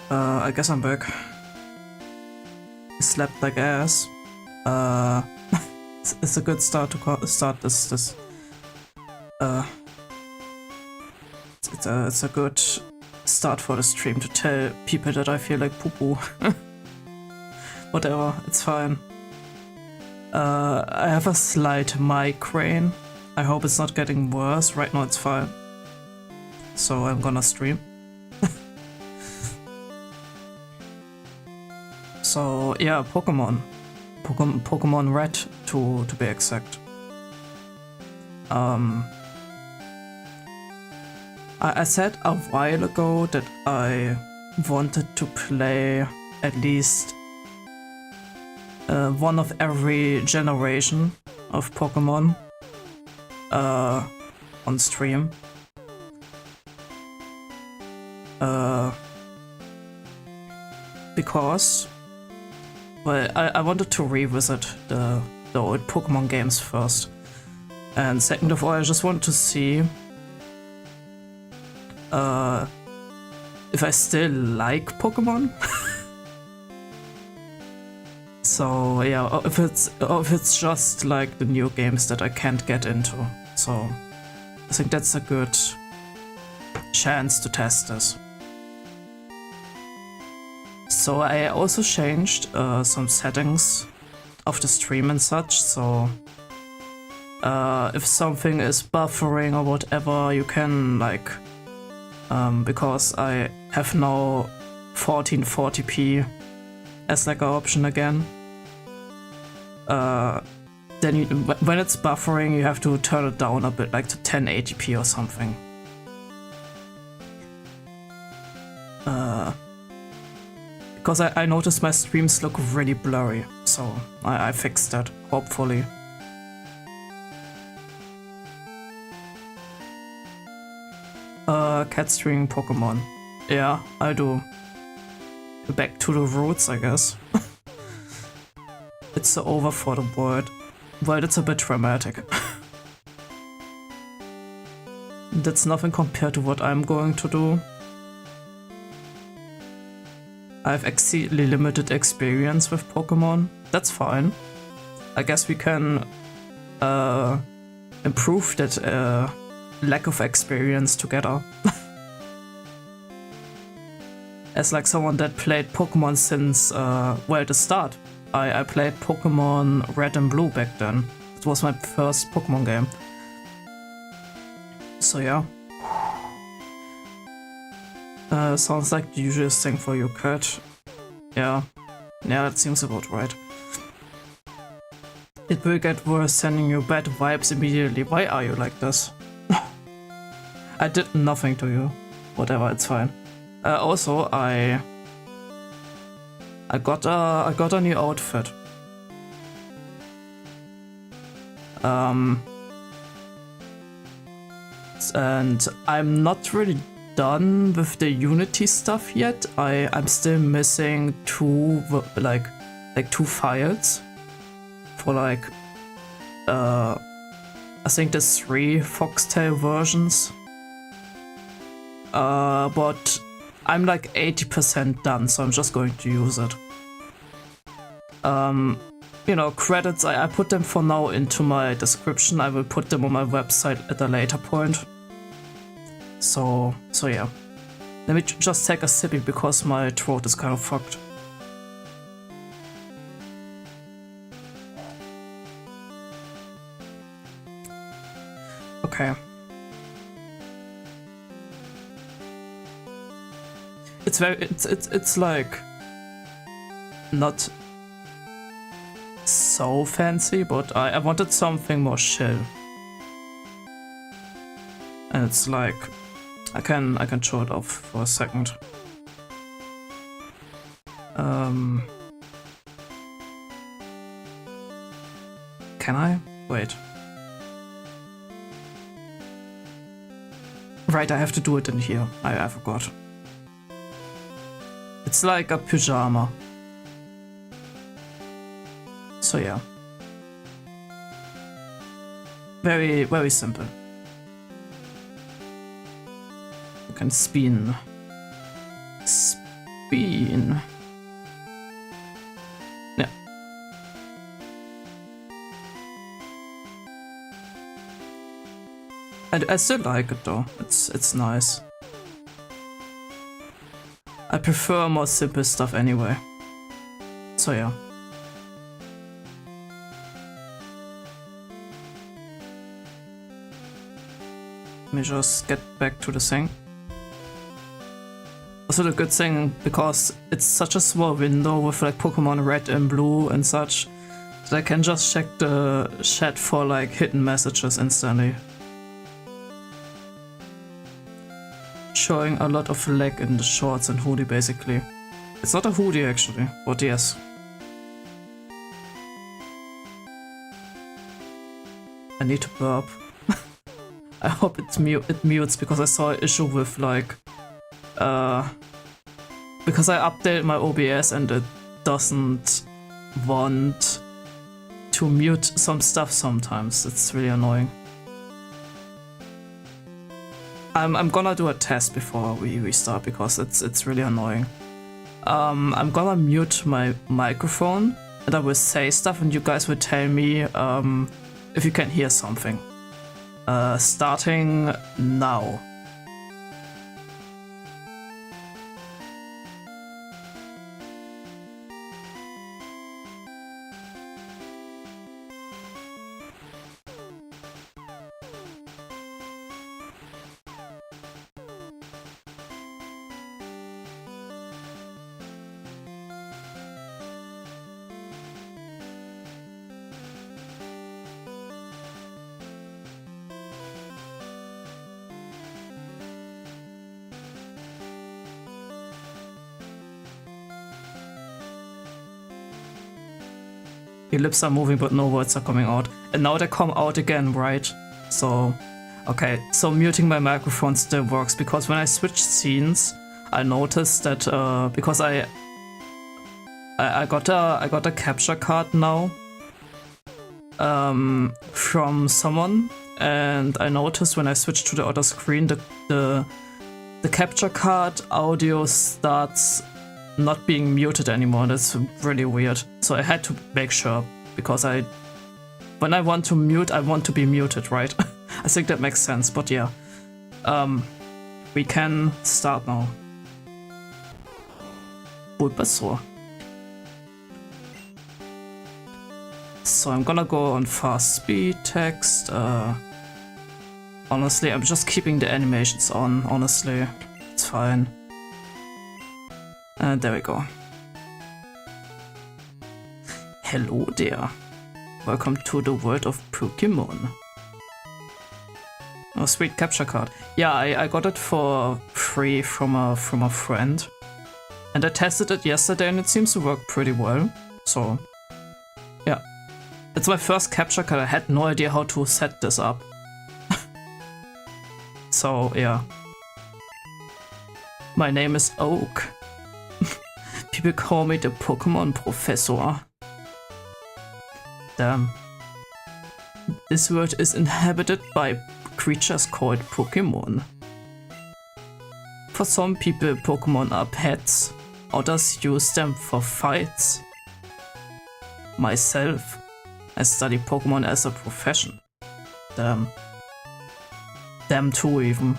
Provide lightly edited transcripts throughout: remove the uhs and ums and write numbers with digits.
I guess I'm back. Slept like ass. It's a good start to start this. It's a good start for the stream to tell people that I feel like poo-poo. Whatever, it's fine. I have a slight migraine. I hope it's not getting worse. Right now it's fine. So I'm gonna stream. So yeah, Pokemon Red to be exact. I said a while ago that I wanted to play at least one of every generation of Pokemon on stream. Because, well, I wanted to revisit the old Pokemon games first. And second of all, I just wanted to see if I still like Pokemon. So yeah, if it's just like the new games that I can't get into. So I think that's a good chance to test this. So I also changed some settings of the stream and such, so if something is buffering or whatever, you can like, because I have now 1440p as like an option again, then when it's buffering you have to turn it down a bit, like to 1080p or something. Because I noticed my streams look really blurry, so I fixed that, hopefully. Cat streaming Pokemon. Yeah, I do. Back to the roots, I guess. It's over for the world. Well, it's a bit dramatic. That's nothing compared to what I'm going to do. I have exceedingly limited experience with Pokemon. That's fine. I guess we can improve that lack of experience together. As like someone that played Pokemon since, well, the start. I played Pokemon Red and Blue back then. It was my first Pokemon game. So yeah. Sounds like the usual thing for you, Cat. Yeah. Yeah, that seems about right. It will get worse sending you bad vibes immediately. Why are you like this? I did nothing to you. Whatever, it's fine. Also, I got a new outfit. And I'm not really done with the Unity stuff yet. I'm still missing two files for like I think there's 3 Foxtail versions. But I'm like 80% done, so I'm just going to use it. You know, credits, I put them for now into my description. I will put them on my website at a later point. So yeah. Let me just take a sippy because my throat is kind of fucked. Okay. It's like not so fancy, but I wanted something more chill. And it's like I can show it off for a second. Can I? Wait. Right, I have to do it in here. I forgot. It's like a pyjama. So yeah. Very, very simple. can spin. Spin. Yeah. I still like it though. It's nice. I prefer more simple stuff anyway. So yeah. Let me just get back to the thing. Also the good thing, because it's such a small window with like Pokemon Red and Blue and such, that I can just check the chat for like hidden messages instantly. Showing a lot of lag in the shorts and hoodie basically. It's not a hoodie actually, but yes. I need to burp. I hope it mutes because I saw an issue with like because I updated my OBS and it doesn't want to mute some stuff sometimes. It's really annoying. I'm gonna do a test before we start because it's really annoying. I'm gonna mute my microphone and I will say stuff and you guys will tell me if you can hear something. Starting now. Your lips are moving but no words are coming out. And now they come out again, right? So, okay, so muting my microphone still works because when I switched scenes, I noticed that because I got a capture card now from someone, and I noticed when I switched to the other screen the capture card audio starts not being muted anymore. That's really weird. So I had to make sure because when I want to mute, I want to be muted, right? I think that makes sense, but yeah. We can start now. Bulbasaur. So I'm gonna go on fast speed text. Honestly, I'm just keeping the animations on, honestly. It's fine. And there we go. Hello there. Welcome to the world of Pokemon. Oh, sweet capture card. Yeah, I got it for free from a friend. And I tested it yesterday and it seems to work pretty well. So, yeah. It's my first capture card. I had no idea how to set this up. So, yeah. My name is Oak. People call me the Pokemon Professor. Damn. This world is inhabited by creatures called Pokemon. For some people, Pokemon are pets. Others use them for fights. Myself, I study Pokemon as a profession. Damn. Damn too even.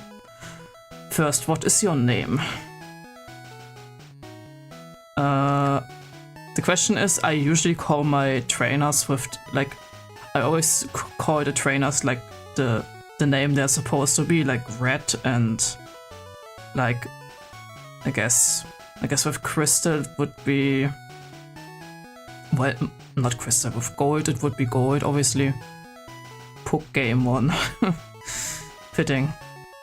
First, what is your name? The question is, I usually call my trainers with, like, I always call the trainers like the name they're supposed to be, like Red and, like, I guess with Crystal it would be, well, not Crystal, with Gold it would be Gold, obviously. Pokemon. Fitting.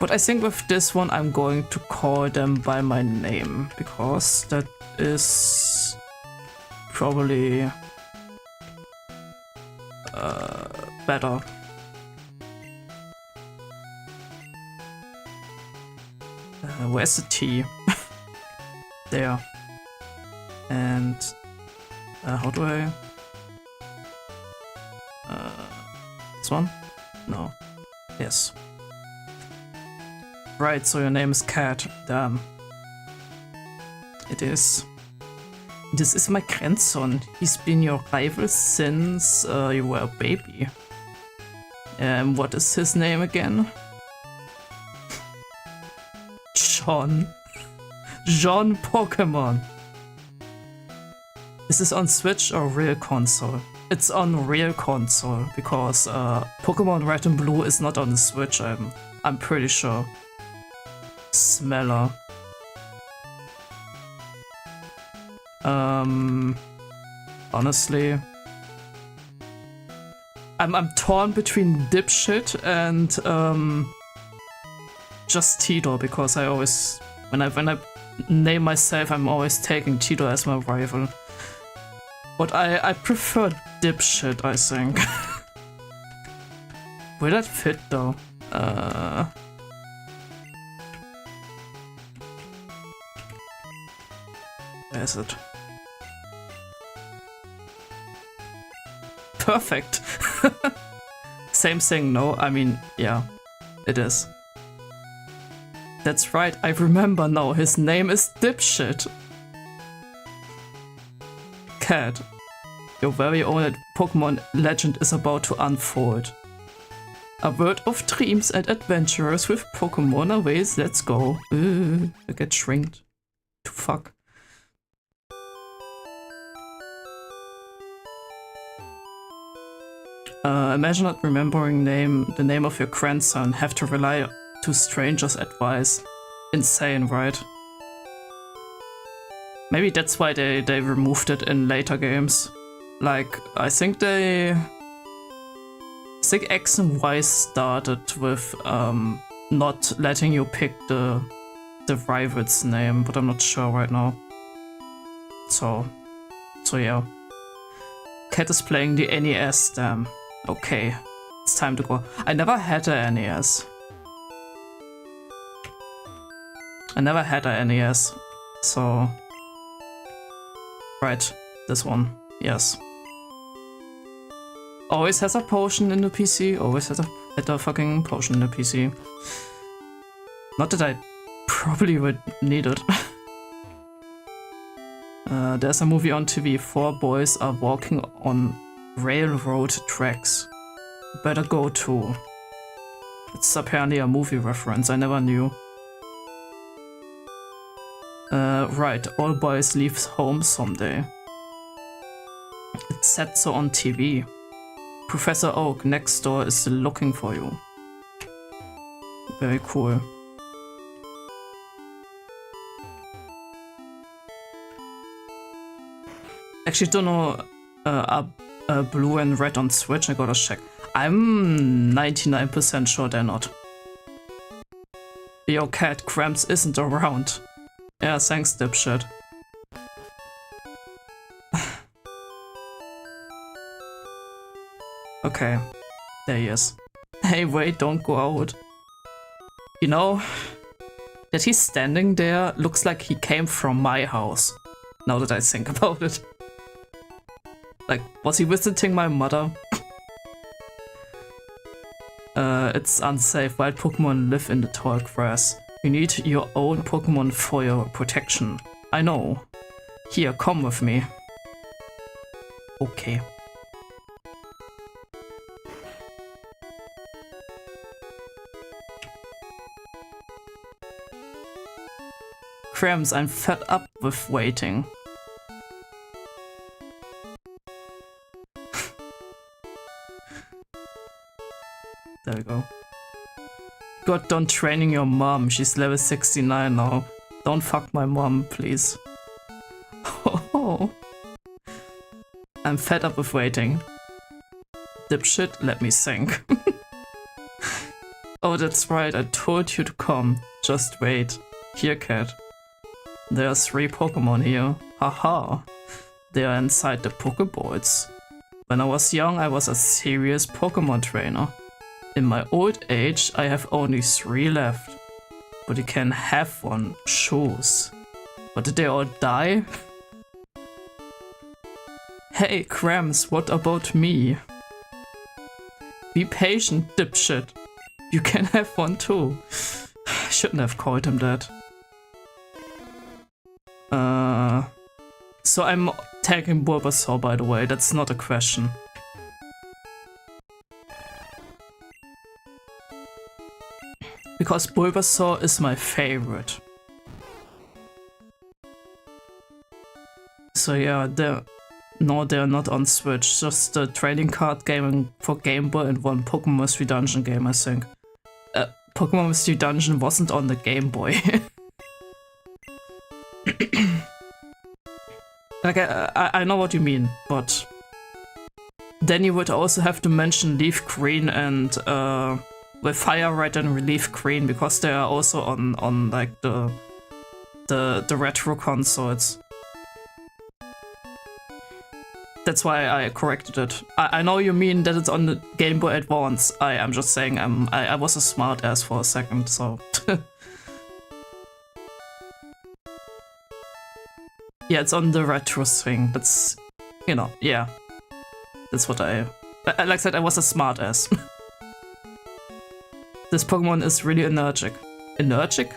But I think with this one I'm going to call them by my name, because that is probably better. Where's the T? There. And how do I? This one? No. Yes. Right, so your name is Cat. Damn. It is. This is my grandson. He's been your rival since you were a baby. What is his name again? John. John Pokemon. Is this on Switch or real console? It's on real console because Pokemon Red and Blue is not on the Switch. I'm pretty sure. Smeller. Honestly, I'm torn between dipshit and just Tito because I always when I name myself I'm always taking Tito as my rival. But I prefer dipshit, I think. Will that fit though? Where is it? Perfect. Same thing, no? I mean, yeah, it is. That's right, I remember now, his name is Dipshit. Cat, your very own Pokemon legend is about to unfold. A world of dreams and adventurers with Pokemon awaits, let's go. I get shrinked. To fuck. Imagine not remembering the name of your grandson, have to rely to strangers' advice. Insane, right? Maybe that's why they removed it in later games. Like, I think X and Y started with not letting you pick the rival's name, but I'm not sure right now. So yeah. Cat is playing the NES, damn. Okay, it's time to go. I never had a NES. So... Right, this one, yes. Always has a potion in the PC, always has a fucking potion in the PC. Not that I probably would need it. There's a movie on TV, 4 boys are walking on railroad tracks. Better go too. It's apparently a movie reference, I never knew. Right, all boys leave home someday. It said so on TV. Professor Oak next door is looking for you. Very cool. Actually don't know Blue and Red on Switch, I gotta check. I'm 99% sure they're not. Yo cat, Cramps isn't around. Yeah, thanks dipshit. Okay, there he is. Hey wait, don't go out. You know, that he's standing there looks like he came from my house. Now that I think about it. Like, was he visiting my mother? It's unsafe. Wild Pokemon live in the tall grass. You need your own Pokemon for your protection. I know. Here, come with me. Okay. Cramps, I'm fed up with waiting. There we go. Got done training your mom. She's level 69 now. Don't fuck my mom, please. Oh. I'm fed up with waiting. Dipshit, let me think. Oh, that's right. I told you to come. Just wait. Here, cat. There are 3 Pokemon here. Haha. They are inside the Pokeballs. When I was young, I was a serious Pokemon trainer. In my old age, I have only 3 left. But you can have one. Choose. But did they all die? Hey, Cramps, what about me? Be patient, dipshit. You can have one too. shouldn't have called him that. So I'm tagging Bulbasaur, by the way, that's not a question. Because Bulbasaur is my favorite. So yeah, they're not on Switch, just a trading card game for Game Boy and one Pokemon Mystery Dungeon game, I think. Pokemon Mystery Dungeon wasn't on the Game Boy. Like, I know what you mean, but then you would also have to mention Leaf Green and with Fire Red and Leaf Green, because they are also on like the retro consoles. That's why I corrected it. I know you mean that it's on the Game Boy Advance. I'm just saying I was a smart ass for a second, so. Yeah, it's on the retro thing. That's, you know, yeah. That's what like I said, I was a smart ass. This Pokemon is really energetic. Energetic?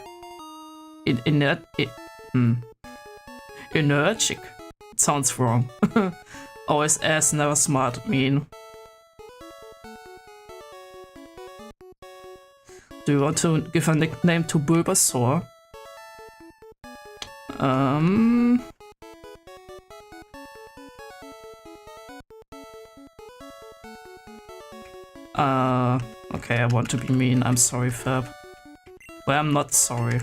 Energetic. It sounds wrong. Always ass, never smart, mean. Do you want to give a nickname to Bulbasaur? Okay, I want to be mean. I'm sorry, Fab. Well, I'm not sorry.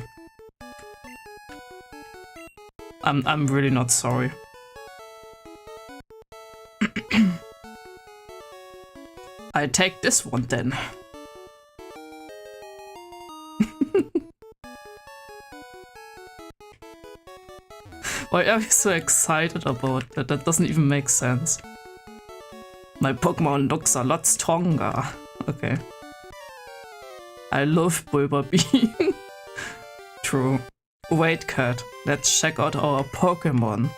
I'm really not sorry. I take this one then. Why are you so excited about that? That doesn't even make sense. My Pokemon looks a lot stronger. Okay. I love Bulbabeam. True. Wait, Cat. Let's check out our Pokemon.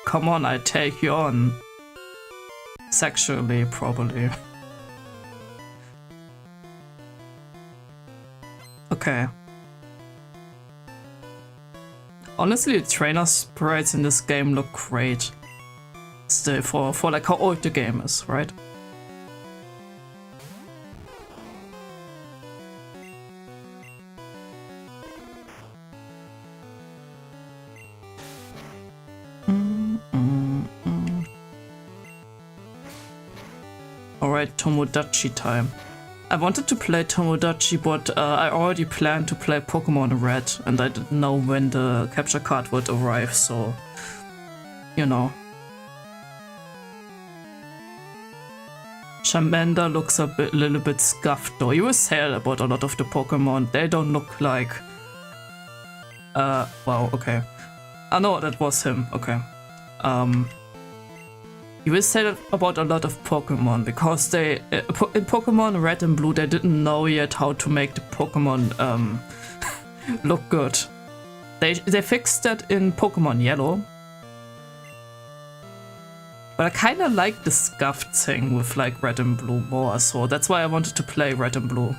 Come on, I take you on. Sexually, probably. Okay. Honestly, the trainer sprites in this game look great. Still, for like how old the game is, right? Alright, Tomodachi time. I wanted to play Tomodachi, but I already planned to play Pokemon Red, and I didn't know when the capture card would arrive, so... You know. Charmander looks a little bit scuffed though. You will say about a lot of the Pokemon. They don't look like... wow, okay. I know that was him, okay. You will say that about a lot of Pokemon, because they... in Pokemon Red and Blue, they didn't know yet how to make the Pokemon, look good. They fixed that in Pokemon Yellow. But I kinda like the scuffed thing with like Red and Blue more, so that's why I wanted to play Red and Blue.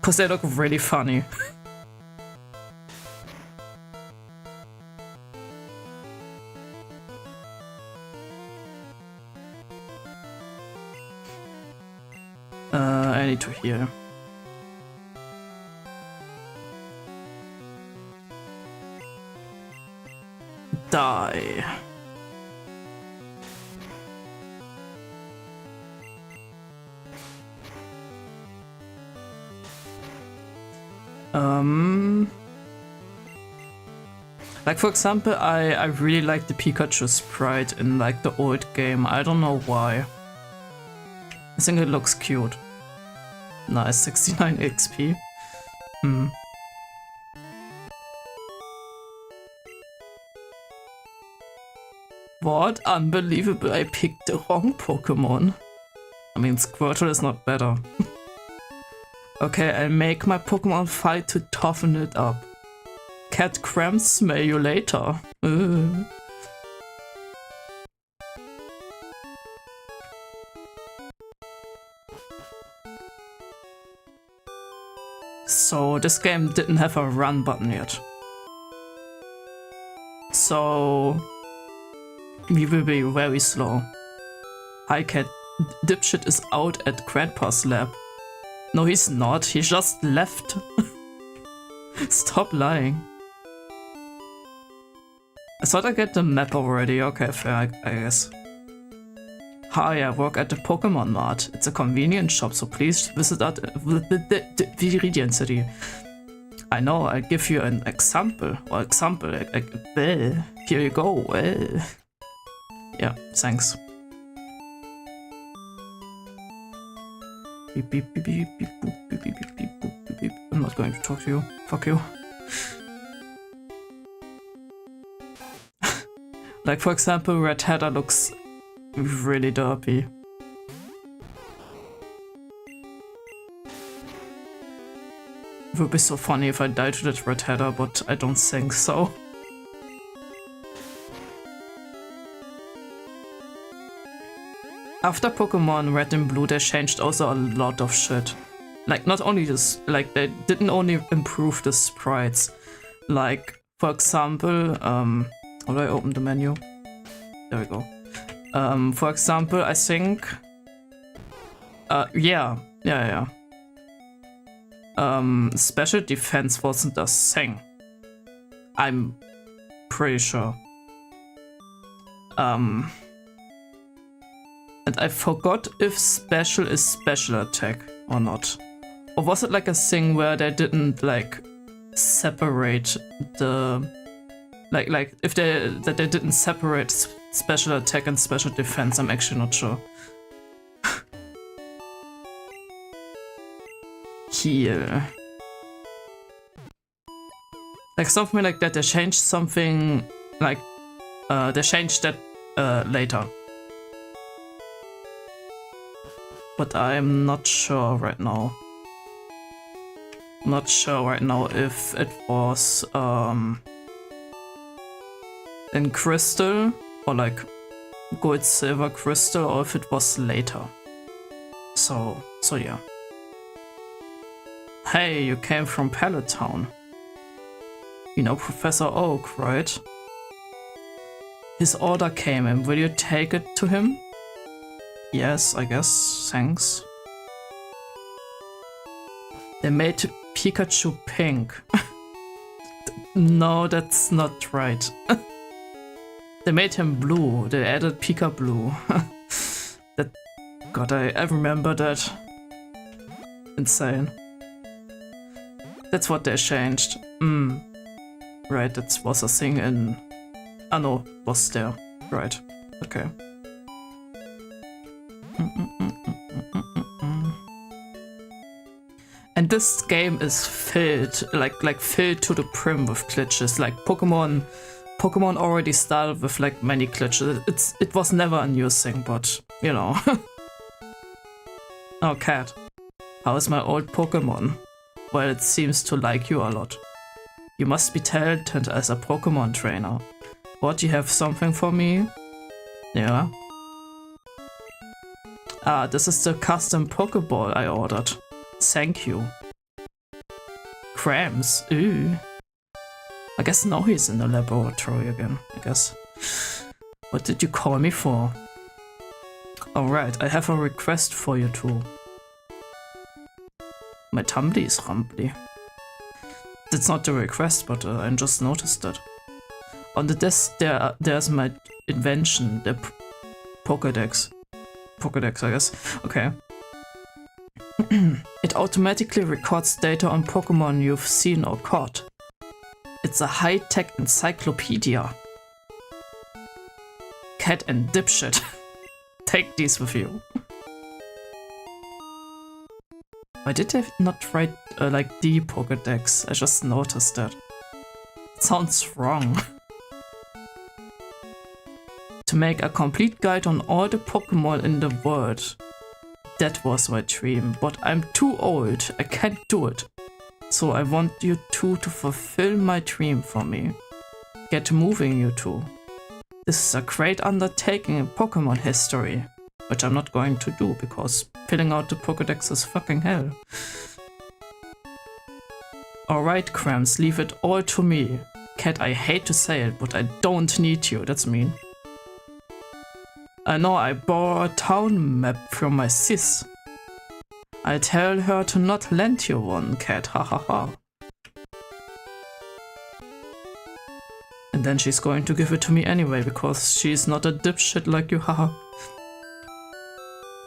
Cause they look really funny. I need to heal. Die. Like for example, I really like the Pikachu sprite in like the old game. I don't know why. I think it looks cute. Nice, 69 XP. What? Unbelievable, I picked the wrong Pokemon. I mean, Squirtle is not better. Okay, I'll make my Pokemon fight to toughen it up. Cat cramps, smell you later. So this game didn't have a run button yet. So we will be very slow. Hi cat, dipshit is out at Grandpa's lab. No, he's not, he just left. Stop lying. I thought I get the map already. Okay, fair, I guess. Hi, I work at the Pokemon Mart. It's a convenience shop, so please visit at Viridian City. I know, I'll give you an example. Here you go. Yeah, thanks. Beep, beep, beep, beep, beep, boop, beep, beep, beep, beep, boop, beep, beep. I'm not going to talk to you. Fuck you. Like, for example, Red Hatter looks really derpy. It would be so funny if I died to that Red Hatter, but I don't think so. After Pokemon Red and Blue, they changed also a lot of shit. Like, not only this, like, they didn't only improve the sprites. Like, for example, how do I open the menu? There we go. For example, I think... yeah. Special defense wasn't a thing. I'm pretty sure. And I forgot if special is special attack or not. Or was it like a thing where they didn't like separate the like if they didn't separate special attack and special defense? I'm actually not sure. Heal. Like something like that. They changed something like they changed that later. But I'm not sure right now. Not sure right now if it was in Crystal or like Gold, Silver, Crystal, or if it was later. So yeah. Hey, you came from Pallet Town. You know Professor Oak, right? His order came in. Will you take it to him? Yes, I guess. Thanks. They made Pikachu pink. No, that's not right. They made him blue. They added Pika Blue. That... God, I remember that. Insane. That's what they changed. Right, that was a thing in... Ah no, was there. Right. Okay. And this game is filled, like filled to the brim with glitches. Like Pokemon already started with like many glitches. It was never a new thing, but you know. Oh, cat. How is my old Pokemon? Well, it seems to like you a lot. You must be talented as a Pokemon trainer. What, you have something for me? Yeah. Ah, this is the custom Pokeball I ordered. Thank you. Cramps, ooh. I guess now he's in the laboratory again, I guess. What did you call me for? Alright, I have a request for you too. My tumbly is rumbly. That's not the request, but I just noticed that. On the desk there's my invention, the Pokédex. Pokédex, I guess. Okay. It automatically records data on Pokemon you've seen or caught. It's a high-tech encyclopedia. Cat and dipshit. Take these with you. Why did they not write like the Pokédex? I just noticed that. It sounds wrong. To make a complete guide on all the Pokemon in the world. That was my dream, but I'm too old. I can't do it. So I want you two to fulfill my dream for me. Get moving, you two. This is a great undertaking in Pokemon history. Which I'm not going to do, because filling out the Pokédex is fucking hell. Alright, Cramps, leave it all to me. Cat, I hate to say it, but I don't need you. That's mean. I know I borrow a town map from my sis. I tell her to not lend you one, Cat, ha. And then she's going to give it to me anyway, because she's not a dipshit like you, haha.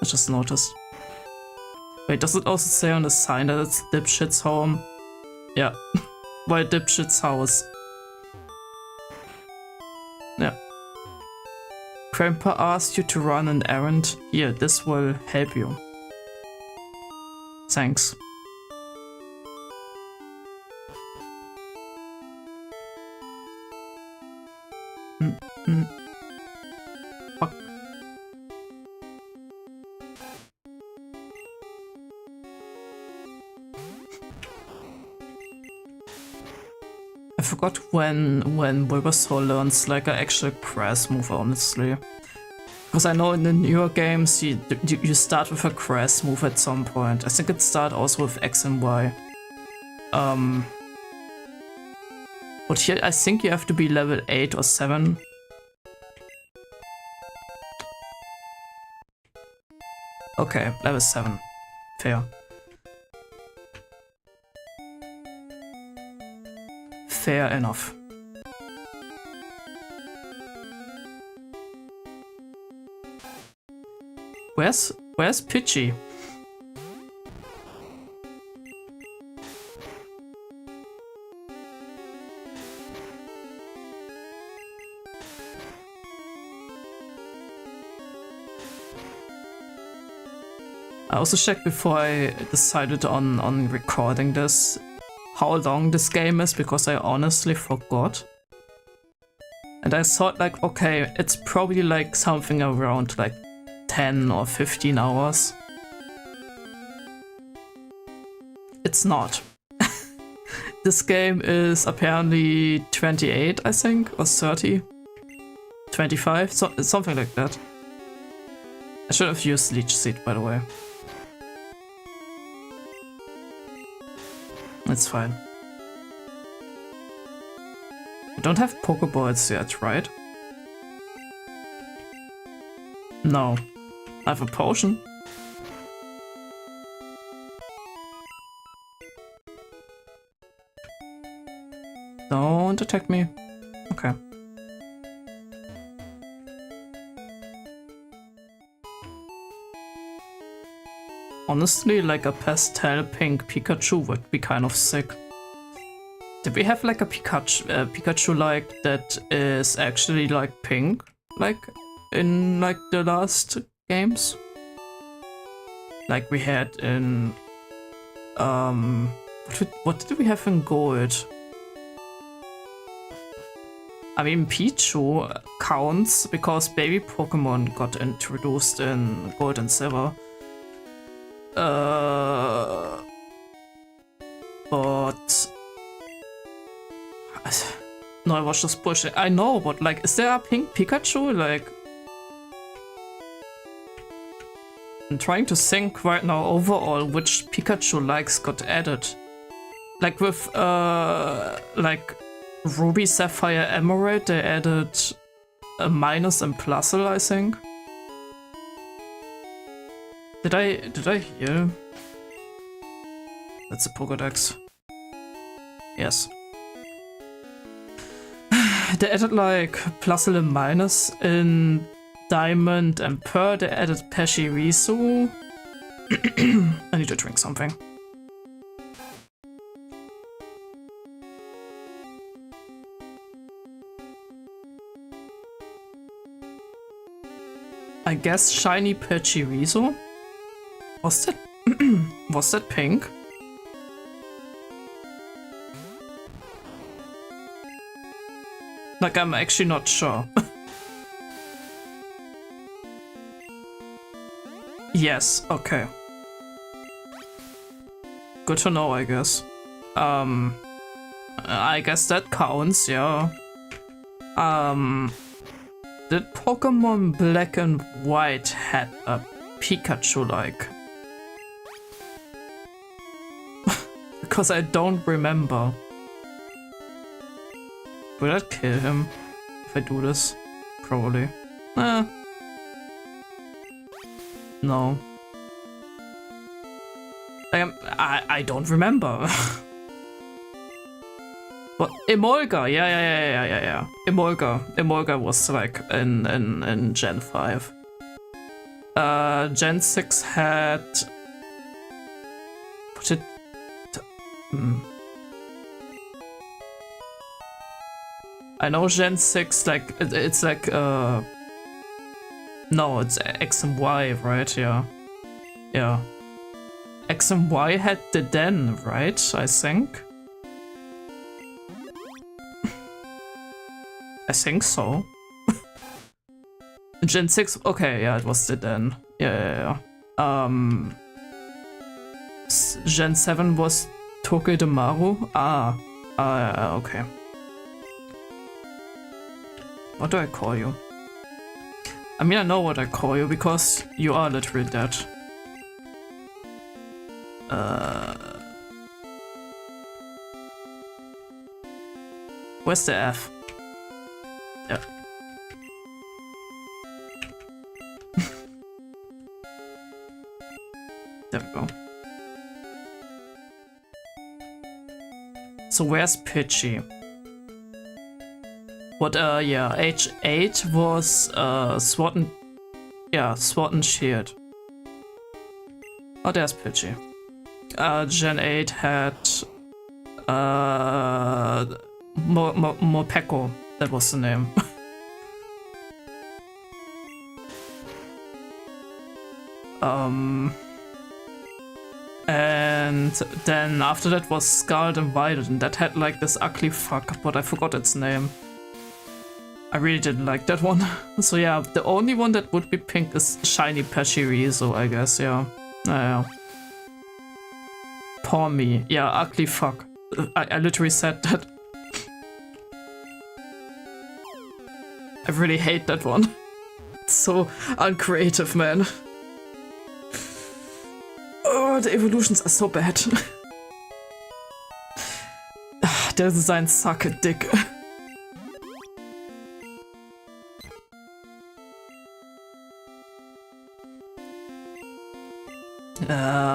I just noticed. Wait, does it also say on the sign that it's dipshit's home? Yeah. Why dipshit's house? Yeah. Grandpa asked you to run an errand. Here, this will help you. Thanks. Fuck. I forgot when Bulbasaur learns like an actual grass move, honestly. Because I know in the newer games you start with a grass move at some point. I think it starts also with X and Y. But here I think you have to be level 8 or 7. Okay, level 7. Fair. Fair enough. Where's Pidgey? I also checked before I decided on recording this how long this game is, because I honestly forgot. And I thought like, okay, it's probably like something around like 10 or 15 hours. It's not. This game is apparently 28, I think, or 30. 25, so, something like that. I should have used Leech Seed, by the way. It's fine. I don't have Pokeballs yet, right? No. I have a potion. Don't attack me. Okay. Honestly, like a pastel pink Pikachu would be kind of sick. Did we have like a Pikachu like that is actually like pink, like in like the last games? Like we had in what did we have in Gold? I mean, Pichu counts because baby Pokemon got introduced in Gold and Silver. But no, I was just pushing. I know, but like, is there a pink Pikachu? Like, I'm trying to think right now overall which Pikachu likes got added. Like with like Ruby, Sapphire, Emerald, they added a minus and plusle, I think. Did I hear? That's a Pokédex. Yes. They added like plusle and minus in Diamond and Pearl. They added Pachirisu. I need to drink something. I guess shiny Pachirisu. Was that was that pink? Like, I'm actually not sure. Yes, okay. Good to know, I guess. I guess that counts, yeah. Did Pokemon Black and White had a Pikachu-like? because I don't remember. Will I kill him if I do this? Probably. No. I don't remember. What? Emolga, yeah. Emolga was like in Gen 5. Gen 6 had... What did... I know Gen 6, like, it's like, no, it's X and Y, right? Yeah. Yeah. X and Y had the Den, right? I think? I think so. Gen 6, okay, yeah, it was the Den. Yeah. Gen 7 was Togedemaru? Okay. What do I call you? I mean, I know what I call you, because you are literally dead. Where's the F? Yeah. There we go. So where's Pidgey? What, yeah, H8 was, Sword and... Yeah, Sword and Shield. Oh, there's Pidgey. Gen 8 had... Morpeko. That was the name. And then after that was Scarlet and Violet, and that had like this ugly fuck, but I forgot its name. I really didn't like that one. So yeah, the only one that would be pink is Shiny Pachirisu, I guess, yeah. Yeah. Poor me. Yeah, ugly fuck. I literally said that. I really hate that one. It's so uncreative, man. Oh, the evolutions are so bad. Their designs suck a dick.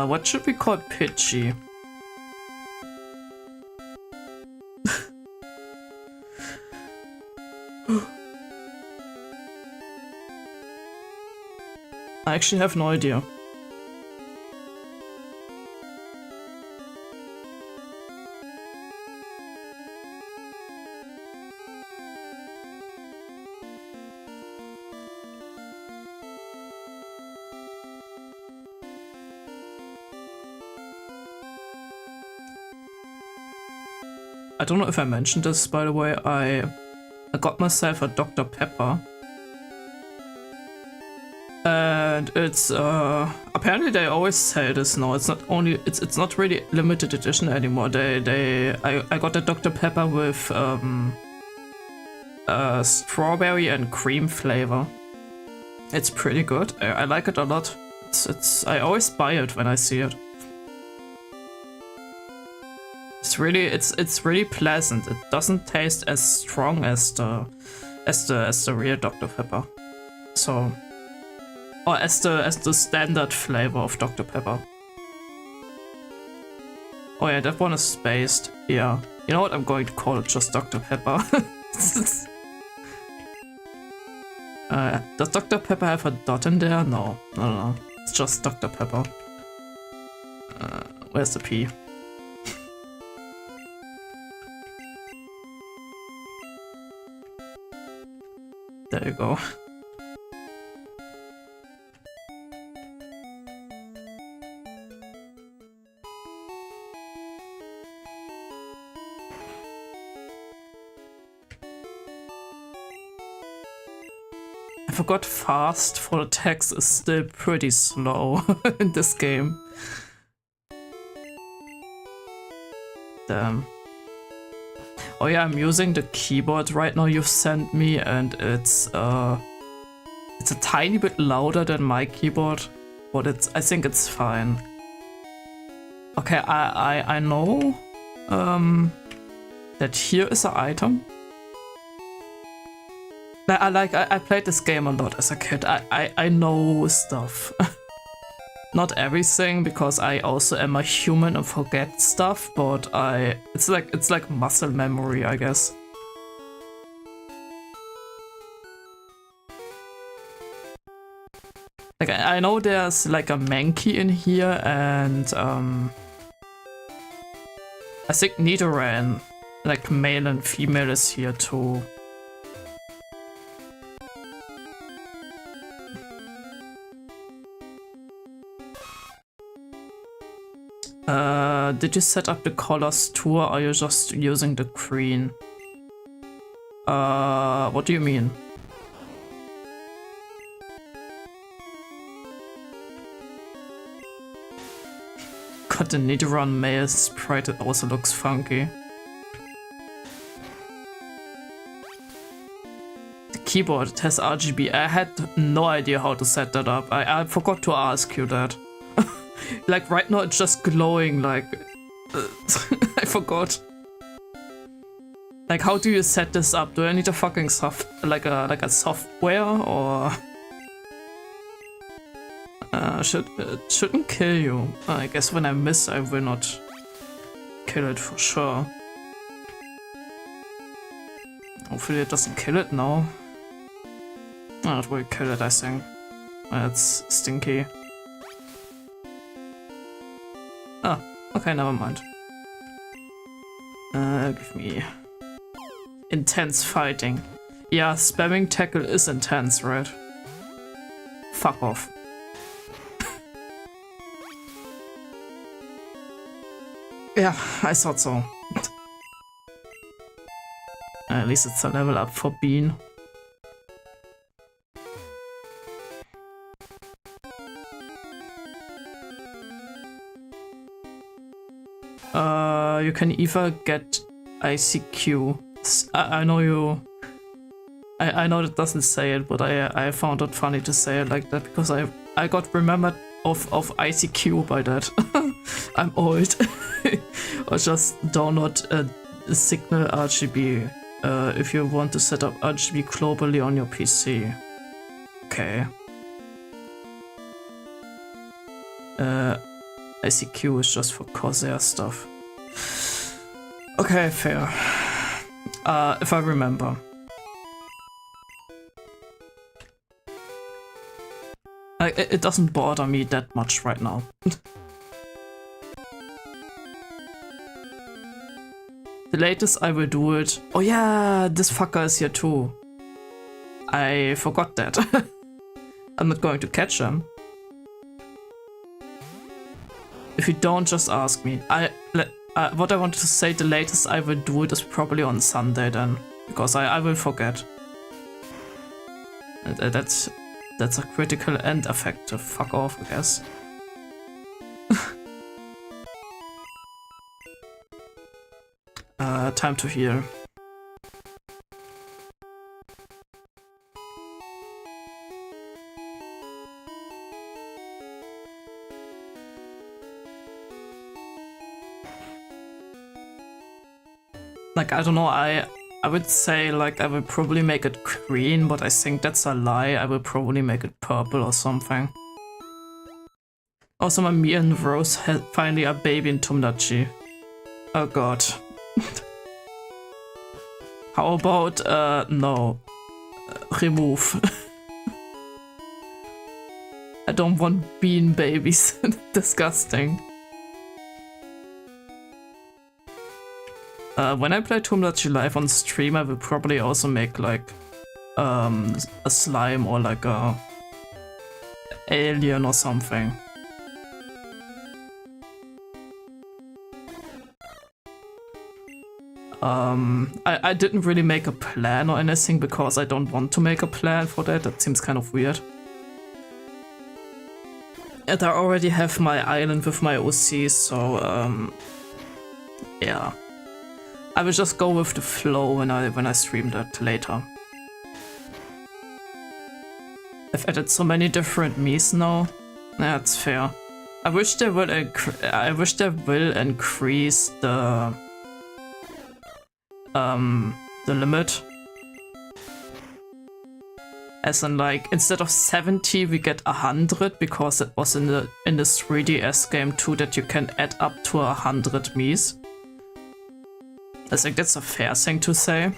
What should we call Pidgey? I actually have no idea. I don't know if I mentioned this, by the way, I got myself a Dr. Pepper. And it's, apparently they always say this now, it's not really limited edition anymore. I got a Dr. Pepper with, strawberry and cream flavor. It's pretty good, I like it a lot. I always buy it when I see it. It's really pleasant. It doesn't taste as strong as the real Dr. Pepper. So, or as the standard flavor of Dr. Pepper. Oh yeah, that one is spaced. Yeah. You know what? I'm going to call it just Dr. Pepper. Does Dr. Pepper have a dot in there? No. It's just Dr. Pepper. Where's the P? There you go. I forgot fast for the text is still pretty slow in this game. Damn. Oh yeah, I'm using the keyboard right now you've sent me, and it's a tiny bit louder than my keyboard, but I think it's fine. Okay, I know that here is an item. I played this game a lot as a kid. I know stuff. Not everything, because I also am a human and forget stuff, but it's like muscle memory, I guess. Like I know there's like a Mankey in here, and I think Nidoran, like male and female, is here too. Did you set up the colors too, or are you just using the green? What do you mean? God, the Nidoran male sprite also looks funky. The keyboard, it has RGB. I had no idea how to set that up. I forgot to ask you that. Like right now it's just glowing, like I forgot. Like how do you set this up? Do I need a fucking like a software, or it shouldn't kill you. I guess when I miss I will not kill it for sure. Hopefully it doesn't kill it now. Oh, it will kill it, I think. It's stinky. Ah, okay, never mind. Give me intense fighting. Yeah, spamming tackle is intense, right? Fuck off. Yeah, I thought so. At least it's a level up for Bean. You can either get ICQ. I know you. I know that doesn't say it, but I found it funny to say it like that, because I got remembered of ICQ by that. I'm old. Or just download Signal RGB if you want to set up RGB globally on your PC. Okay. ICQ is just for Corsair stuff. Okay, fair. If I remember. It doesn't bother me that much right now. The latest I will do it. Oh yeah, this fucker is here too. I forgot that. I'm not going to catch him. If you don't, just ask me. What I wanted to say, the latest I will do it is probably on Sunday then, because I will forget. That's a critical and effective. Fuck off, I guess. Time to heal. Like, I don't know, I would say, like, I will probably make it green, but I think that's a lie. I will probably make it purple or something. Also, me and Rose had finally a baby in Tomodachi. Oh god. How about, no. Remove. I don't want bean babies. Disgusting. When I play Tomodachi Live on stream, I will probably also make like a slime or like a alien or something. I didn't really make a plan or anything because I don't want to make a plan for that. That seems kind of weird. And I already have my island with my OC, so yeah. I will just go with the flow when I stream that later. I've added so many different Miis now. That's fair. I wish they will increase the limit. As in, like, instead of 70 we get 100, because it was in the 3DS game too that you can add up to 100 Miis. I think that's a fair thing to say.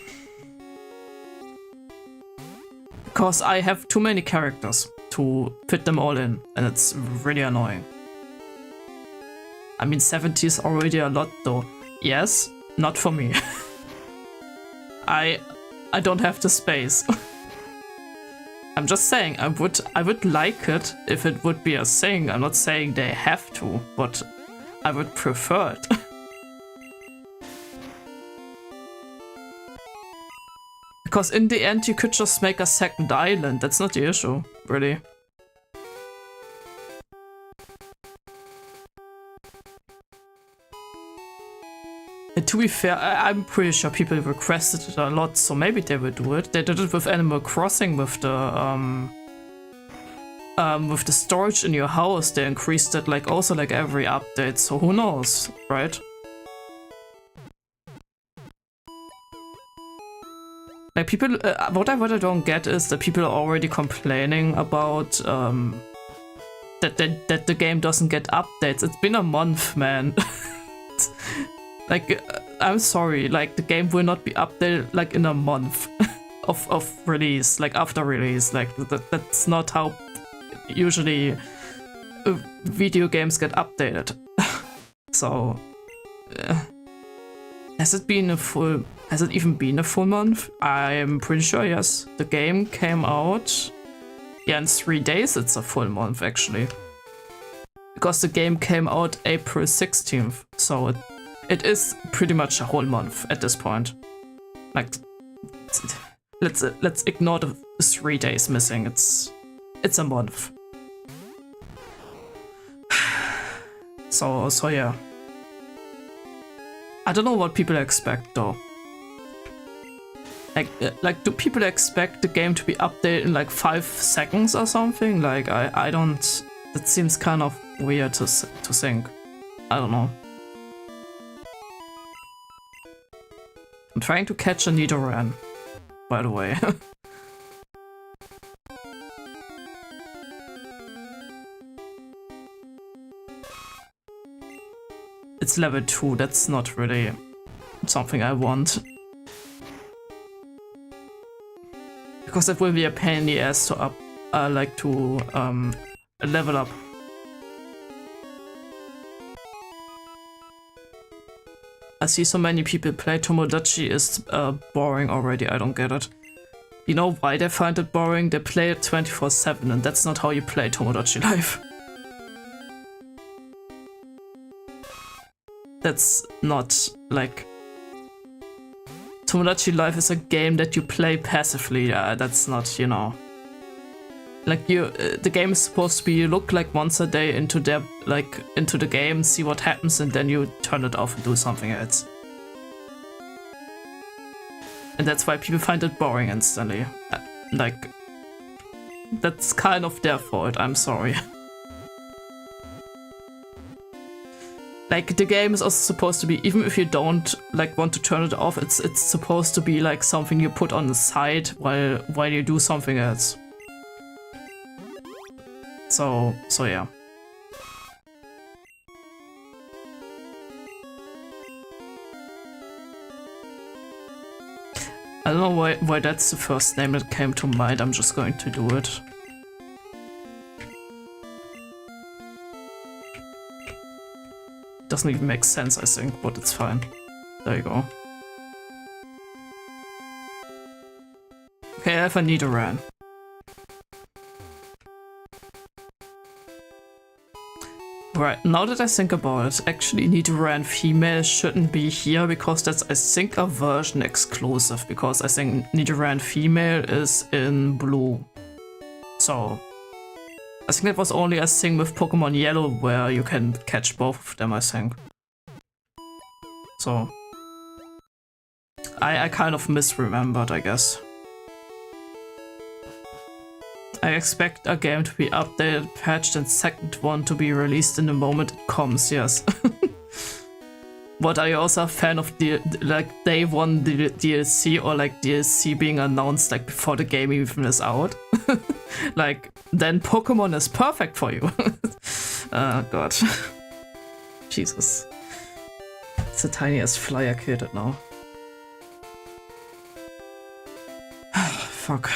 Because I have too many characters to fit them all in, and it's really annoying. I mean, 70 is already a lot though. Yes, not for me. I don't have the space. I'm just saying, I would like it if it would be a thing. I'm not saying they have to, but I would prefer it. Because in the end you could just make a second island, that's not the issue, really. And to be fair, I'm pretty sure people requested it a lot, so maybe they will do it. They did it with Animal Crossing with the storage in your house. They increased it like also like every update, so who knows, right? Like people, what I don't get is that people are already complaining about that the game doesn't get updates. It's been a month, man. Like, I'm sorry, like the game will not be updated like in a month of release, like after release. Like that's not how usually video games get updated. So, has it even been a full month? I'm pretty sure yes. The game came out, yeah, in 3 days. It's a full month actually, because the game came out April 16th. So it is pretty much a whole month at this point. Like, let's ignore the 3 days missing. It's a month. So yeah. I don't know what people expect though. Like, do people expect the game to be updated in like 5 seconds or something? Like, I don't. That seems kind of weird to think. I don't know. I'm trying to catch a Nidoran, by the way. It's level 2, that's not really something I want. Because it will be a pain in the ass to level up. I see so many people play Tomodachi is boring already, I don't get it. You know why they find it boring? They play it 24/7 and that's not how you play Tomodachi Life. That's not like... Tomodachi Life is a game that you play passively, that's not, you know... Like the game is supposed to be, you look like once a day into the game, see what happens, and then you turn it off and do something else. And that's why people find it boring instantly. Like, that's kind of their fault, I'm sorry. Like, the game is also supposed to be, even if you don't like want to turn it off, it's supposed to be like something you put on the side while you do something else. So yeah. I don't know why that's the first name that came to mind. I'm just going to do it. Doesn't even make sense, I think, but it's fine. There you go. Okay, I have a Nidoran. Right, now that I think about it, actually Nidoran female shouldn't be here because that's, I think, a version exclusive, because I think Nidoran female is in blue. So, I think that was only a thing with Pokemon Yellow where you can catch both of them, I think. So, I kind of misremembered, I guess. I expect a game to be updated, patched, and second one to be released in the moment it comes, yes. But are you also a fan of the like day one DLC or like DLC being announced like before the game even is out? Like, then Pokemon is perfect for you. Oh god. Jesus. It's the tiniest flyer kid now. Fuck.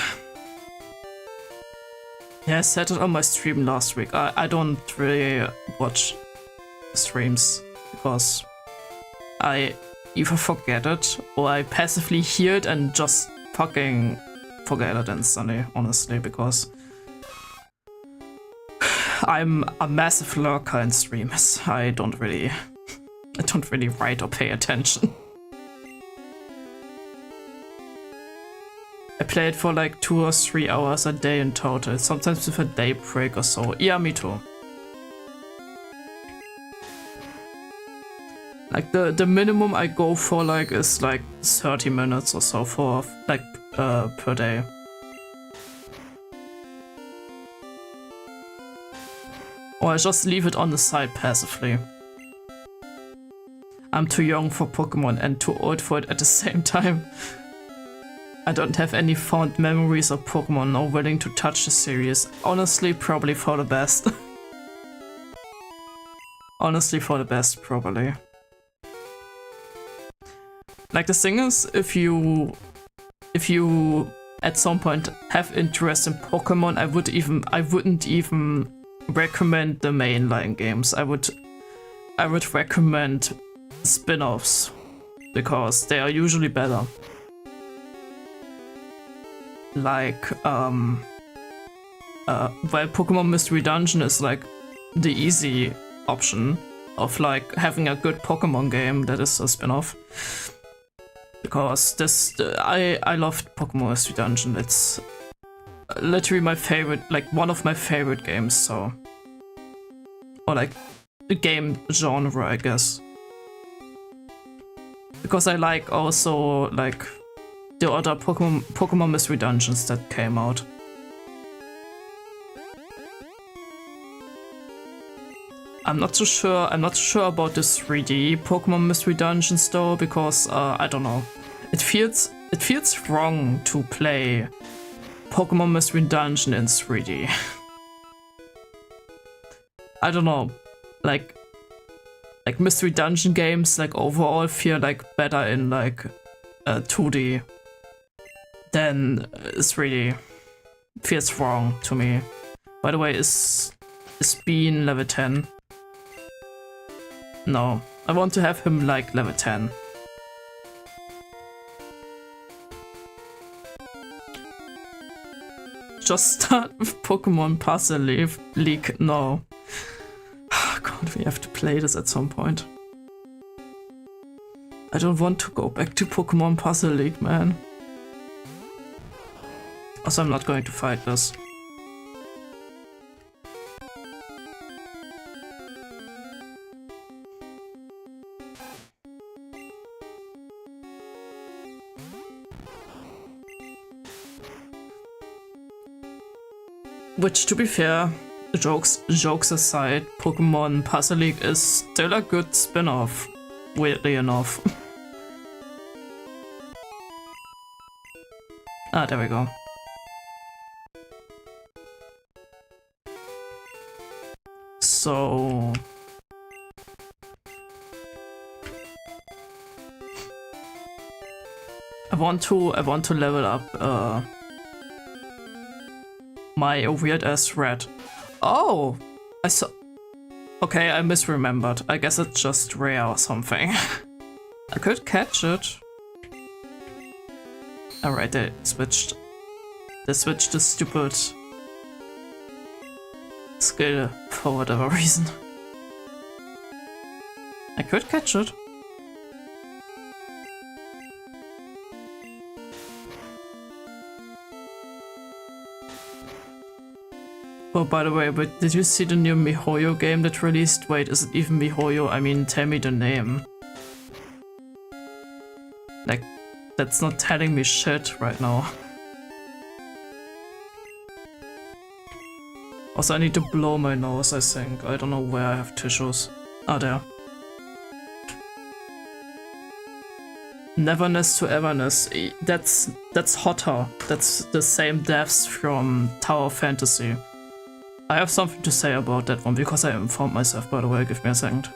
Yeah, I said it on my stream last week. I don't really watch streams because I either forget it or I passively hear it and just fucking forget it instantly, honestly, because I'm a massive lurker in streams. I don't really write or pay attention. I play it for like 2 or 3 hours a day in total, sometimes with a day break or so. Yeah, me too. Like the minimum I go for like is like 30 minutes or so for like per day. Or I just leave it on the side passively. I'm too young for Pokemon and too old for it at the same time. I don't have any fond memories of Pokemon nor willing to touch the series. Honestly, probably for the best. Honestly, for the best, probably. Like, the thing is, if you at some point have interest in Pokemon, I wouldn't even recommend the mainline games. I would recommend spin-offs because they are usually better. Like well, Pokemon Mystery Dungeon is like the easy option of like having a good Pokemon game that is a spin-off. Because I loved Pokemon Mystery Dungeon. It's literally my favorite, like one of my favorite games, so. Or like the game genre, I guess. Because I like also like the other Pokemon Mystery Dungeons that came out. I'm not so sure about the 3D Pokemon Mystery Dungeons though, because I don't know. It feels wrong to play Pokemon Mystery Dungeon in 3D. I don't know. Like Mystery Dungeon games like overall feel like better in like 2D than 3D. Feels wrong to me. By the way, is Bean level 10? No, I want to have him like level 10. Just start with Pokemon Puzzle League. No. God, we have to play this at some point. I don't want to go back to Pokemon Puzzle League, man. Also, I'm not going to fight this. Which, to be fair, jokes aside, Pokemon Puzzle League is still a good spin-off, weirdly enough. Ah, there we go. So... I want to level up my weird ass rat. Oh! I saw... Okay, I misremembered. I guess it's just rare or something. I could catch it. Alright, they switched the stupid skill for whatever reason. I could catch it. Oh, by the way, but did you see the new MiHoYo game that released? Wait, is it even MiHoYo? I mean, tell me the name. Like, that's not telling me shit right now. Also, I need to blow my nose, I think. I don't know where I have tissues. Ah, there. Neverness to Everness. That's hotter. That's the same deaths from Tower of Fantasy. I have something to say about that one because I informed myself, by the way. Give me a second.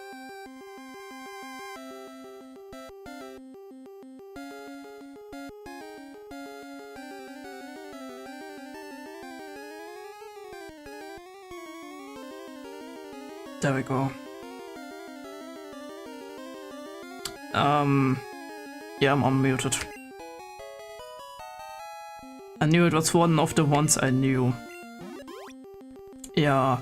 There we go. Yeah, I'm unmuted. I knew it was one of the ones I knew. Yeah.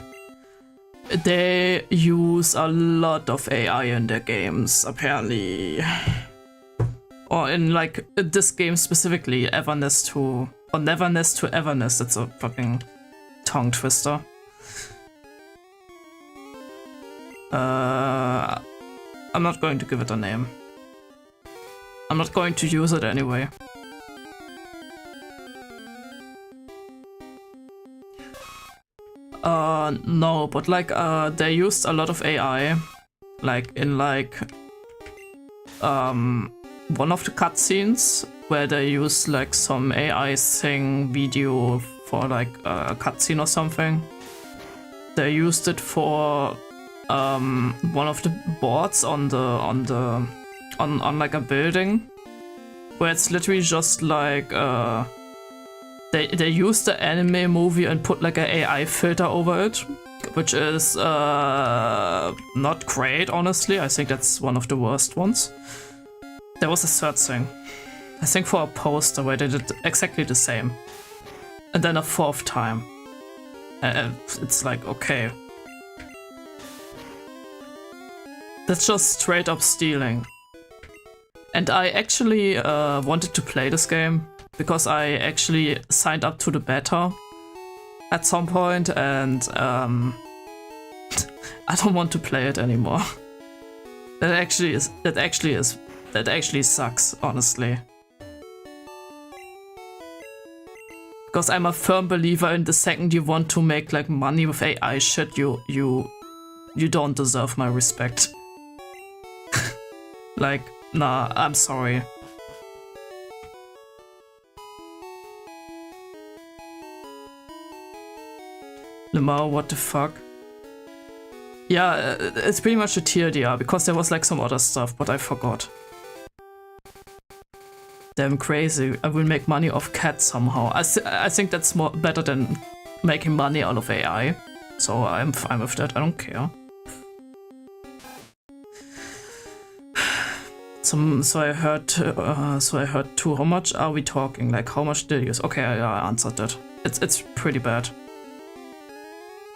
They use a lot of AI in their games, apparently. Or in, like, this game specifically, Neverness to Everness, that's a fucking tongue twister. I'm not going to give it a name. I'm not going to use it anyway. No, but like, they used a lot of AI, like in like, one of the cutscenes where they use like some AI thing video for like a cutscene or something. They used it for one of the boards on like a building, where it's literally just like they used the anime movie and put like an AI filter over it, which is not great, honestly. I think that's one of the worst ones. There was a third thing, I think for a poster where they did exactly the same, and then a fourth time, and it's like, okay. That's just straight up stealing. And I actually wanted to play this game because I actually signed up to the beta at some point, and I don't want to play it anymore. That actually sucks, honestly. Because I'm a firm believer in the second you want to make like money with AI shit, you don't deserve my respect. Like, nah, I'm sorry. Lemao, what the fuck? Yeah, it's pretty much a TLDR, because there was like some other stuff, but I forgot. Damn crazy, I will make money off cats somehow. I think that's better than making money out of AI. So I'm fine with that, I don't care. So I heard too. How much are we talking? Like, how much did you use? Okay, I answered that. It's pretty bad.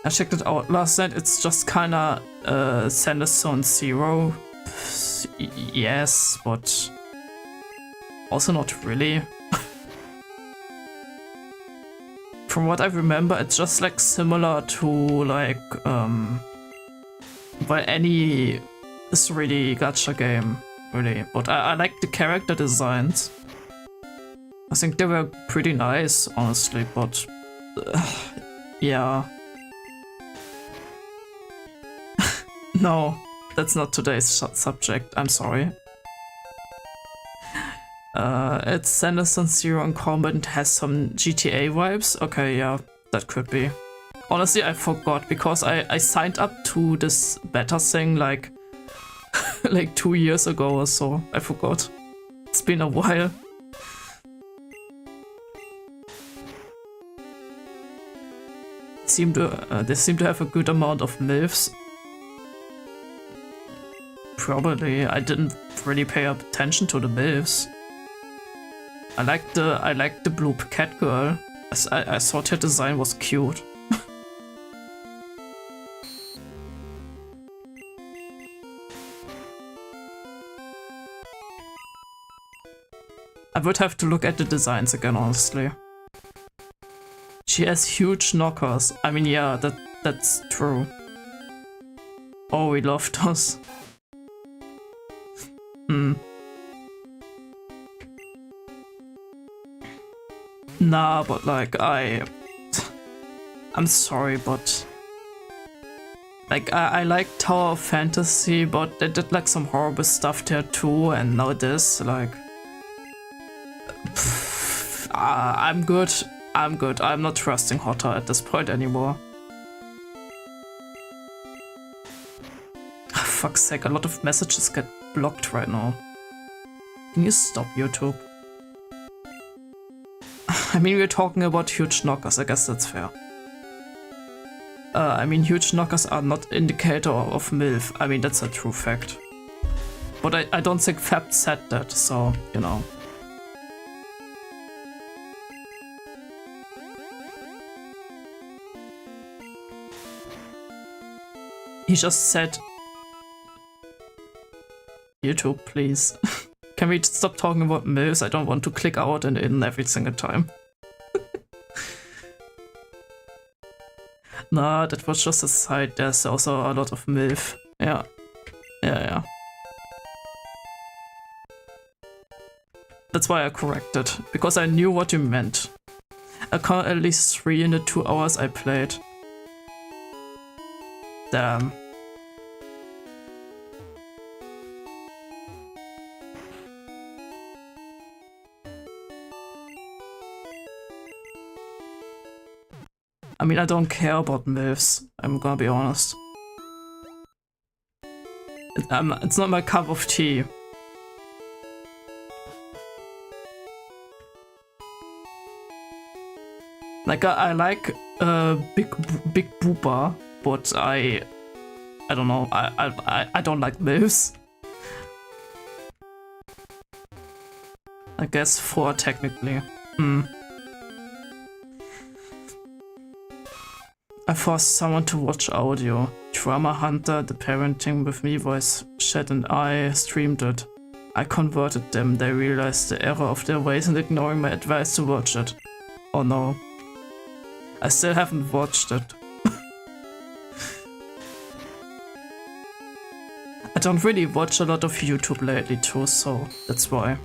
I checked it out last night. It's just kinda Sanderson Zero. Yes, but also not really. From what I remember, it's just like similar to like well, any 3D gacha game. Really, but I like the character designs. I think they were pretty nice, honestly, but yeah. No, that's not today's subject, I'm sorry. It's Sanderson Zero in combat and has some GTA vibes. Okay, yeah, that could be. Honestly, I forgot because I signed up to this beta thing like like 2 years ago or so. I forgot. It's been a while. They seem to have a good amount of MILFs. Probably. I didn't really pay attention to the MILFs. I like the blue cat girl. I thought her design was cute. I would have to look at the designs again, honestly. She has huge knockers. I mean, yeah, that's true. Oh, we love those. Nah, but like, I I'm sorry, but like I like Tower of Fantasy, but they did like some horrible stuff there too, and now this, like I'm good. I'm not trusting Hotter at this point anymore. Fuck's sake, a lot of messages get blocked right now. Can you stop, YouTube? I mean, we're talking about huge knockers, I guess that's fair. I mean, huge knockers are not indicator of MILF. I mean, that's a true fact. But I don't think Fab said that, so, you know. He just said, YouTube, please. Can we stop talking about MILFs? I don't want to click out and in every single time. Nah, that was just a side. There's also a lot of MILF. Yeah. Yeah. That's why I corrected, because I knew what you meant. I caught at least 3 in the 2 hours I played. Damn. I mean, I don't care about MILFs, I'm gonna be honest. It's not my cup of tea. Like, I like Big Booba, but I don't know, I don't like MILFs. I guess 4 technically. I forced someone to watch audio. Drama Hunter, the parenting with me voice chat, and I streamed it. I converted them. They realized the error of their ways and ignoring my advice to watch it. Oh no. I still haven't watched it. I don't really watch a lot of YouTube lately too, so that's why.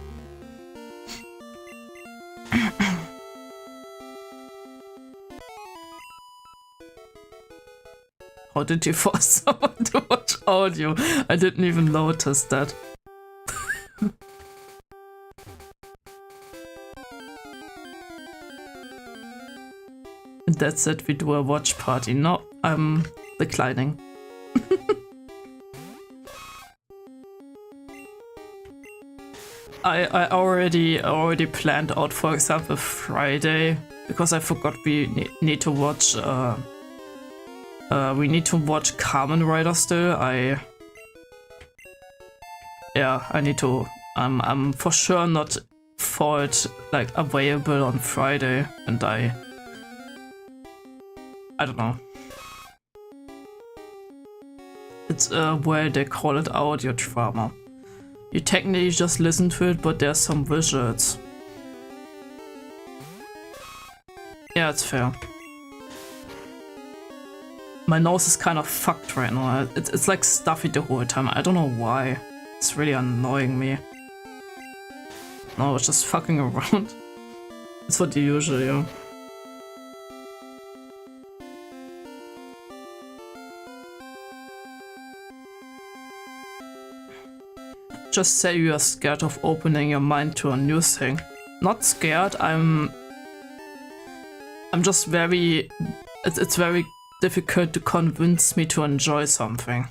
How did you force someone to watch audio? I didn't even notice that. And that's it, we do a watch party. No, I'm declining. I already planned out, for example, Friday, because I forgot we need to watch we need to watch Kamen Rider still. I need to. I'm for sure not for it like available on Friday, and I don't know. It's where they call it audio drama. You technically just listen to it, but there's some visuals. Yeah, it's fair. My nose is kind of fucked right now. It's like stuffy the whole time. I don't know why. It's really annoying me. No, it's just fucking around. It's what you usually do. Just say you are scared of opening your mind to a new thing. Not scared, I'm just very... It's very difficult to convince me to enjoy something.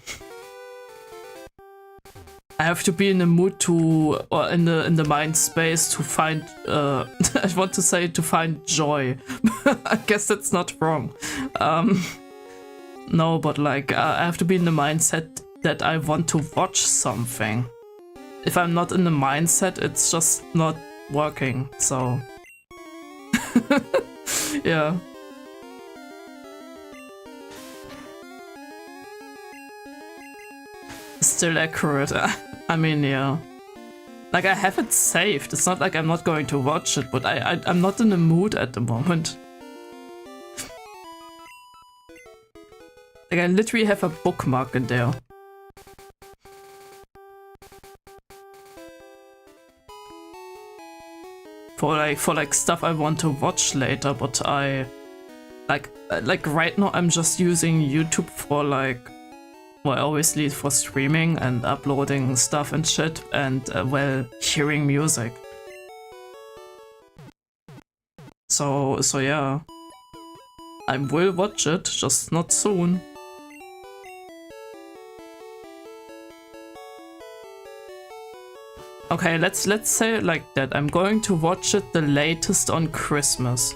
I have to be in the mood to, or in the mind space to find, I want to say to find joy. I guess that's not wrong. No, but like, I have to be in the mindset that I want to watch something. If I'm not in the mindset, it's just not working, so... yeah. Still accurate. I mean, yeah. Like, I have it saved. It's not like I'm not going to watch it, but I'm not in the mood at the moment. Like, I literally have a bookmark in there. For like stuff I want to watch later, but I like right now I'm just using YouTube for like, well, obviously for streaming and uploading stuff and shit, and well, hearing music. So yeah, I will watch it, just not soon. Okay, let's say it like that. I'm going to watch it the latest on Christmas.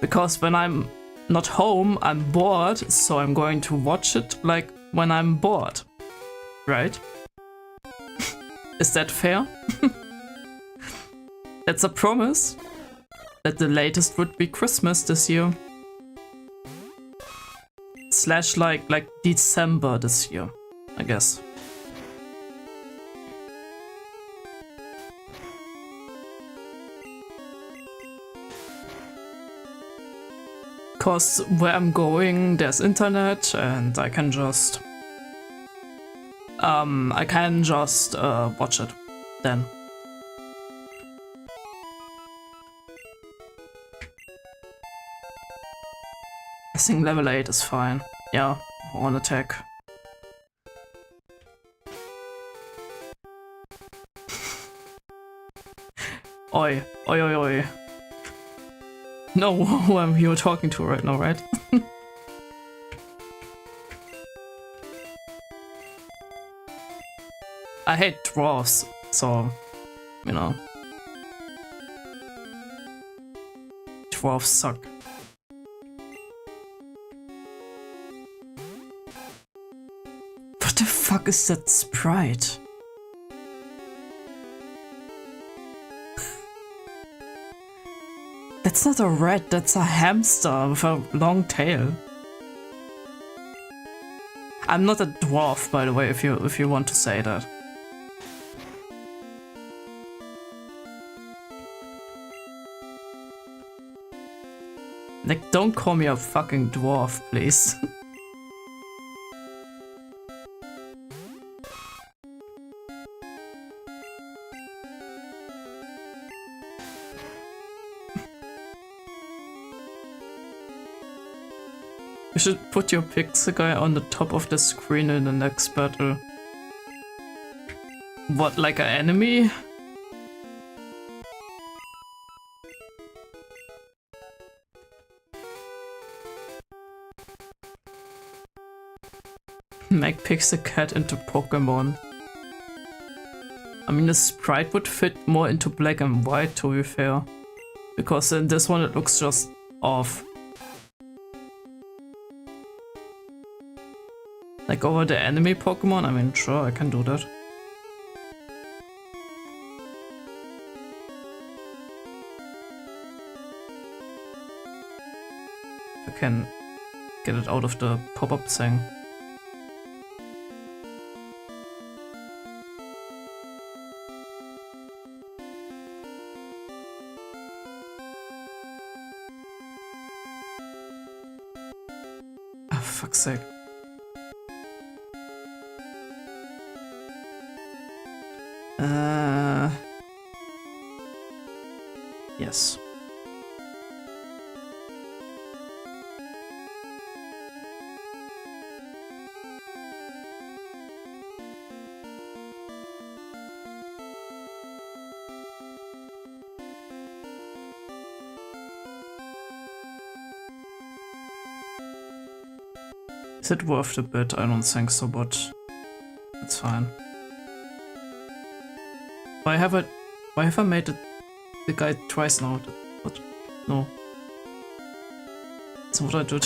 Because when I'm not home, I'm bored, so I'm going to watch it like when I'm bored. Right? Is that fair? That's a promise. That the latest would be Christmas this year. Slash like December this year, I guess. Because where I'm going, there's internet, and I can just watch it then. I think level 8 is fine. Yeah, on attack. Oi, oi, oi, oi. No, who am you talking to right now, right? I hate dwarves, so, you know. Dwarves suck. What the fuck is that sprite? That's not a rat, that's a hamster with a long tail. I'm not a dwarf, by the way, if you want to say that. Like, don't call me a fucking dwarf, please. You should put your pixel guy on the top of the screen in the next battle. What, like an enemy? Make Pixel Cat into Pokemon. I mean, the sprite would fit more into black and white, to be fair. Because in this one it looks just off. Like over the enemy Pokemon? I mean, sure, I can do that. I can get it out of the pop-up thing. Oh, fuck's sake. Yes. Is it worth the bit? I don't think so, but it's fine. Why have I made the guy twice now? What? No. That's what I did.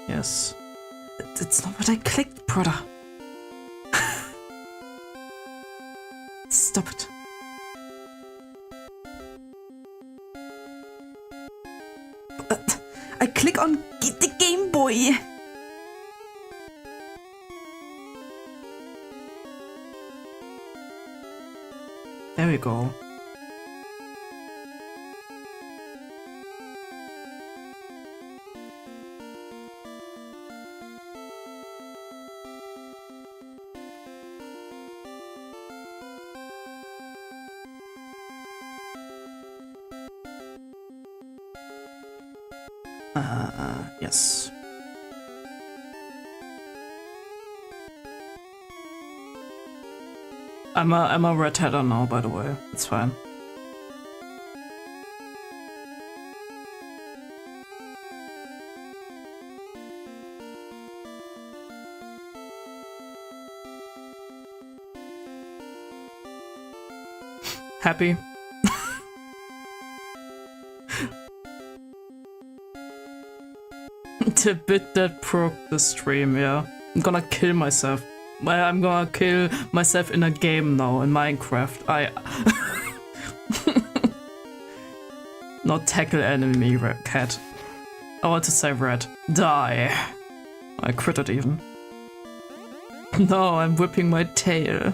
Yes. It's not what I clicked, brother. Stop it. I click on the Game Boy. There we go. Yes. I'm a red header now, by the way. It's fine. Happy? The bit that broke the stream, yeah. I'm gonna kill myself. I'm gonna kill myself in a game now, in Minecraft. Not tackle enemy, cat. I want to say red. Die. I quit it even. No, I'm whipping my tail.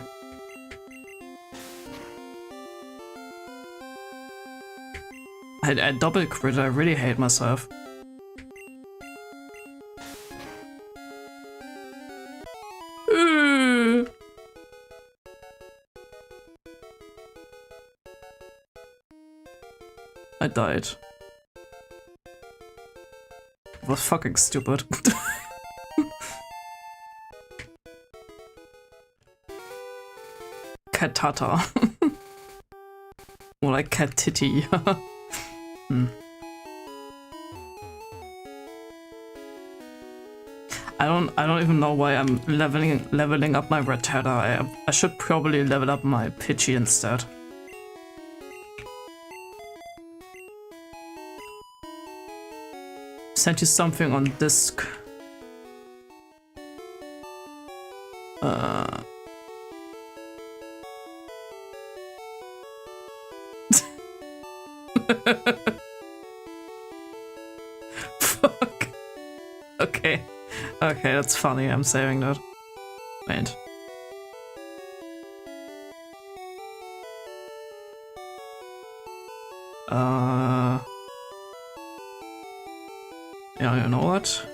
I double crit, I really hate myself. I died. It was fucking stupid. Catata. More like cat titty. I don't even know why I'm leveling up my red header. I should probably level up my Pidgey instead. Sent you something on disc. Fuck. Okay. Okay, that's funny. I'm saving that. Wait. Yeah, you know what?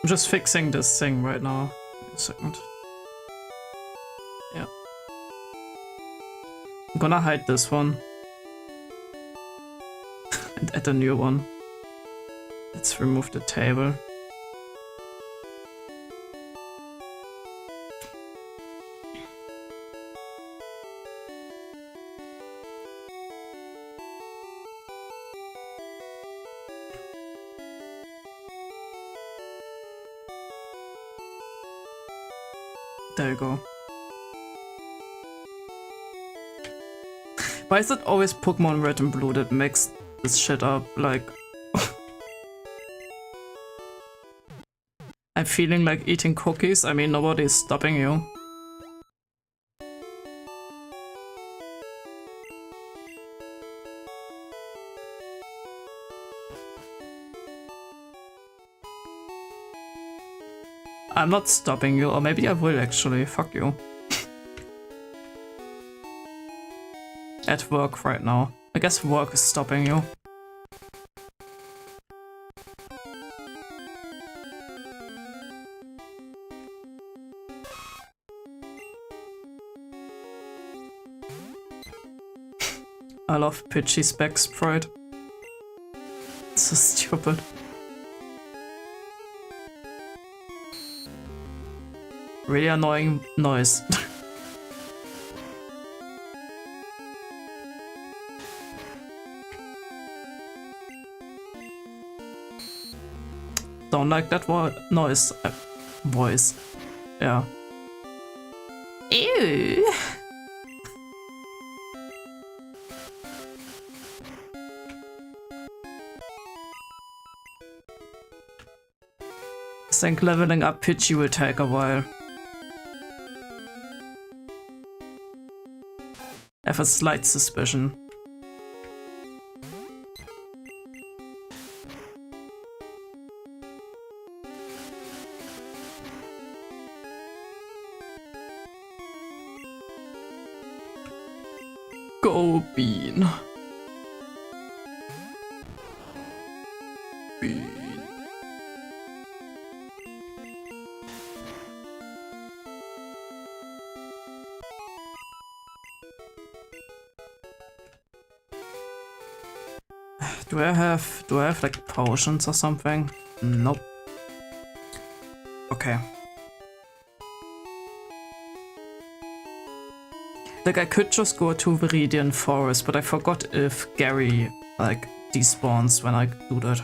I'm just fixing this thing right now. Wait a second. Yeah. I'm gonna hide this one. And add a new one. Let's remove the table. There you go. Why is it always Pokemon Red and Blue that makes this shit up? Like... I'm feeling like eating cookies. I mean, nobody's stopping you. I'm not stopping you, or maybe I will actually. Fuck you. At work right now. I guess work is stopping you. I love Pidgey Spec Sprite. It's so stupid. Really annoying noise. Don't like that noise. Voice. Yeah. Ew. I think leveling up Pidgey will take a while. I have a slight suspicion. Go bean. Bean. Do I have like potions or something? Nope. Okay. Like I could just go to Viridian Forest, but I forgot if Gary like despawns when I do that.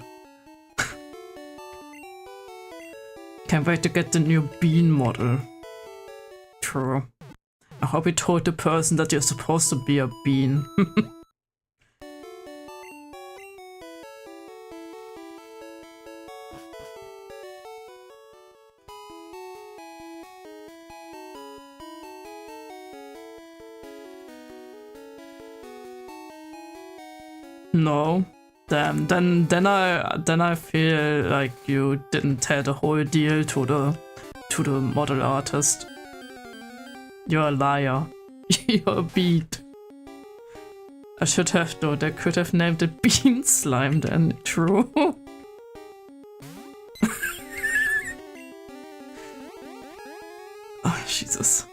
Can't wait to get the new bean model. True. I hope he told the person that you're supposed to be a bean. No. Damn. Then I feel like you didn't tell the whole deal to the model artist. You're a liar. You're a beat. I should have though. They could have named it Bean Slime then. True. Oh, Jesus.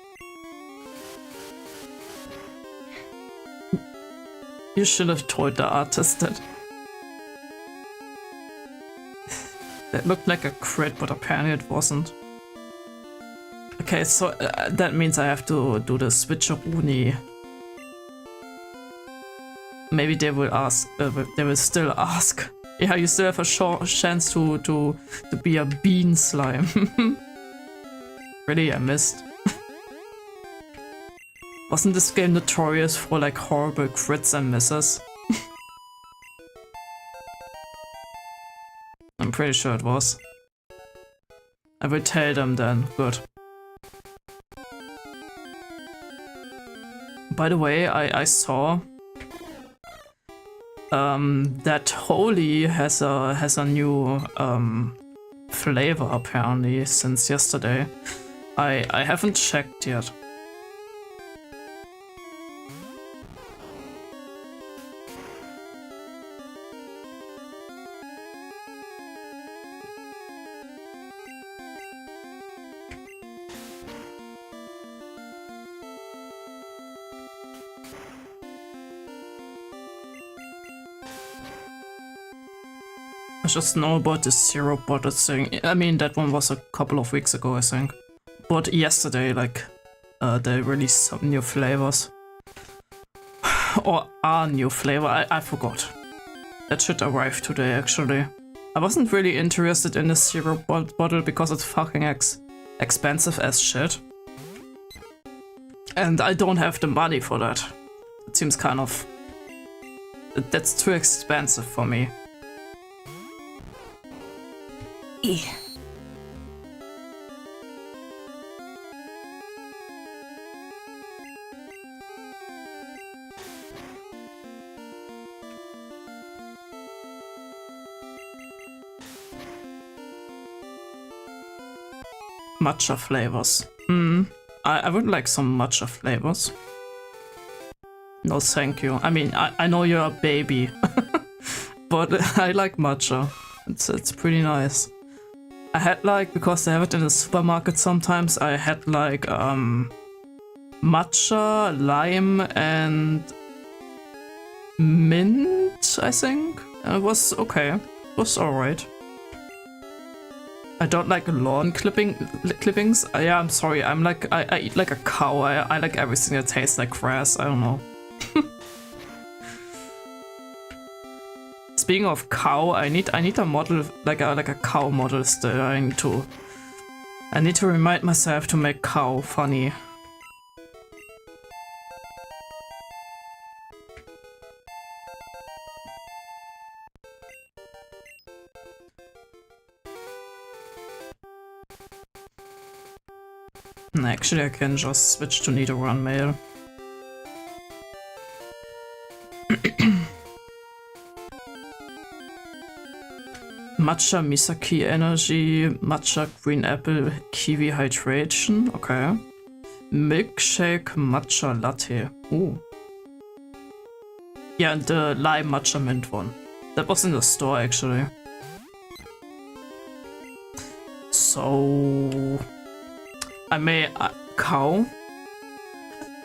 You should have told the artist that. That looked like a crit, but apparently it wasn't. Okay, so that means I have to do the switcheroonie. Maybe they will ask. They will still ask. Yeah, you still have a chance to be a bean slime. Really, I missed. Wasn't this game notorious for like horrible crits and misses? I'm pretty sure it was. I will tell them then. Good. By the way, I saw that Holy has a new flavor apparently since yesterday. I haven't checked yet. I just know about the syrup bottle thing. I mean, that one was a couple of weeks ago, I think. But yesterday, like, they released some new flavors. Or a new flavor, I forgot. That should arrive today, actually. I wasn't really interested in the syrup bottle because it's fucking expensive as shit. And I don't have the money for that. It seems kind of... That's too expensive for me. Matcha flavors. I would like some matcha flavors. No, thank you. I mean, I know you're a baby, but I like matcha. It's pretty nice. I had like, because they have it in the supermarket sometimes, I had like matcha, lime and mint, I think. And it was okay. It was alright. I don't like lawn clippings. Yeah, I'm sorry. I'm like, I eat like a cow. I like everything that tastes like grass. I don't know. Speaking of cow, I need a model, like a cow model still. I need to remind myself to make cow funny. Actually, I can just switch to Nidoran mail. Matcha Misaki Energy, Matcha Green Apple Kiwi Hydration, okay. Milkshake Matcha Latte. Ooh. Yeah, and the lime matcha mint one. That was in the store actually. So I may cow.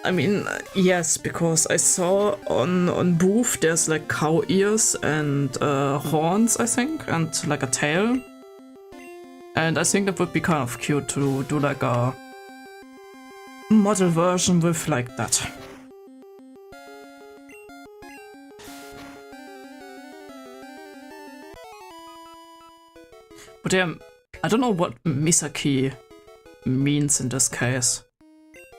I mean, yes, because I saw on Booth there's like cow ears and horns, I think, and like a tail. And I think that would be kind of cute to do like a model version with like that. But yeah, I don't know what Misaki means in this case.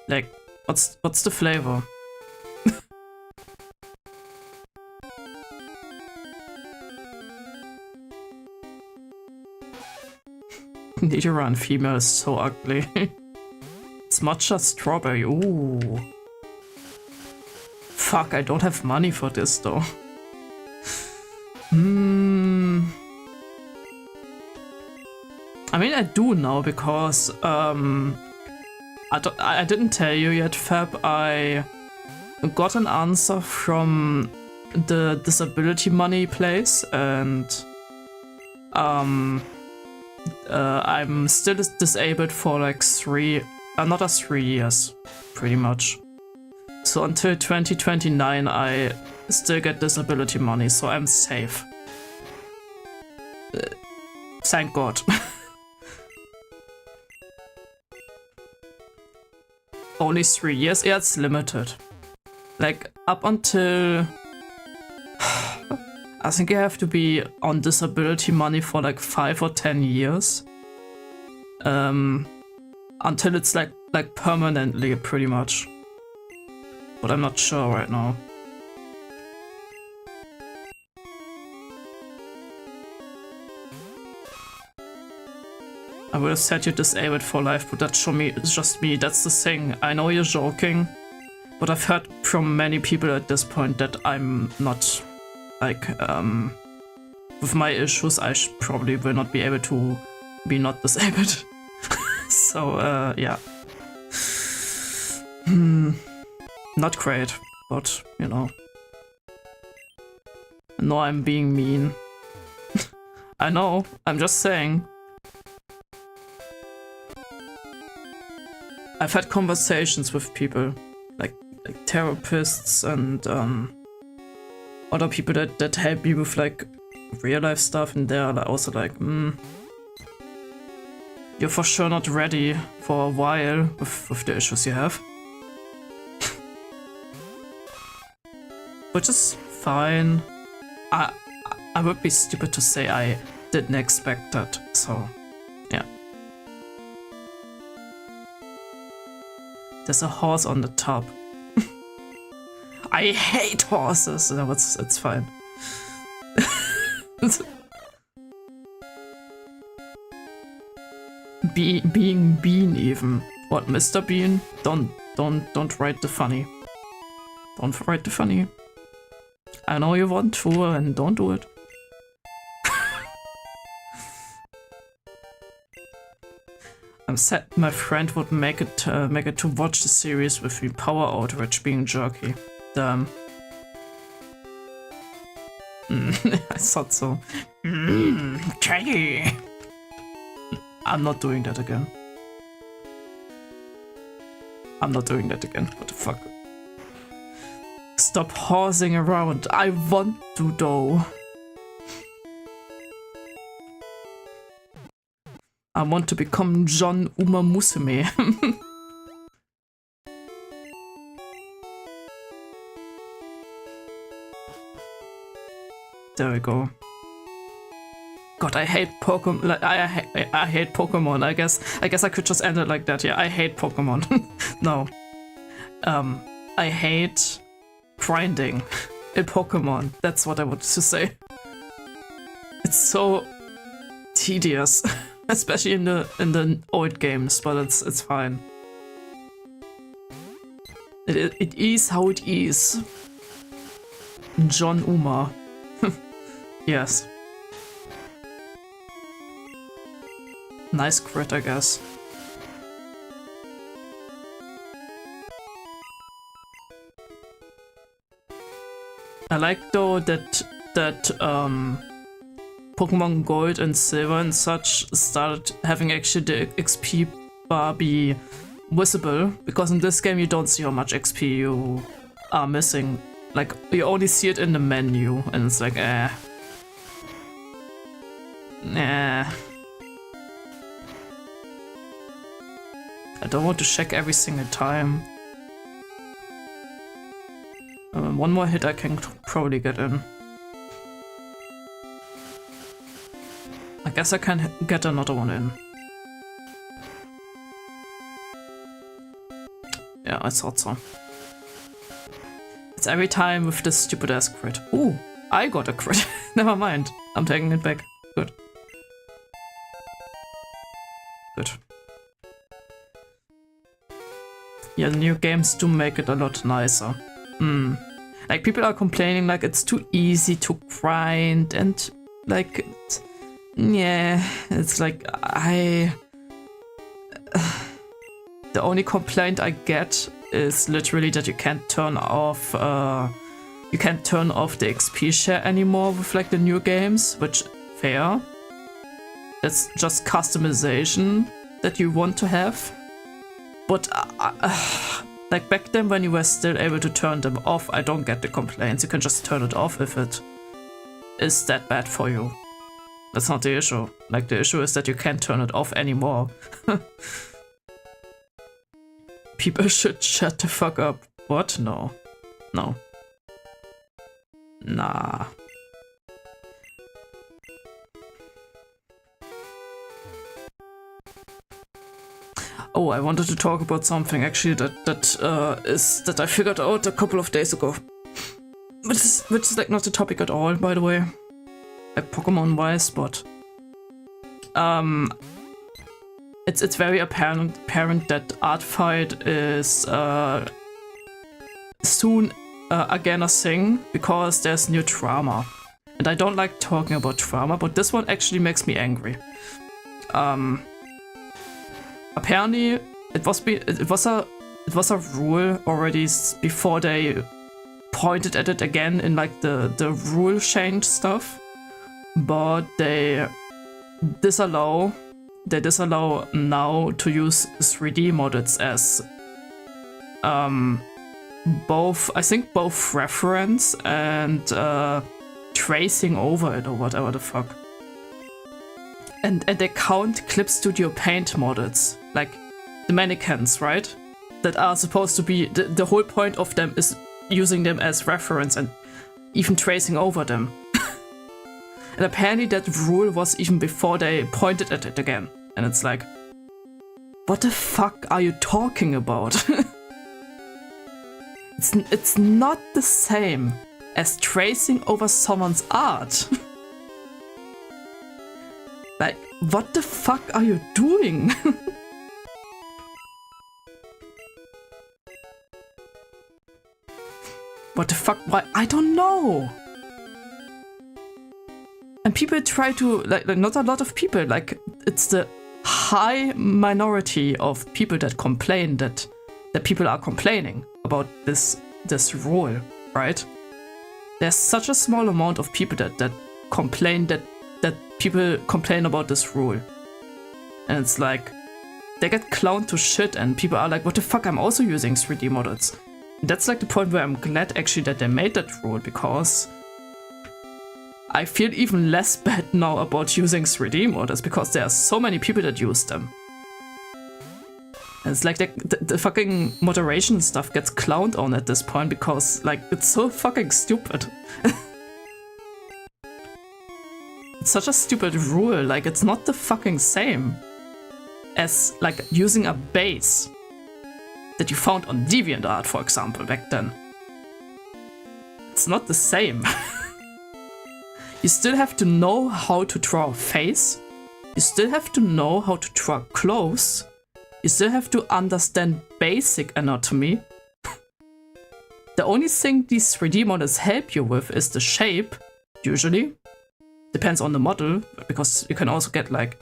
Like, what's the flavor? Nidoran female is so ugly. It's matcha strawberry. Ooh. Fuck, I don't have money for this though. I mean, I do now because I didn't tell you yet, Fab. I got an answer from the disability money place, and I'm still disabled for like another 3 years, pretty much. So until 2029, I still get disability money, so I'm safe. Thank God. Only 3 years? Yeah, it's limited. Like, up until... I think you have to be on disability money for like 5 or 10 years. Until it's like permanently, pretty much. But I'm not sure right now. I would have said you're disabled for life, but that's just me. That's the thing. I know you're joking, but I've heard from many people at this point that I'm not, like, with my issues, I probably will not be able to be not disabled. So, yeah. Not great, but, you know. No, I'm being mean. I know, I'm just saying. I've had conversations with people, like therapists and other people that help me with like real life stuff, and they're also like, you're for sure not ready for a while with the issues you have. Which is fine. I would be stupid to say I didn't expect that, so yeah. There's a horse on the top. I hate horses. No, it's fine. Being Bean even. What, Mr. Bean? Don't write the funny. Don't write the funny. I know you want to, and don't do it. I'm sad my friend would make it to watch the series with me. Power outrage being jerky. Damn. I thought so. Jerky. I'm not doing that again. I'm not doing that again. What the fuck? Stop horsing around. I want to though. I want to become John Uma Musume. There we go. God, I hate Pokemon. Like, I hate Pokemon. I guess I could just end it like that. Yeah, I hate Pokemon. No. I hate grinding in Pokemon. That's what I wanted to say. It's so tedious. Especially in the old games, but it's fine. It is how it is. John Uma. Yes. Nice crit, I guess. like though that Pokemon Gold and Silver and such started having actually the XP bar be visible, because in this game you don't see how much XP you are missing. Like, you only see it in the menu, and it's like, I don't want to check every single time. One more hit I can probably get in. I guess I can get another one in. Yeah, I thought so. It's every time with this stupid ass crit. Ooh, I got a crit. Never mind. I'm taking it back. Good. Good. Yeah, the new games do make it a lot nicer. Like, people are complaining like it's too easy to grind and like, yeah, it's like the only complaint I get is literally that you can't turn off the XP share anymore with like the new games, which fair. It's just customization that you want to have. But like back then when you were still able to turn them off, I don't get the complaints. You can just turn it off if it is that bad for you. That's not the issue. Like, the issue is that you can't turn it off anymore. People should shut the fuck up. What? No. No. Nah. Oh, I wanted to talk about something actually that I figured out a couple of days ago. Which is like not the topic at all, by the way. Like Pokemon wise, but it's very apparent that Artfight is soon again a thing, because there's new drama. And I don't like talking about drama, but this one actually makes me angry. Apparently, it was a rule already before they pointed at it again in like the rule change stuff, but they disallow now to use 3D models as both reference and tracing over it or whatever the fuck. And they count Clip Studio Paint models, like the mannequins, right? That are supposed to be, the whole point of them is using them as reference and even tracing over them. And apparently that rule was even before they pointed at it again. And it's like, what the fuck are you talking about? It's not the same as tracing over someone's art. Like, what the fuck are you doing? What the fuck? Why? I don't know. And people try to, like not a lot of people, like, it's the high minority of people that complain that people are complaining about this rule, right? There's such a small amount of people that complain that people complain about this rule. And it's like, they get clowned to shit and people are like, what the fuck, I'm also using 3D models. And that's like the point where I'm glad actually that they made that rule, because I feel even less bad now about using 3D models, because there are so many people that use them. And it's like the fucking moderation stuff gets clowned on at this point, because like, it's so fucking stupid. It's such a stupid rule, like it's not the fucking same as like using a base that you found on DeviantArt, for example, back then. It's not the same. You still have to know how to draw a face, you still have to know how to draw clothes, you still have to understand basic anatomy. The only thing these 3D models help you with is the shape, usually. Depends on the model, because you can also get like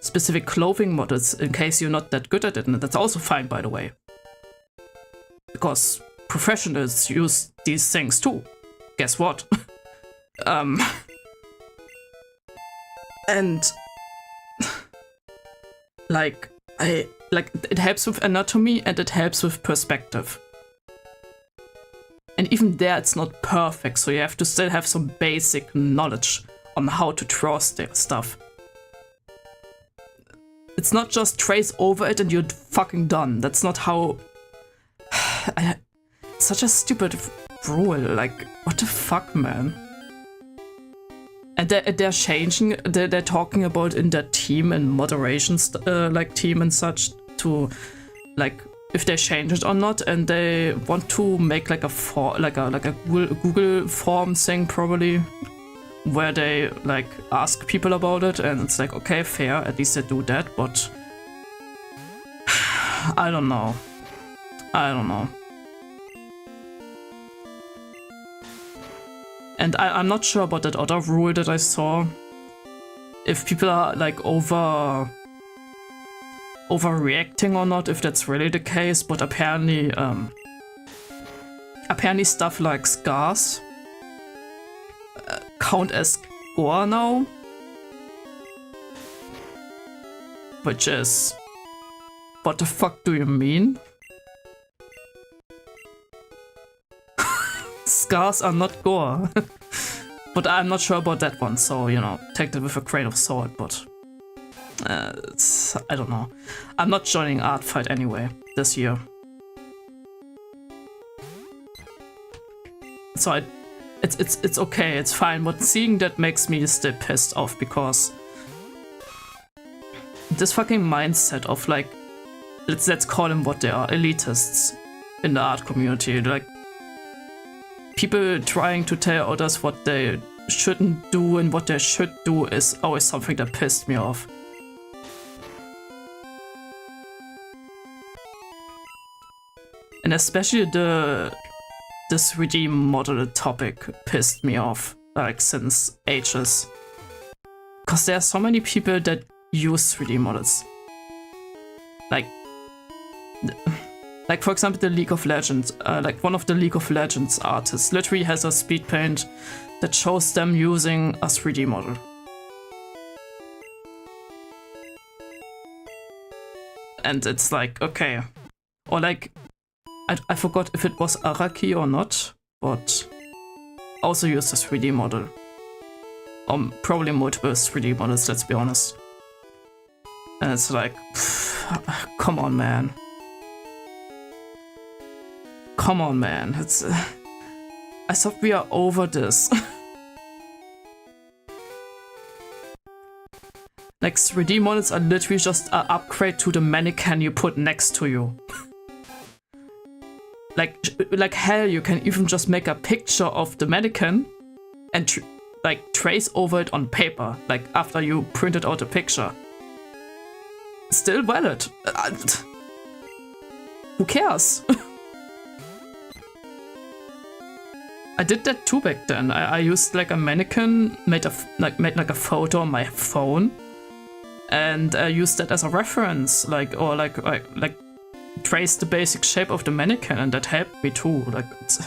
specific clothing models in case you're not that good at it, and that's also fine, by the way. Because professionals use these things too. guess what? And like it helps with anatomy and it helps with perspective. And even there it's not perfect, so you have to still have some basic knowledge on how to draw stuff. It's not just trace over it and you're fucking done. That's not how... Such a stupid rule, like, what the fuck, man? And they're changing, they're talking about in their team and moderation, like, team and such, to, like, if they change it or not, and they want to make, like, a Google form thing, probably, where they, like, ask people about it, and it's like, okay, fair, at least they do that, but... I don't know. And I'm not sure about that other rule that I saw. If people are like overreacting or not, if that's really the case, but apparently stuff like scars count as gore now. Which is... What the fuck do you mean? Scars are not gore. But I'm not sure about that one, so, you know, take that with a grain of salt, but... I don't know. I'm not joining Art Fight anyway, this year. So it's okay, it's fine, but seeing that makes me still pissed off, because... This fucking mindset of, like... Let's call them what they are, elitists in the art community, like... People trying to tell others what they shouldn't do and what they should do is always something that pissed me off. And especially the 3D model topic pissed me off, like, since ages. Because there are so many people that use 3D models. Like, for example, the League of Legends, like one of the League of Legends artists literally has a speed paint that shows them using a 3D model. And it's like, okay. Or like, I forgot if it was Araki or not, but also used a 3D model. Probably multiple 3D models, let's be honest. And it's like, come on, man. Come on, man. It's... I thought we are over this. Like, 3D models are literally just an upgrade to the mannequin you put next to you. Like hell, you can even just make a picture of the mannequin and like trace over it on paper, like after you printed out a picture. Still valid. Who cares? I did that too back then. I used like a mannequin, made like a photo on my phone, and used that as a reference, like trace the basic shape of the mannequin, and that helped me too. Like, it's,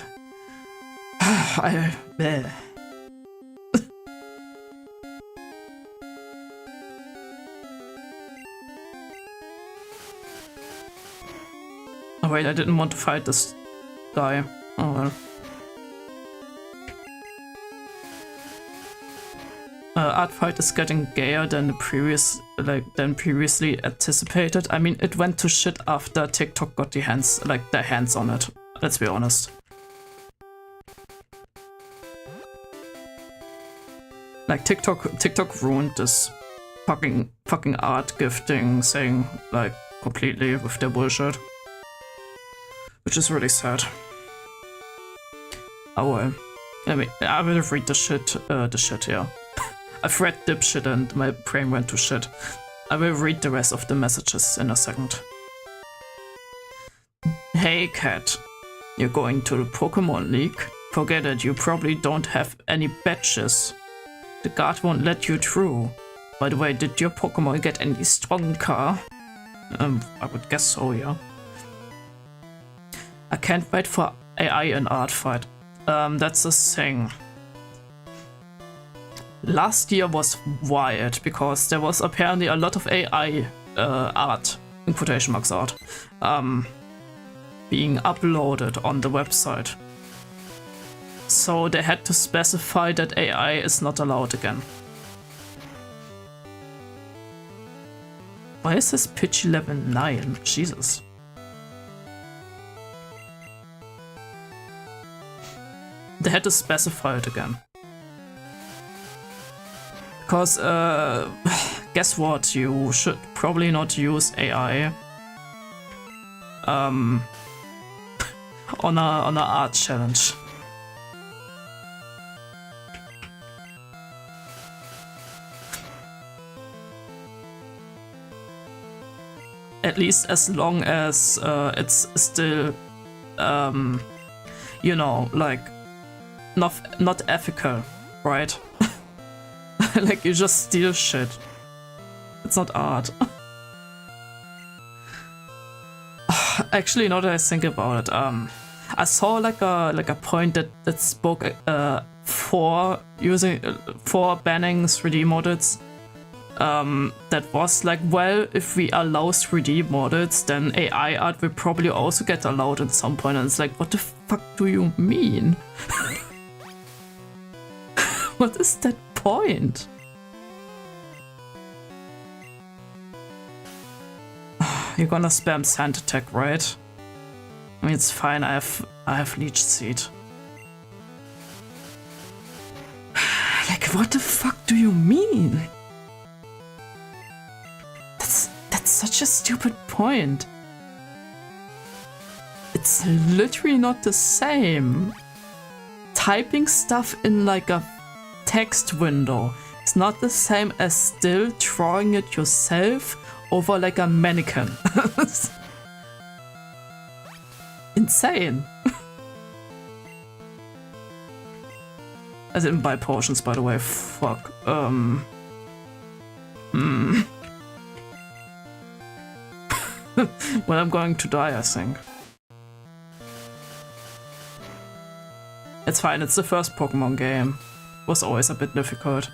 Oh wait, I didn't want to fight this guy. Oh well. Art Fight is getting gayer than previously anticipated. I mean, it went to shit after TikTok got their hands on it. Let's be honest. Like TikTok ruined this fucking art gifting thing, like, completely with their bullshit, which is really sad. Oh well. I will read the shit. Yeah. I've read dipshit and my brain went to shit. I will read the rest of the messages in a second. Hey cat, you're going to the Pokemon League? Forget it, you probably don't have any badges. The guard won't let you through. By the way, did your Pokemon get any stronger? I would guess so, yeah. I can't wait for AI and Art Fight. That's the thing. Last year was wild because there was apparently a lot of AI art, in quotation marks art, being uploaded on the website. So they had to specify that AI is not allowed again. Why is this pitch level 9? Jesus. They had to specify it again. Because, guess what? You should probably not use AI on a art challenge. At least as long as it's still, you know, like not ethical, right? Like you just steal shit. It's not art. Actually, now that I think about it, I saw like a point that spoke for banning 3D models. That was like, well, if we allow 3D models, then AI art will probably also get allowed at some point. And it's like, what the fuck do you mean? What is that point? You're gonna spam Sand Attack, right? I mean, it's fine. I have Leech Seed. Like, what the fuck do you mean? That's such a stupid point. It's literally not the same. Typing stuff in like a text window is not the same as still drawing it yourself over like a mannequin. Insane. I didn't buy potions, by the way. Fuck. Well, I'm going to die, I think. It's fine, it's the first Pokemon game. Was always a bit difficult.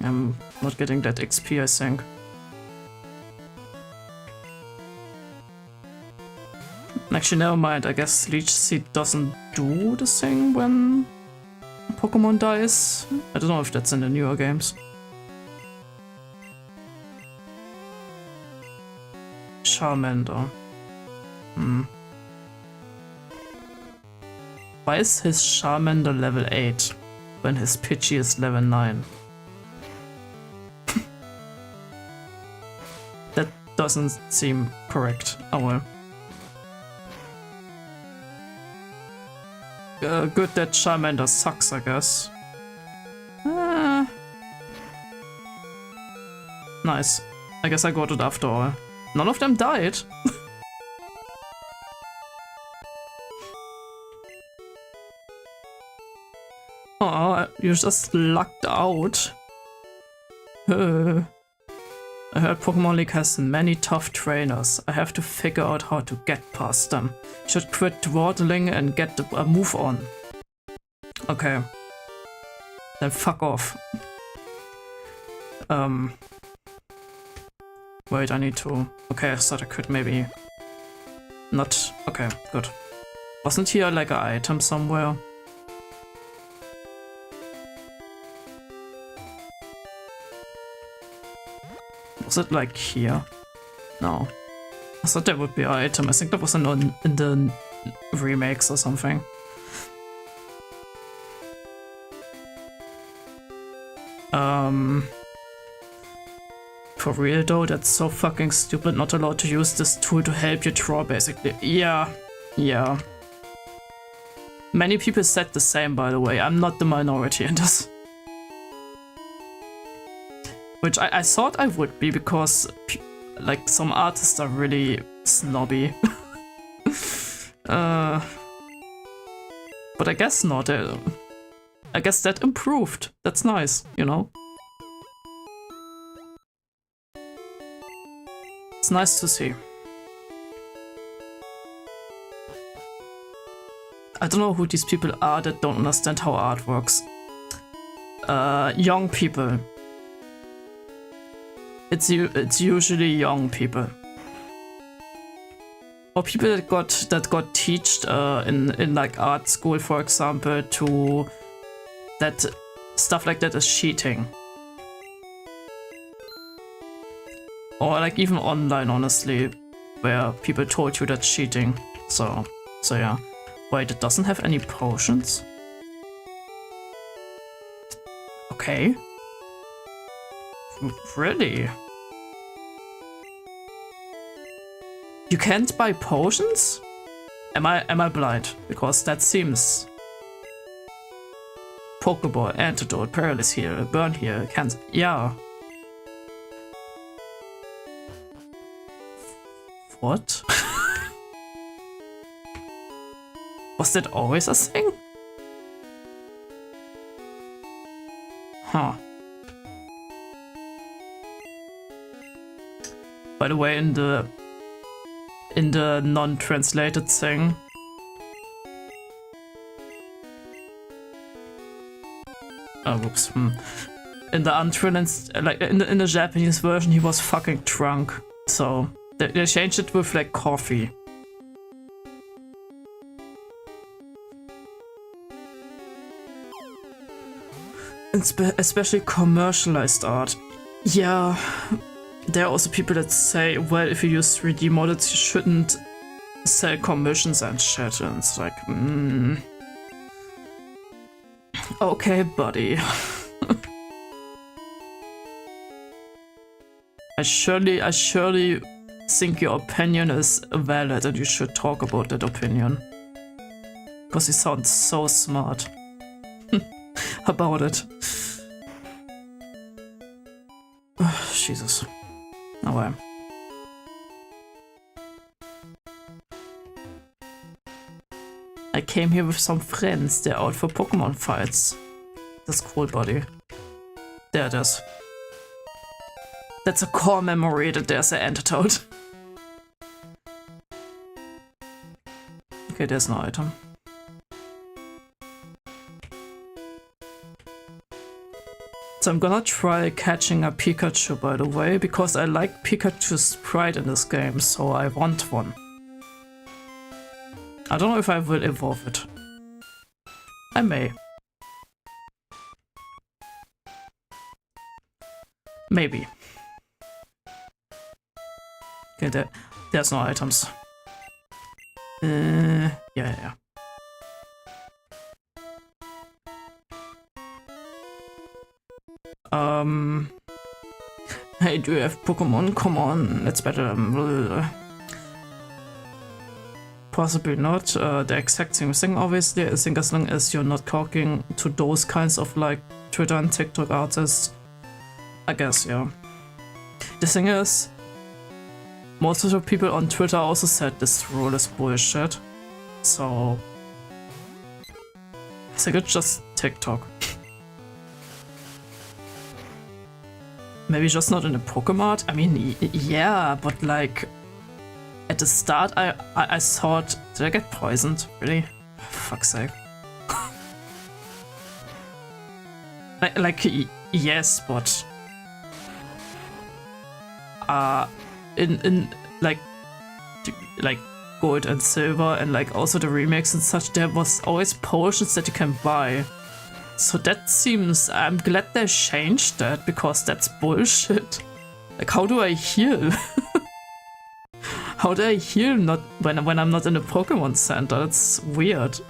I'm not getting that XP, I think. Actually, never mind. I guess Leech Seed doesn't do the thing when Pokemon dies. I don't know if that's in the newer games. Charmander. Why is his Charmander level 8 when his Pidgey is level 9? That doesn't seem correct. Oh well. Good that Charmander sucks, I guess. Nice. I guess I got it after all. None of them died. Oh, you just lucked out. I heard Pokemon League has many tough trainers. I have to figure out how to get past them. Should quit dawdling and get a move on. Okay. Then fuck off. Wait, I need to... Okay, I thought I could maybe... Not... Okay, good. Wasn't here like an item somewhere? Was it like here? No. I thought there would be an item. I think that was in the remakes or something. For real though, that's so fucking stupid, not allowed to use this tool to help you draw, basically. Yeah. Many people said the same, by the way. I'm not the minority in this. Which I thought I would be, because like some artists are really snobby. But I guess not. I guess that improved. That's nice, you know? It's nice to see. I don't know who these people are that don't understand how art works. Young people. It's usually young people. Or people that got taught in like art school, for example, to that stuff like that is cheating. Or like even online, honestly, where people told you that's cheating. So yeah. Wait, it doesn't have any potions? Okay. Really? You can't buy potions? Am I blind? Because that seems... Pokeball, antidote, paralysis here, burn here, can't... Yeah. What? Was that always a thing? Huh. By the way, in the non-translated thing, oh whoops. In the untranslated, like in the Japanese version, he was fucking drunk. So they changed it with like coffee. Especially commercialized art. Yeah, there are also people that say, well, if you use 3D models, you shouldn't sell commissions and shit. And it's like, okay, buddy. I surely think your opinion is valid and you should talk about that opinion. Because you sound so smart about it. Jesus. Oh well. I came here with some friends. They're out for Pokemon fights. That's cool, buddy. There it is. That's a core memory that there's an antidote. Okay, there's no item. So I'm gonna try catching a Pikachu, by the way, because I like Pikachu's sprite in this game, so I want one. I don't know if I will evolve it. I may. Maybe. Okay, there's no items. Yeah. Hey, do you have Pokemon? Come on, let's battle them. Possibly not. The exact same thing, obviously. I think as long as you're not talking to those kinds of like Twitter and TikTok artists, I guess, yeah. The thing is, most of the people on Twitter also said this rule is bullshit. So I think it's just TikTok. Maybe just not in the Pokemon. I mean, yeah, but like at the start, I thought, did I get poisoned? Really? For fuck's sake. like yes, but in like gold and silver and like also the remakes and such, there was always potions that you can buy. So that seems, I'm glad they changed that, because that's bullshit. Like, how do I heal? How do I heal not when I'm not in a Pokemon Center? That's weird.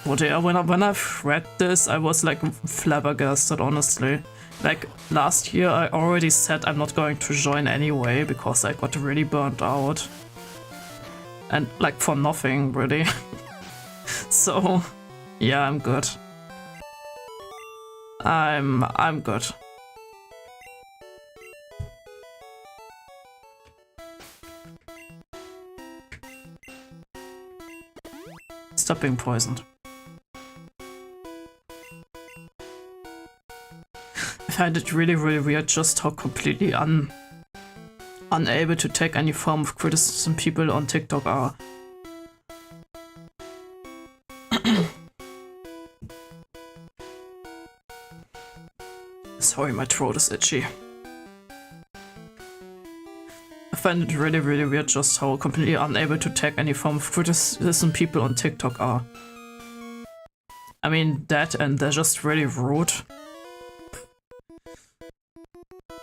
But yeah, when I've read this, I was like flabbergasted, honestly. Like last year, I already said I'm not going to join anyway because I got really burnt out. And like for nothing, really. So yeah, I'm good. I'm good. Stop being poisoned. find it really, really weird just how completely unable to take any form of criticism people on TikTok are. Sorry, my throat is itchy. I find it really, really weird just how completely unable to take any form of criticism people on TikTok are. I mean, that and they're just really rude.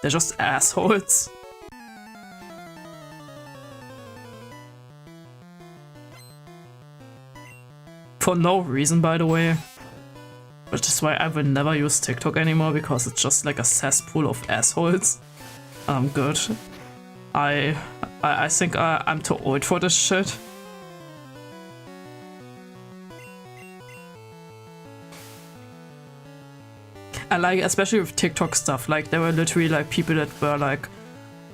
They're just assholes. For no reason, by the way. Which is why I will never use TikTok anymore, because it's just like a cesspool of assholes. I'm good. I think I'm too old for this shit. I like, especially with TikTok stuff, like there were literally like people that were like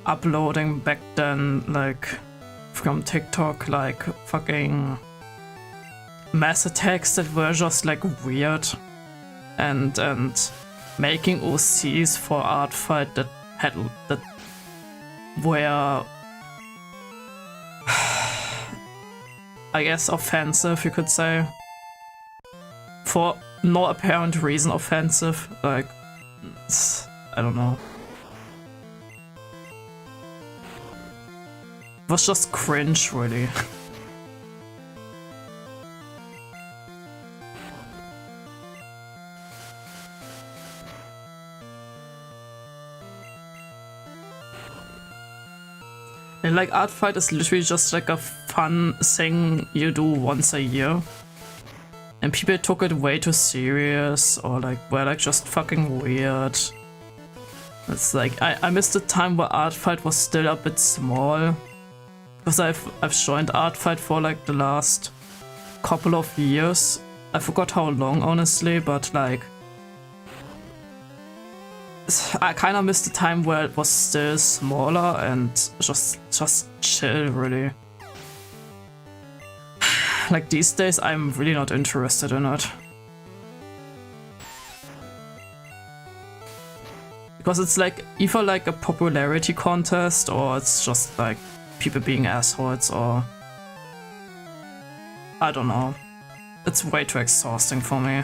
uploading back then, like from TikTok, like fucking mass attacks that were just like weird, and making OCs for art fight that were I guess offensive, you could say, for no apparent reason offensive, like, I don't know. It was just cringe, really. And like, art fight is literally just like a fun thing you do once a year. And people took it way too serious, or like were like just fucking weird. It's like, I missed the time where art fight was still a bit small. Because I've joined art fight for like the last couple of years. I forgot how long, honestly, but like, I kind of missed the time where it was still smaller and just chill, really. Like, these days, I'm really not interested in it. Because it's like, either like a popularity contest, or it's just like people being assholes, or I don't know. It's way too exhausting for me.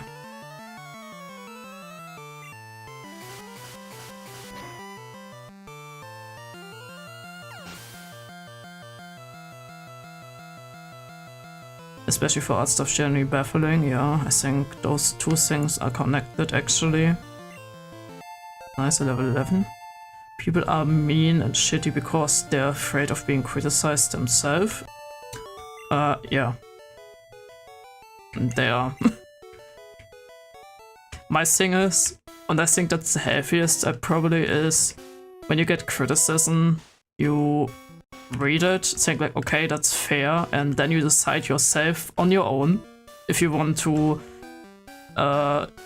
Especially for art stuff generally baffling, yeah, I think those two things are connected actually. Nice, level 11. People are mean and shitty because they're afraid of being criticized themselves. Yeah. They are. My thing is, and I think that's the healthiest, probably is when you get criticism, you read it, think like, okay, that's fair, and then you decide yourself on your own if you want to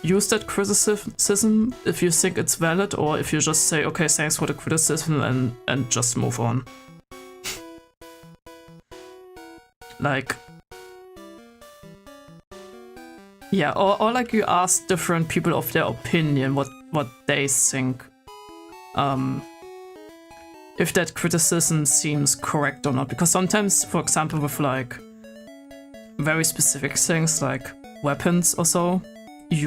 use that criticism, if you think it's valid, or if you just say, okay, thanks for the criticism, and just move on. Like, yeah, or like you ask different people of their opinion, what they think, if that criticism seems correct or not. Because sometimes, for example, with like very specific things like weapons or so, if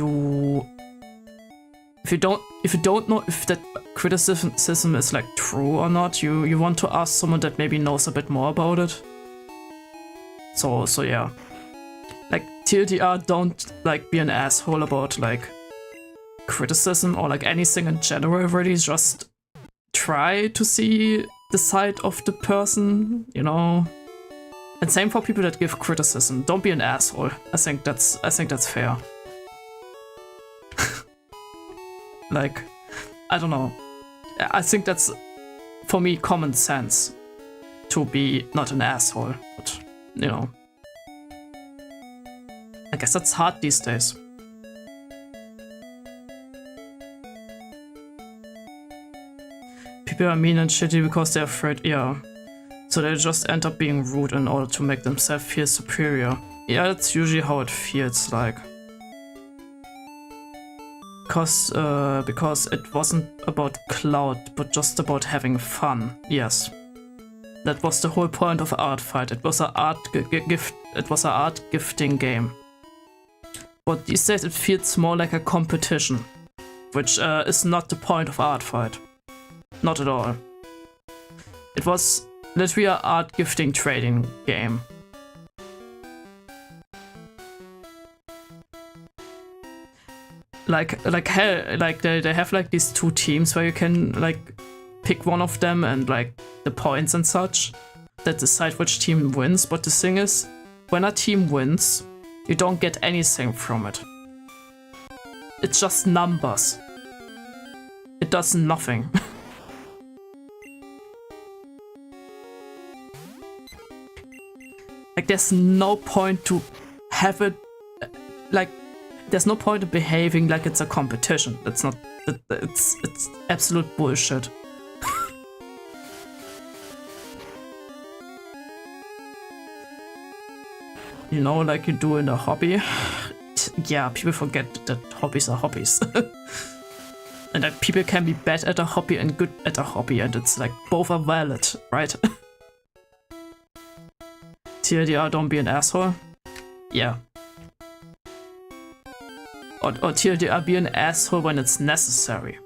you don't know if that criticism is like true or not, you want to ask someone that maybe knows a bit more about it. So yeah. Like, TLDR, don't like be an asshole about like criticism or like anything in general, really. Just try to see the side of the person, you know. And same for people that give criticism. Don't be an asshole. I think that's fair. Like, I don't know. I think that's, for me, common sense to be not an asshole, but you know. I guess that's hard these days. People are mean and shitty because they're afraid, yeah. So they just end up being rude in order to make themselves feel superior. Yeah, that's usually how it feels like. because it wasn't about clout, but just about having fun. Yes, that was the whole point of Art Fight. It was a gift. It was an art gifting game. But these days it feels more like a competition, which is not the point of Art Fight. Not at all. It was literally an art gifting trading game. Like hell, like they have like these two teams where you can like pick one of them and like the points and such that decide which team wins. But the thing is, when a team wins, you don't get anything from it. It's just numbers. It does nothing. Like there's no point to have it, like there's no point in behaving like it's a competition. That's not, it's absolute bullshit. You know, like you do in a hobby. Yeah, people forget that hobbies are hobbies. And that people can be bad at a hobby and good at a hobby, and it's like both are valid, right? TLDR, don't be an asshole. Yeah. Or TLDR, be an asshole when it's necessary.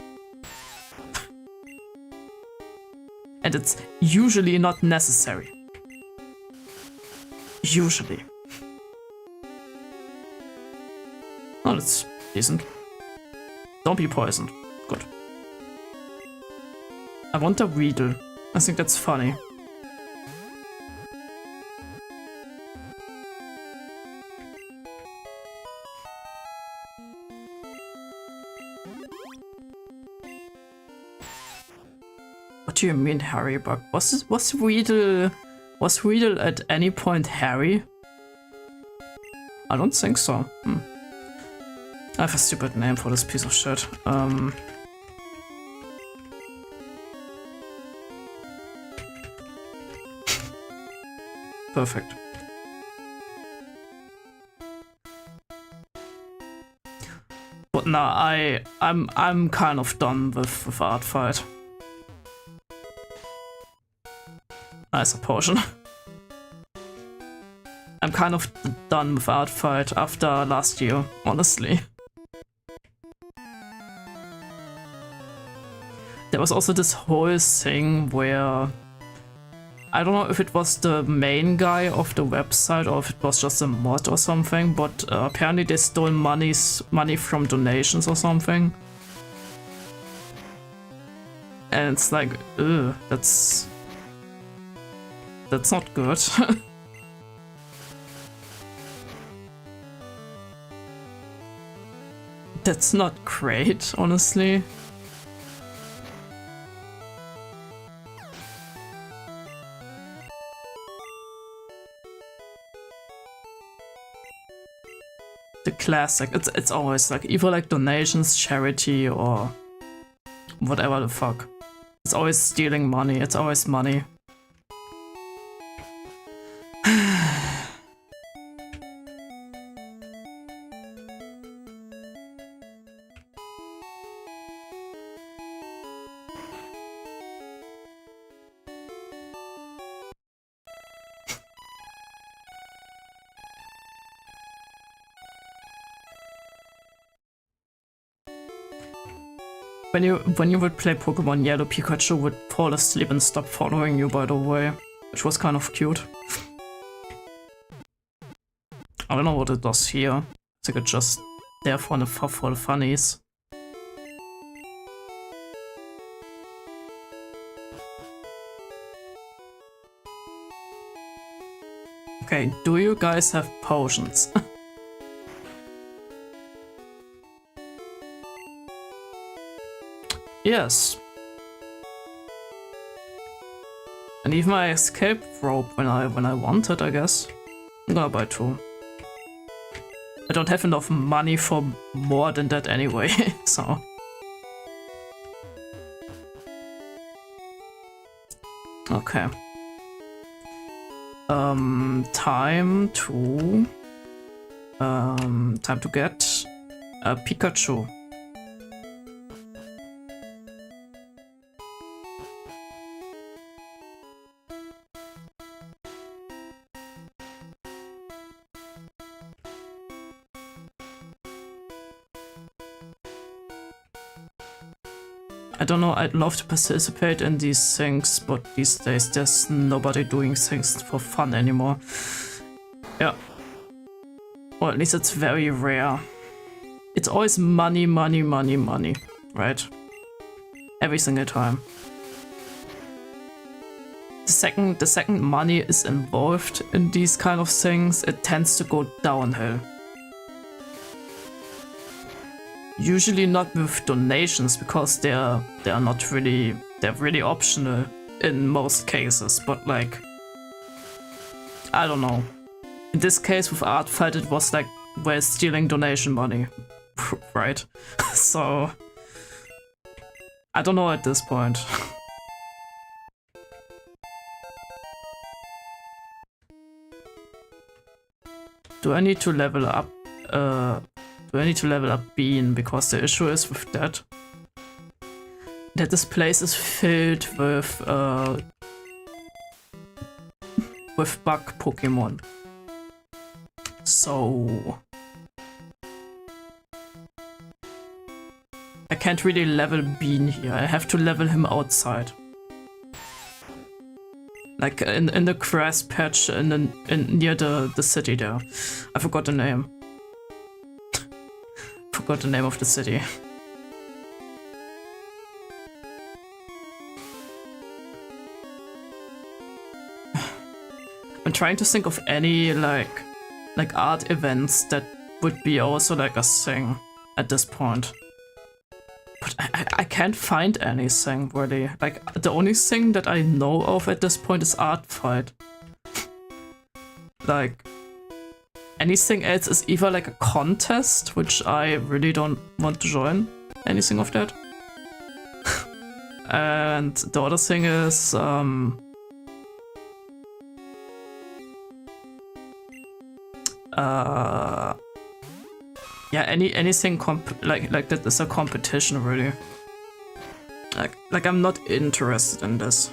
And it's usually not necessary. Usually. Oh, that's decent. Don't be poisoned. Good. I want a Weedle. I think that's funny. What do you mean, Harry Bug? Was Weedle at any point Harry? I don't think so. I have a stupid name for this piece of shit. Perfect. But nah, I'm kind of done with Art Fight. Nice potion. I'm kind of done with Art Fight after last year, honestly. There was also this whole thing where I don't know if it was the main guy of the website or if it was just a mod or something, but apparently they stole money from donations or something. And it's like, ugh, that's not good. That's not great, honestly. The classic, it's always like either like donations, charity, or whatever the fuck. It's always stealing money, it's always money. When you would play Pokemon Yellow, Pikachu would fall asleep and stop following you, by the way, which was kind of cute. I don't know what it does here. I think it's just there for the funnies. Okay, do you guys have potions? Yes. And even my escape rope when I want it, I guess. I'm gonna buy 2. I don't have enough money for more than that anyway, so. Okay. Time to get a Pikachu. I don't know, I'd love to participate in these things, but these days there's nobody doing things for fun anymore. Yeah. Or at least it's very rare. It's always money, money, money, money, right? Every single time. The second money is involved in these kind of things, it tends to go downhill. Usually not with donations, because they're not really, they're really optional in most cases, but like, I don't know. In this case with Art Fight, it was like we're stealing donation money, right? So I don't know at this point. Do I need to level up? Do I need to level up Bean? Because the issue is with that this place is filled with bug Pokemon. So I can't really level Bean here. I have to level him outside. Like in the grass patch in near the city there. I forgot the name. Forgot the name of the city. I'm trying to think of any like art events that would be also like a thing at this point. But I can't find anything really. Like the only thing that I know of at this point is Art Fight. Like anything else is either like a contest, which I really don't want to join. Anything of that. And the other thing is yeah, anything like that is a competition really. Like I'm not interested in this.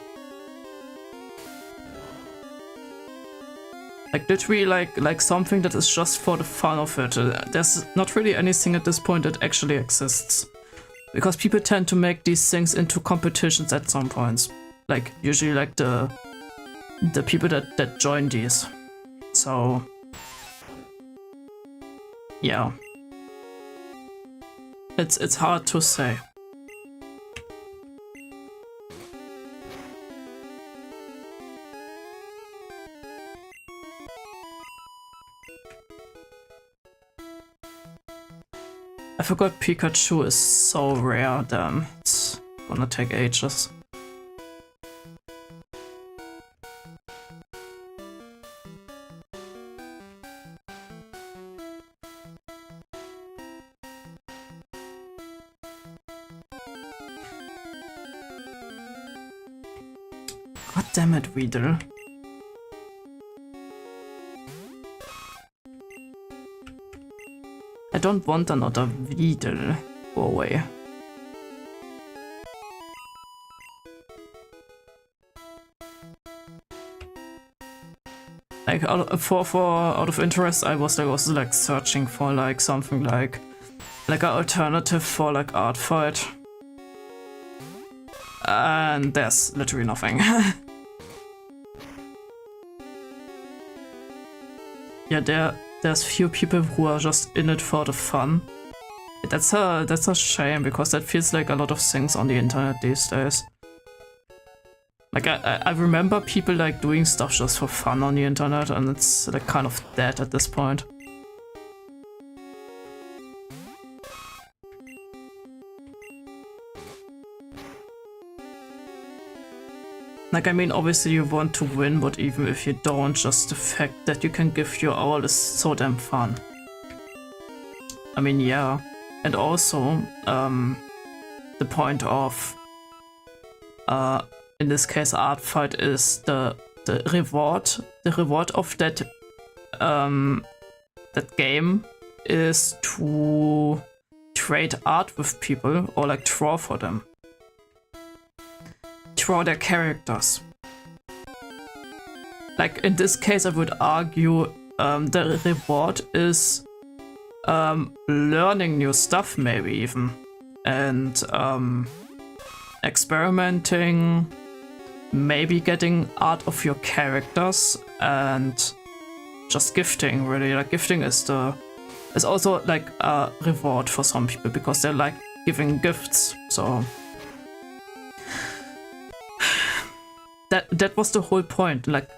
Like literally like something that is just for the fun of it. There's not really anything at this point that actually exists. Because people tend to make these things into competitions at some points. Like usually like the people that join these. So yeah. It's hard to say. I forgot Pikachu is so rare, damn. It's gonna take ages. God damn it, Weedle. I don't want another Weedle. Go away. Like out of interest, I was also like searching for like something like an alternative for like Art Fight. And there's literally nothing. Yeah, there's few people who are just in it for the fun. That's a shame, because that feels like a lot of things on the internet these days. Like I remember people like doing stuff just for fun on the internet, and it's like kind of dead at this point. Like, I mean, obviously you want to win, but even if you don't, just the fact that you can give your all is so damn fun. I mean, yeah. And also, the point of, in this case, Art Fight is the reward. The reward of that, that game is to trade art with people or like draw for them. Draw their characters. Like in this case, I would argue the reward is learning new stuff, maybe even, and experimenting, maybe getting art of your characters, and just gifting, really. Like, gifting is also like a reward for some people because they like giving gifts. So that was the whole point. Like,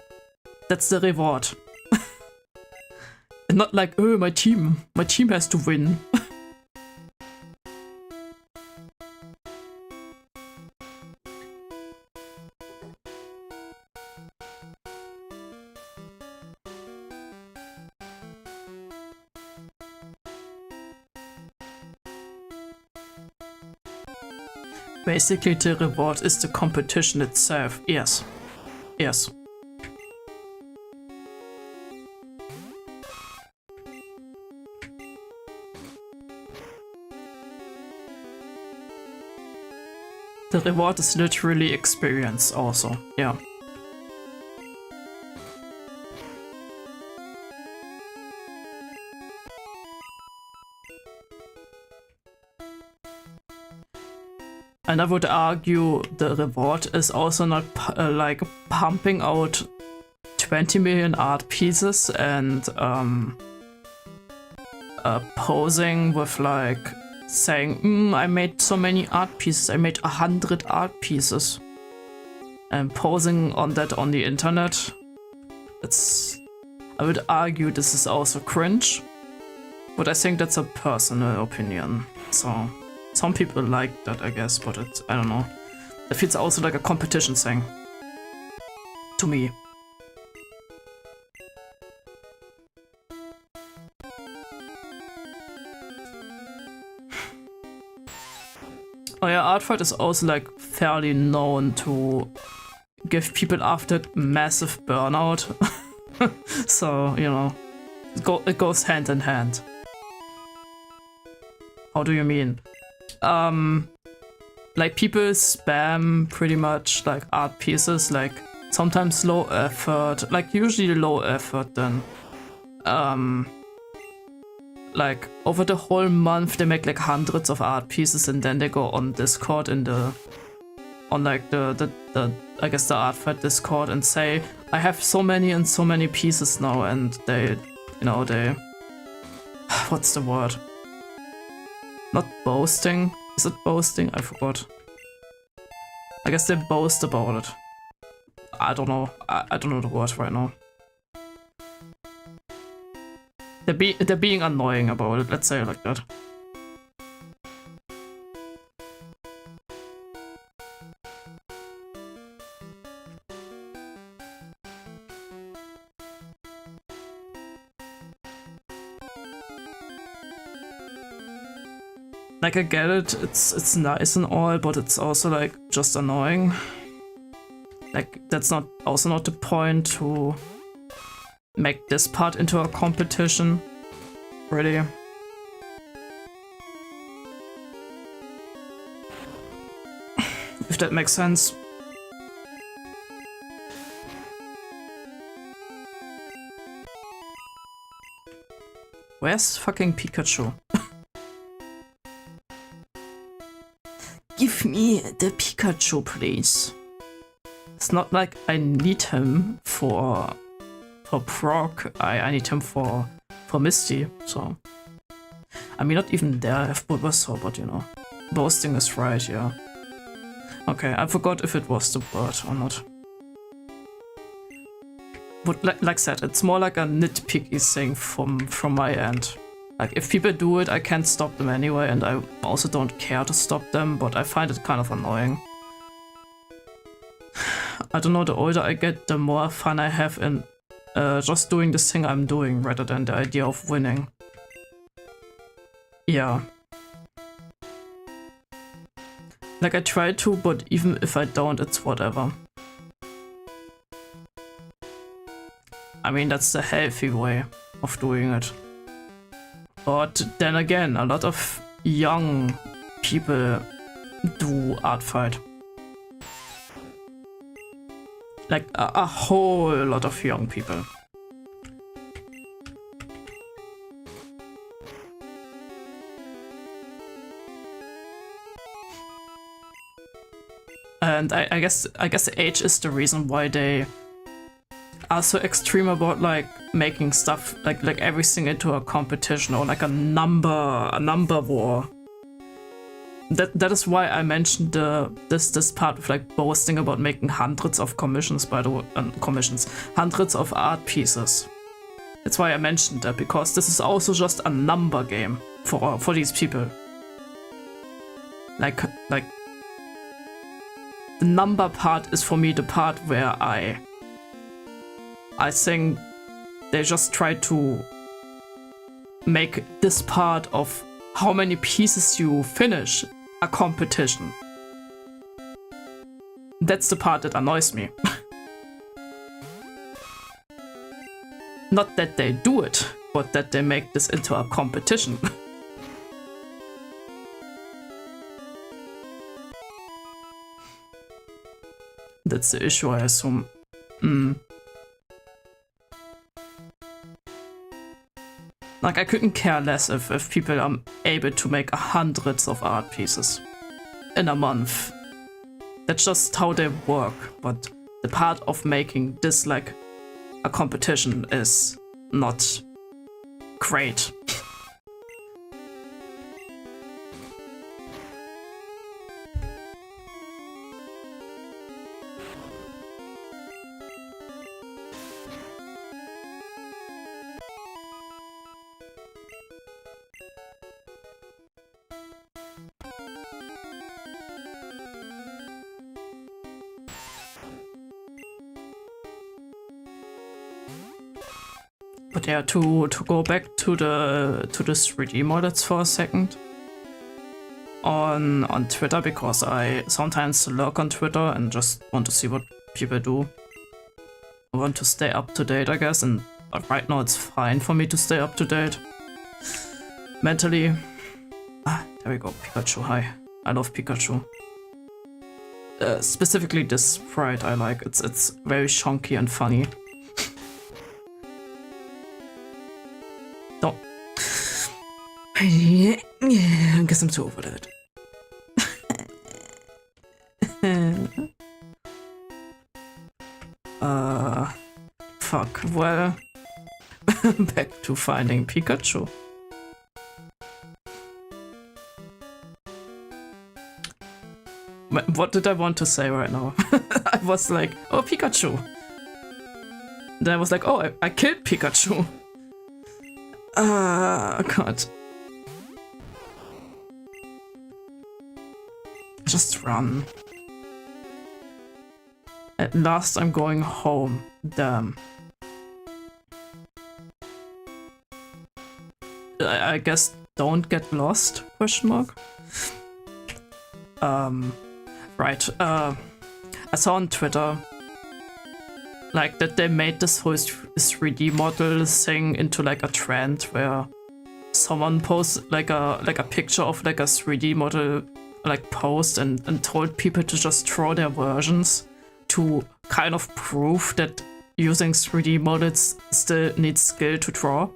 that's the reward. And not like, oh, my team has to win. Basically, the reward is the competition itself. Yes. Yes. The reward is literally experience also. Yeah. And I would argue the reward is also not like pumping out 20 million art pieces and posing with like saying, I made so many art pieces, I made 100 art pieces, and posing on that on the internet. I would argue this is also cringe, but I think that's a personal opinion. So some people like that, I guess, but I don't know. It feels also like a competition thing. To me. Oh yeah, Artfight is also like fairly known to give people after massive burnout. So, you know, it goes hand in hand. How do you mean? Like, people spam pretty much like art pieces, like sometimes low effort, like usually low effort then. Like over the whole month they make like hundreds of art pieces, and then they go on Discord on like the I guess the Artfight Discord and say, I have so many and so many pieces now, and they what's the word? Not boasting. Is it boasting? I forgot. I guess they boast about it. I don't know. I don't know the word right now. They're being annoying about it. Let's say it like that. Like, I get it, it's nice and all, but it's also like just annoying. Like, that's also not the point to make this part into a competition, really. If that makes sense. Where's fucking Pikachu? Give me the Pikachu, please. It's not like I need him for proc. I need him for Misty. So I mean, not even there I have Bulbasaur, but you know, boasting is right. Yeah. Okay, I forgot if it was the word or not. But like I said, it's more like a nitpicky thing from my end. Like, if people do it, I can't stop them anyway, and I also don't care to stop them, but I find it kind of annoying. I don't know, the older I get, the more fun I have in just doing this thing I'm doing, rather than the idea of winning. Yeah. Like, I try to, but even if I don't, it's whatever. I mean, that's the healthy way of doing it. But then again, a lot of young people do Artfight. Like, a whole lot of young people. And I guess age is the reason why they are so extreme about like making stuff like everything into a competition or like a number war. That is why I mentioned this part of like boasting about making hundreds of commissions, by the way, hundreds of art pieces. That's why I mentioned that, because this is also just a number game for these people. Like the number part is for me the part where I think they just try to make this part of how many pieces you finish a competition. That's the part that annoys me. Not that they do it, but that they make this into a competition. That's the issue, I assume. Like, I couldn't care less if people are able to make hundreds of art pieces in a month. That's just how they work, but the part of making this like a competition is not great. But yeah, to go back to the 3D models for a second. On Twitter, because I sometimes lurk on Twitter and just want to see what people do. I want to stay up to date, I guess, and right now it's fine for me to stay up to date. Mentally. Ah, there we go, Pikachu, hi. I love Pikachu. Specifically this sprite I like, it's very chunky and funny. Don't. I guess I'm too over that. Fuck, well, back to finding Pikachu. What did I want to say right now? I was like, oh, Pikachu. Then I was like, oh, I killed Pikachu. God. Just run. At last I'm going home. Damn. I guess don't get lost, question mark. Right, I saw on Twitter like that they made this whole 3D model thing into like a trend where someone posts like a picture of like a 3D model like post and told people to just draw their versions to kind of prove that using 3D models still needs skill to draw.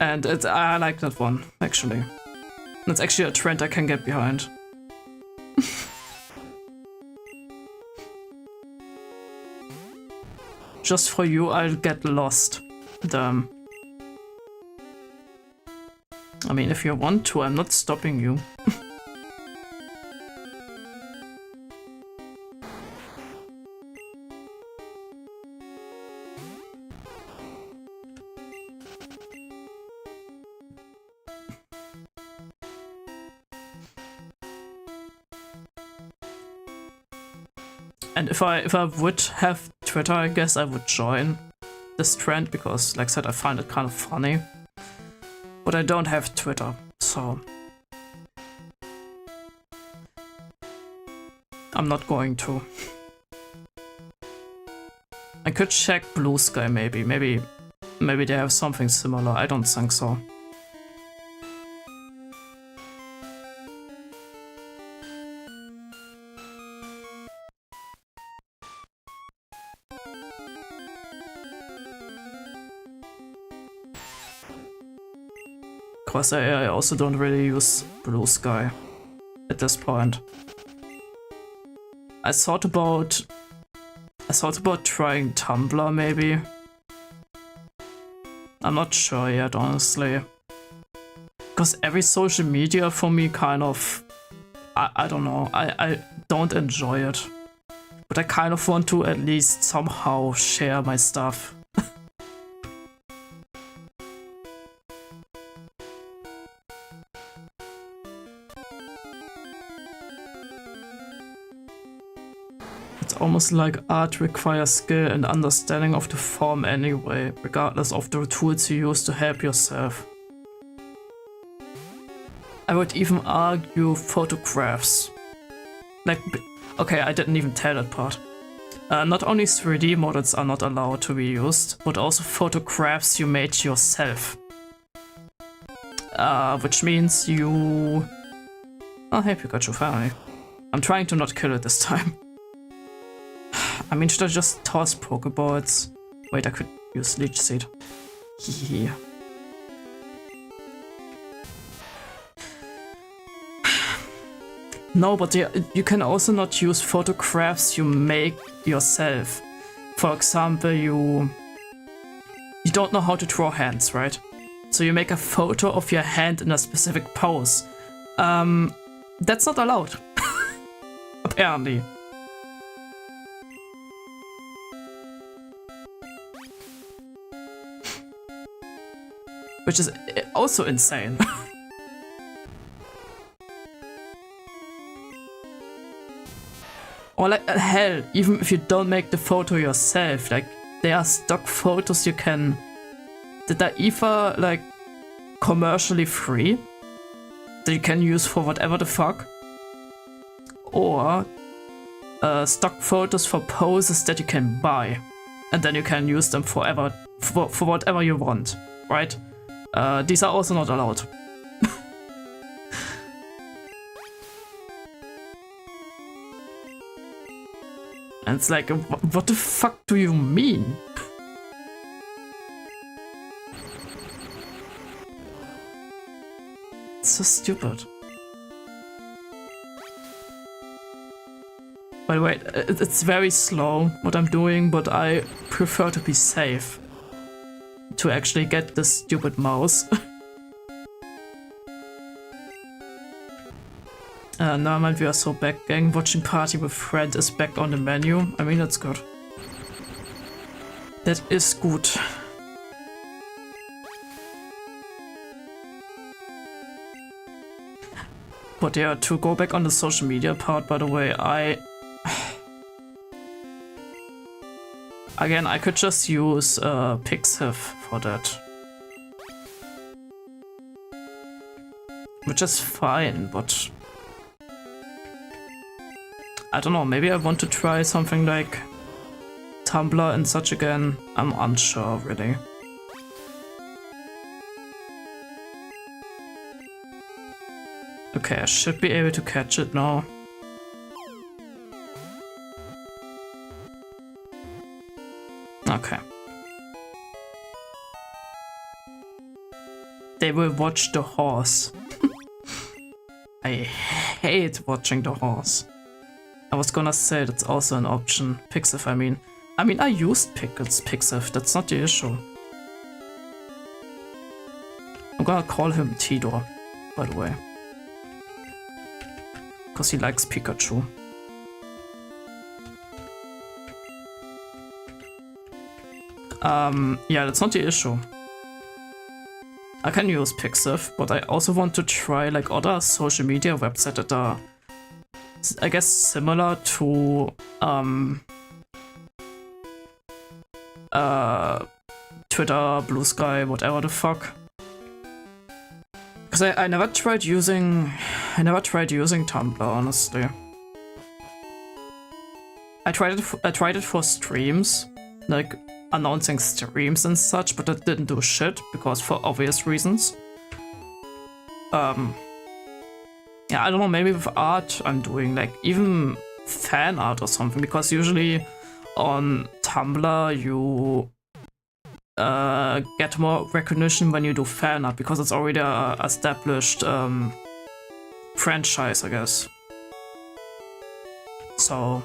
And I like that one, actually. It's actually a trend I can get behind. Just for you, I'll get lost. Damn. I mean, if you want to, I'm not stopping you. And if I would have Twitter, I guess I would join this trend because, like I said, I find it kind of funny. But I don't have Twitter, so I'm not going to. I could check Blue Sky maybe. Maybe they have something similar. I don't think so. Because I also don't really use Blue Sky at this point. I thought about trying Tumblr maybe. I'm not sure yet, honestly. Because every social media for me kind of, I don't know, I don't enjoy it. But I kind of want to at least somehow share my stuff. It's almost like art requires skill and understanding of the form anyway, regardless of the tools you use to help yourself. I would even argue photographs. Like, okay, I didn't even tell that part. Not only 3D models are not allowed to be used, but also photographs you made yourself. Which means you... Oh, hey Pikachu, finally. I'm trying to not kill it this time. I mean, should I just toss Pokeballs? Wait, I could use Leech Seed. Yeah. No, but you can also not use photographs you make yourself. For example, you don't know how to draw hands, right? So you make a photo of your hand in a specific pose. That's not allowed. Apparently. Which is also insane. Or like, hell, even if you don't make the photo yourself, like, there are stock photos you can... that are either, like, commercially free, that you can use for whatever the fuck, or stock photos for poses that you can buy, and then you can use them forever, for whatever you want, right? These are also not allowed. And it's like, what the fuck do you mean? It's so stupid. By the way, it's very slow what I'm doing, but I prefer to be safe. To actually get this stupid mouse. Never mind, we are so back, gang. Watching party with friend is back on the menu. I mean, that's good. That is good. But yeah, to go back on the social media part, by the way, again, I could just use Pixiv for that. Which is fine, but... I don't know, maybe I want to try something like Tumblr and such again. I'm unsure, really. Okay, I should be able to catch it now. Okay. They will watch the horse. I hate watching the horse. I was gonna say that's also an option. Pixiv, I mean. I used Pixiv, that's not the issue. I'm gonna call him Tidor, by the way. Because he likes Pikachu. Yeah, that's not the issue. I can use Pixiv, but I also want to try like other social media websites that are, I guess, similar to Twitter, Blue Sky, whatever the fuck. Because I never tried using Tumblr, honestly. I tried it for streams, like announcing streams and such, but that didn't do shit because for obvious reasons. Yeah, I don't know, maybe with art I'm doing like even fan art or something, because usually on Tumblr you get more recognition when you do fan art because it's already a established franchise, I guess. So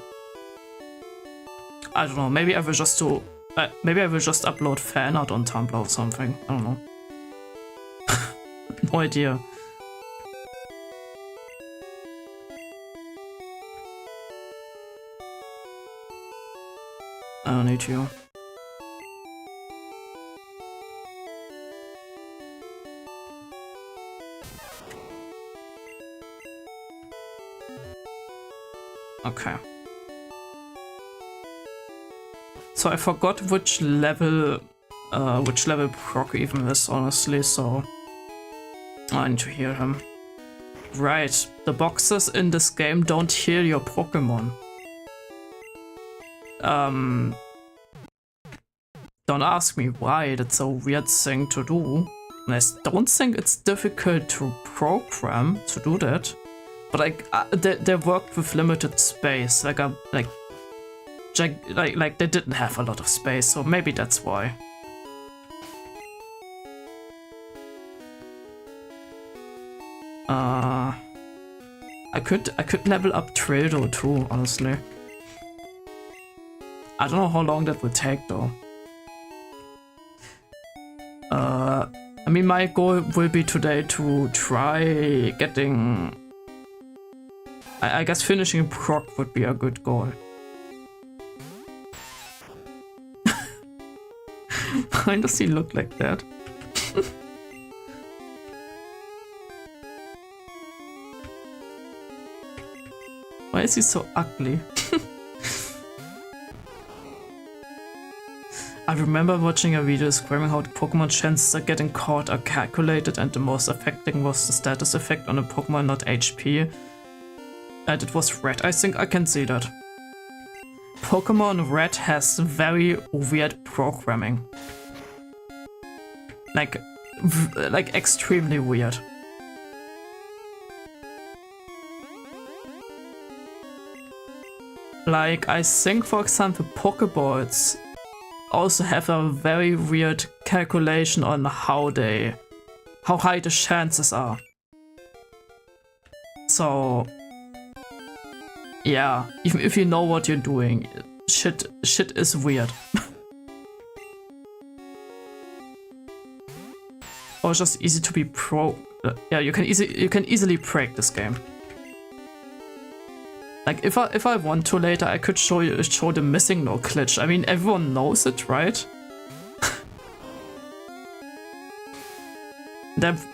I don't know. Maybe I will just upload fan art on Tumblr or something. I don't know. No idea. I don't need you. Okay. So I forgot which level Proc even is, honestly, so I need to heal him. Right, the boxes in this game don't heal your Pokemon. Don't ask me why, that's a weird thing to do. And I don't think it's difficult to program to do that. But like, they worked with limited space, like they didn't have a lot of space, so maybe that's why. I could level up Trildo too, honestly. I don't know how long that would take though. I mean, my goal will be today to try getting... I guess finishing Proc would be a good goal. Why does he look like that? Why is he so ugly? I remember watching a video describing how the Pokemon chances are getting caught are calculated, and the most affecting was the status effect on a Pokemon, not HP. And it was Red. I think I can see that. Pokemon Red has very weird programming. Like extremely weird. Like, I think, for example, Pokeballs also have a very weird calculation on how high the chances are. So, yeah, even if you know what you're doing, shit is weird. Or just easy to be yeah, you can easily break this game. Like, if I want to later, I could show the missing no glitch. I mean, everyone knows it, right?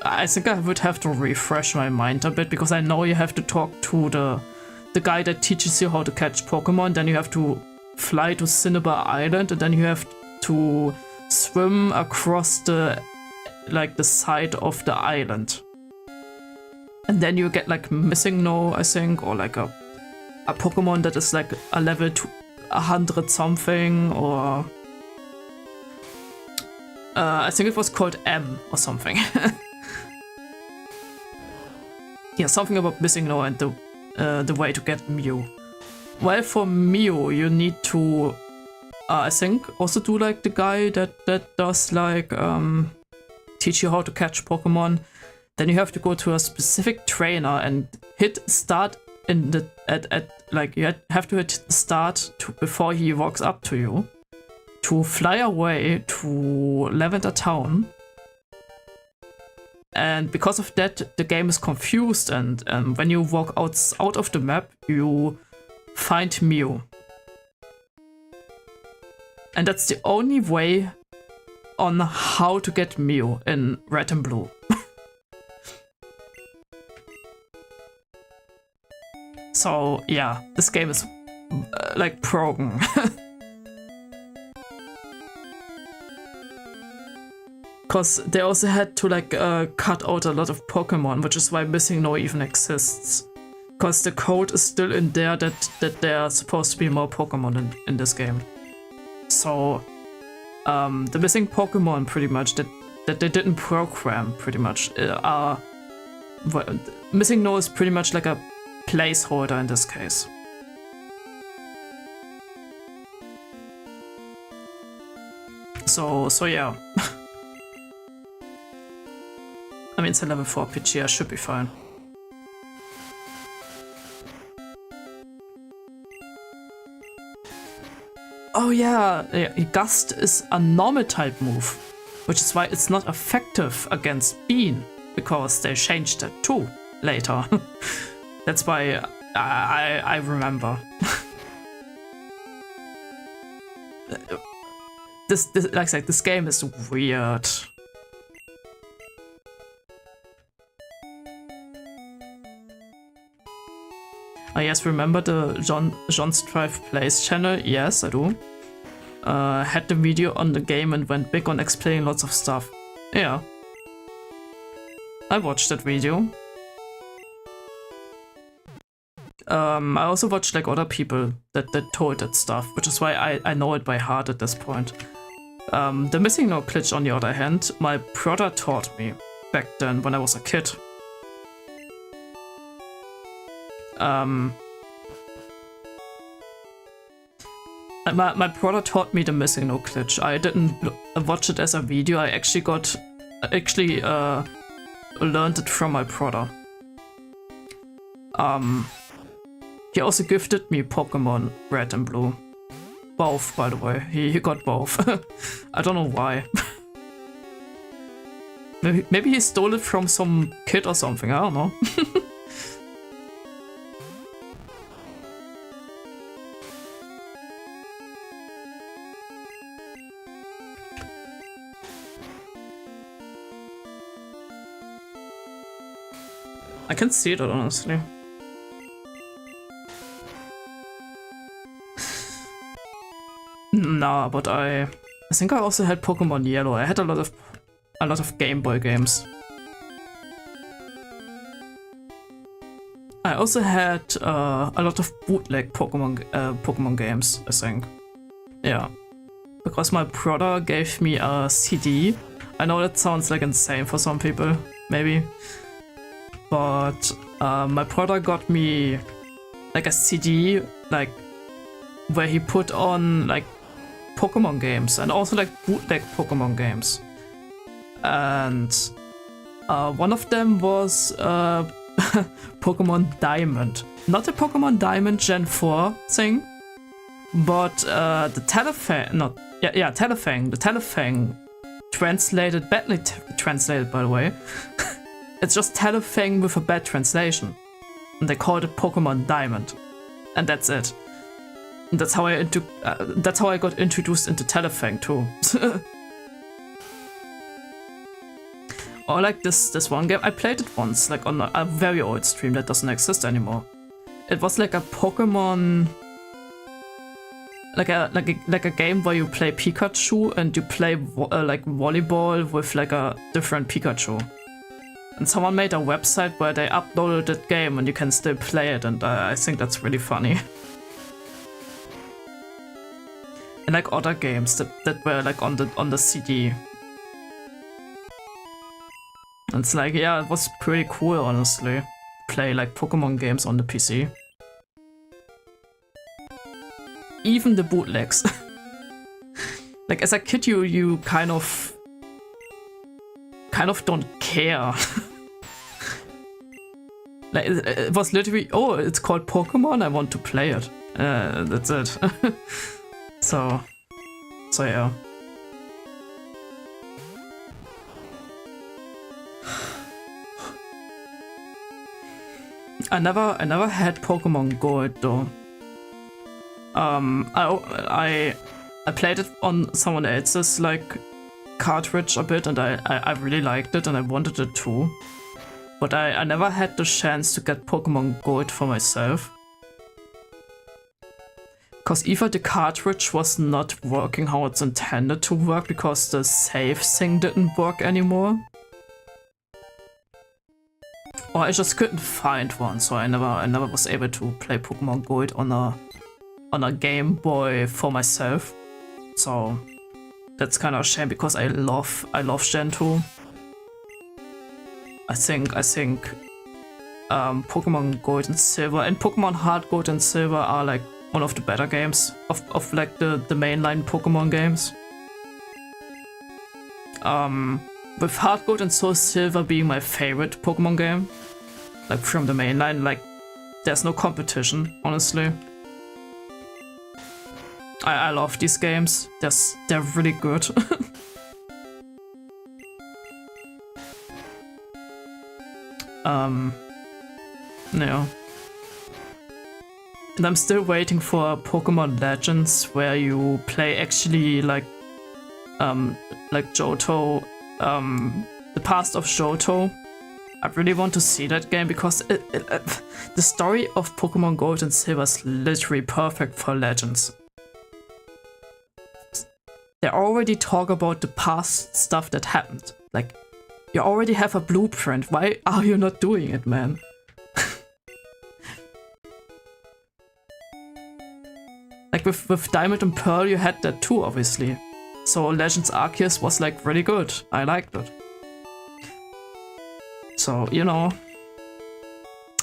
I think I would have to refresh my mind a bit, because I know you have to talk to the guy that teaches you how to catch Pokemon, then you have to fly to Cinnabar Island, and then you have to swim across the side of the island. And then you get like missing no, I think, or like a Pokemon that is like a level 100 something, or I think it was called M or something. Yeah, something about missing no and the way to get Mew. Well, for Mew you need to I think also do like the guy that does like teach you how to catch Pokemon. Then you have to go to a specific trainer and hit start in the you have to hit start before he walks up to you to fly away to Lavender Town. And because of that, the game is confused, and when you walk out of the map, you find Mew. And that's the only way on how to get Mew in Red and Blue. So yeah, this game is like broken. Because they also had to like cut out a lot of Pokemon, which is why Missing No even exists. Because the code is still in there that there are supposed to be more Pokemon in this game. So the missing Pokemon pretty much that they didn't program pretty much are Missing No is pretty much like a placeholder in this case. So yeah. I mean, it's a level 4 PG, I should be fine. Oh yeah, Gust is a normal type move, which is why it's not effective against Bean, because they changed it too later. That's why I remember. This, like I said, this game is weird. Yes, remember the John's Drive Plays channel? Yes, I do. Had the video on the game and went big on explaining lots of stuff. Yeah. I watched that video. I also watched like other people that told that stuff, which is why I know it by heart at this point. The missing no glitch, on the other hand, my brother taught me back then when I was a kid. My brother taught me the missing no glitch. I didn't watch it as a video. I actually learned it from my brother. He also gifted me Pokemon Red and Blue. Both, by the way. He got both. I don't know why. Maybe he stole it from some kid or something. I don't know. I can see it, honestly. Nah, but I think I also had Pokemon Yellow. I had a lot of Game Boy games. I also had a lot of bootleg Pokemon games, I think. Yeah, because my brother gave me a CD. I know that sounds like insane for some people, maybe. But my brother got me like a CD, like where he put on like Pokemon games and also like bootleg Pokemon games. And one of them was Pokemon Diamond. Not the Pokemon Diamond Gen 4 thing, but the Telefang, Telefang. The Telefang translated, badly translated by the way. It's just Telefang with a bad translation. And they called it Pokemon Diamond. And that's it. And that's how I got introduced into Telefang too. Or like this one game, I played it once, like on a very old stream that doesn't exist anymore. It was like a Pokemon, like a game where you play Pikachu and you play like volleyball with like a different Pikachu. And someone made a website where they uploaded that game and you can still play it, and I think that's really funny. And like other games that were like on the CD. And it's like, yeah, it was pretty cool, honestly. Play like Pokemon games on the PC. Even the bootlegs. Like as a kid, you kind of don't care. Like it was literally, oh, it's called Pokemon, I want to play it. That's it. So yeah. I never had Pokemon Gold though. I played it on someone else's like cartridge a bit, and I really liked it and I wanted it too. But I never had the chance to get Pokemon Gold for myself. Because either the cartridge was not working how it's intended to work because the save thing didn't work anymore. Or I just couldn't find one, so I never was able to play Pokemon Gold on a Game Boy for myself. So that's kind of a shame because I love Gen 2. I think Pokemon Gold and Silver and Pokemon Heart Gold and Silver are like one of the better games of like the mainline Pokemon games. With Heart Gold and Soul Silver being my favorite Pokemon game, like from the mainline, like there's no competition, honestly. I love these games. They're really good. Yeah. And I'm still waiting for Pokemon Legends, where you play actually like Johto, the past of Johto. I really want to see that game because the story of Pokemon Gold and Silver is literally perfect for Legends. They already talk about the past stuff that happened. Like, you already have a blueprint. Why are you not doing it, man? Like with Diamond and Pearl, you had that too, obviously. So Legends Arceus was like really good. I liked it. So, you know,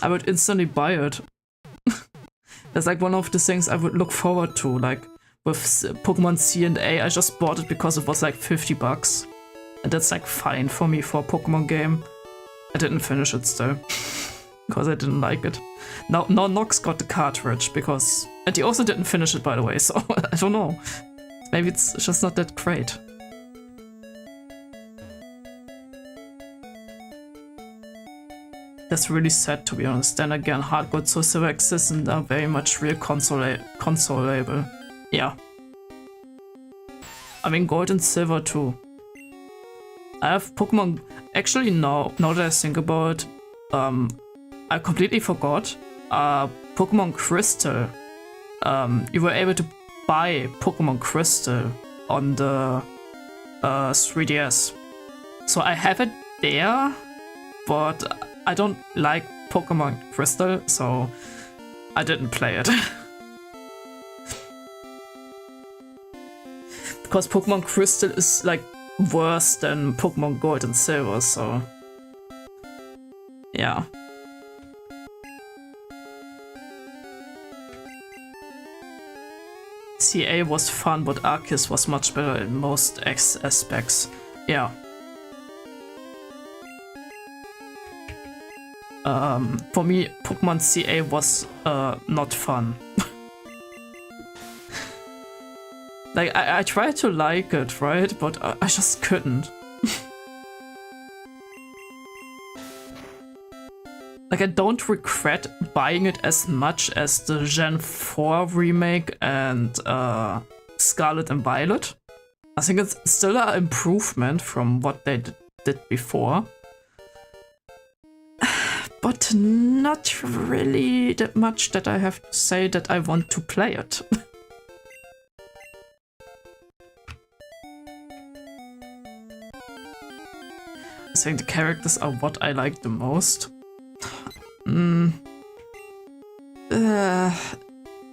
I would instantly buy it. That's like one of the things I would look forward to. Like with Pokemon C and A, I just bought it because it was like $50. And that's like fine for me for a Pokemon game. I didn't finish it still. Because I didn't like it. Now Nox got the cartridge because... And he also didn't finish it, by the way, so I don't know. Maybe it's just not that great. That's really sad, to be honest. Then again, Hard Gold Soul Silver exists and are very much real consolable. Yeah. I mean, Gold and Silver too. I have Pokemon... Actually, now that I think about it, I completely forgot. Pokemon Crystal. You were able to buy Pokemon Crystal on the 3DS. So I have it there, but I don't like Pokemon Crystal, so I didn't play it. Because Pokemon Crystal is like worse than Pokemon Gold and Silver, so yeah. CA was fun, but Arceus was much better in most aspects. Yeah. For me, Pokemon CA was not fun. Like, I tried to like it, right? But I just couldn't. Like, I don't regret buying it as much as the Gen 4 remake and Scarlet and Violet. I think it's still an improvement from what they did before. But not really that much that I have to say that I want to play it. I think the characters are what I like the most.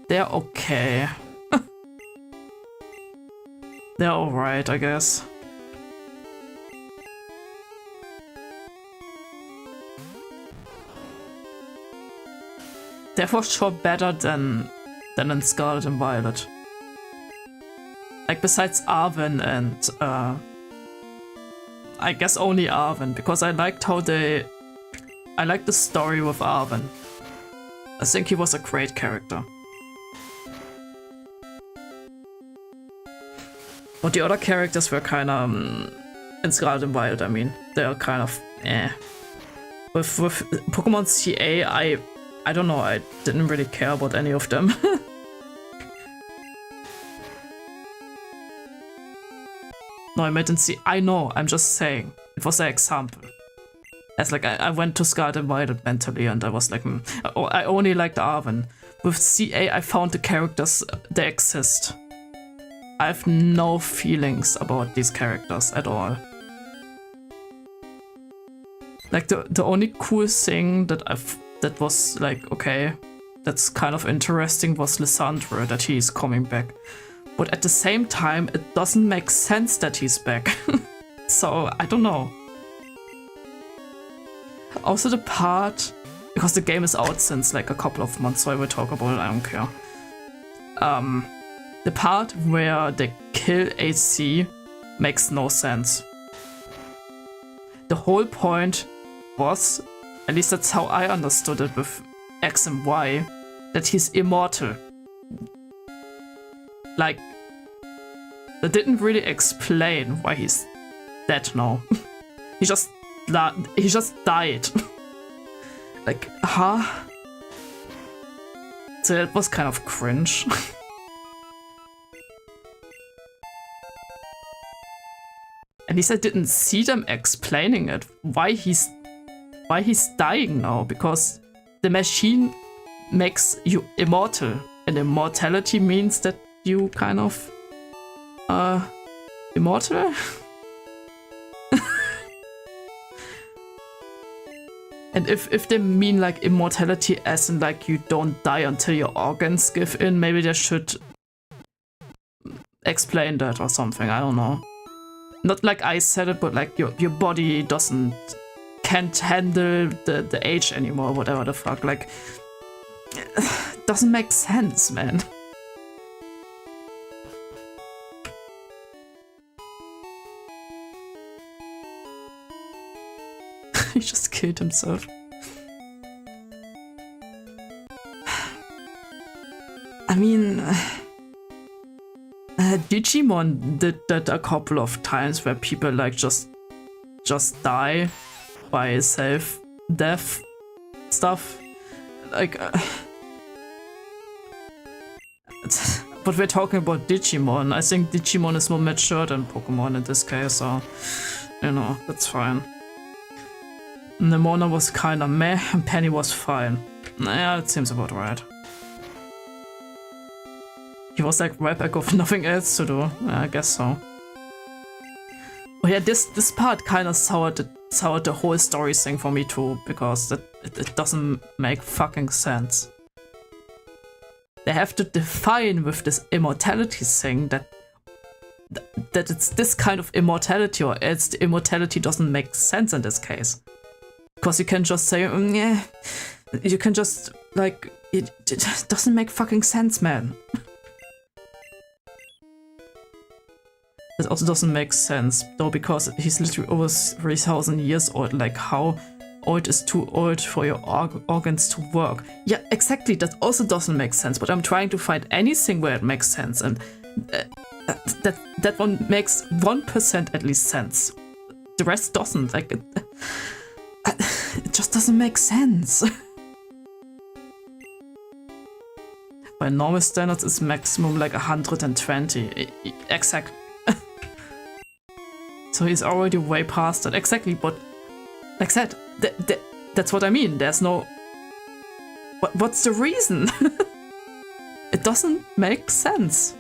They're okay. They're alright, I guess. They're for sure better than in Scarlet and Violet. Like, besides Arven and I guess only Arven, because I liked how I liked the story with Arven. I think he was a great character. But the other characters were kind of in Scarlet and Violet, I mean, they're kind of eh. With Pokemon CA, I don't know, I didn't really care about any of them. No, I meant in CA. I know, I'm just saying. It was an example. As like, I went to Scarlet and Violet mentally and I was like, I only liked Arven. With CA, I found the characters, they exist. I have no feelings about these characters at all. Like, the only cool thing that was like, okay, that's kind of interesting was Lysandre, that he's coming back. But at the same time, it doesn't make sense that he's back. So, I don't know. Also the part, because the game is out since like a couple of months, so I will talk about it, I don't care. The part where they kill AC makes no sense. The whole point was, at least that's how I understood it with X and Y, that he's immortal. like, they didn't really explain why he's dead now. he just died. Like, huh? So it was kind of cringe. At least I didn't see them explaining it, why he's dying now, because the machine makes you immortal, and immortality means that you kind of immortal? And if they mean like immortality as in like you don't die until your organs give in, maybe they should explain that or something, I don't know. Not like I said it, but like your body can't handle the age anymore, whatever the fuck, like, doesn't make sense, man. He just killed himself. I mean, Digimon did that a couple of times where people like just die by self-death stuff. Like, but we're talking about Digimon. I think Digimon is more mature than Pokemon in this case, so, you know, that's fine. Nemona was kinda meh, and Penny was fine. Yeah, it seems about right. He was like right back with nothing else to do. Yeah, I guess so. Oh yeah, this part kinda soured the whole story thing for me too, because it doesn't make fucking sense. They have to define with this immortality thing that it's this kind of immortality, or else the immortality doesn't make sense in this case. Because you can just say, yeah, you can just, like, it doesn't make fucking sense, man. It also doesn't make sense, though, because he's literally over 3,000 years old. Like, how old is too old for your organs to work? Yeah, exactly, that also doesn't make sense, but I'm trying to find anything where it makes sense, and that one makes 1% at least sense. The rest doesn't, like, it just doesn't make sense. By normal standards, it's maximum like 120. Exactly. So he's already way past that. Exactly, but like I said, that's what I mean. There's no... What's the reason? It doesn't make sense.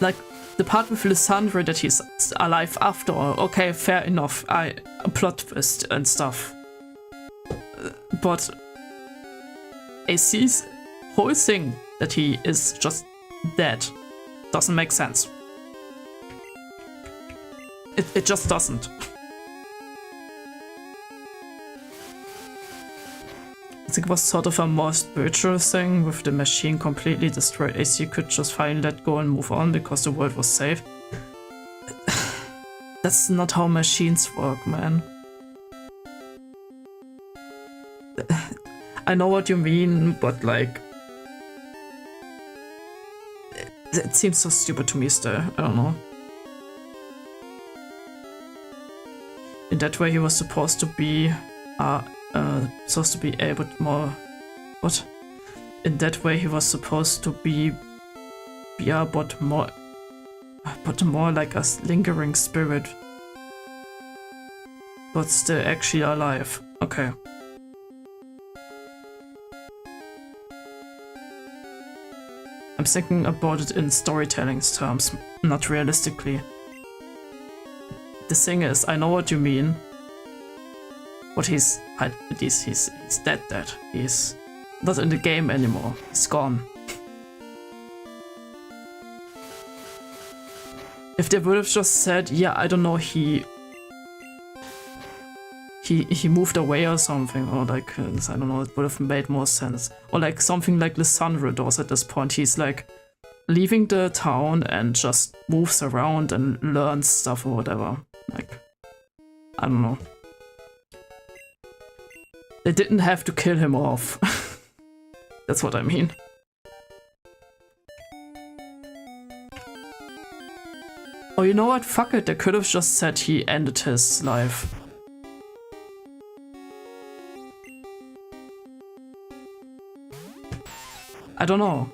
Like, the part with Lysandre that he's alive after all, okay, fair enough, a plot twist and stuff. But AC's whole thing that he is just dead doesn't make sense. It just doesn't. I think it was sort of a more spiritual thing with the machine completely destroyed. AC could just finally let go and move on because the world was safe. That's not how machines work, man. I know what you mean, but like... It seems so stupid to me still, I don't know. In that way he was supposed to be able to more... What? In that way he was supposed to be... Yeah, but more like a lingering spirit. But still actually alive. Okay. I'm thinking about it in storytelling terms, not realistically. The thing is, I know what you mean. But he's dead. He's not in the game anymore. He's gone. If they would have just said, yeah, I don't know, he moved away or something, or like, I don't know, it would have made more sense. Or like something like Lysandre does at this point. He's like leaving the town and just moves around and learns stuff or whatever. Like, I don't know. They didn't have to kill him off. That's what I mean. Oh, you know what? Fuck it. They could have just said he ended his life. I don't know.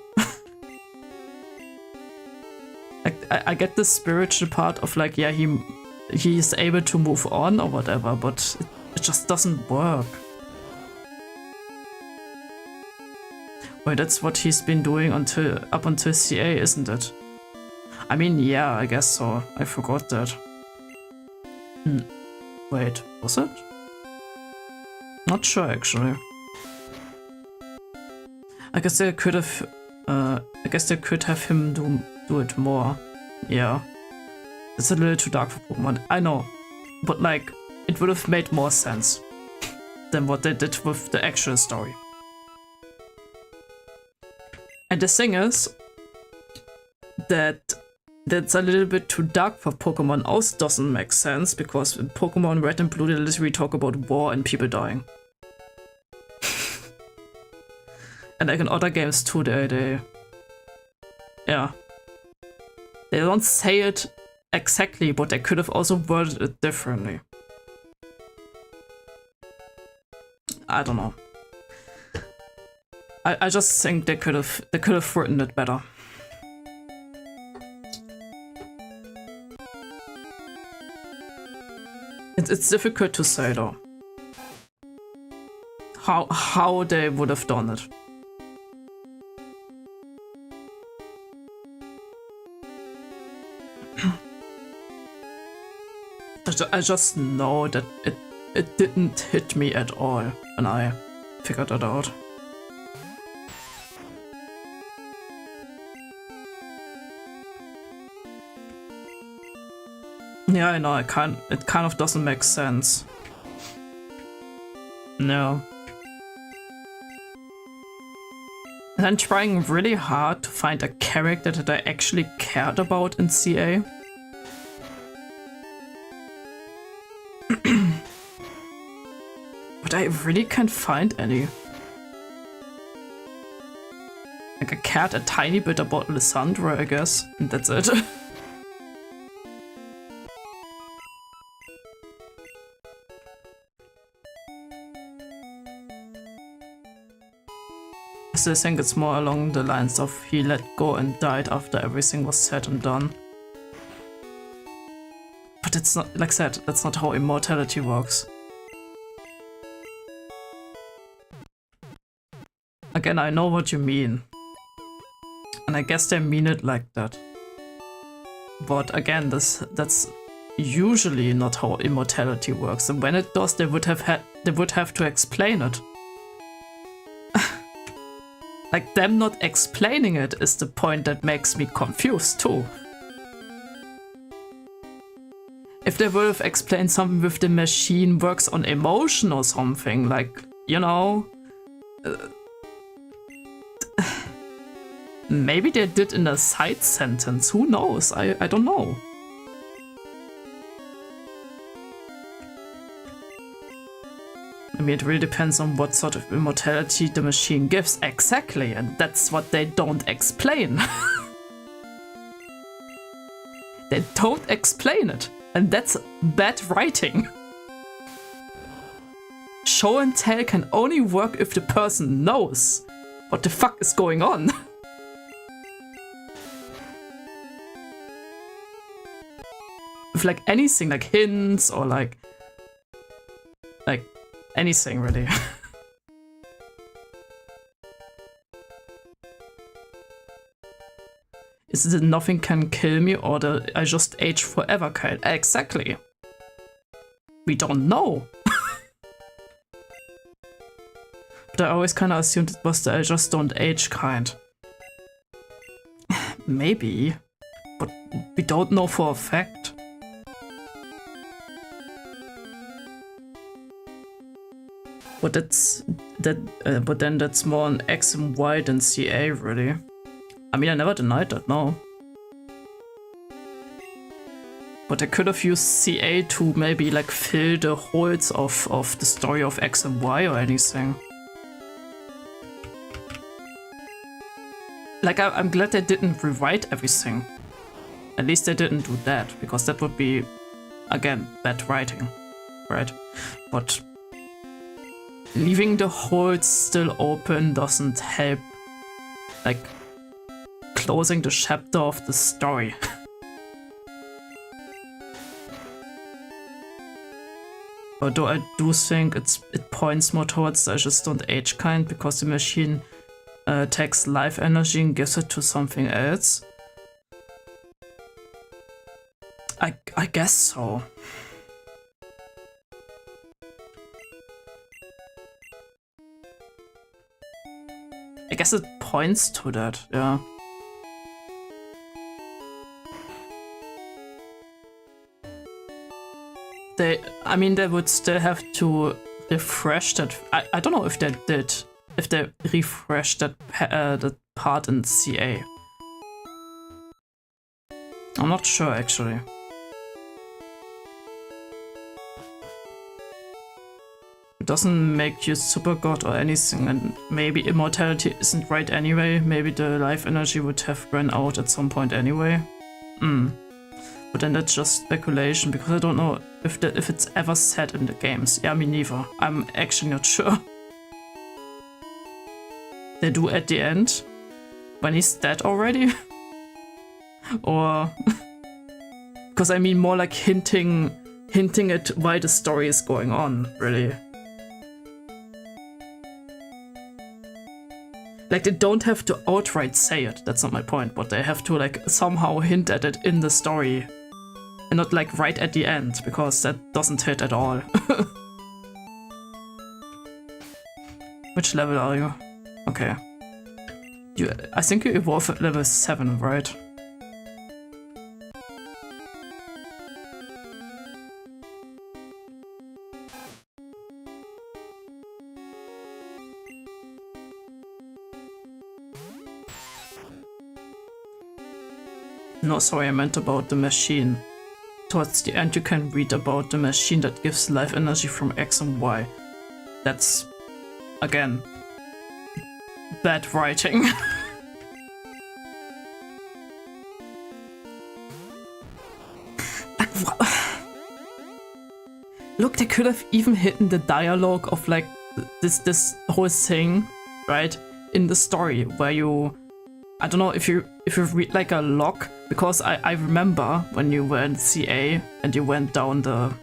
I get the spiritual part of like, yeah, he is able to move on or whatever, but it just doesn't work. Wait, that's what he's been doing up until CA, isn't it? I mean, yeah, I guess so. I forgot that. Wait, was it? Not sure, actually. I guess they could have. I guess they could have him do it more. Yeah, it's a little too dark for Pokemon. I know, but like, it would have made more sense than what they did with the actual story. And the thing is that that's a little bit too dark for Pokemon also doesn't make sense, because in Pokemon Red and Blue they literally talk about war and people dying. And like in other games too, yeah. They don't say it exactly, but they could have also worded it differently. I don't know. I just think they could have written it better. It's difficult to say though. How they would have done it. I just know that it didn't hit me at all when I figured it out. Yeah, I know, it kind of doesn't make sense. No. And I'm trying really hard to find a character that I actually cared about in CA. But I really can't find any. Like, I cared a tiny bit about Lysandra, I guess, and that's it. So I think it's more along the lines of he let go and died after everything was said and done. But it's not, like I said, that's not how immortality works. Again, I know what you mean. And I guess they mean it like that. But again, that's usually not how immortality works. And when it does, they would have to explain it. Like, them not explaining it is the point that makes me confused too. If they would have explained something with the machine works on emotion or something, like, you know... maybe they did in a side sentence, who knows? I don't know. I mean, it really depends on what sort of immortality the machine gives exactly, and that's what they don't explain. They don't explain it, and that's bad writing. Show and tell can only work if the person knows what the fuck is going on. With like anything, like hints or like anything really. Is it nothing can kill me or the I just age forever kind? Exactly. We don't know. But I always kind of assumed it was the I just don't age kind. Maybe, but we don't know for a fact. But but then that's more on X and Y than CA, really. I mean, I never denied that, no. But I could have used CA to maybe like fill the holes of the story of X and Y or anything. Like, I'm glad they didn't rewrite everything. At least they didn't do that, because that would be, again, bad writing, right? But leaving the holes still open doesn't help, like, closing the chapter of the story. Although I do think it points more towards the I just don't age kind, because the machine takes life energy and gives it to something else. I guess so. I guess it points to that, yeah. I mean, they would still have to refresh that. I don't know if they did, if they refreshed that part in CA. I'm not sure actually. It doesn't make you super god or anything, and maybe immortality isn't right anyway. Maybe the life energy would have run out at some point anyway. But then that's just speculation, because I don't know if it's ever said in the games. Yeah, me neither. I'm actually not sure. They do at the end? When he's dead already? Or... Because I mean more like hinting at why the story is going on, really. Like, they don't have to outright say it, that's not my point, but they have to like somehow hint at it in the story. And not like right at the end, because that doesn't hit at all. Which level are you? Okay. I think you evolve at level 7, right? No, sorry, I meant about the machine. Towards the end you can read about the machine that gives life energy from X and Y. That's, again, bad writing. Look, they could have even hidden the dialogue of like this whole thing, right, in the story, where you, I don't know if you read like a log, because I remember when you were in CA and you went down the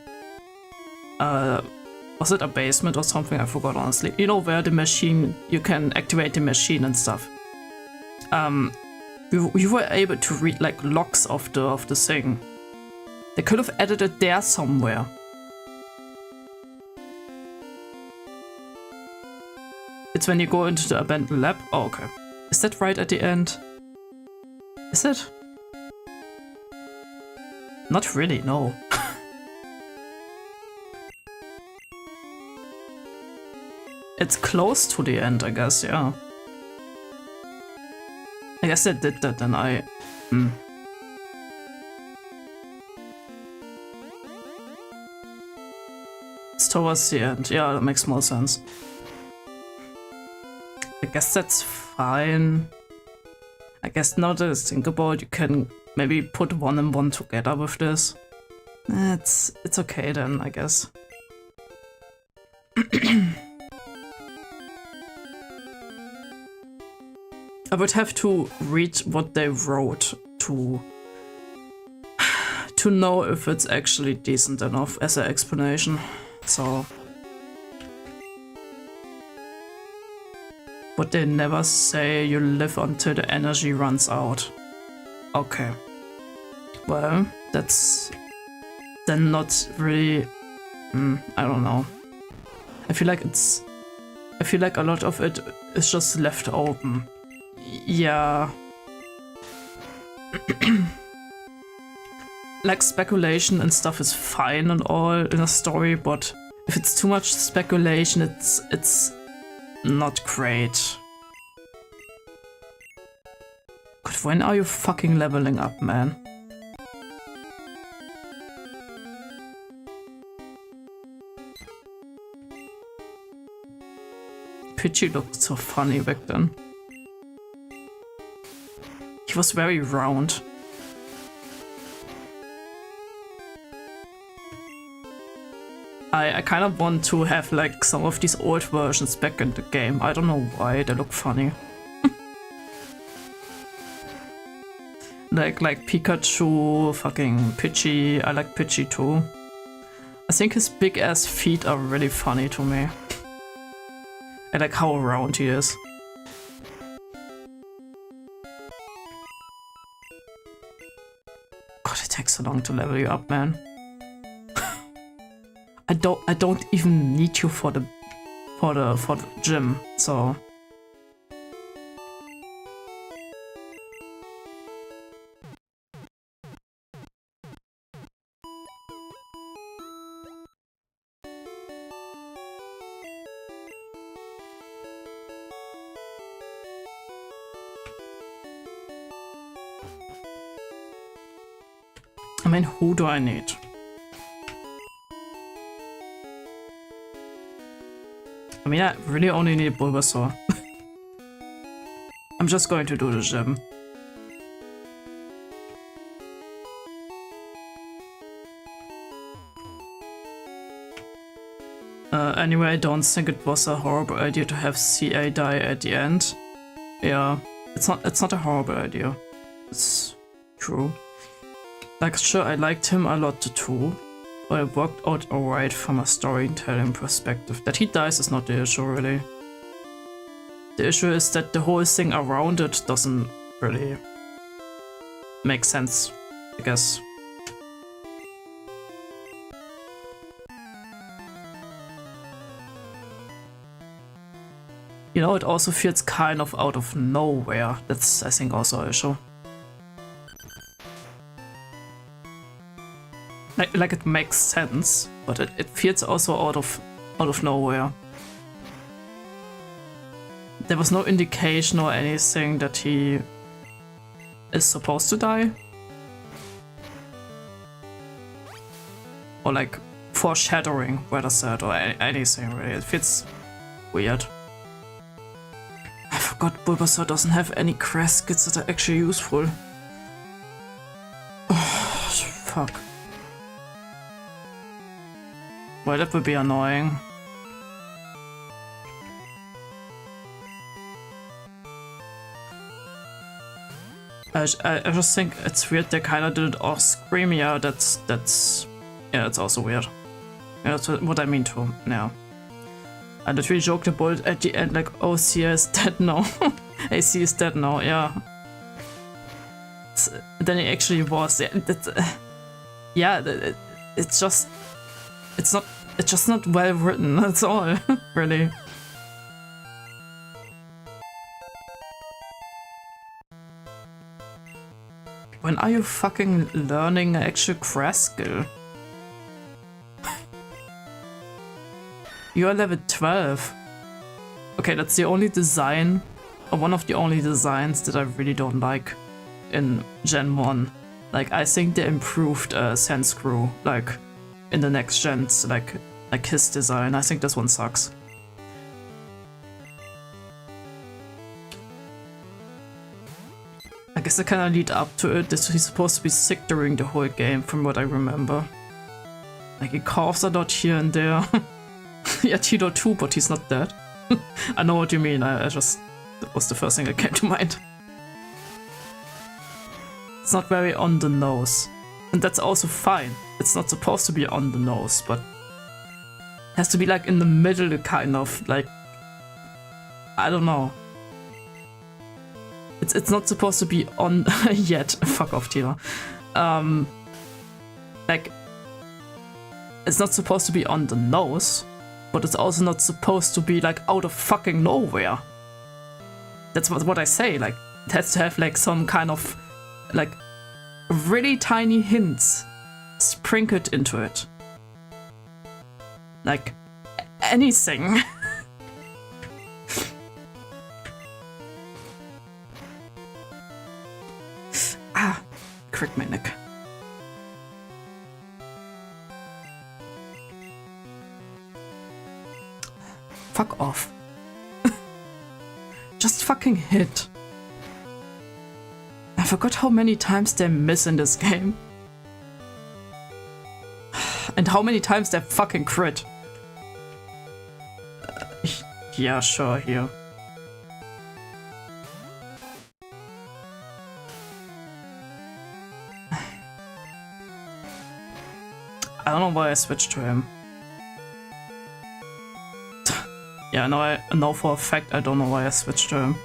was it a basement or something? I forgot honestly. You know, where the machine, you can activate the machine and stuff. You were able to read like logs of the thing. They could have added it there somewhere. It's when you go into the abandoned lab. Oh, okay. Is that right at the end? Is it? Not really, no. It's close to the end, I guess, yeah. I guess they did that, then I... It's towards the end, yeah, that makes more sense. I guess that's fine. I guess now that I think about it, you can maybe put 1 and 1 together with this. It's okay then, I guess. I would have to read what they wrote to know if it's actually decent enough as an explanation. So, but they never say you live until the energy runs out. Okay. Well, that's then not really. I don't know. I feel like a lot of it is just left open. Yeah. Like, speculation and stuff is fine and all in a story, but if it's too much speculation, it's not great. God, when are you fucking leveling up, man? Pidgey looked so funny back then. He was very round. I kind of want to have like some of these old versions back in the game. I don't know why, they look funny. like Pikachu, fucking Pidgey. I like Pidgey too. I think his big ass feet are really funny to me. I like how round he is. God, it takes so long to level you up, man. I don't even need you for the gym, so I mean, who do I need? I mean, I really only need Bulbasaur. I'm just going to do the gym. Anyway, I don't think it was a horrible idea to have CA die at the end. Yeah, it's not a horrible idea. It's true. Like, sure, I liked him a lot too, but it worked out alright from a storytelling perspective. That he dies is not the issue, really. The issue is that the whole thing around it doesn't really make sense, I guess. You know, it also feels kind of out of nowhere. That's, I think, also an issue. Like it makes sense, but it feels also out of nowhere. There was no indication or anything that he is supposed to die. Or like foreshadowing, whether said, or anything really. It feels weird. I forgot Bulbasaur doesn't have any crest kits that are actually useful. Oh, fuck. Well, that would be annoying. I just think it's weird they kinda did it off screen. Yeah, that's yeah, it's also weird. Yeah, that's what I mean too. Yeah. I literally joked about it at the end, like, oh, Cia is dead now. AC is dead now, yeah. Then it actually was. Yeah, it's just not well written. That's all, really. When are you fucking learning an actual crash skill? You are level 12. Okay, that's the only design, or one of the only designs that I really don't like in Gen 1. Like, I think they improved Sandskrew, like, in the next gens, like his design. I think this one sucks. I guess I kinda lead up to it that he's supposed to be sick during the whole game, from what I remember. Like, he coughs a lot here and there. Yeah, Tito too, but he's not dead. I know what you mean, that was the first thing that came to mind. It's not very on the nose. And that's also fine. It's not supposed to be on the nose, but it has to be like in the middle, kind of, like, I don't know. It's not supposed to be on yet. Fuck off, Tila. Like, it's not supposed to be on the nose, but it's also not supposed to be like out of fucking nowhere. That's what I say. Like, it has to have like some kind of like really tiny hints sprinkled into it. Like anything. Ah, cracked my neck. Fuck off. Just fucking hit. I forgot how many times they miss in this game. And how many times they fucking crit. Yeah, sure, here. I don't know why I switched to him. Yeah, no, I know for a fact I don't know why I switched to him.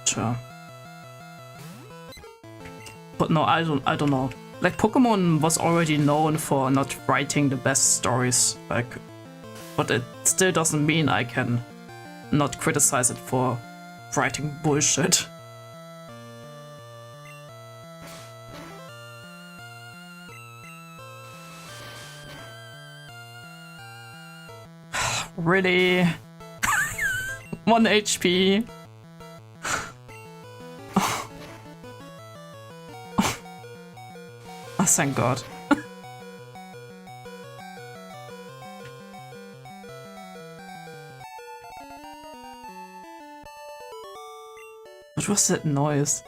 Sure. But no, I don't know. Like, Pokemon was already known for not writing the best stories, like, but it still doesn't mean I can not criticize it for writing bullshit. Really? 1 HP? Oh, thank God. What was that noise?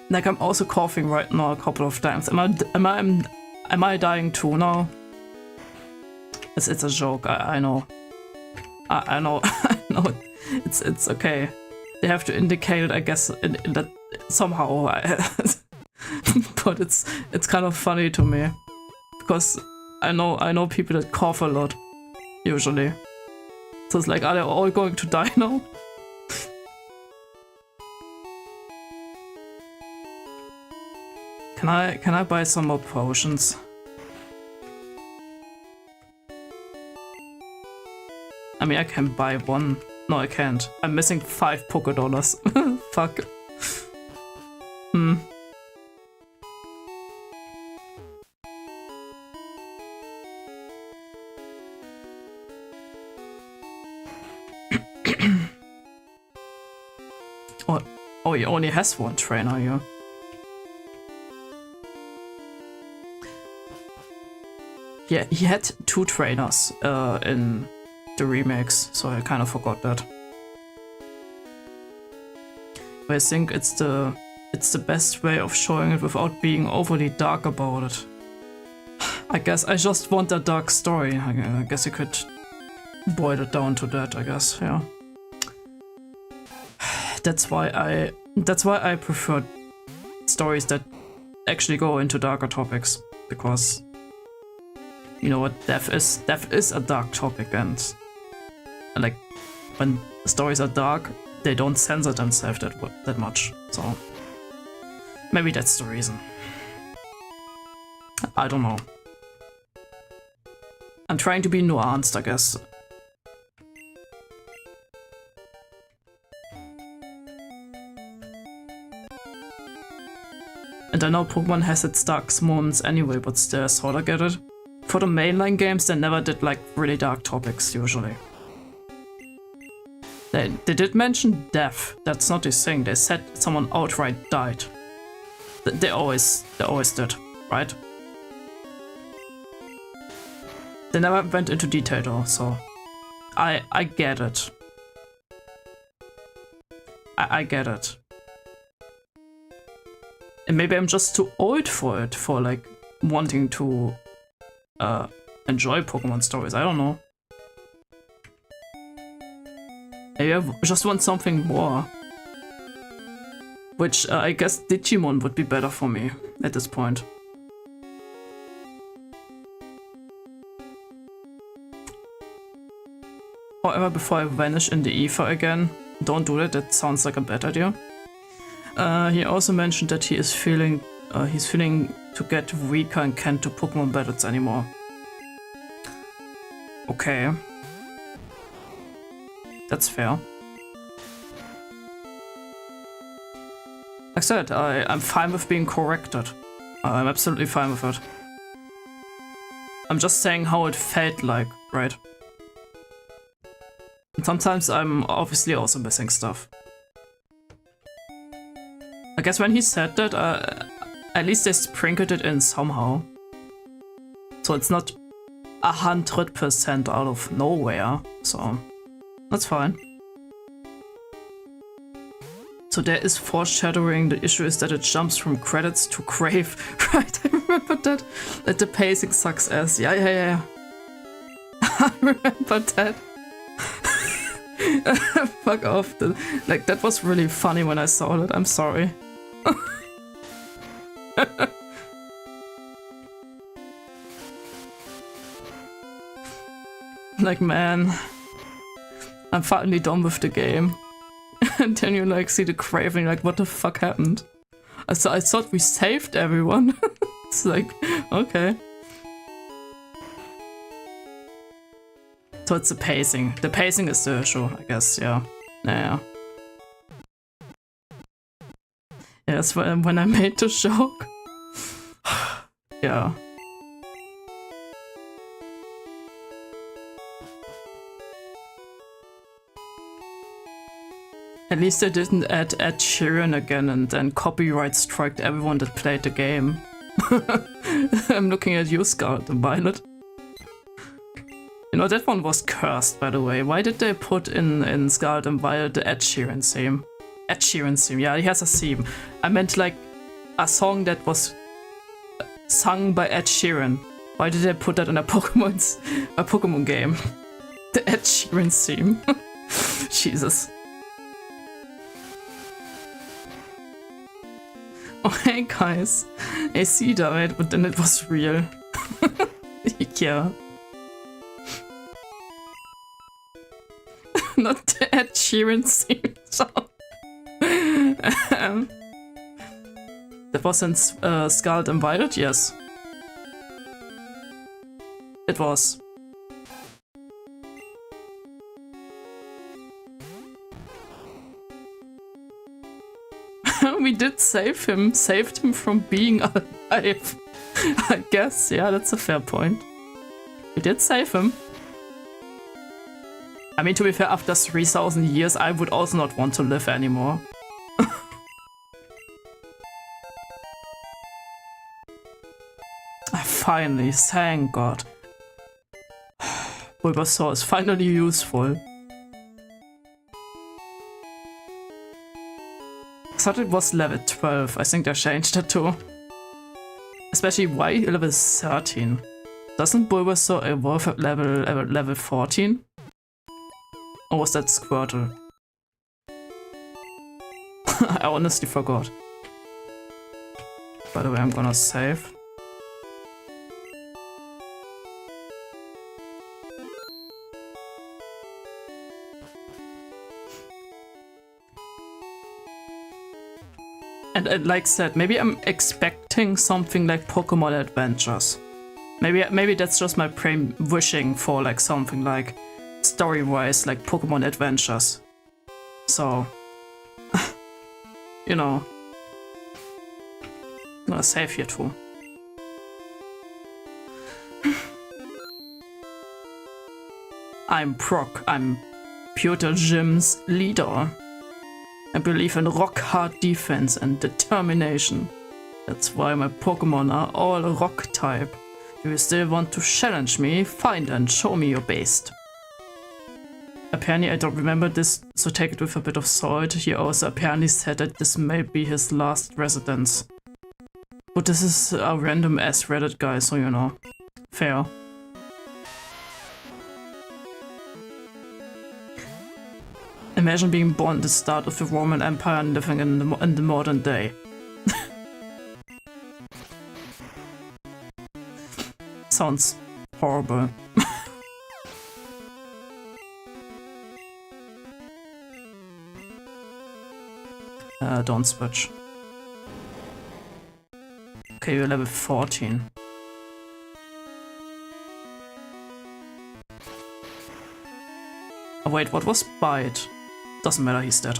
Like, I'm also coughing right now a couple of times. Am I dying too now? It's a joke. I know. I know. I know. It's okay. They have to indicate it, I guess, in that somehow. But it's kind of funny to me because I know people that cough a lot usually. So it's like, are they all going to die now? Can I buy some more potions? I mean, I can buy one. No, I can't. I'm missing 5 $. Fuck. Oh, he only has 1 trainer here. Yeah, he had 2 trainers in the remakes, so I kind of forgot that. But I think it's the best way of showing it without being overly dark about it. I guess I just want a dark story. I guess you could boil it down to that, I guess, yeah. That's why I prefer stories that actually go into darker topics, because you know what, death is a dark topic, and like when stories are dark, they don't censor themselves that much. So maybe that's the reason. I don't know. I'm trying to be nuanced, I guess. And I know Pokemon has its dark moments anyway, but still, I sort of get it. For the mainline games, they never did like really dark topics, usually. They did mention death, that's not his thing. They said someone outright died. They always did, right? They never went into detail though, so I get it. I get it. And maybe I'm just too old for it, for like wanting to enjoy Pokemon stories, I don't know. Maybe I just want something more. Which I guess Digimon would be better for me at this point. However, before I vanish in the ether again, don't do that, that sounds like a bad idea. He also mentioned that he's feeling to get weaker and can't do Pokemon battles anymore. Okay. That's fair. Like I said, I'm fine with being corrected. I'm absolutely fine with it. I'm just saying how it felt like, right? And sometimes I'm obviously also missing stuff. I guess when he said that, at least they sprinkled it in somehow. So it's not 100% out of nowhere, so that's fine. So there is foreshadowing. The issue is that it jumps from credits to grave. Right, I remember that. That the pacing sucks ass. Yeah. I remember that. Fuck off. Like, that was really funny when I saw that. I'm sorry. Like, man, I'm finally done with the game. And then you like see the grave and you're like, what the fuck happened? I thought we saved everyone. It's like, okay. So it's the pacing. The pacing is the issue, I guess, yeah. Yeah. Yeah, that's when I made the joke. Yeah. At least they didn't add Ed Sheeran again and then copyright striked everyone that played the game. I'm looking at you, Scarlet and Violet. You know, that one was cursed, by the way. Why did they put in Scarlet and Violet the Ed Sheeran theme? Ed Sheeran theme, yeah, he has a theme. I meant like a song that was sung by Ed Sheeran. Why did they put that in a Pokemon game? The Ed Sheeran theme. Jesus. Oh hey guys, AC died, but then it was real. Yeah. Not the Ed Sheeran theme song. That was in Scarlet and Violet, yes. It was. We did saved him from being alive. I guess, yeah, that's a fair point. We did save him. I mean, to be fair, after 3,000 years, I would also not want to live anymore. Finally, thank God. Bulbasaur is finally useful. I thought it was level 12. I think they changed that too. Especially why level 13? Doesn't Bulbasaur evolve at level 14? Or was that Squirtle? I honestly forgot. By the way, I'm gonna save. And like I said, maybe I'm expecting something like Pokemon Adventures. Maybe that's just my brain wishing for like something like story-wise like Pokemon Adventures. So, you know, I'm gonna save here too. I'm Brock. I'm Pewter Gym's leader. I believe in rock-hard defense and determination. That's why my Pokemon are all rock type. Do you still want to challenge me? Fine and show me your best. Apparently I don't remember this, so take it with a bit of salt. He also apparently said that this may be his last residence. But this is a random ass Reddit guy, so you know. Fair. Imagine being born at the start of the Roman Empire and living in the modern day. Sounds horrible. Don't switch. Okay, you're level 14. Oh wait, what was Bite? Doesn't matter, he's dead.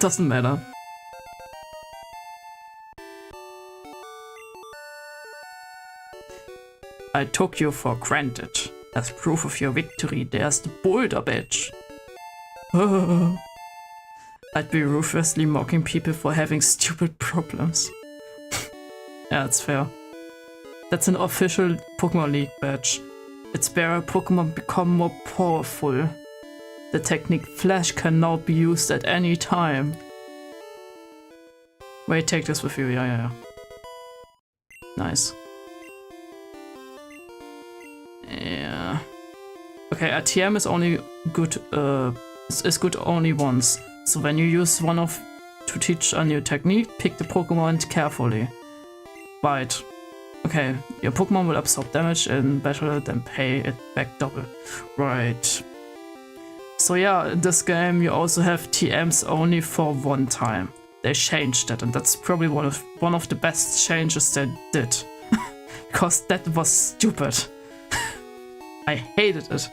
Doesn't matter. I took you for granted. As proof of your victory, there's the boulder badge. I'd be ruthlessly mocking people for having stupid problems. Yeah, that's fair. That's an official Pokemon League badge. It's where Pokemon become more powerful. The technique Flash can now be used at any time. Wait, take this with you. Yeah. Nice. Yeah. Okay, a TM is only good. Is good only once. So when you use one of to teach a new technique, pick the Pokemon carefully. Right. Okay, your Pokemon will absorb damage in battle, then pay it back double. Right. So yeah, in this game you also have TMs only for one time. They changed that, and that's probably one of the best changes they did. Because that was stupid. I hated it.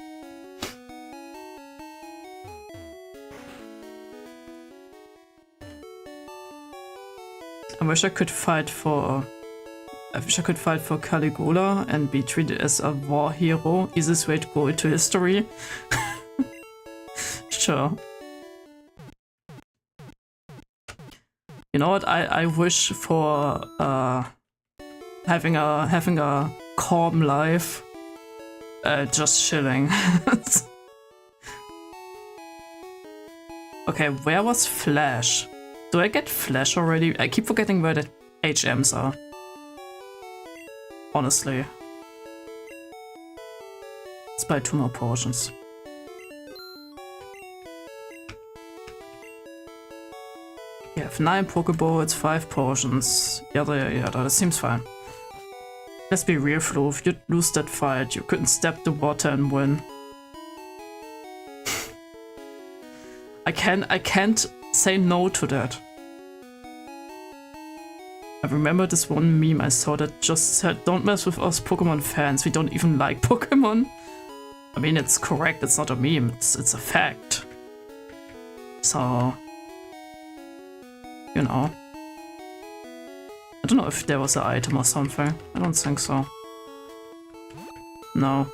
I wish I could fight for Caligula and be treated as a war hero. Easiest way to go into history. Sure. You know what? I wish for having a calm life, just chilling. Okay, where was Flash? Do I get Flash already? I keep forgetting where the HMs are. Honestly. Let's buy 2 more potions. You have 9 Pokeballs, 5 potions. Yada, that seems fine. Let's be real, Flo. If you'd lose that fight, you couldn't step the water and win. I can't say no to that. I remember this one meme I saw that just said, don't mess with us Pokemon fans, we don't even like Pokemon. I mean, it's correct, it's not a meme, it's a fact. So, you know. I don't know if there was an item or something. I don't think so. No.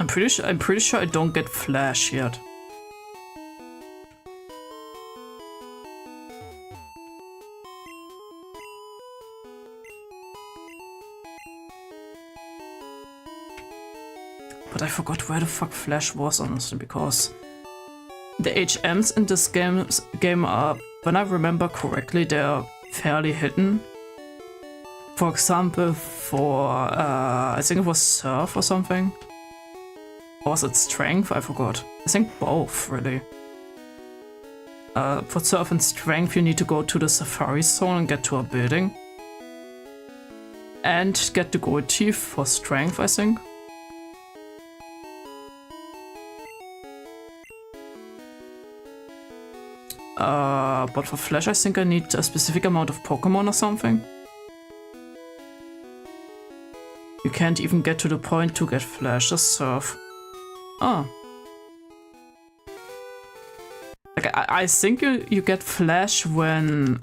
I'm pretty sure I don't get Flash yet. But I forgot where the fuck Flash was, honestly, because the HMs in this game are, when I remember correctly, they're fairly hidden. For example, for I think it was Surf or something. Or was it Strength? I forgot. I think both, really. For Surf and Strength, you need to go to the Safari Zone and get to a building. And get the Gold Teeth for Strength, I think. But for Flash, I think I need a specific amount of Pokemon or something. You can't even get to the point to get Flash, just Surf. Oh. Like, I think you get Flash when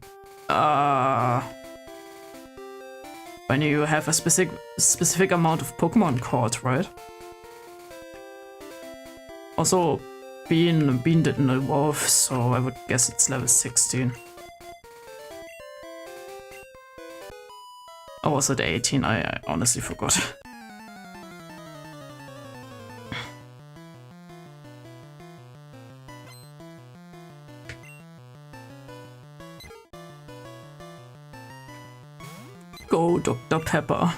you have a specific amount of Pokemon caught, right? Also, Bean didn't evolve, so I would guess it's level 16. Or was it 18? I honestly forgot. Go, Dr. Pepper.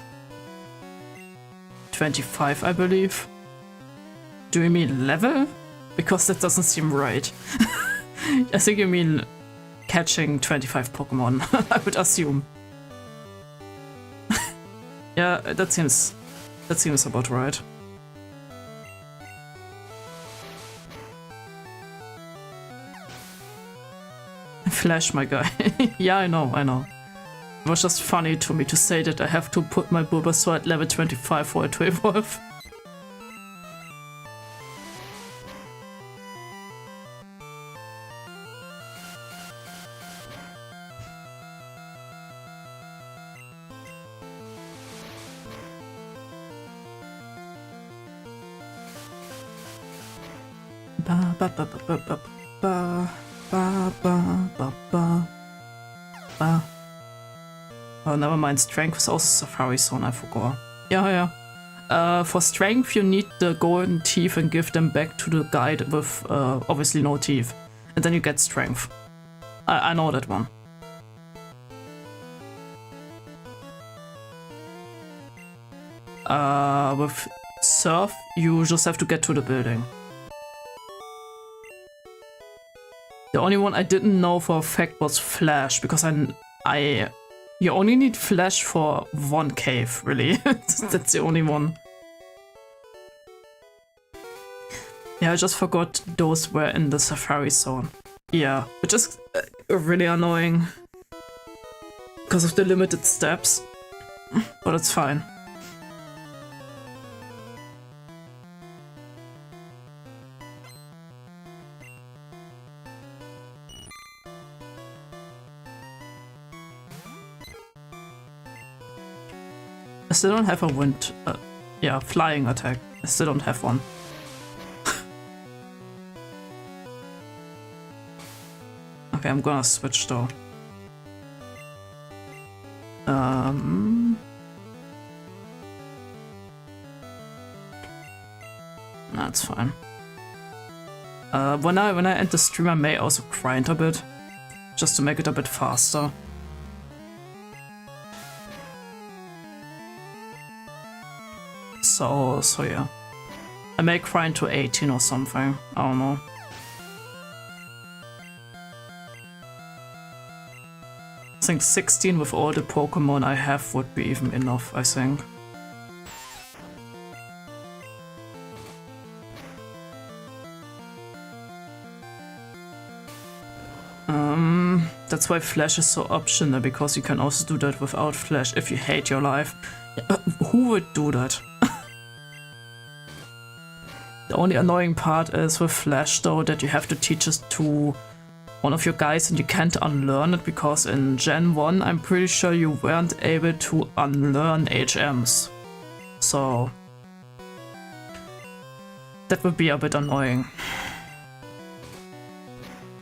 25, I believe. Do you mean level? Because that doesn't seem right. I think you mean catching 25 Pokemon, I would assume. Yeah, that seems about right. Flash, my guy. Yeah, I know. was just funny to me to say that I have to put my Bulbasaur at level 25 for it to evolve. Ba ba ba ba ba ba ba ba ba ba ba. Oh, never mind. Strength is also Safari Zone. I forgot. Yeah. For strength, you need the golden teeth and give them back to the guide with obviously no teeth, and then you get strength. I know that one. With Surf, you just have to get to the building. The only one I didn't know for a fact was Flash, because you only need Flash for one cave, really. That's the only one. Yeah, I just forgot those were in the Safari Zone. Yeah, which is really annoying because of the limited steps, but it's fine. I still don't have a wind, flying attack. I still don't have one. Okay, I'm gonna switch though. That's fine. When I end the stream, I may also grind a bit, just to make it a bit faster. So yeah. I may grind to 18 or something. I don't know. I think 16 with all the Pokemon I have would be even enough, I think. That's why Flash is so optional, because you can also do that without Flash if you hate your life. Who would do that? The only annoying part is with Flash though that you have to teach it to one of your guys and you can't unlearn it, because in Gen 1 I'm pretty sure you weren't able to unlearn HMs. So that would be a bit annoying.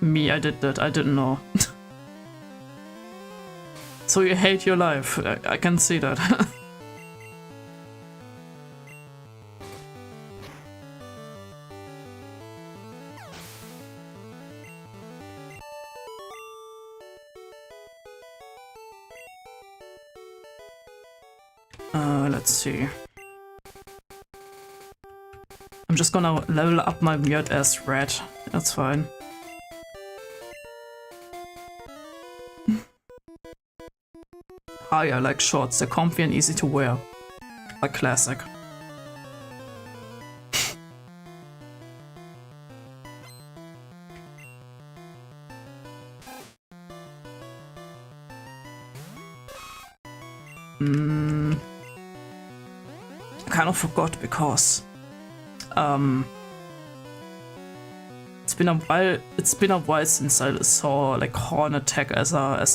Me, I did that, I didn't know. So you hate your life, I can see that. Let's see. I'm just gonna level up my weird ass red. That's fine. Hi, I like shorts. They're comfy and easy to wear. A classic. I kind of forgot because it's been a while since I saw like Horn Attack as a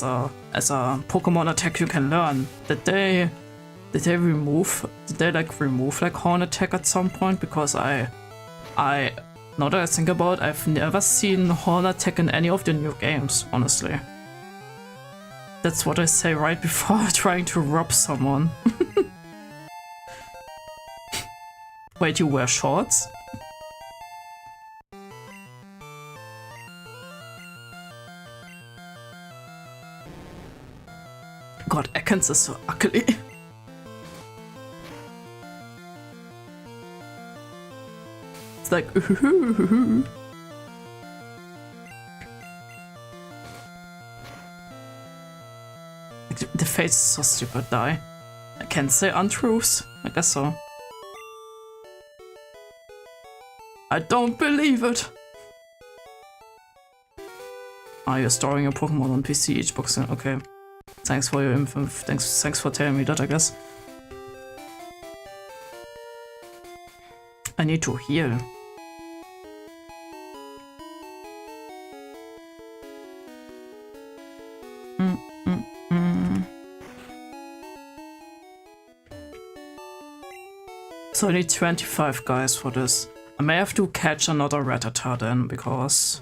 Pokemon attack you can learn. Did they remove like Horn Attack at some point? Because I now that I think about it, I've never seen Horn Attack in any of the new games, honestly. That's what I say right before trying to rob someone. Wait, you wear shorts? God, Ekans is so ugly. It's like, the face is so stupid, die. I can't say untruths. I guess so. I don't believe it! Ah, you're storing your Pokemon on PC, each box, okay. Thanks for your info. Thanks for telling me that, I guess. I need to heal. So I need 25 guys for this. I may have to catch another Rattata then, because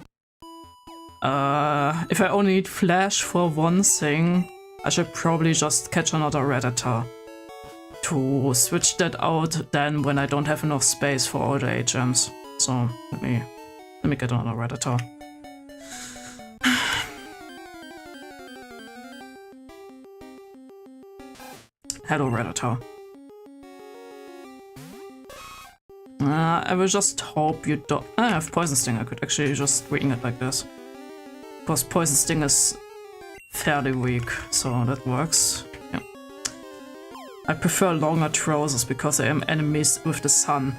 if I only need Flash for one thing, I should probably just catch another Rattata to switch that out then when I don't have enough space for all the HMs. So let me get another Rattata. Hello, Rattata. I will just hope you don't. I have Poison Sting. I could actually just wing it like this. Because Poison Sting is fairly weak, so that works. Yeah. I prefer longer trousers because I am enemies with the sun.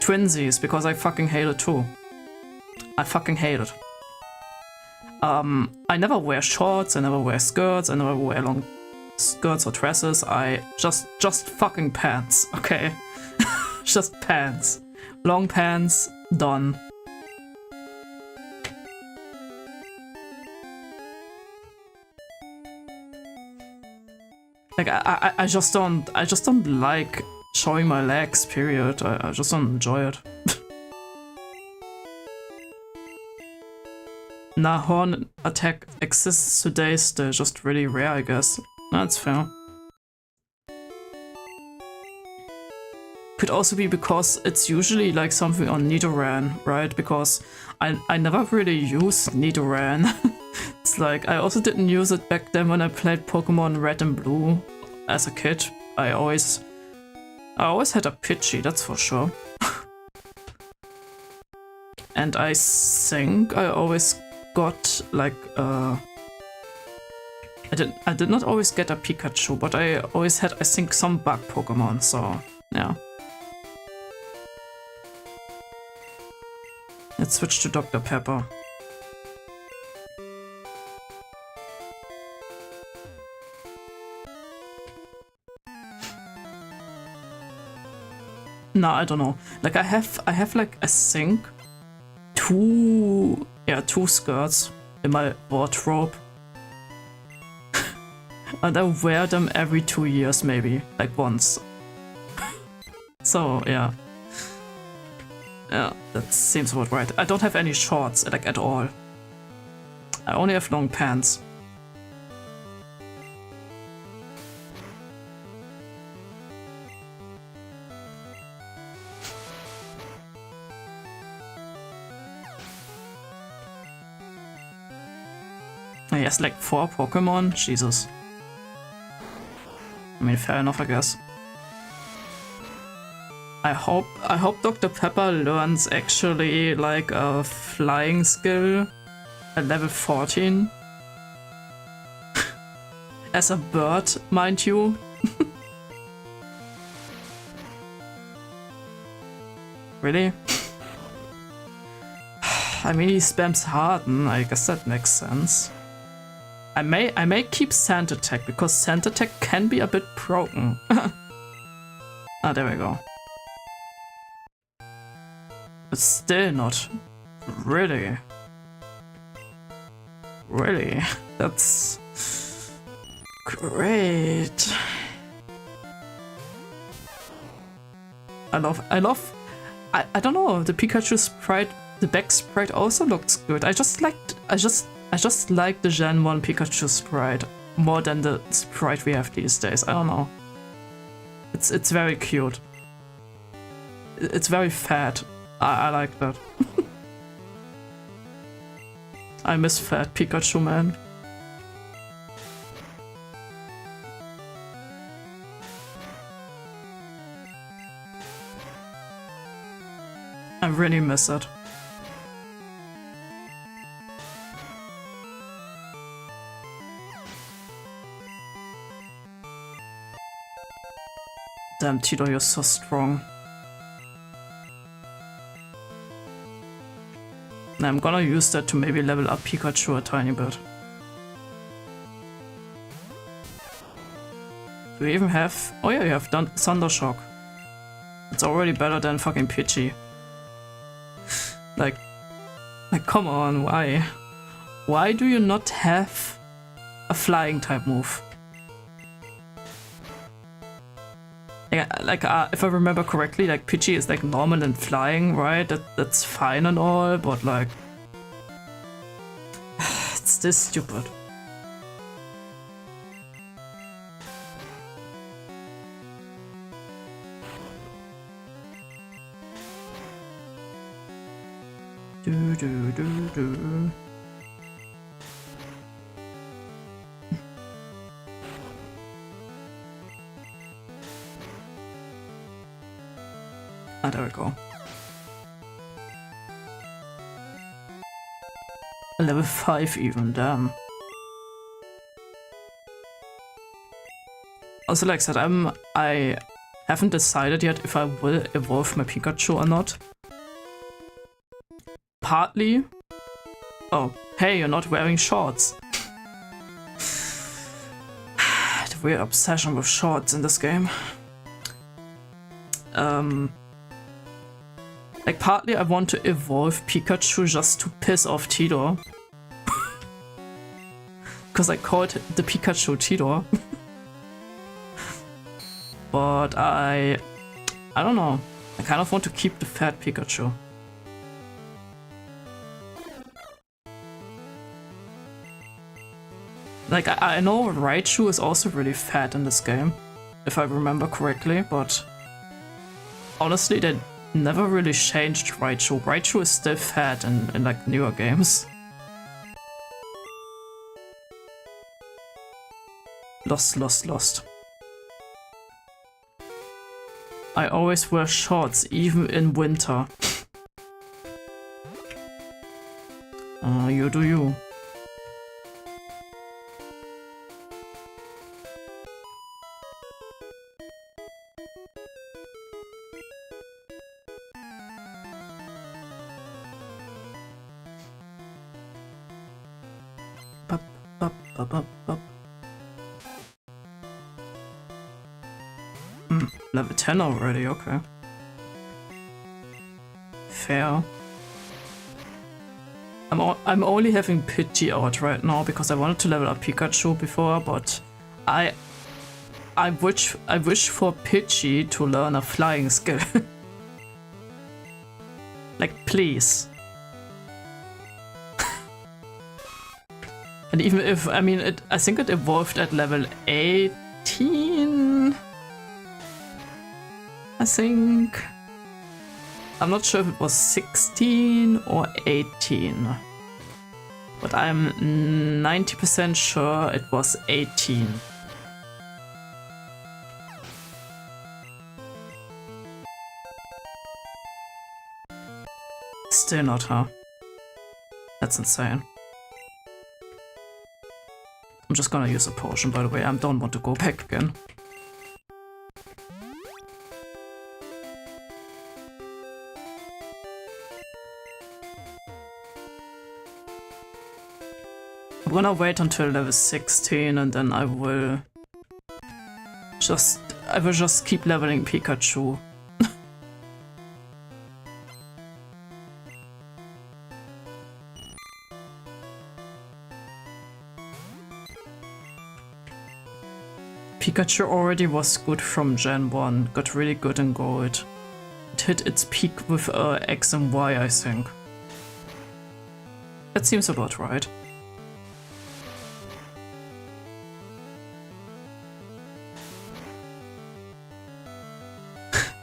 Twinsies, because I fucking hate it too. I fucking hate it. I never wear shorts, I never wear skirts, I never wear long skirts or dresses. I just fucking pants, okay? Just pants. Long pants, done. Like I just don't like showing my legs, period. I just don't enjoy it. Nah, horn attack exists today, still just really rare, I guess. That's fair. Could also be because it's usually like something on Nidoran, right? Because I never really use Nidoran. It's like I also didn't use it back then when I played Pokemon Red and Blue as a kid. I always had a Pidgey, that's for sure. And I think I always got like I did not always get a Pikachu, but I always had, I think, some bug Pokemon, so yeah. Let's switch to Dr. Pepper. No, I don't know. Like I have like I think two skirts in my wardrobe. And I wear them every 2 years maybe, like once. So yeah. Yeah, that seems about right. I don't have any shorts, like, at all. I only have long pants. He has like 4 Pokemon? Jesus. I mean, fair enough, I guess. I hope Dr. Pepper learns actually like a flying skill at level 14. As a bird, mind you. Really? I mean, he spams Harden, I guess that makes sense. I may keep Sand Attack, because Sand Attack can be a bit broken. Ah, there we go. But still not. Really? Really? That's great. I don't know, the Pikachu sprite, the back sprite also looks good. I just like the Gen 1 Pikachu sprite more than the sprite we have these days. I don't know. It's very cute. It's very fat. I like that. I miss fat Pikachu, man. I really miss it. Damn, Tito, you're so strong. I'm gonna use that to maybe level up Pikachu a tiny bit. Do you even have... Oh yeah, you have done Thundershock. It's already better than fucking Pidgey. like, come on, why? Why do you not have a flying type move? Like if I remember correctly, like Pidgey is like normal and flying, right? That's fine and all, but like... it's this stupid. Do do do do. Ah, there we go. Level 5 even, damn. Also, like I said, I haven't decided yet if I will evolve my Pikachu or not. Partly... Oh, hey, you're not wearing shorts. The weird obsession with shorts in this game. Like, partly I want to evolve Pikachu just to piss off Tidor. Because I called the Pikachu Tidor. But I don't know. I kind of want to keep the fat Pikachu. Like, I know Raichu is also really fat in this game, if I remember correctly, but honestly, they never really changed Raichu. Raichu is still fat in like newer games. Lost. I always wear shorts, even in winter. You do you. Level 10 already, okay. Fair. I'm only having Pidgey out right now because I wanted to level up Pikachu before, but I wish for Pidgey to learn a flying skill. Like, please. And even if, I mean, I think it evolved at level 18. I think. I'm not sure if it was 16 or 18. But I'm 90% sure it was 18. Still not, huh? That's insane. I'm just gonna use a potion, by the way. I don't want to go back again. I'm gonna wait until level 16 and then I will just keep leveling Pikachu. Pikachu already was good from Gen 1, got really good in Gold. It hit its peak with X and Y, I think. That seems about right.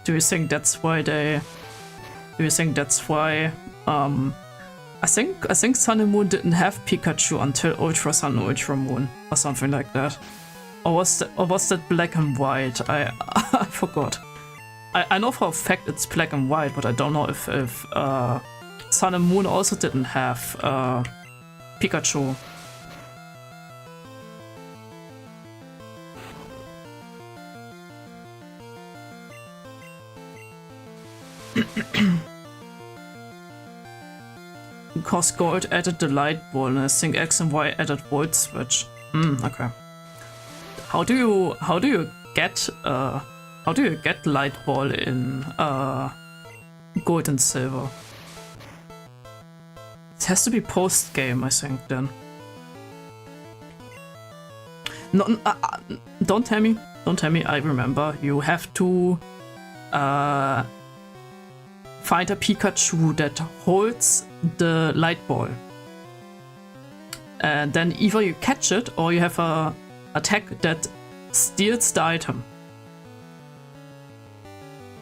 Do you think that's why they... Do you think that's why... I think Sun and Moon didn't have Pikachu until Ultra Sun, Ultra Moon, or something like that. Or was that Black and White? I forgot. I know for a fact it's Black and White, but I don't know if Sun and Moon also didn't have Pikachu. Because Gold added the light ball, and I think X and Y added Volt Switch. Okay. How do you get light ball in gold and silver? It has to be post game, I think. Then. No, don't tell me. Don't tell me. I remember. You have to find a Pikachu that holds the light ball, and then either you catch it or you have a attack that steals the item.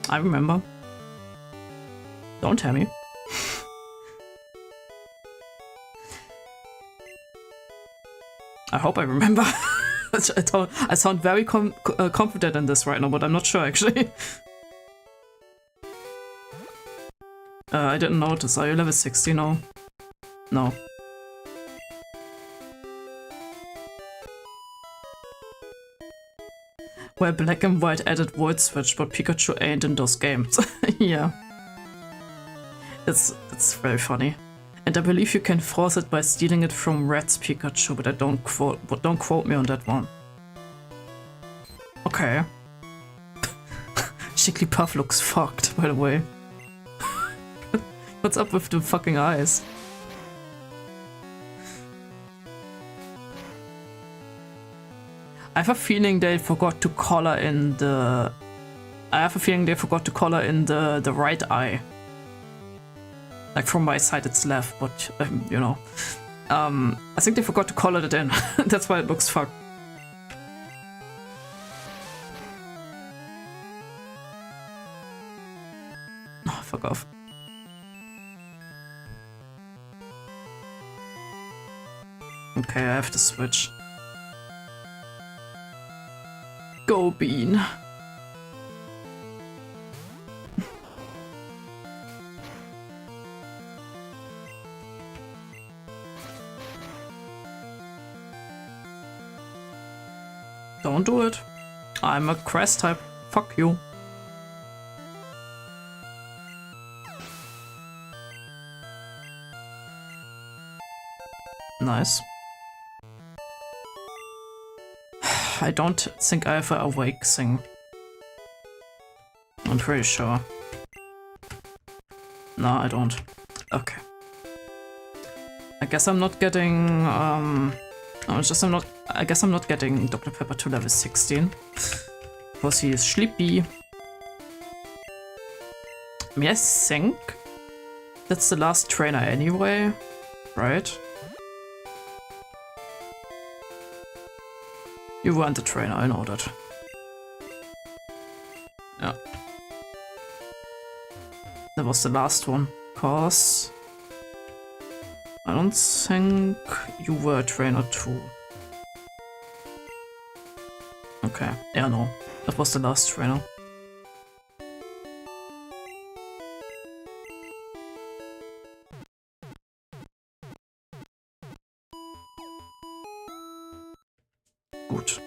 I remember. Don't tell me. I hope I remember. I sound very confident in this right now, but I'm not sure actually. I didn't notice. Are you level 60 now? No. Well, Black and White added Void Switch, but Pikachu ain't in those games. Yeah. It's very funny. And I believe you can force it by stealing it from Red's Pikachu, but don't quote me on that one. Okay. Jigglypuff looks fucked, by the way. What's up with the fucking eyes? I have a feeling they forgot to color in the... the right eye. Like from my side it's left, but you know. I think they forgot to color it in. That's why it looks fucked. Oh, fuck off. Okay, I have to switch. Go Bean. Don't do it. I'm a Crest type. Fuck you. Nice. I don't think I have an Awake thing. I'm pretty sure. No, I don't. Okay. I guess I'm not getting I guess I'm not getting Dr. Pepper to level 16. Because he is sleepy. I mean, I think that's the last trainer anyway, right? You weren't the trainer, I know that. Yeah. That was the last one, cause I don't think you were a trainer too. Okay, yeah, no. That was the last trainer. Gut.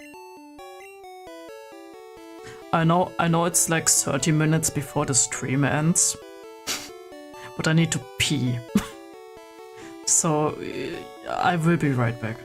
I know it's like 30 minutes before the stream ends, but I need to pee. So I will be right back.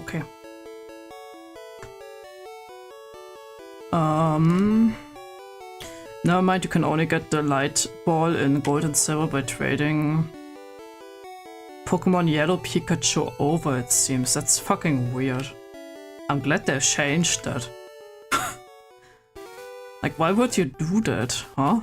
okay. Never mind, you can only get the light ball in gold and silver by trading Pokemon Yellow Pikachu over, it seems. That's fucking weird. I'm glad they changed that. Like, why would you do that, huh?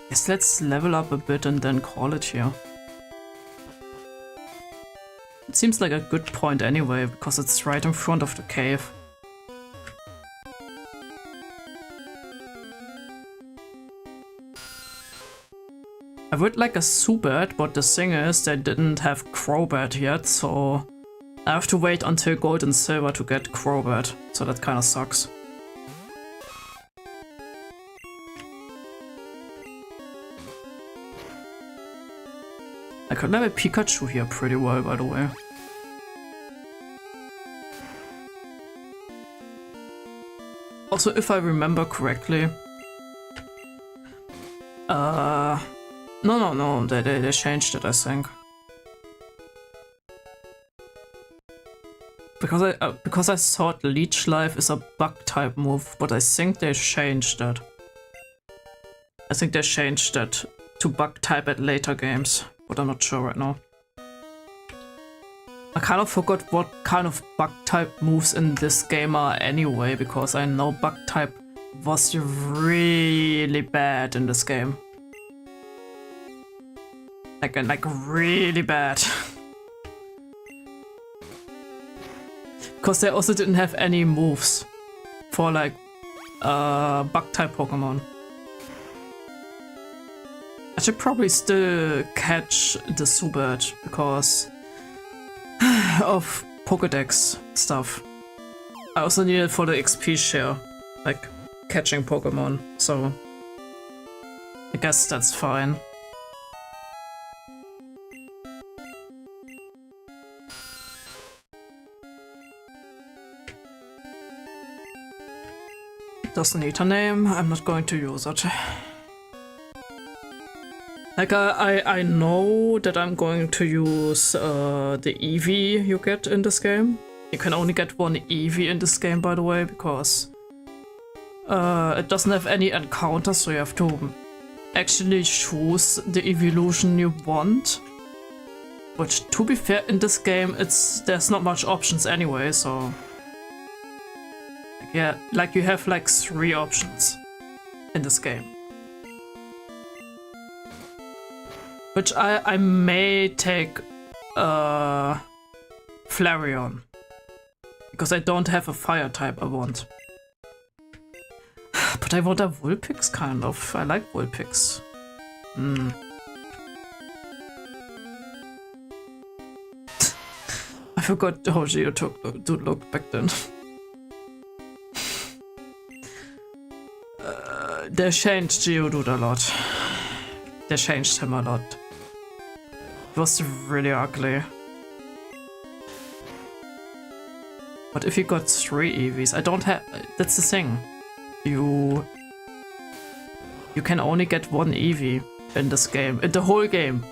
Yes, let's level up a bit and then call it here. It seems like a good point anyway, because it's right in front of the cave. I would like a Zubat, but the thing is they didn't have Crobat yet, so I have to wait until Gold and Silver to get Crobat, so that kinda sucks. I could level Pikachu here pretty well, by the way. Also, if I remember correctly... No, they changed it, I think. Because I thought Leech Life is a bug type move, but I think they changed that. I think they changed that to bug type at later games, but I'm not sure right now. I kind of forgot what kind of bug type moves in this game are anyway, because I know bug type was really bad in this game. Like really bad. Because they also didn't have any moves for like bug type Pokemon. I should probably still catch the Zubat because of Pokédex stuff. I also need it for the XP share, like catching Pokemon, so I guess that's fine. Doesn't need a name, I'm not going to use it. Like, I know that I'm going to use the Eevee you get in this game. You can only get one Eevee in this game, by the way, because it doesn't have any encounters, so you have to actually choose the evolution you want. Which, to be fair, in this game, there's not much options anyway, so... Yeah, like you have like 3 options in this game. Which I may take Flareon. Because I don't have a fire type I want. But I want a Vulpix kind of. I like Vulpix. I forgot how Geodude looked back then. They changed Geodude a lot. They changed him a lot. It was really ugly. But if you got 3 Eevees, I don't have... That's the thing. You can only get 1 Eevee in this game. In the whole game.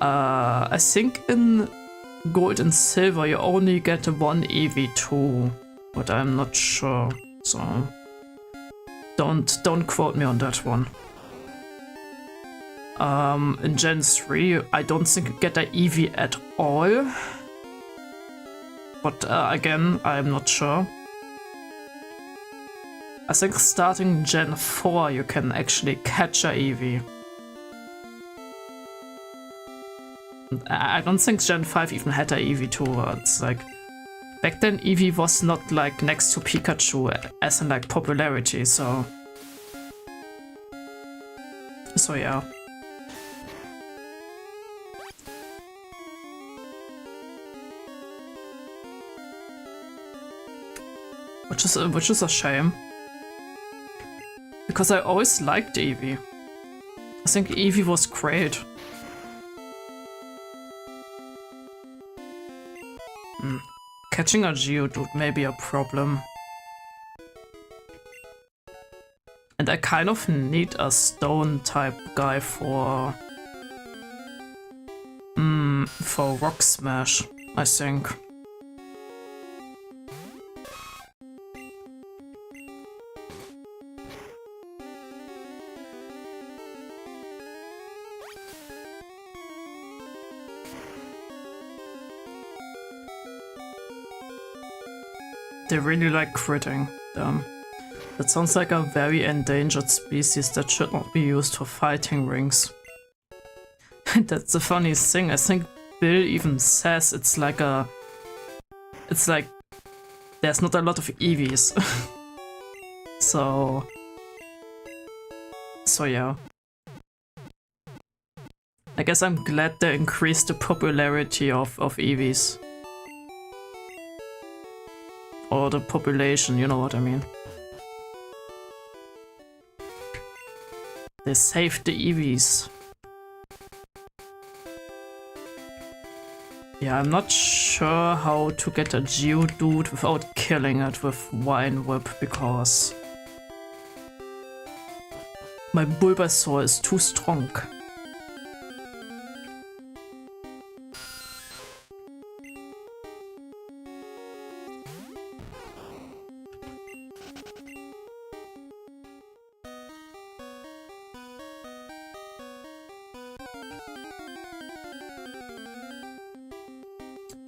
I think in Gold and Silver you only get 1 Eevee too. But I'm not sure. So... Don't quote me on that one. In Gen 3, I don't think you get an Eevee at all. But again, I'm not sure. I think starting Gen 4 you can actually catch a Eevee. I don't think Gen 5 even had a Eevee too. It's like... Back then Eevee was not like next to Pikachu as in like popularity, so... So yeah. Which is a shame. Because I always liked Eevee. I think Eevee was great. Catching a Geodude may be a problem. And And I kind of need a stone type guy for Rock Smash, I think. They really like critting them. That sounds like a very endangered species that should not be used for fighting rings. That's the funniest thing. I think Bill even says it's like there's not a lot of EVs. so yeah. I guess I'm glad they increased the popularity of EVs. Or the population, you know what I mean. They saved the EVs. Yeah, I'm not sure how to get a Geodude without killing it with Vine Whip, because my Bulbasaur is too strong.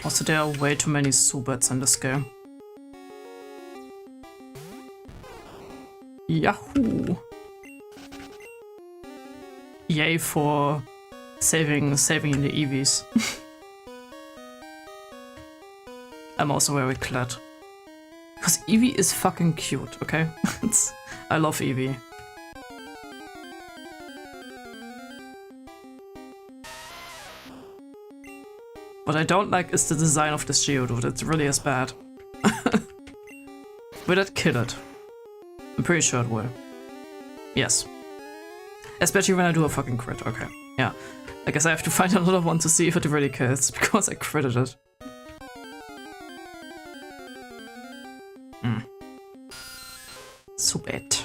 Also, there are way too many Zubats in this game. Yahoo! Yay for saving the EVs. I'm also very glad. Because Eevee is fucking cute, okay? I love Eevee. What I don't like is the design of this Geodude. It really is bad. Will it kill it? I'm pretty sure it will. Yes. Especially when I do a fucking crit. Okay. Yeah. I guess I have to find another one to see if it really kills, because I critted it. So bad.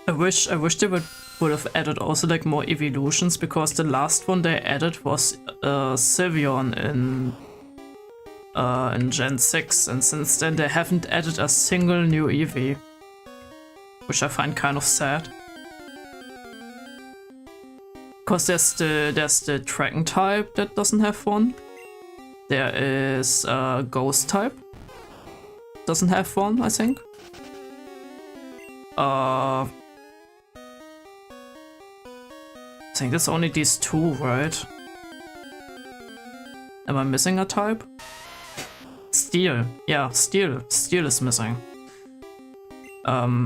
I wish they would have added also like more evolutions, because the last one they added was Sylveon in Gen 6, and since then they haven't added a single new Eevee, which I find kind of sad. Because there's the Dragon type that doesn't have one. There is Ghost type, doesn't have one, I think. I think there's only these two, right? Am I missing a type? Steel. Yeah, Steel. Steel is missing. I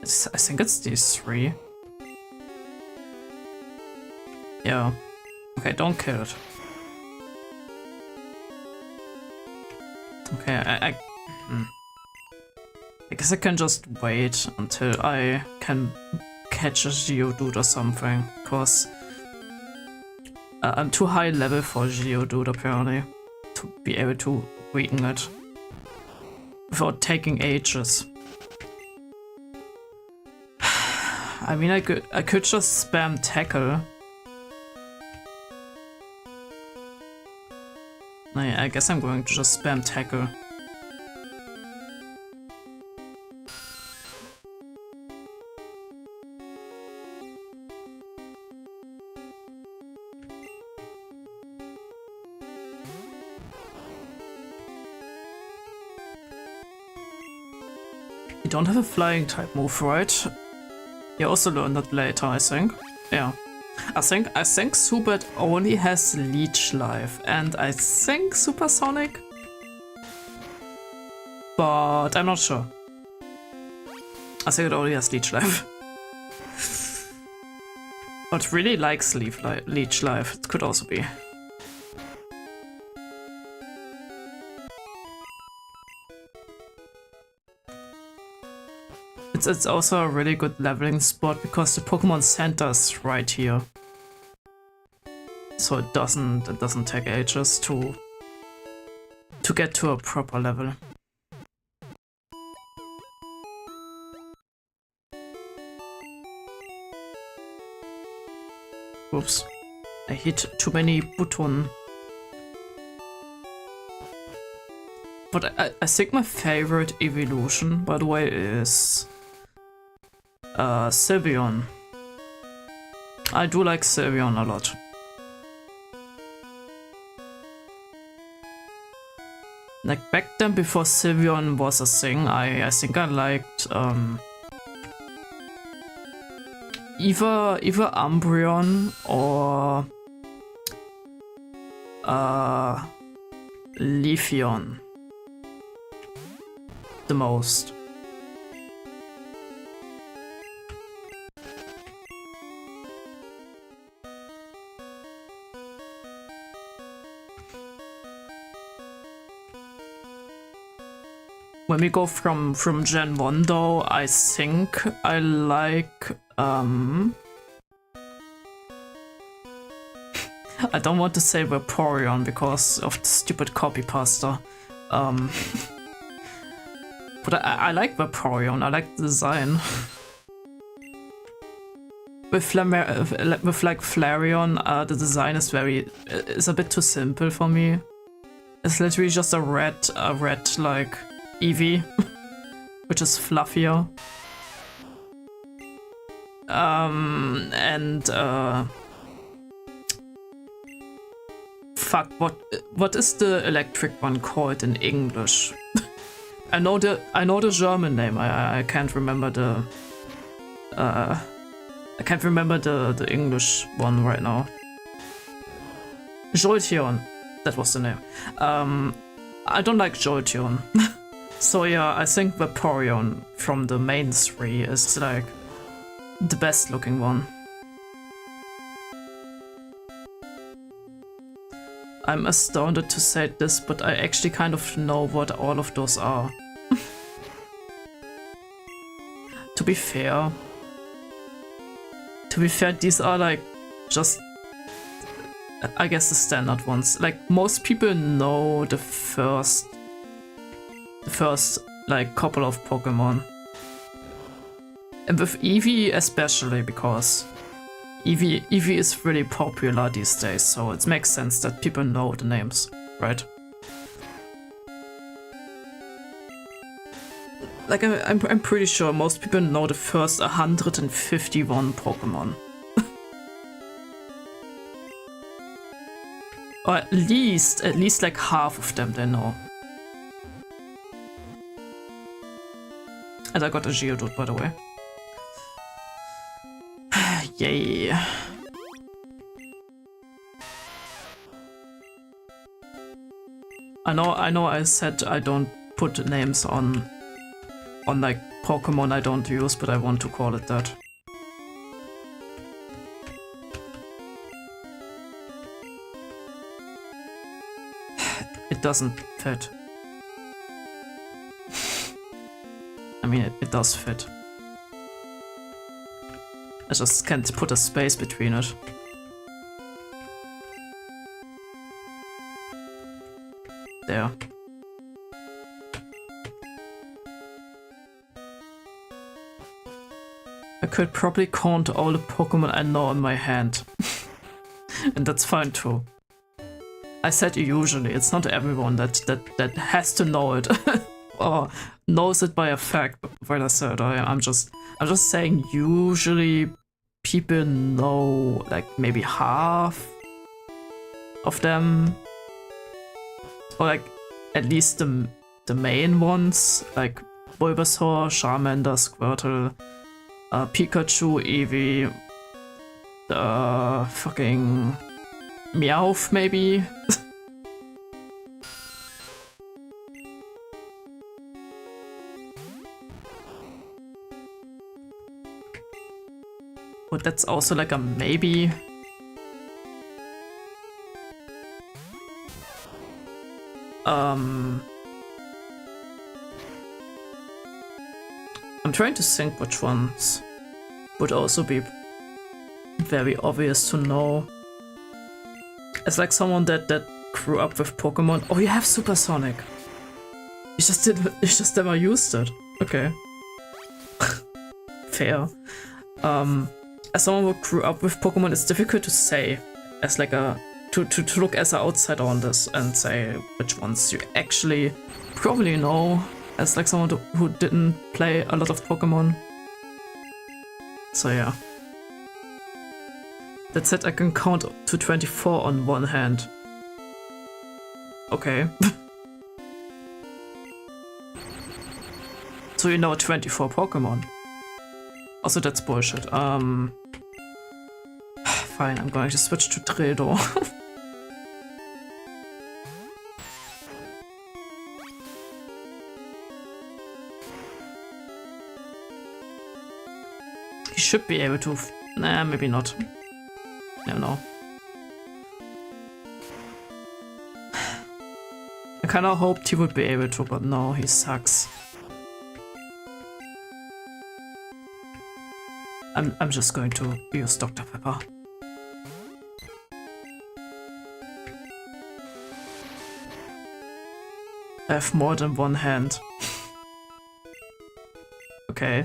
think it's these three. Yeah. Okay, don't kill it. Okay, I guess I can just wait until I can catch a Geodude or something, because I'm too high level for Geodude apparently to be able to weaken it without taking ages. I mean, I could just spam tackle. I guess I'm going to just spam tackle. You don't have a flying type move, right? You also learned that later, I think. Yeah. I think Zubat only has Leech Life, and I think Supersonic? But I'm not sure. I think it only has Leech Life. But really likes Leech Life, it could also be. It's also a really good leveling spot because the Pokemon Center is right here. so it doesn't take ages to get to a proper level. Oops, I hit too many buttons. But I think my favorite evolution, by the way, is Sylveon. I do like Sylveon a lot. Like back then, before Sylveon was a thing, I think I liked either Umbreon or Leafeon the most. When we go from Gen 1 though, I think I like I don't want to say Vaporeon because of the stupid copy pasta. But I like Vaporeon, I like the design. With like Flareon, the design is is a bit too simple for me. It's literally just a red like Eevee, which is fluffier. Fuck, what is the electric one called in English? I know the German name. I can't remember the the English one right now. Jolteon, that was the name. I don't like Jolteon. So yeah, I think Vaporeon from the main three is like the best looking one. I'm astounded to say this, but I actually kind of know what all of those are. To be fair, these are like just, I guess, the standard ones. Like most people know the first like couple of Pokemon. And with Eevee especially, because Eevee is really popular these days, so it makes sense that people know the names, right? Like I'm pretty sure most people know the first 151 Pokemon. Or at least like half of them they know. And I got a Geodude, by the way. Yay. I know I said I don't put names on like Pokemon I don't use, but I want to call it that. It doesn't fit. I mean, it does fit. I just can't put a space between it. There. I could probably count all the Pokemon I know in my hand. And that's fine too. I said usually, it's not everyone that has to know it. Or knows it by a fact, what I said. I'm just saying usually people know like maybe half of them. Or like at least the main ones, like Bulbasaur, Charmander, Squirtle, Pikachu, Eevee, fucking Meowth maybe. But that's also like a maybe. I'm trying to think which ones would also be very obvious to know. As like someone that grew up with Pokemon. Oh, you have Supersonic. You just never used it. Okay. Fair. As someone who grew up with Pokemon, it's difficult to say as like a to look as an outsider on this and say which ones you actually probably know as like someone who didn't play a lot of Pokemon. So yeah. That said, I can count to 24 on one hand. Okay. So you know 24 Pokemon. Also, that's bullshit. Fine, I'm going to switch to Trello. He should be able to. Nah, maybe not. I don't know. I kinda hoped he would be able to, but no, he sucks. I'm just going to use Dr. Pepper. I have more than one hand. Okay.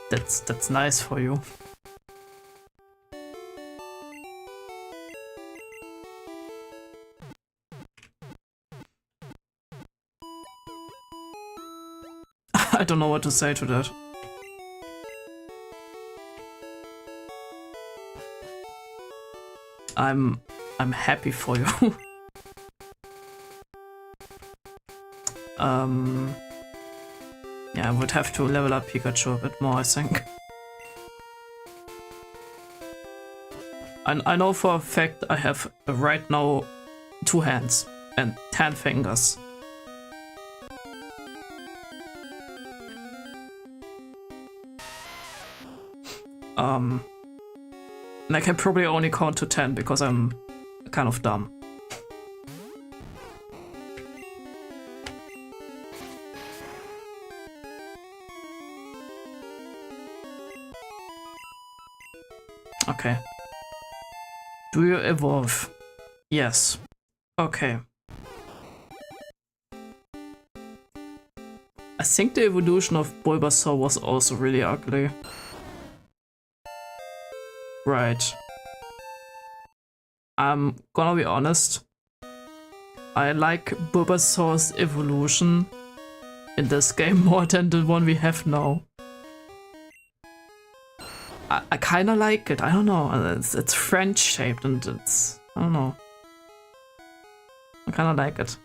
That's nice for you. I don't know what to say to that. I'm happy for you. Yeah, I would have to level up Pikachu a bit more, I think. I know for a fact I have right now 2 hands and 10 fingers. And I can probably only count to 10 because I'm kind of dumb. Okay. Do you evolve? Yes. Okay. I think the evolution of Bulbasaur was also really ugly. Right. I'm gonna be honest. I like Bulbasaur's evolution in this game more than the one we have now. I kinda like it, I don't know. It's French shaped and it's, I don't know. I kinda like it.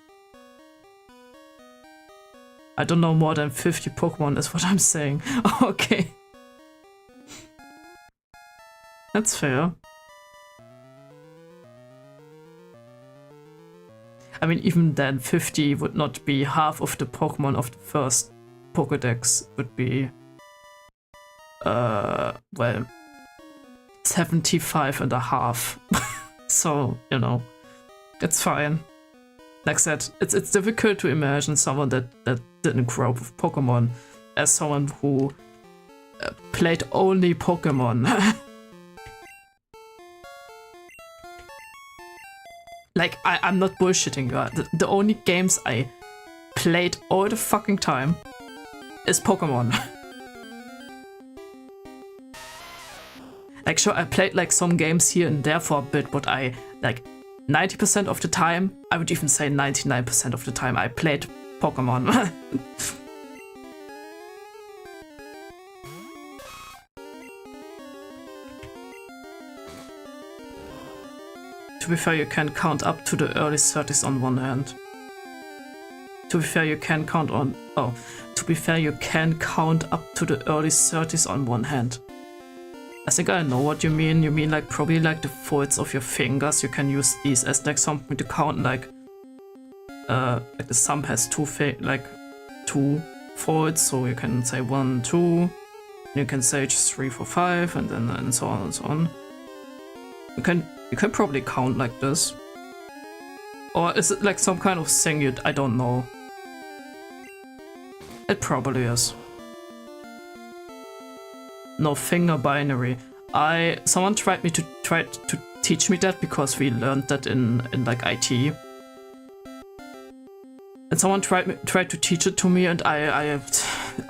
I don't know more than 50 Pokemon is what I'm saying. Okay. That's fair. I mean, even then, 50 would not be half of the Pokemon of the first Pokédex. Would be, well, 75 and a half. So, you know, it's fine. Like I said, it's difficult to imagine someone that didn't grow up with Pokemon as someone who played only Pokemon. Like, I'm not bullshitting you. The only games I played all the fucking time is Pokemon. Like, sure, I played like some games here and there for a bit, but I, like, 90% of the time, I would even say 99% of the time, I played Pokemon. To be fair, you can count up to the early 30s on one hand. To be fair, you can count on... Oh. To be fair, you can count up to the early 30s on one hand. I think I know what you mean. You mean like probably like the folds of your fingers. You can use these as like something to count like the thumb has two folds, so you can say 1, 2, and you can say just 3, 4, 5, and then and so on and so on. You can probably count like this. Or is it like some kind of thing I don't know? It probably is. no finger binary. Someone tried to teach me that because we learned that in like IT. And someone tried to teach it to me, and I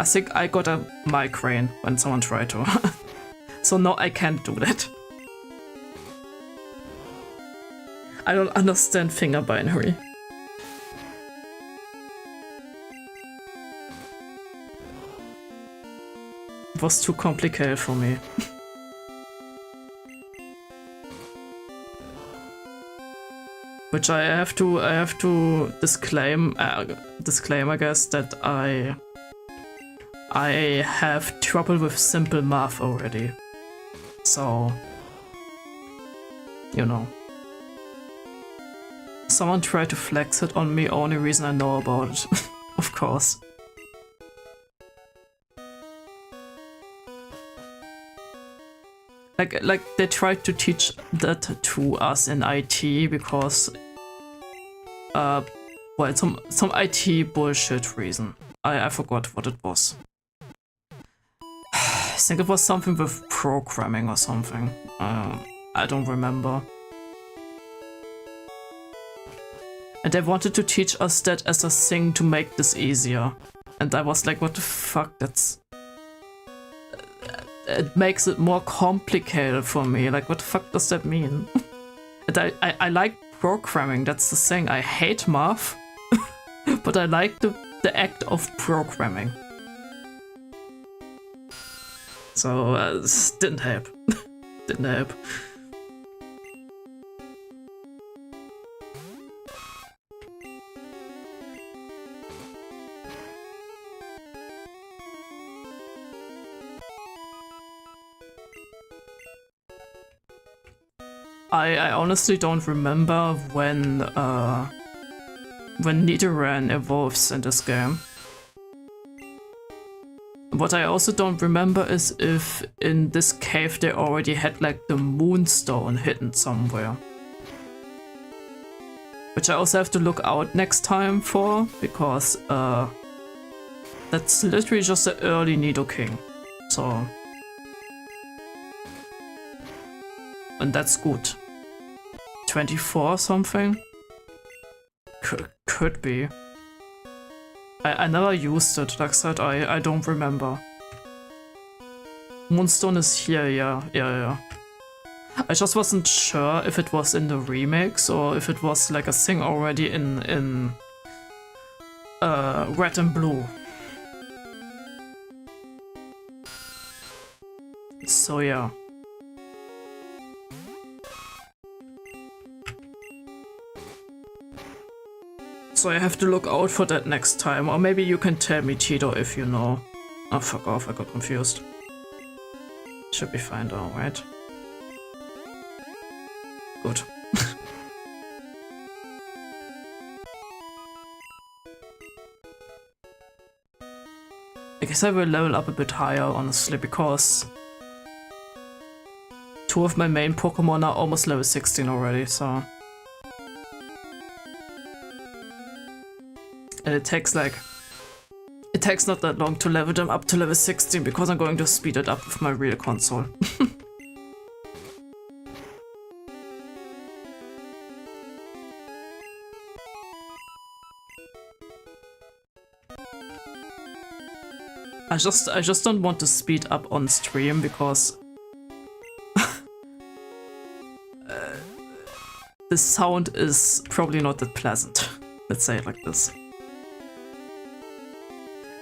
think I got a migraine when someone tried to. So no, I can't do that. I don't understand finger binary. It was too complicated for me. Which I have to disclaim, I guess, that I have trouble with simple math already. So, you know. Someone tried to flex it on me, only reason I know about it. Of course. Like they tried to teach that to us in IT because well, some IT bullshit reason. I forgot what it was. I think it was something with programming or something. I don't remember. And they wanted to teach us that as a thing to make this easier. And I was like, what the fuck, that's... It makes it more complicated for me. Like, what the fuck does that mean? And I like programming, that's the thing. I hate math, but I like the act of programming. So, this didn't help. Didn't help. I honestly don't remember when Nidoran evolves in this game. What I also don't remember is if in this cave they already had like the moonstone hidden somewhere. Which I also have to look out next time for, because that's literally just the early Nidoking. So... And that's good. 24 something? Could be. I never used it, like I said, I don't remember. Moonstone is here, yeah. I just wasn't sure if it was in the remakes or if it was like a thing already in Red and Blue. So yeah. So I have to look out for that next time, or maybe you can tell me, Tito, if you know. Oh, fuck off, I got confused. Should be fine though, right? Good. I guess I will level up a bit higher, honestly, because 2 of my main Pokemon are almost level 16 already, so... And it takes not that long to level them up to level 16 because I'm going to speed it up with my real console. I just don't want to speed up on stream because the sound is probably not that pleasant. Let's say it like this.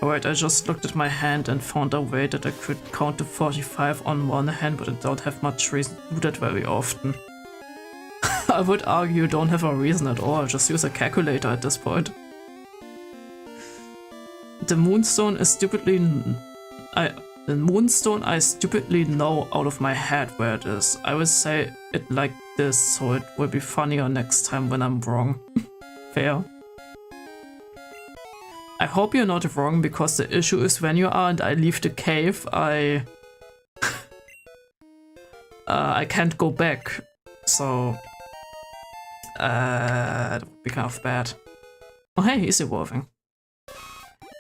Alright, I just looked at my hand and found a way that I could count to 45 on one hand, but I don't have much reason to do that very often. I would argue you don't have a reason at all, just use a calculator at this point. The Moonstone is stupidly... The Moonstone I stupidly know out of my head where it is. I will say it like this, so it will be funnier next time when I'm wrong. Fair. I hope you're not wrong, because the issue is when you are and I leave the cave, I can't go back, so that would be kind of bad. Oh hey, he's evolving.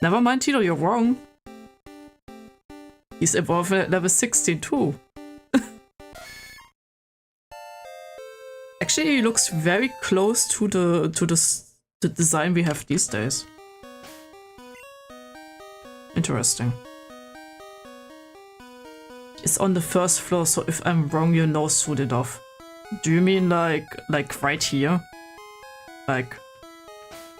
Never mind, Tito, you're wrong. He's evolving at level 16 too. Actually, he looks very close to the design we have these days. Interesting. It's on the first floor, so if I'm wrong, you know soon enough. Do you mean like right here? Like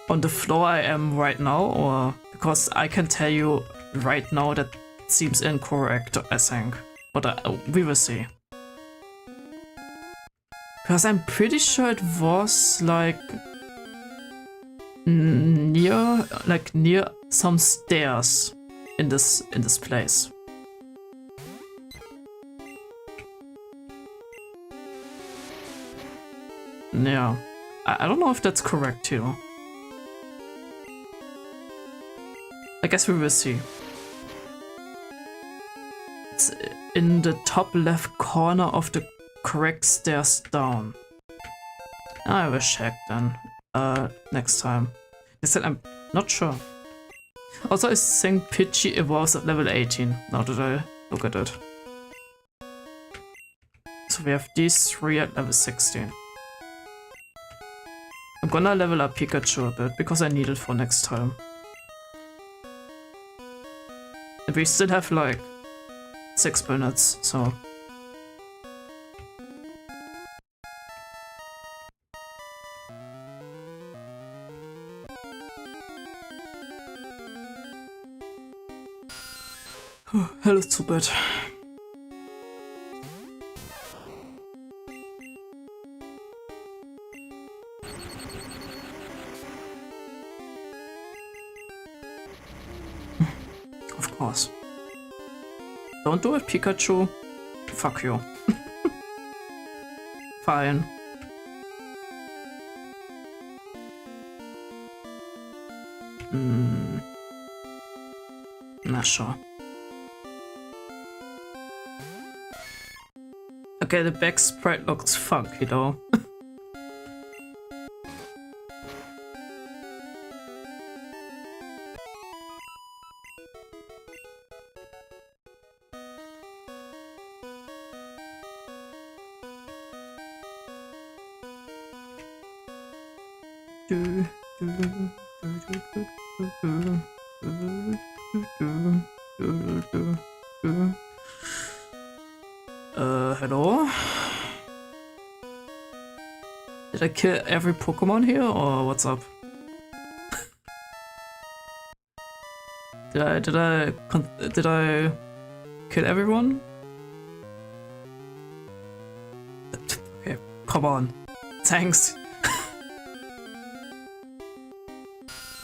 on the floor I am right now, or because I can tell you right now that seems incorrect, I think, but we will see. Because I'm pretty sure it was like near some stairs in this place. Yeah, I don't know if that's correct here. I guess we will see. It's in the top left corner of the correct stairs down. I will check then. Next time. I said I'm not sure. Also, I think Pidgey evolves at level 18. Now that I look at it. So we have these three at level 16. I'm gonna level up Pikachu a bit because I need it for next time. And we still have like 6 minutes, so. Hell is too bad. Of course. Don't do it, Pikachu. Fuck you. Fine. Nah, sure. Okay, the back sprite looks funky though. Hello? Did I kill every Pokemon here, or what's up? Did I kill everyone? Okay, come on. Thanks.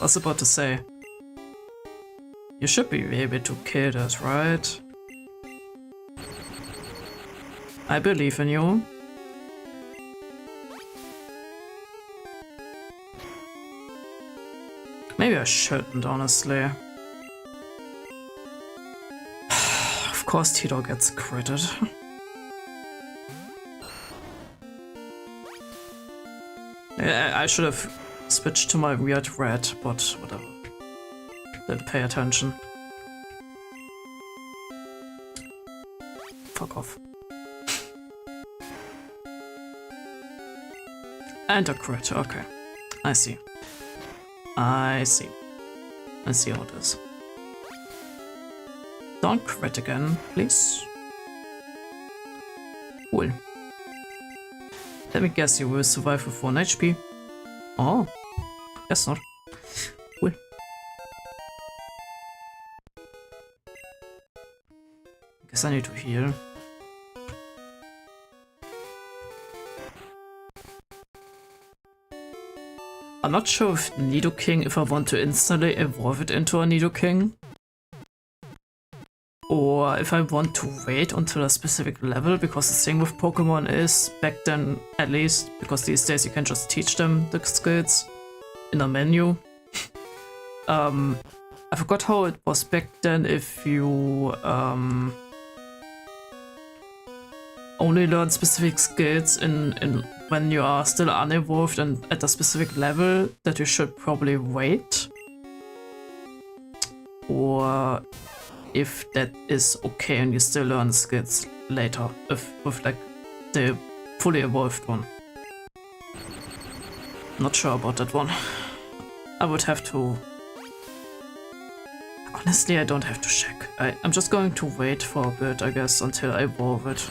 I was about to say. You should be able to kill this, right? I believe in you. Maybe I shouldn't, honestly. Of course Tito gets critted. I should have switched to my weird red, but whatever. Didn't pay attention. Fuck off. And a crit, okay. I see. I see. I see how it is. Don't crit again, please. Cool. Let me guess, you will survive with 1 HP. Oh, guess not. Cool. Guess I need to heal. I'm not sure if Nidoking, if I want to instantly evolve it into a Nidoking. Or if I want to wait until a specific level, because the thing with Pokemon is, back then at least, because these days you can just teach them the skills in a menu. I forgot how it was back then if you only learn specific skills in when you are still unevolved and at a specific level, that you should probably wait. Or if that is okay and you still learn skills later, if with like the fully evolved one. Not sure about that one. I would have to... Honestly, I don't have to check. I'm just going to wait for a bit, I guess, until I evolve it.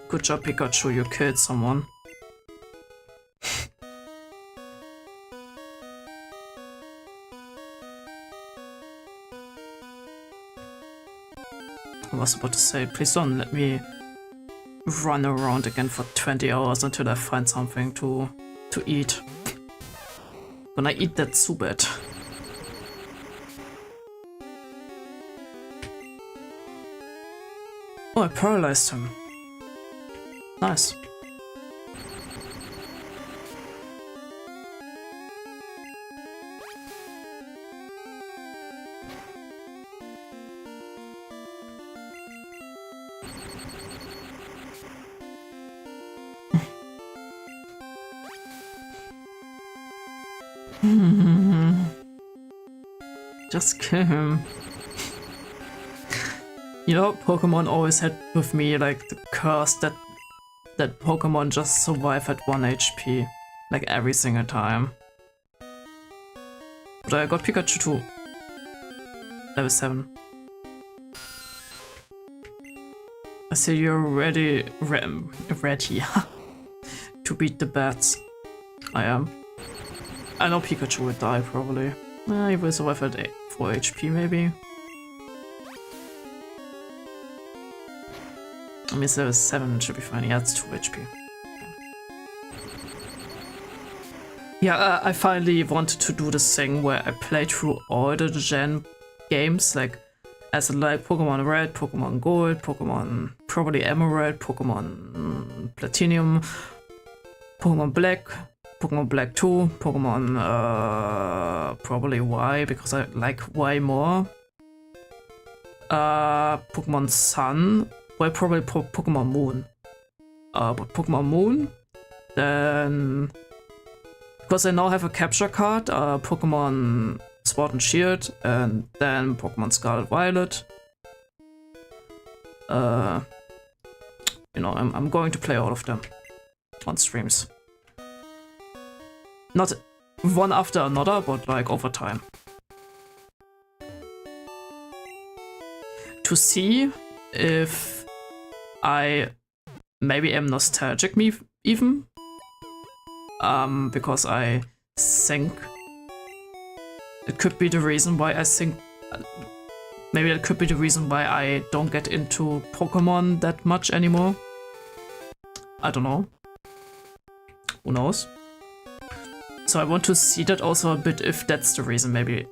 Good job, Pikachu, you killed someone. I was about to say, please don't let me run around again for 20 hours until I find something to eat. When I eat that Zubat. Oh, I paralyzed him. Nice. Just kill him. You know, Pokemon always had with me like the curse that Pokemon just survive at 1 HP, like every single time. But I got Pikachu too. Level 7. I see you're ready to beat the bats. I am. I know Pikachu will die probably. He will survive at 4 HP maybe. I mean, level 7 should be fine. Yeah, it's 2 HP. Yeah, I finally wanted to do this thing where I play through all the Gen games, like as like Pokemon Red, Pokemon Gold, Pokemon probably Emerald, Pokemon Platinum, Pokemon Black, Pokemon Black 2, Pokemon probably Y because I like Y more. Pokemon Sun. Well, probably Pokemon Moon. But Pokemon Moon, then because I now have a capture card, Pokemon Sword and Shield, and then Pokemon Scarlet Violet. You know, I'm going to play all of them on streams. Not one after another, but like over time. To see if I maybe am nostalgic even, because I think it could be the reason why I think, maybe it could be the reason why I don't get into Pokemon that much anymore. I don't know. Who knows? So I want to see that also a bit, if that's the reason maybe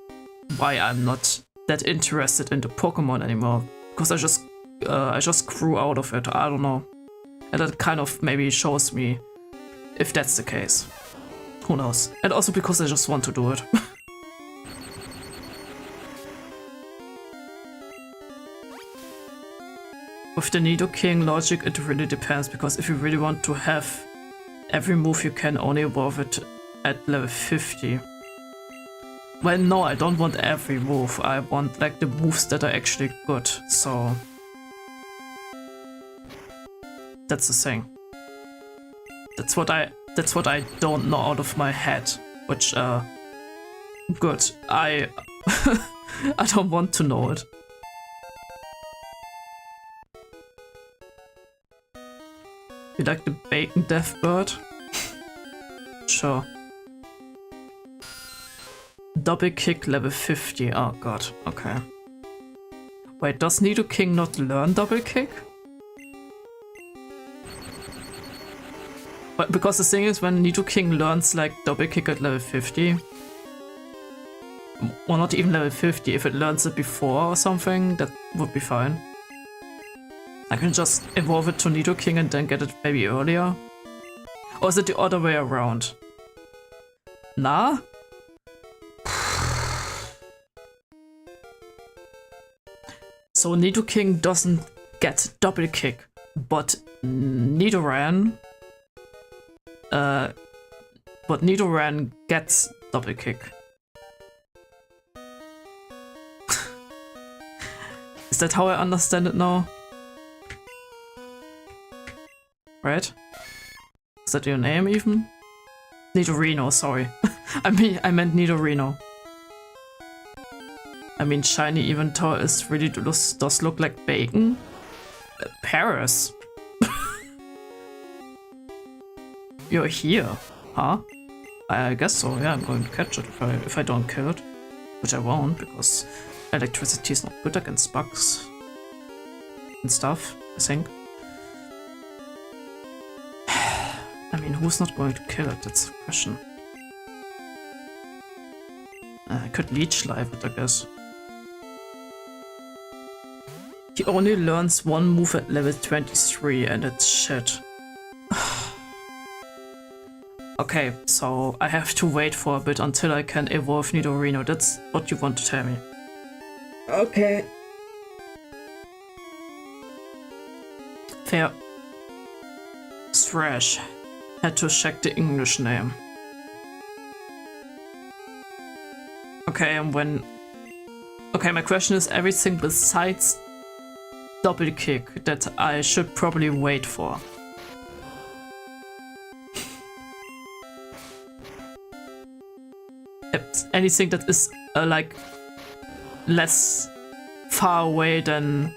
why I'm not that interested into Pokemon anymore. Because I just grew out of it, I don't know. And that kind of maybe shows me if that's the case. Who knows? And also because I just want to do it. With the Nidoking logic, it really depends, because if you really want to have every move, you can only evolve it at level 50. Well, no, I don't want every move. I want like the moves that are actually good, so that's the thing. That's what I don't know out of my head, which good. I I don't want to know it. You like the bacon death bird? Sure. Double kick level 50. Oh god, okay. Wait, does Nidoking not learn double kick? But because the thing is, when Nidoking learns like double kick at level 50, or not even level 50, if it learns it before or something, that would be fine. I can just evolve it to Nidoking and then get it maybe earlier. Or is it the other way around? Nah? So Nidoking doesn't gets double kick, but Nidoran gets double kick. Is that how I understand it now? Right? Is that your name even? Nidorino, sorry. I meant Nidorino. I mean, shiny Eventor is really does look like bacon. Paris. You're here, huh? I guess so. Yeah, I'm going to catch it if I don't kill it, which I won't because electricity is not good against bugs and stuff. I think. I mean, who's not going to kill it? That's the question. I could leech life it, I guess. He only learns one move at level 23 and it's shit. Okay, so I have to wait for a bit until I can evolve Nidorino. That's what you want to tell me. Okay. Fair. Thrash. Had to check the English name. Okay, and when... Okay, my question is everything besides double kick that I should probably wait for. Anything that is like less far away than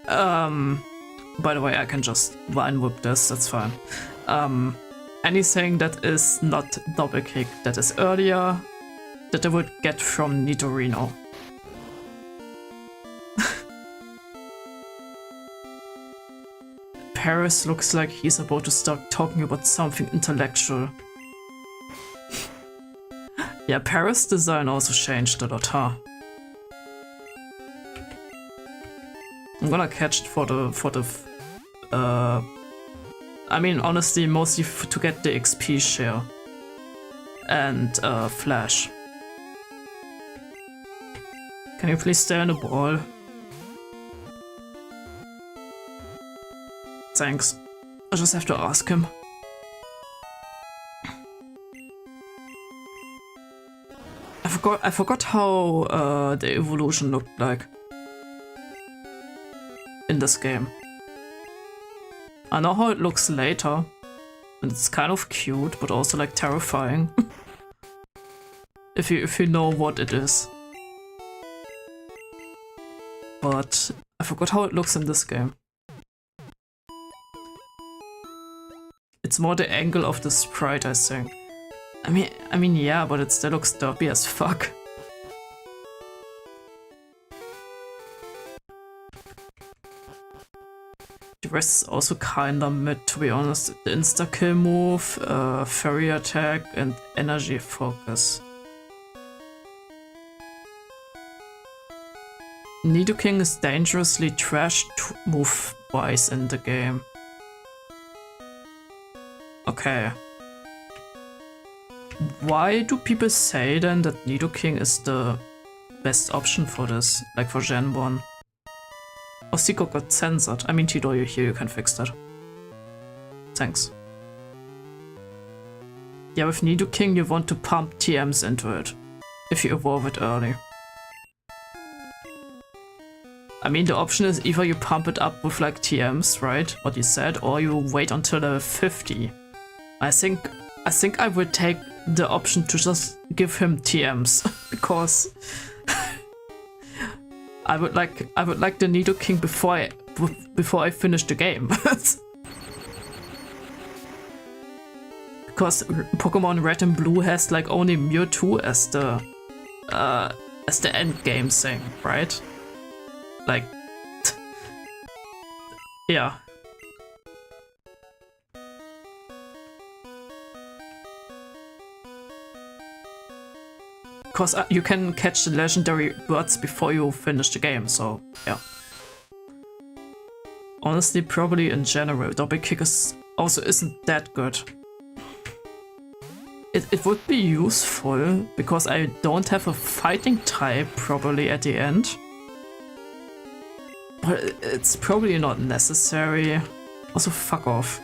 by the way, I can just vine whip this, that's fine. Anything that is not double kick that is earlier that I would get from Nidorino. Paris looks like he's about to start talking about something intellectual. Yeah, Paris' design also changed a lot, huh? I'm gonna catch it for the I mean, honestly, mostly to get the XP share and flash. Can you please stay on the ball? Thanks. I just have to ask him. I forgot how the evolution looked like in this game. I know how it looks later, and it's kind of cute, but also like terrifying. if you know what it is. But I forgot how it looks in this game. It's more the angle of the sprite, I think. I mean, yeah, but it still looks derpy as fuck. The rest is also kinda mid, to be honest. The insta-kill move, fairy attack, and energy focus. Nidoking is dangerously trash move-wise in the game. Okay. Why do people say then that Nidoking is the best option for this, like for Gen 1? Oh, Seiko got censored. I mean, Tito, you're here, you can fix that. Thanks. Yeah, with Nidoking you want to pump TMs into it, if you evolve it early. I mean, the option is either you pump it up with like TMs, right? What you said, or you wait until level 50. I think I would take the option to just give him TMs because I would like the Nidoking before I finish the game. Because Pokemon Red and Blue has like only Mewtwo as the end game thing, right? Like, yeah. Because you can catch the legendary birds before you finish the game, so yeah. Honestly, probably in general, double kick also isn't that good. It would be useful, because I don't have a fighting type probably at the end. Well, it's probably not necessary. Also, fuck off.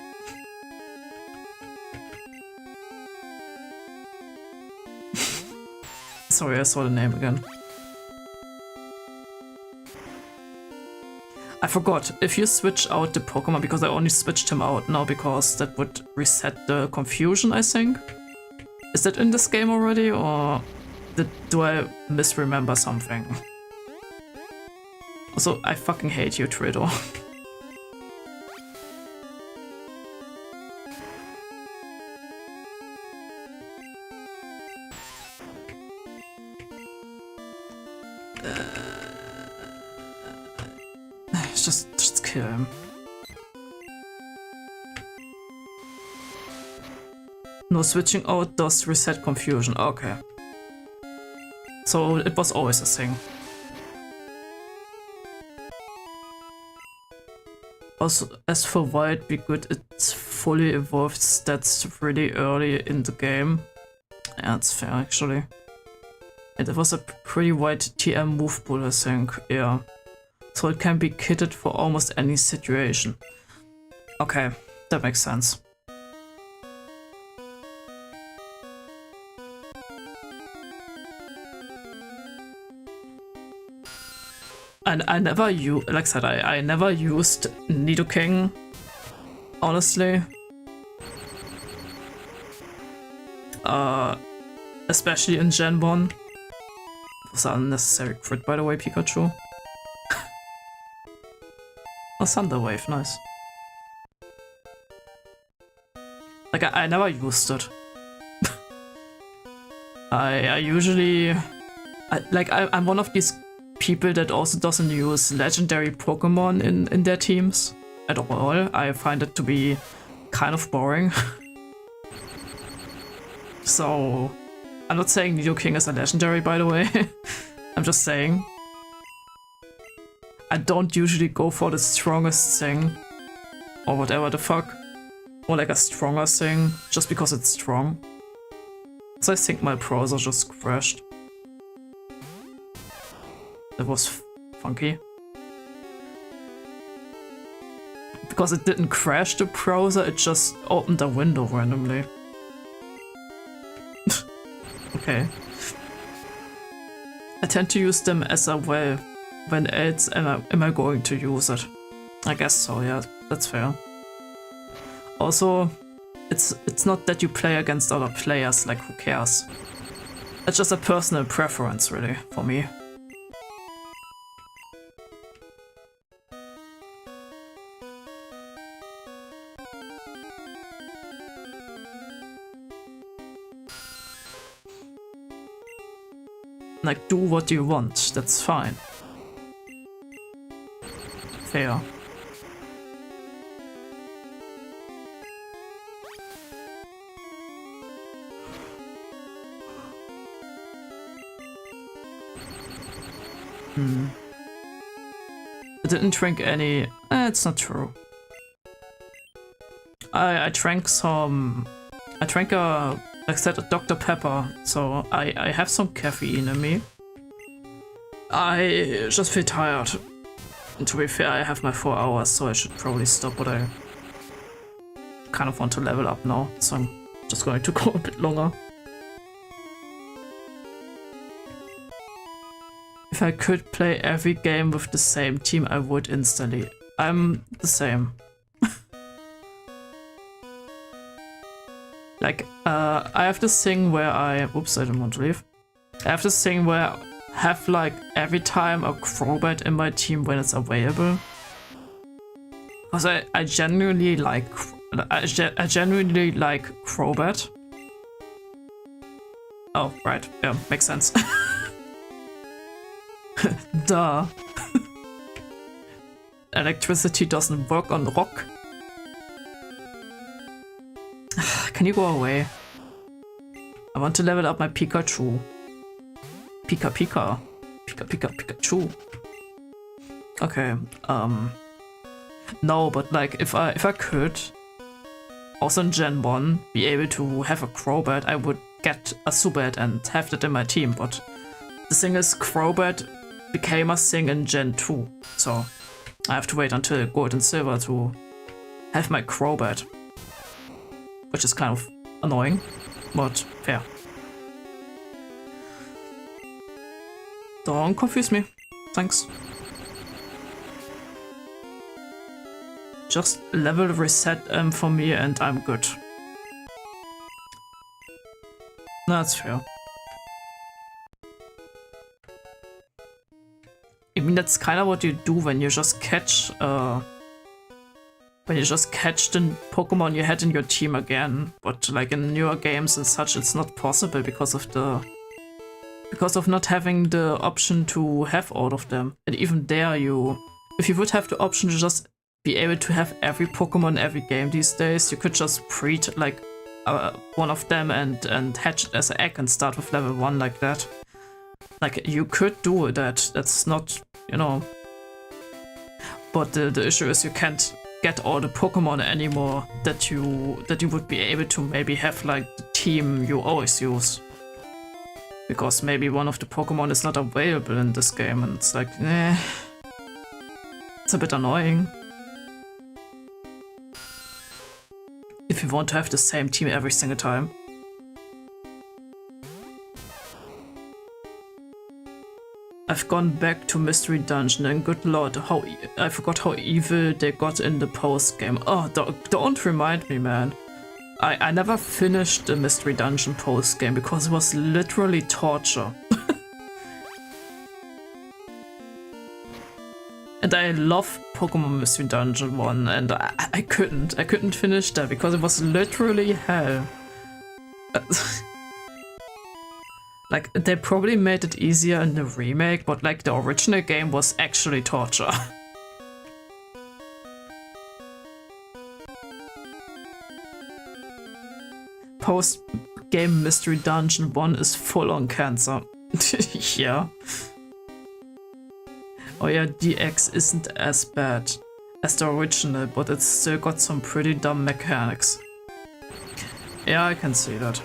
Sorry, I saw the name again. I forgot, if you switch out the Pokemon, because I only switched him out now because that would reset the confusion, I think. Is that in this game already, or do I misremember something? Also, I fucking hate you, Traitor. Just kill him. No, switching out does reset confusion. Okay. So it was always a thing. Also, as for why it'd be good, it's fully evolved stats really early in the game. Yeah, it's fair actually. It was a pretty wide TM move pool, I think, yeah. So it can be kitted for almost any situation. Okay, that makes sense. And I never like I said, I never used Nidoking, honestly. Especially in Gen 1. It was an unnecessary crit, by the way, Pikachu. Oh, Thunder Wave, nice. Like, I never used it. I usually... I'm one of these people that also doesn't use legendary Pokemon in their teams at all. I find it to be kind of boring. So, I'm not saying Nidoking is a legendary, by the way. I'm just saying. I don't usually go for the strongest thing, or whatever the fuck, or like a stronger thing, just because it's strong. So I think my browser just crashed. That was funky. Because it didn't crash the browser, it just opened a window randomly. Okay. I tend to use them as a well. When else am I going to use it? I guess so, yeah, that's fair. Also, it's not that you play against other players, like who cares? It's just a personal preference, really, for me. Like, do what you want, that's fine. Fair. I didn't drink any... it's not true. I drank some... I drank a... like I said, a Dr. Pepper, so I have some caffeine in me. I just feel tired. And to be fair, I have my 4 hours, so I should probably stop, but I kind of want to level up now, so I'm just going to go a bit longer. If I could play every game with the same team, I would instantly. I'm the same. Like, I have this thing where oops, I didn't want to leave. I have this thing where I have, like, every time a Crobat in my team when it's available. Because I genuinely like... I genuinely like Crobat. Oh, right. Yeah, makes sense. Duh. Electricity doesn't work on rock. Can you go away? I want to level up my Pikachu. Pikachu. Okay, no, but like if I could also in Gen 1 be able to have a Crobat, I would get a Zubat and have that in my team, but the thing is Crobat became a thing in Gen 2, so I have to wait until gold and silver to have my Crobat, which is kind of annoying, but fair. Don't confuse me. Thanks. Just level reset for me and I'm good. That's fair. I mean, that's kind of what you do when you just catch the Pokemon you had in your team again. But like in newer games and such, it's not possible because of not having the option to have all of them. And even there, if you would have the option to just be able to have every Pokemon every game these days, you could just breed like one of them and hatch it as an egg and start with level 1 like that. Like, you could do that, that's not, you know... But the issue is you can't get all the Pokemon anymore that you would be able to maybe have like the team you always use. Because maybe one of the Pokemon is not available in this game and it's like, eh... It's a bit annoying. If you want to have the same team every single time. I've gone back to Mystery Dungeon and good lord, I forgot how evil they got in the post-game. Oh, don't remind me, man. I never finished the Mystery Dungeon post-game because it was literally torture. And I love Pokemon Mystery Dungeon 1 and I couldn't finish that because it was literally hell. Like, they probably made it easier in the remake, but like the original game was actually torture. Post-game Mystery Dungeon 1 is full on cancer. Yeah. Oh yeah, DX isn't as bad as the original, but it's still got some pretty dumb mechanics. Yeah, I can see that.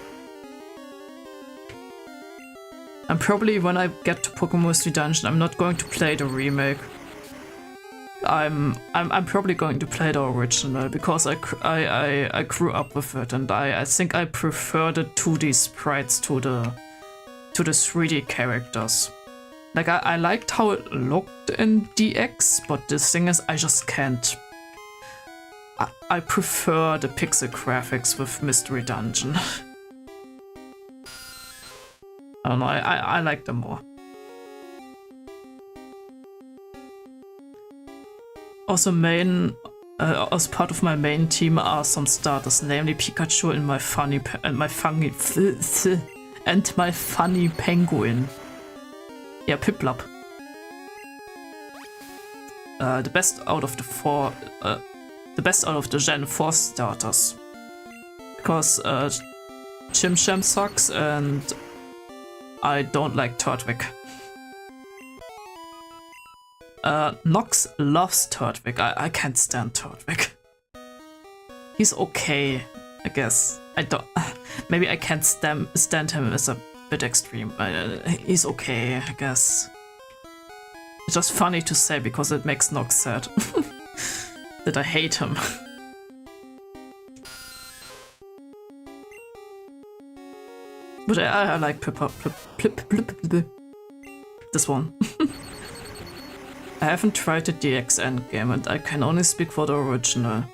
And probably when I get to Pokemon Mystery Dungeon, I'm not going to play the remake. I'm probably going to play the original because I grew up with it, and I think I prefer the 2D sprites to the 3D characters. Like, I liked how it looked in DX, but the thing is, I just can't. I prefer the pixel graphics with Mystery Dungeon. I don't know, I like them more. Also as part of my main team are some starters, namely Pikachu and my funny penguin. Yeah, Piplup. The best out of the Gen 4 starters. Because Chimcham sucks and I don't like Turtwig. Nox loves Turtwig. I can't stand Turtwig. He's okay, I guess. Maybe I can't stand him as a bit extreme. He's okay, I guess. It's just funny to say because it makes Nox sad. That I hate him. But I like this one. I haven't tried the DX endgame and I can only speak for the original.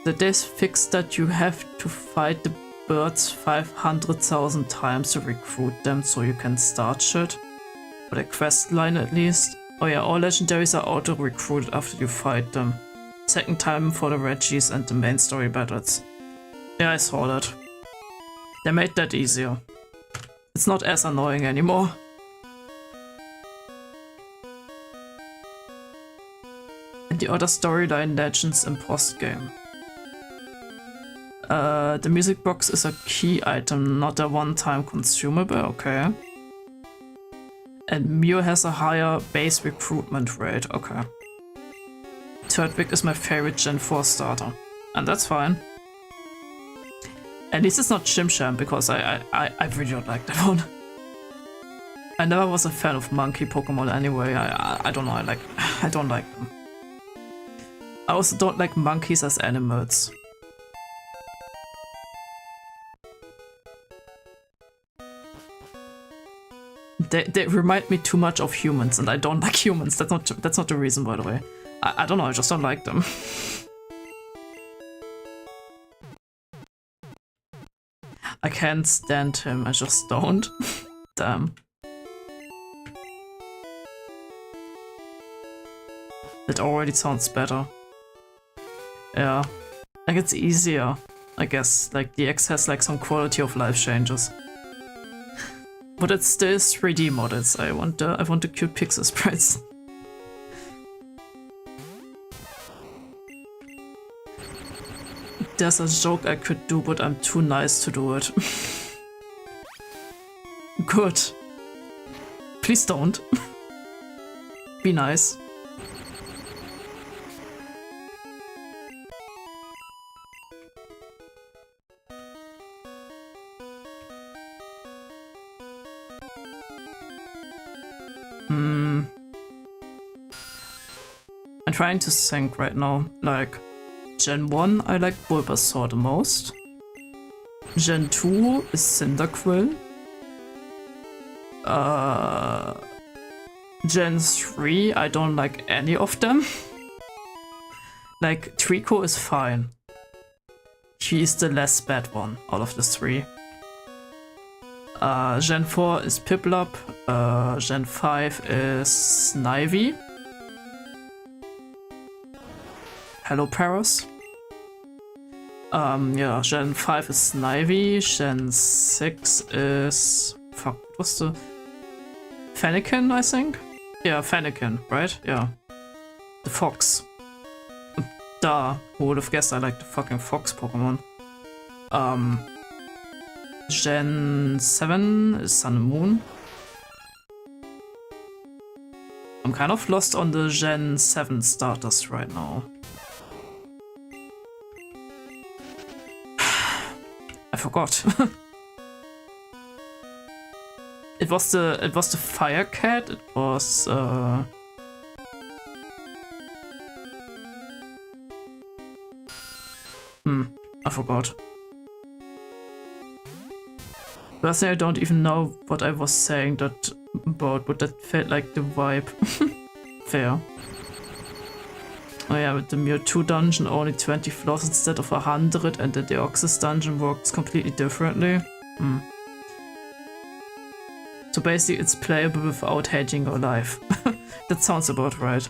They fixed that you have to fight the birds 500,000 times to recruit them so you can start shit. For the quest line at least. Oh yeah, all legendaries are auto-recruited after you fight them. Second time for the Reggies and the main story battles. Yeah, I saw that. They made that easier. It's not as annoying anymore. And the other storyline legends in post-game. The music box is a key item, not a one-time consumable, okay. And Mew has a higher base recruitment rate, okay. Turtwig is my favorite Gen 4 starter, and that's fine. At least it's not Chimcham, because I really don't like that one. I never was a fan of monkey Pokemon anyway, I don't know, I don't like them. I also don't like monkeys as animals. They remind me too much of humans, and I don't like humans. That's not the reason, by the way. I don't know, I just don't like them. I can't stand him, I just don't. Damn. That already sounds better. Yeah. Like, it's easier, I guess. Like, the X has like some quality of life changes. But it's still 3D models. I want the cute pixel sprites. There's a joke I could do, but I'm too nice to do it. Good. Please don't. Be nice. I'm trying to think right now. Like, Gen 1, I like Bulbasaur the most. Gen 2 is Cyndaquil. Gen 3, I don't like any of them. Like, Trico is fine. She's the less bad one out of the three. Gen 4 is Piplup. Gen 5 is Snivy. Hello, Paris. Yeah, Gen 5 is Snivy. Gen 6 is... Fuck, what's the... Fennekin, I think? Yeah, Fennekin, right? Yeah. The fox. Duh, who would have guessed I like the fucking fox Pokemon? Gen 7 is Sun and Moon. I'm kind of lost on the Gen 7 starters right now. I forgot. It was the Fire Cat. It was I forgot. Personally, I don't even know what I was saying that about, but that felt like the vibe. Fair. Oh yeah, with the Mewtwo dungeon, only 20 floors instead of 100, and the Deoxys dungeon works completely differently. So basically, it's playable without hating your life. That sounds about right.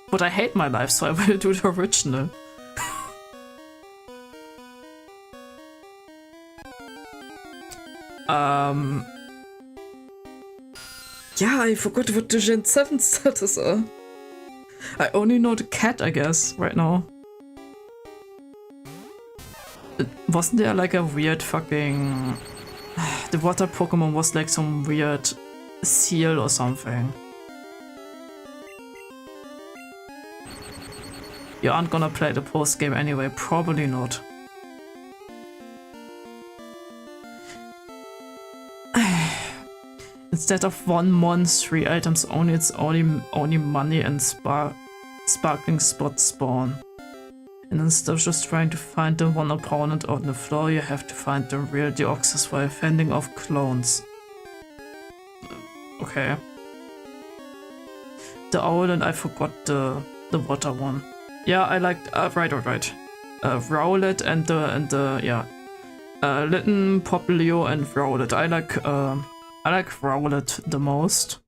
But I hate my life, so I will do the original. Yeah, I forgot what the Gen 7 status are. I only know the cat, I guess, right now. Wasn't there like a weird fucking... The water Pokemon was like some weird seal or something. You aren't gonna play the post game anyway, probably not. Instead of 1 Mons, 3 items only, it's only money and sparkling spots spawn. And instead of just trying to find the one opponent on the floor, you have to find the real Deoxys while fending off clones. Okay. The owl and I forgot the water one. Yeah, I liked right. Rowlet and the Litten, Popplio and Rowlet. I like Rowlet the most.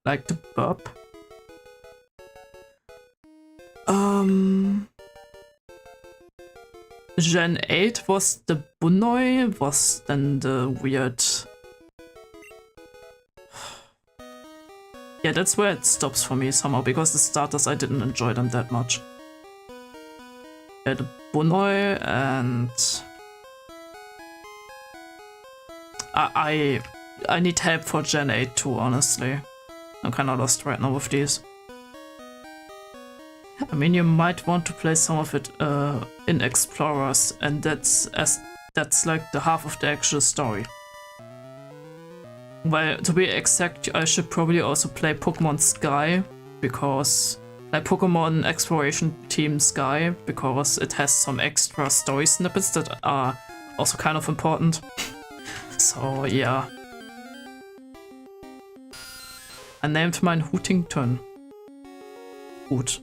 Like the burp. Gen 8 was the Bunoi, was then the weird... Yeah, that's where it stops for me somehow, because the starters, I didn't enjoy them that much. Yeah, the Bunoi and... I need help for Gen 8 too, honestly. I'm kinda lost right now with these. I mean, you might want to play some of it in Explorers, and that's like the half of the actual story. Well, to be exact, I should probably also play Pokemon Sky because like Pokemon Exploration Team Sky, because it has some extra story snippets that are also kind of important. So yeah. I named mine Hootington. Hoot.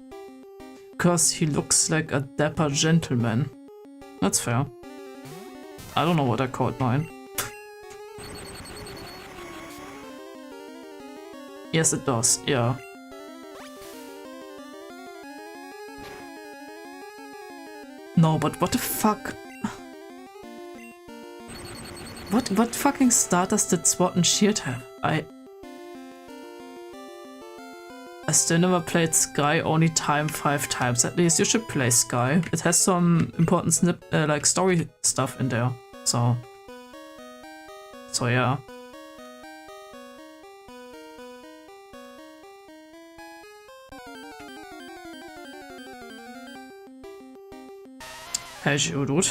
Because he looks like a dapper gentleman. That's fair. I don't know what I called mine. Yes, it does, yeah. No, but what the fuck? What fucking starters did Sword and Shield have? I still never played Sky, only time 5 times. At least you should play Sky. It has some important like story stuff in there. So yeah. Hey, dude.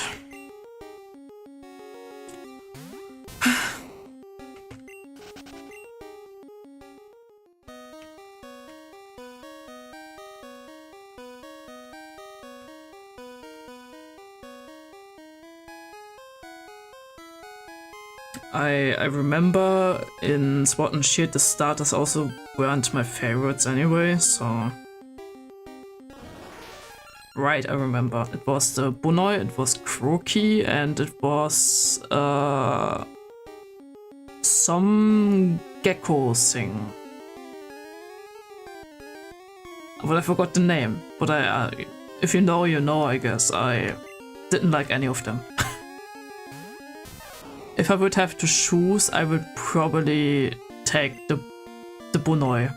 I remember in Sword and Shield the starters also weren't my favorites anyway, so... Right, I remember. It was the Bunoi, it was Croaky, and it was some gecko thing. But I forgot the name. But if you know, you know, I guess. I didn't like any of them. If I would have to choose, I would probably take the Bunoi.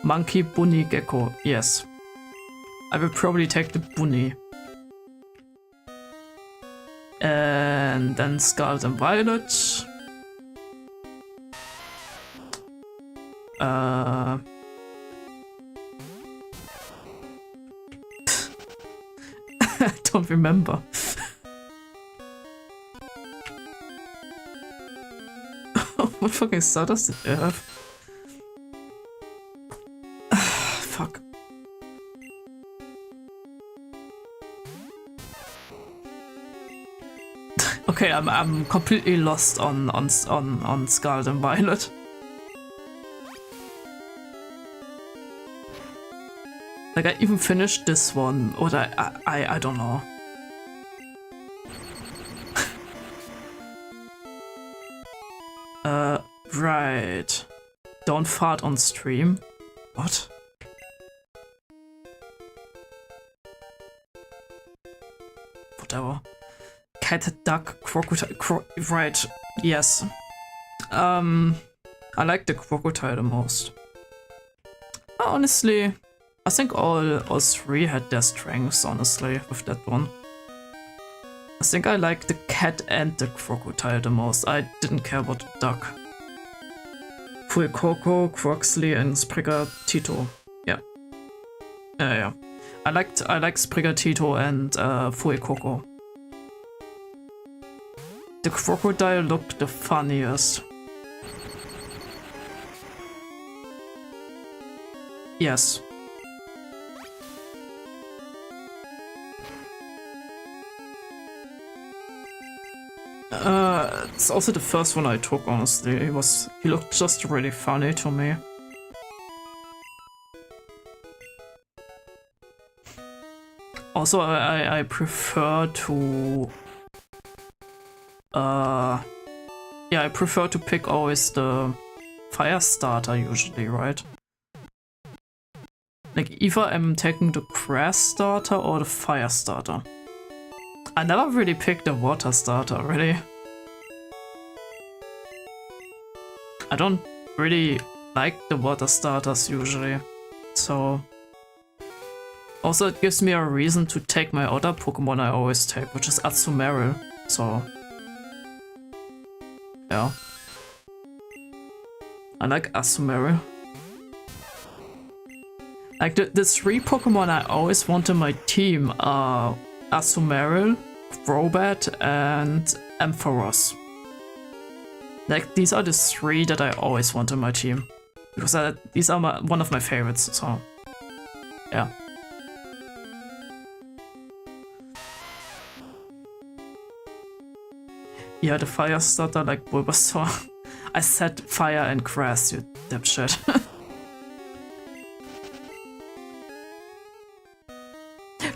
Monkey, bunny, gecko. Yes. I will probably take the bunny. And then Scarlet and Violet. I don't remember. What fucking starters did they have? Fuck. Okay, I'm completely lost on Scarlet and Violet. Like, I even finished this one, or I don't know. Right. Don't fart on stream. What? Whatever. Cat, duck, crocodile, right. Yes. I like the crocodile the most. Honestly, I think all 3 had their strengths, honestly, with that one. I think I like the cat and the crocodile the most. I didn't care about the duck. Fuecoco, Croxley, and Sprigatito. Yeah. Yeah. I like Sprigatito and Fuecoco. The crocodile looked the funniest. Yes. It's also the first one I took, honestly. He looked just really funny to me. Also, I prefer to... yeah, I prefer to pick always the fire starter usually, right? Like, either I'm taking the grass starter or the fire starter. I never really picked the water starter, really. I don't really like the water starters usually, so... Also, it gives me a reason to take my other Pokemon I always take, which is Azumarill, so... Yeah. I like Azumarill. Like, the 3 Pokemon I always want in my team are Azumarill, Crobat, and Ampharos. Like, these are the 3 that I always want on my team. Because these are one of my favorites, so... yeah. Yeah, the fire starter like Bulbasaur. I said fire and grass, you dipshit.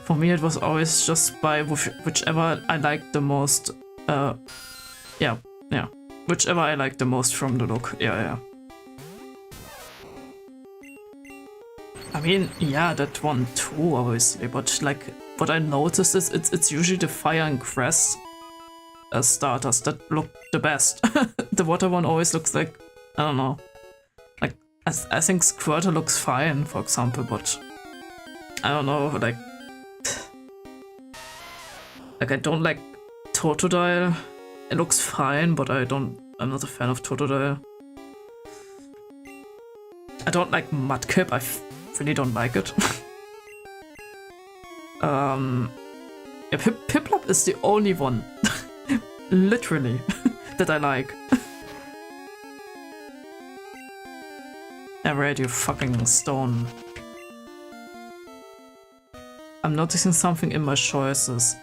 For me it was always just by whichever I liked the most. Yeah. Whichever I liked the most from the look. Yeah. I mean, yeah, that one too, obviously, but like, what I noticed is it's usually the fire and grass starters that look the best. The water one always looks like, I don't know, like, I think Squirtle looks fine, for example, but I don't know, like I don't like Totodile. It looks fine, but I'm not a fan of Totodile. I don't like Mudkip, I really don't like it. Yeah, Piplup is the only one, literally, that I like. I read you fucking stone. I'm noticing something in my choices.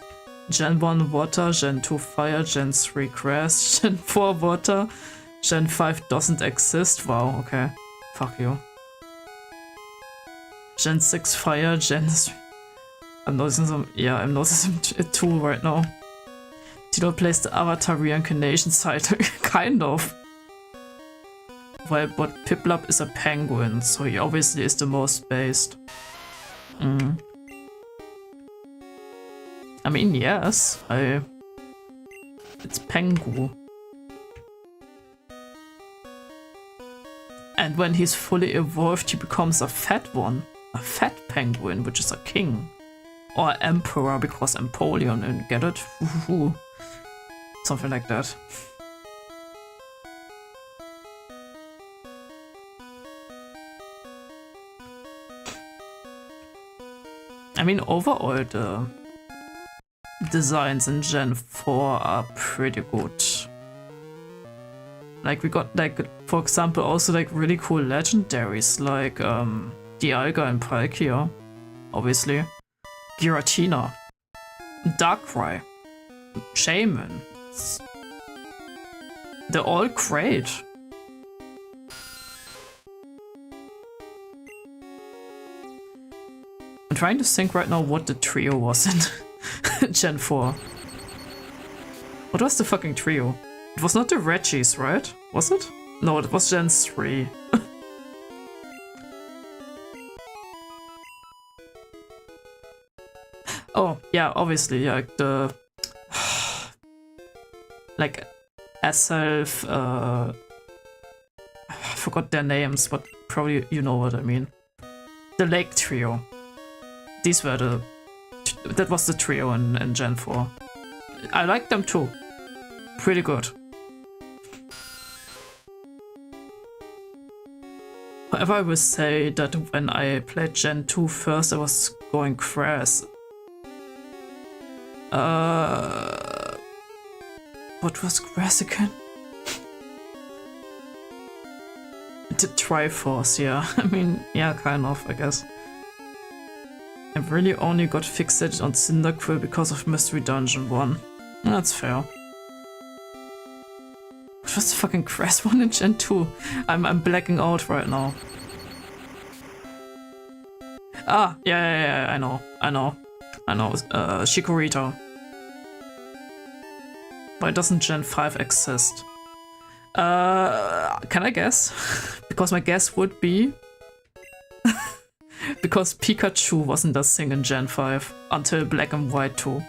Gen 1 water, Gen 2 fire, Gen 3 grass, Gen 4 water, Gen 5 doesn't exist. Wow, okay. Fuck you. Gen 6 fire, Gen 3... I'm noticing it too right now. Tito plays the Avatar reincarnation side, kind of. Well, but Piplup is a penguin, so he obviously is the most based. I mean, yes, it's Pengu. And when he's fully evolved, he becomes a fat one. A fat penguin, which is a king. Or emperor, because Empoleon, and get it? Something like that. I mean, overall, the designs in Gen 4 are pretty good. Like, we got, like, for example, also, like, really cool legendaries, like, Dialga and Palkia, obviously. Giratina. Darkrai. Shaman. They're all great. I'm trying to think right now what the trio was in Gen 4. What was the fucking trio? It was not the Reggies, right? Was it? No, it was Gen 3. Oh, yeah, obviously, yeah, the... like, Aself, I forgot their names, but probably you know what I mean. The Lake Trio. These were the... that was the trio in Gen 4. I like them too. Pretty good. However, I will say that when I played Gen 2 first, I was going grass. What was grass again? The Triforce, yeah. I mean, yeah, kind of, I guess. I really only got fixated on Cyndaquil because of Mystery Dungeon 1. That's fair. What was the fucking grass one in Gen 2? I'm blacking out right now. Ah, yeah, I know. Chikorita. Why doesn't Gen 5 exist? Can I guess? Because my guess would be... because Pikachu wasn't a thing in Gen 5 until Black and White 2.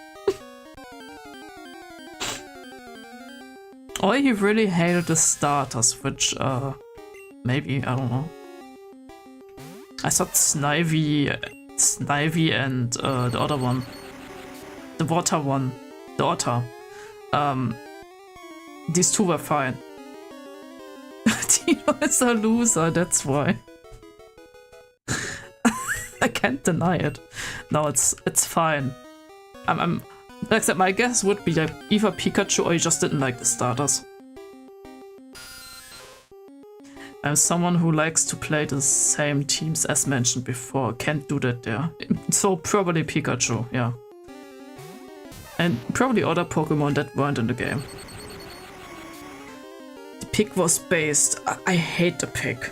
Or he really hated the starters, which, maybe, I don't know. I thought Snivy and the other one. The water one. The otter. These two were fine. Tino is a loser, that's why. I can't deny it. No, it's fine. I'm like I said, my guess would be like either Pikachu or you just didn't like the starters. I'm someone who likes to play the same teams as mentioned before. Can't do that there. So probably Pikachu, yeah. And probably other Pokemon that weren't in the game. The pick was based. I hate the pick.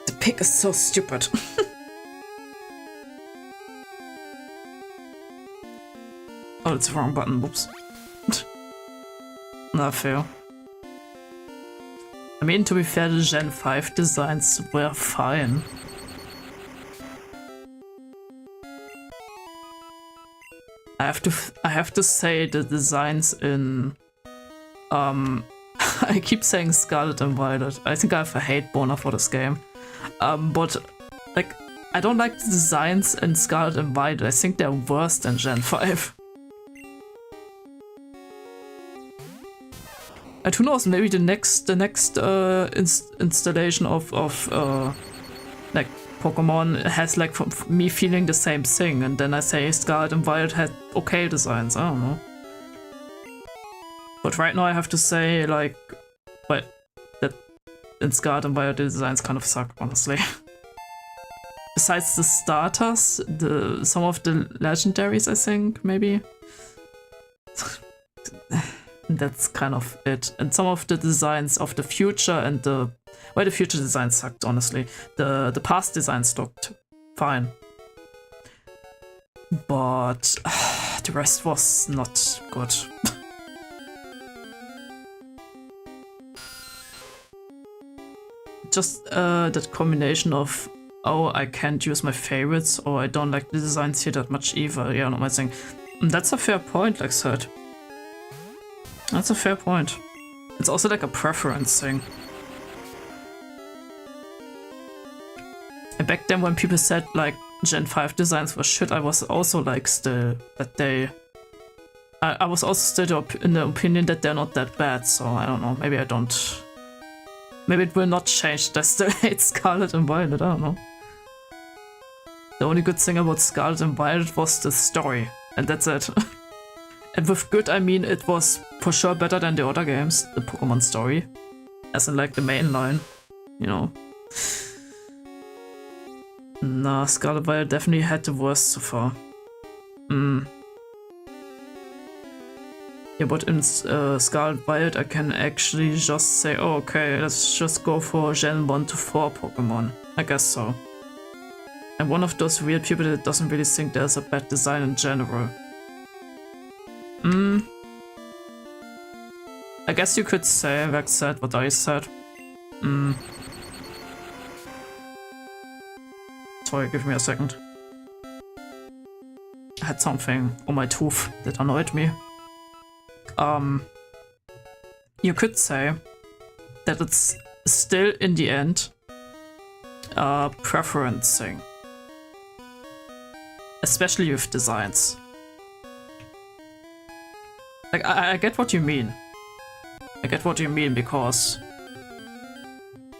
The pick is so stupid. Oh, it's the wrong button, whoops. Not fair. I mean, to be fair, the Gen 5 designs were fine. I have to say the designs in I keep saying Scarlet and Violet. I think I have a hate boner for this game. But like I don't like the designs in Scarlet and Violet. I think they're worse than Gen 5. And who knows, maybe the next installation of like Pokemon has like me feeling the same thing, and then I say Scarlet and Violet had okay designs. I don't know. But right now I have to say like, but that in Scarlet and Violet the designs kind of suck, honestly. Besides the starters, some of the legendaries, I think maybe. That's kind of it. And some of the designs of the future and the future designs sucked, honestly. The past designs looked fine. But the rest was not good. Just that combination of, oh, I can't use my favorites, or I don't like the designs here that much either. Yeah, not my thing. That's a fair point, like I said. That's a fair point. It's also like a preference thing. And back then when people said like Gen 5 designs were shit, I was also like still that they... I was also still in the opinion that they're not that bad, so I don't know, maybe I don't... Maybe it will not change that I still hate Scarlet and Violet, I don't know. The only good thing about Scarlet and Violet was the story, and that's it. And with good, I mean it was for sure better than the other games, the Pokemon story. As in like the main line, you know. Nah, Scarlet Violet definitely had the worst so far. Yeah, but in Scarlet Violet I can actually just say, oh, okay, let's just go for Gen 1 to 4 Pokemon. I guess so. I'm one of those weird people that doesn't really think there's a bad design in general. I guess you could say, like said what I said. Sorry, give me a second. I had something on my tooth that annoyed me. You could say that it's still in the end a preference thing. Especially with designs. Like, I get what you mean. I get what you mean, because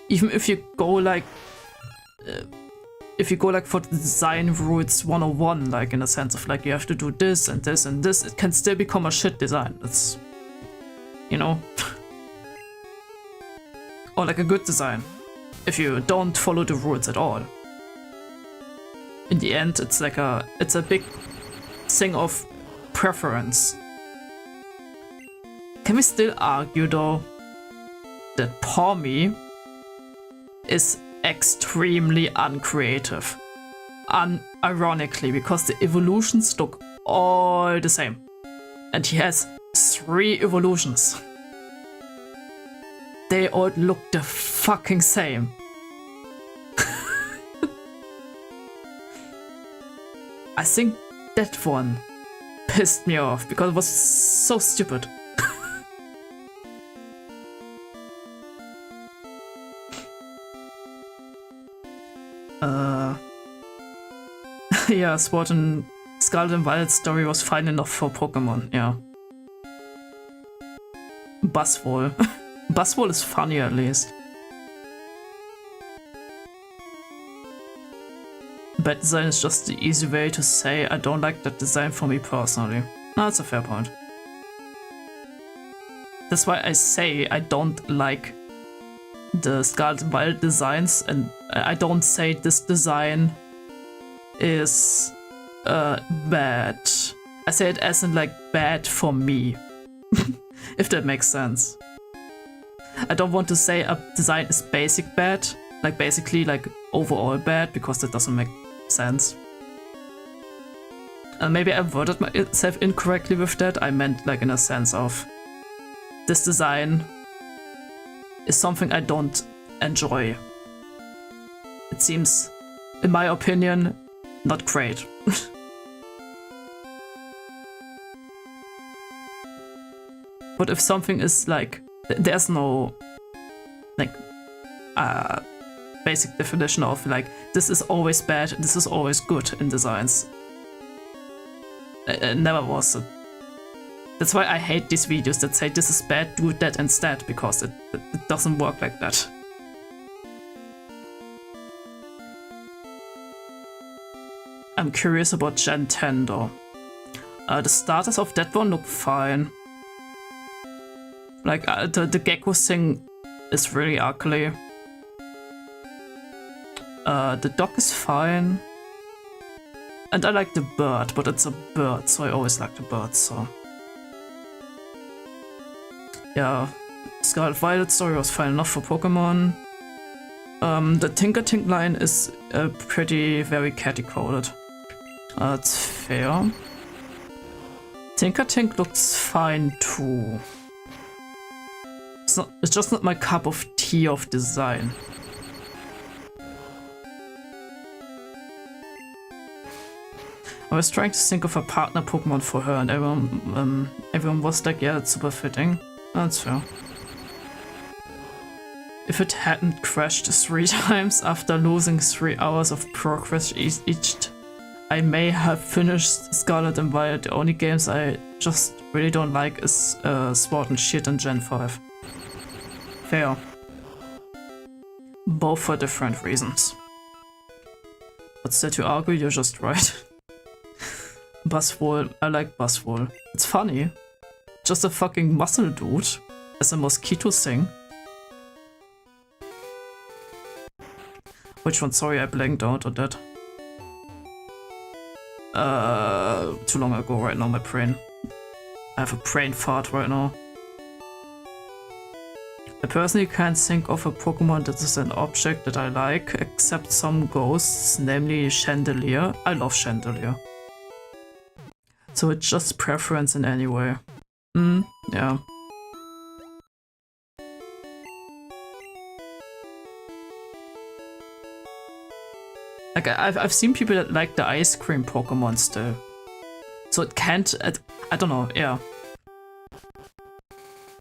even if you go like for the design rules 101, like in a sense of like you have to do this and this and this, it can still become a shit design. It's, you know, or like a good design if you don't follow the rules at all. In the end, it's like it's a big thing of preference. Can we still argue though that Pawmi is extremely uncreative? Unironically, because the evolutions look all the same. And he has 3 evolutions. They all look the fucking same. I think that one pissed me off because it was so stupid. Yeah, Sword and Scarlet and Violet story was fine enough for Pokemon, yeah. Buzzwole. Buzzwole is funny at least. Bad design is just the easy way to say I don't like that design for me personally. No, that's a fair point. That's why I say I don't like the Scarlet and Violet designs, and I don't say this design is bad. I say it as in like bad for me, if that makes sense. I don't want to say a design is basically like overall bad, because that doesn't make sense. Maybe I worded myself incorrectly with that. I meant like in a sense of this design is something I don't enjoy. It seems, in my opinion, not great. But if something is like, there's no like basic definition of like this is always bad, this is always good in designs. It never was. That's why I hate these videos that say this is bad, do that instead, because it doesn't work like that. I'm curious about Gen 10 though. The starters of that one look fine. Like the gecko thing is really ugly. The dog is fine. And I like the bird, but it's a bird, so I always like the bird, so. Yeah, Scarlet Violet story was fine enough for Pokemon. The Tinkertink line is very catty-coded. That's fair. Tinkertink looks fine too. It's just not my cup of tea of design. I was trying to think of a partner Pokemon for her, and everyone was like, yeah, it's super fitting. That's fair. If it hadn't crashed 3 times after losing 3 hours of progress each, I may have finished Scarlet and Violet. The only games I just really don't like is Sword and Shield and Gen 5. Fair. Both for different reasons. What's there to argue? You're just right. Buzzwole, I like Buzzwole. It's funny. Just a fucking muscle dude as a mosquito thing. Which one? Sorry, I blanked out on that. Too long ago right now, my brain. I have a brain fart right now. I personally can't think of a Pokemon that is an object that I like, except some ghosts, namely Chandelier. I love Chandelier. So it's just preference in any way. Yeah. Like, I've seen people that like the ice cream Pokemon still. So it can't, I don't know, yeah.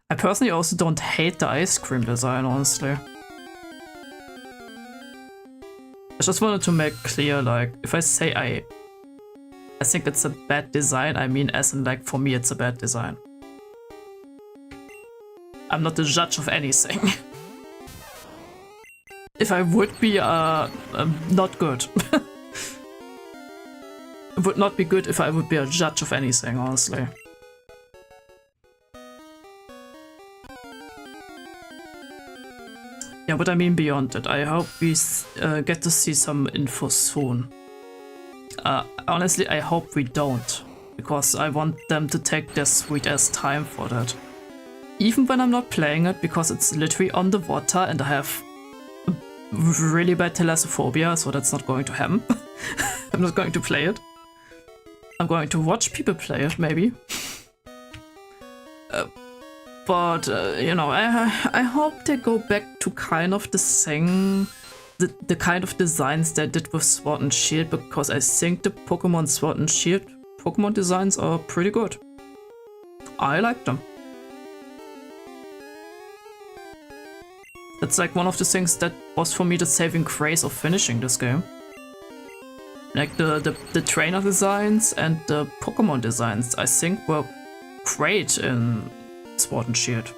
I personally also don't hate the ice cream design, honestly. I just wanted to make clear, like, if I say I think it's a bad design, I mean as in, like, for me it's a bad design. I'm not the judge of anything. If I would be, not good. It would not be good if I would be a judge of anything, honestly. Yeah, but I mean beyond that. I hope we get to see some info soon. Honestly, I hope we don't, because I want them to take their sweet ass time for that. Even when I'm not playing it, because it's literally on the water and I have really bad thalassophobia, so that's not going to happen. I'm not going to play it. I'm going to watch people play it, maybe. But, you know, I hope they go back to kind of the thing, the kind of designs they did with Sword and Shield, because I think the Pokemon Sword and Shield Pokemon designs are pretty good. I like them. That's like one of the things that was for me the saving grace of finishing this game. Like the trainer designs and the Pokemon designs, I think were great in Sword and Shield.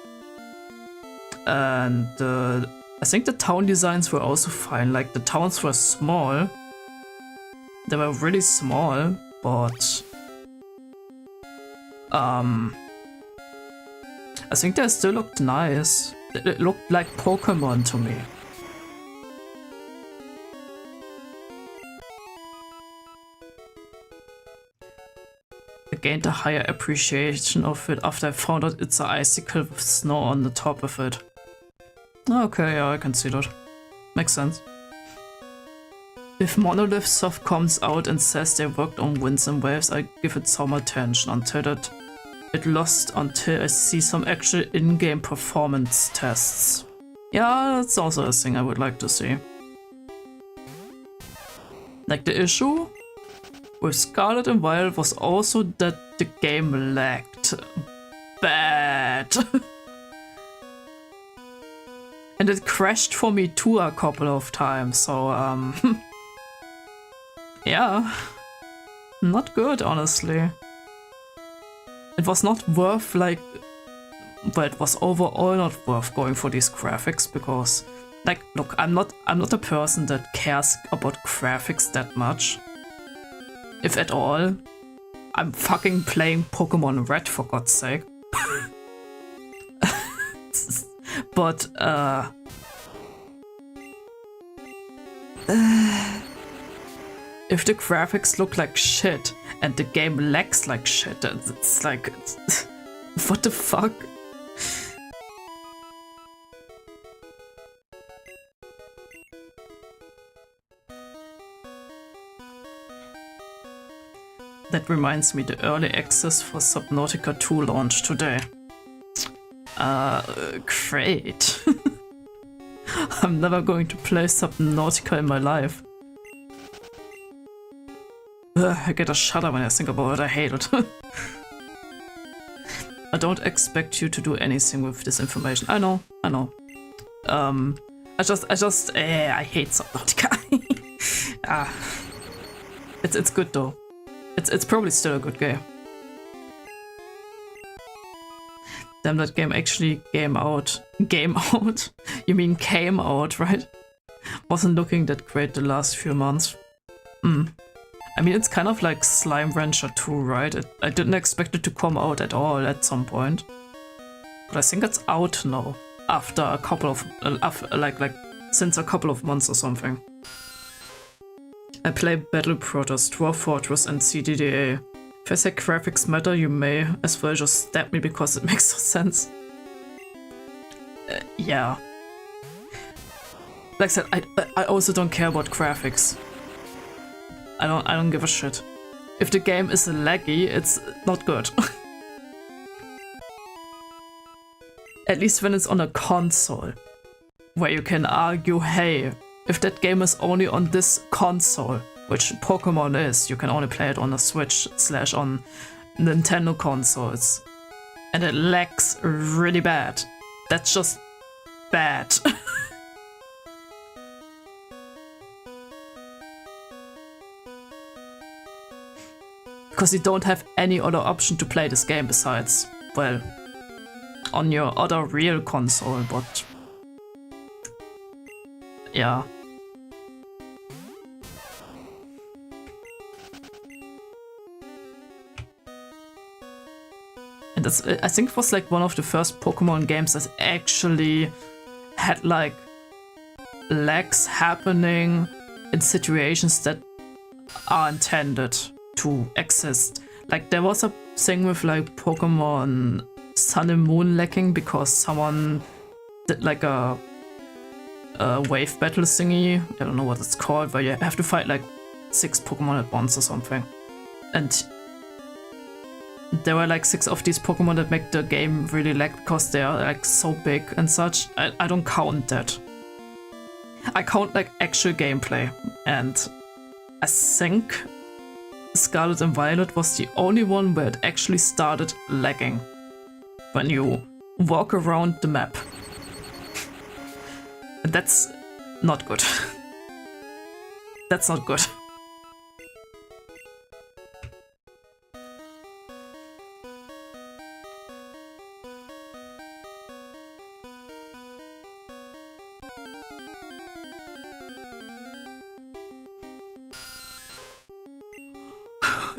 And I think the town designs were also fine. Like, the towns were small. They were really small, but I think they still looked nice. It looked like Pokemon to me. I gained a higher appreciation of it after I found out it's an icicle with snow on the top of it. Okay, yeah, I can see that. Makes sense. If Monolith Soft comes out and says they worked on winds and waves, I give it some attention until that it lost until I see some actual in-game performance tests. Yeah, that's also a thing I would like to see. Like the issue with Scarlet and Violet was also that the game lagged bad. And it crashed for me too a couple of times, so yeah, not good, honestly. It was not worth, like, but it was overall not worth going for these graphics because, like, look, I'm not a person that cares about graphics that much, if at all. I'm fucking playing Pokemon Red, for God's sake. But if the graphics look like shit and the game lags like shit, it's like, what the fuck? That reminds me, the early access for Subnautica 2 launched today. Great. I'm never going to play Subnautica in my life. I get a shudder when I think about it, I hate it. I don't expect you to do anything with this information. I know. I hate Subnautica. It's good though. It's probably still a good game. Damn, that game actually came out. Game out? You mean came out, right? Wasn't looking that great the last few months. I mean, it's kind of like Slime Rancher 2, right? I didn't expect it to come out at all at some point. But I think it's out now. After a couple of... since a couple of months or something. I play Battle Protoss, Dwarf Fortress and CDDA. If I say graphics matter, you may as well just stab me because it makes no sense. Yeah. Like I said, I also don't care about graphics. I don't give a shit. If the game is laggy, it's not good. At least when it's on a console, where you can argue, hey, if that game is only on this console, which Pokemon is, you can only play it on a Switch / on Nintendo consoles, and it lags really bad. That's just bad. Because you don't have any other option to play this game besides, well, on your other real console, but yeah. And that's, I think it was like one of the first Pokemon games that actually had like lags happening in situations that are intended to exist. Like there was a thing with like Pokemon Sun and Moon lagging because someone did like a wave battle thingy. I don't know what it's called, where you have to fight like 6 Pokemon at once or something. And there were like 6 of these Pokemon that make the game really lag because they are like so big and such. I don't count that. I count like actual gameplay, and I think Scarlet and Violet was the only one where it actually started lagging when you walk around the map. And that's not good. That's not good.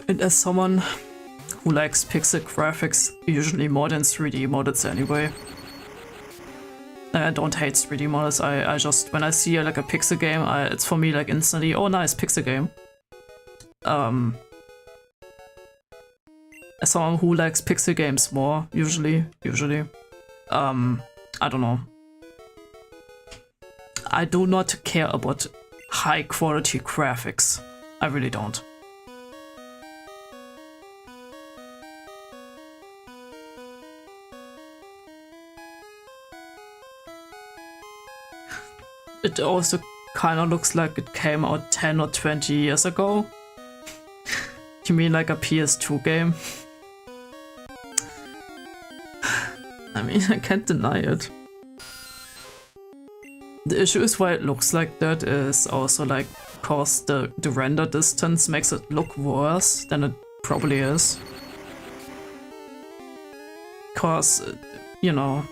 And as someone who likes pixel graphics usually more than 3D models anyway, I don't hate 3D models. I just, when I see like a pixel game, it's for me like instantly, oh nice, pixel game. As someone who likes pixel games more, usually. I don't know. I do not care about high quality graphics. I really don't. It also kind of looks like it came out 10 or 20 years ago. You mean like a PS2 game? I mean, I can't deny it. The issue is why it looks like that is also like because the render distance makes it look worse than it probably is. Because, you know,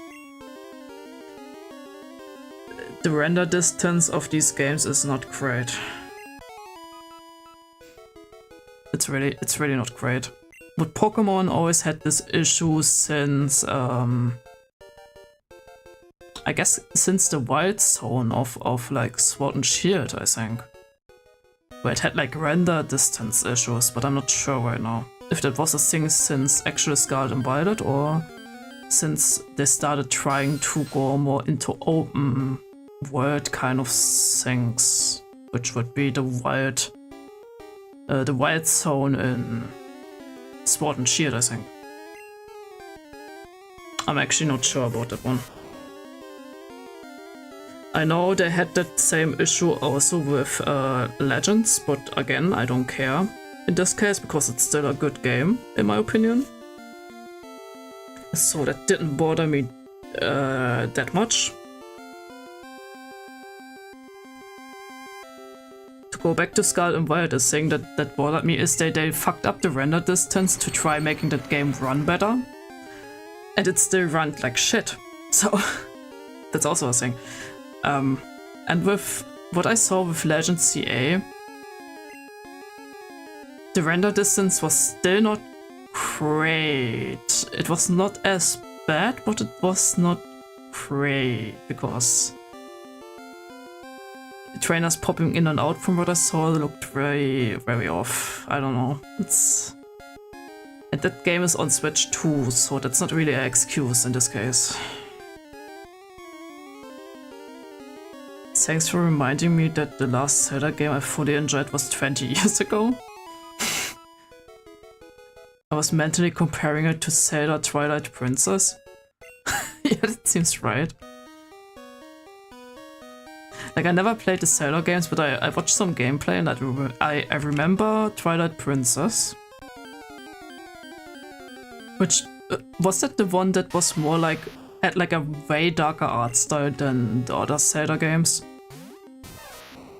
the render distance of these games is not great. It's really not great. But Pokemon always had this issue since, I guess since the Wild Zone of like Sword and Shield, I think. Where it had like render distance issues, but I'm not sure right now. If that was a thing since actually Scarlet and Violet, or since they started trying to go more into open world kind of things, which would be the Wild Zone in Sword and Shield, I think. I'm actually not sure about that one. I know they had that same issue also with Legends, but again, I don't care in this case because it's still a good game, in my opinion. So that didn't bother me that much. To go back to Scarlet and Violet, the thing that bothered me is they fucked up the render distance to try making that game run better. And it still ran like shit. So that's also a thing. And with what I saw with Legends CA, the render distance was still not great. It was not as bad, but it was not great because the trainers popping in and out from what I saw looked very, very off. I don't know. And that game is on Switch too, so that's not really an excuse in this case. Thanks for reminding me that the last Zelda game I fully enjoyed was 20 years ago. I was mentally comparing it to Zelda Twilight Princess. Yeah, that seems right. Like, I never played the Zelda games, but I watched some gameplay and I remember Twilight Princess. Which, was that the one that was more like, had like a way darker art style than the other Zelda games?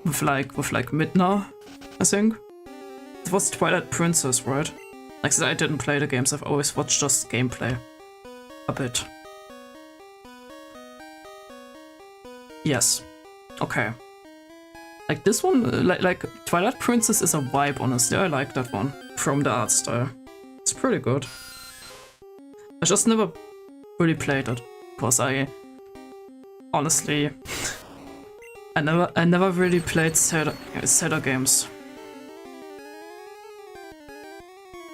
With like Midna, I think. It was Twilight Princess, right? Like I said, I didn't play the games, I've always watched just gameplay. A bit. Yes. Okay. Like this one, like Twilight Princess is a vibe, honestly. I like that one. From the art style. It's pretty good. I just never really played it. Because I... honestly... I never really played Zelda games.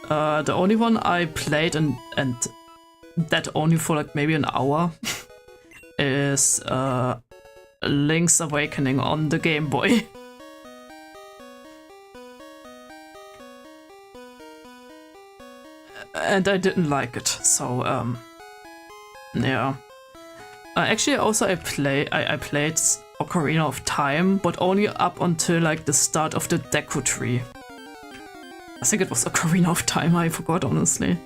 The only one I played, and that only for like maybe an hour, is Link's Awakening on the Game Boy. And I didn't like it, so yeah. Actually, also I played Ocarina of Time, but only up until like the start of the Deku Tree. I think it was Ocarina of Time, I forgot honestly.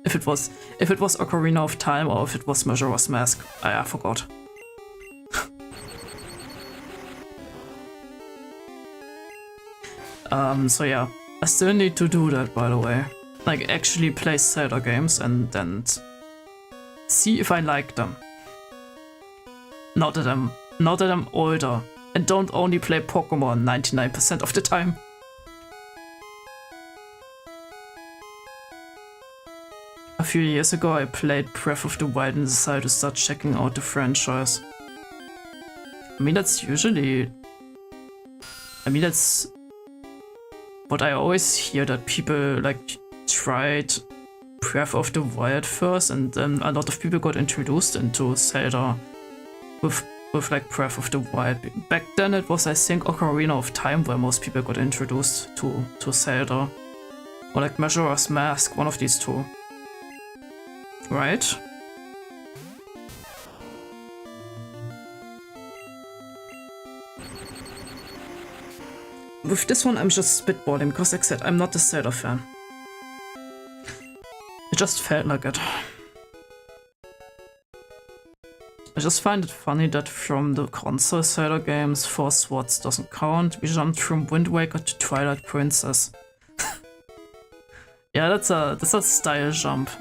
If it was Ocarina of Time or if it was Majora's Mask, I forgot. So yeah, I still need to do that, by the way. Like actually play Zelda games and see if I like them. Now that I'm older and don't only play Pokemon 99% of the time. few years ago I played Breath of the Wild and decided to start checking out the franchise. I mean, that's usually... I mean, that's what I always hear, that people like tried Breath of the Wild first, and then a lot of people got introduced into Zelda with like Breath of the Wild. Back then it was, I think, Ocarina of Time where most people got introduced to Zelda. Or like Majora's Mask, one of these two. Right? With this one I'm just spitballing, because like I said, I'm not a Zelda fan. It just felt like it. I just find it funny that from the console Zelda games, Four Swords doesn't count. We jumped from Wind Waker to Twilight Princess. Yeah, that's a style jump.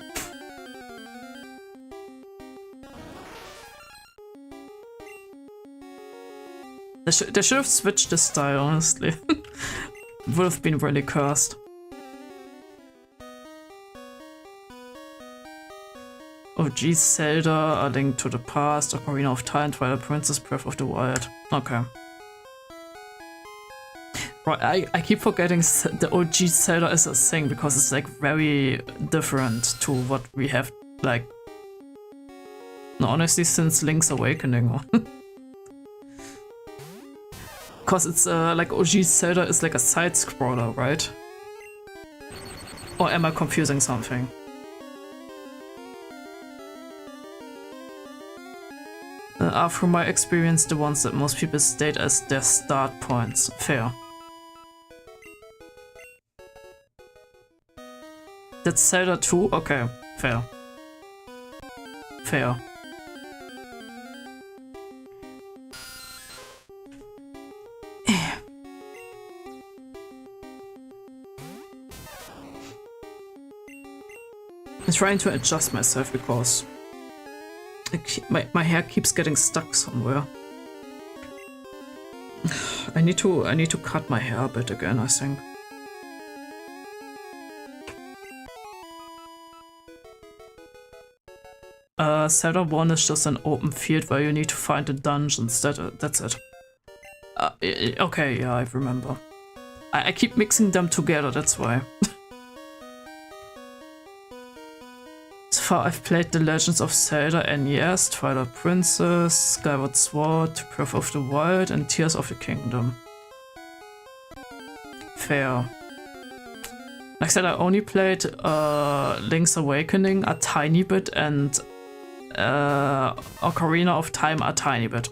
They should have switched the style, honestly. Would have been really cursed. Oh geez, Zelda, A Link to the Past, Ocarina of Time, Twilight Princess, Breath of the Wild. Okay. Right, I keep forgetting the OG Zelda is a thing, because it's like very different to what we have, like... No, honestly, since Link's Awakening. Because it's like OG Zelda is like a side-scroller, right? Or am I confusing something? From my experience, the ones that most people state as their start points. Fair. That's Zelda 2? Okay, fair. Fair. I'm trying to adjust myself because my hair keeps getting stuck somewhere. I need to cut my hair a bit again, I think. Zelda 1 is just an open field where you need to find the dungeons. That's it. Okay, yeah, I remember. I keep mixing them together, that's why. So far I've played The Legends of Zelda NES, Twilight Princess, Skyward Sword, Breath of the Wild, and Tears of the Kingdom. Fair. Like I said, I only played Link's Awakening a tiny bit and Ocarina of Time a tiny bit.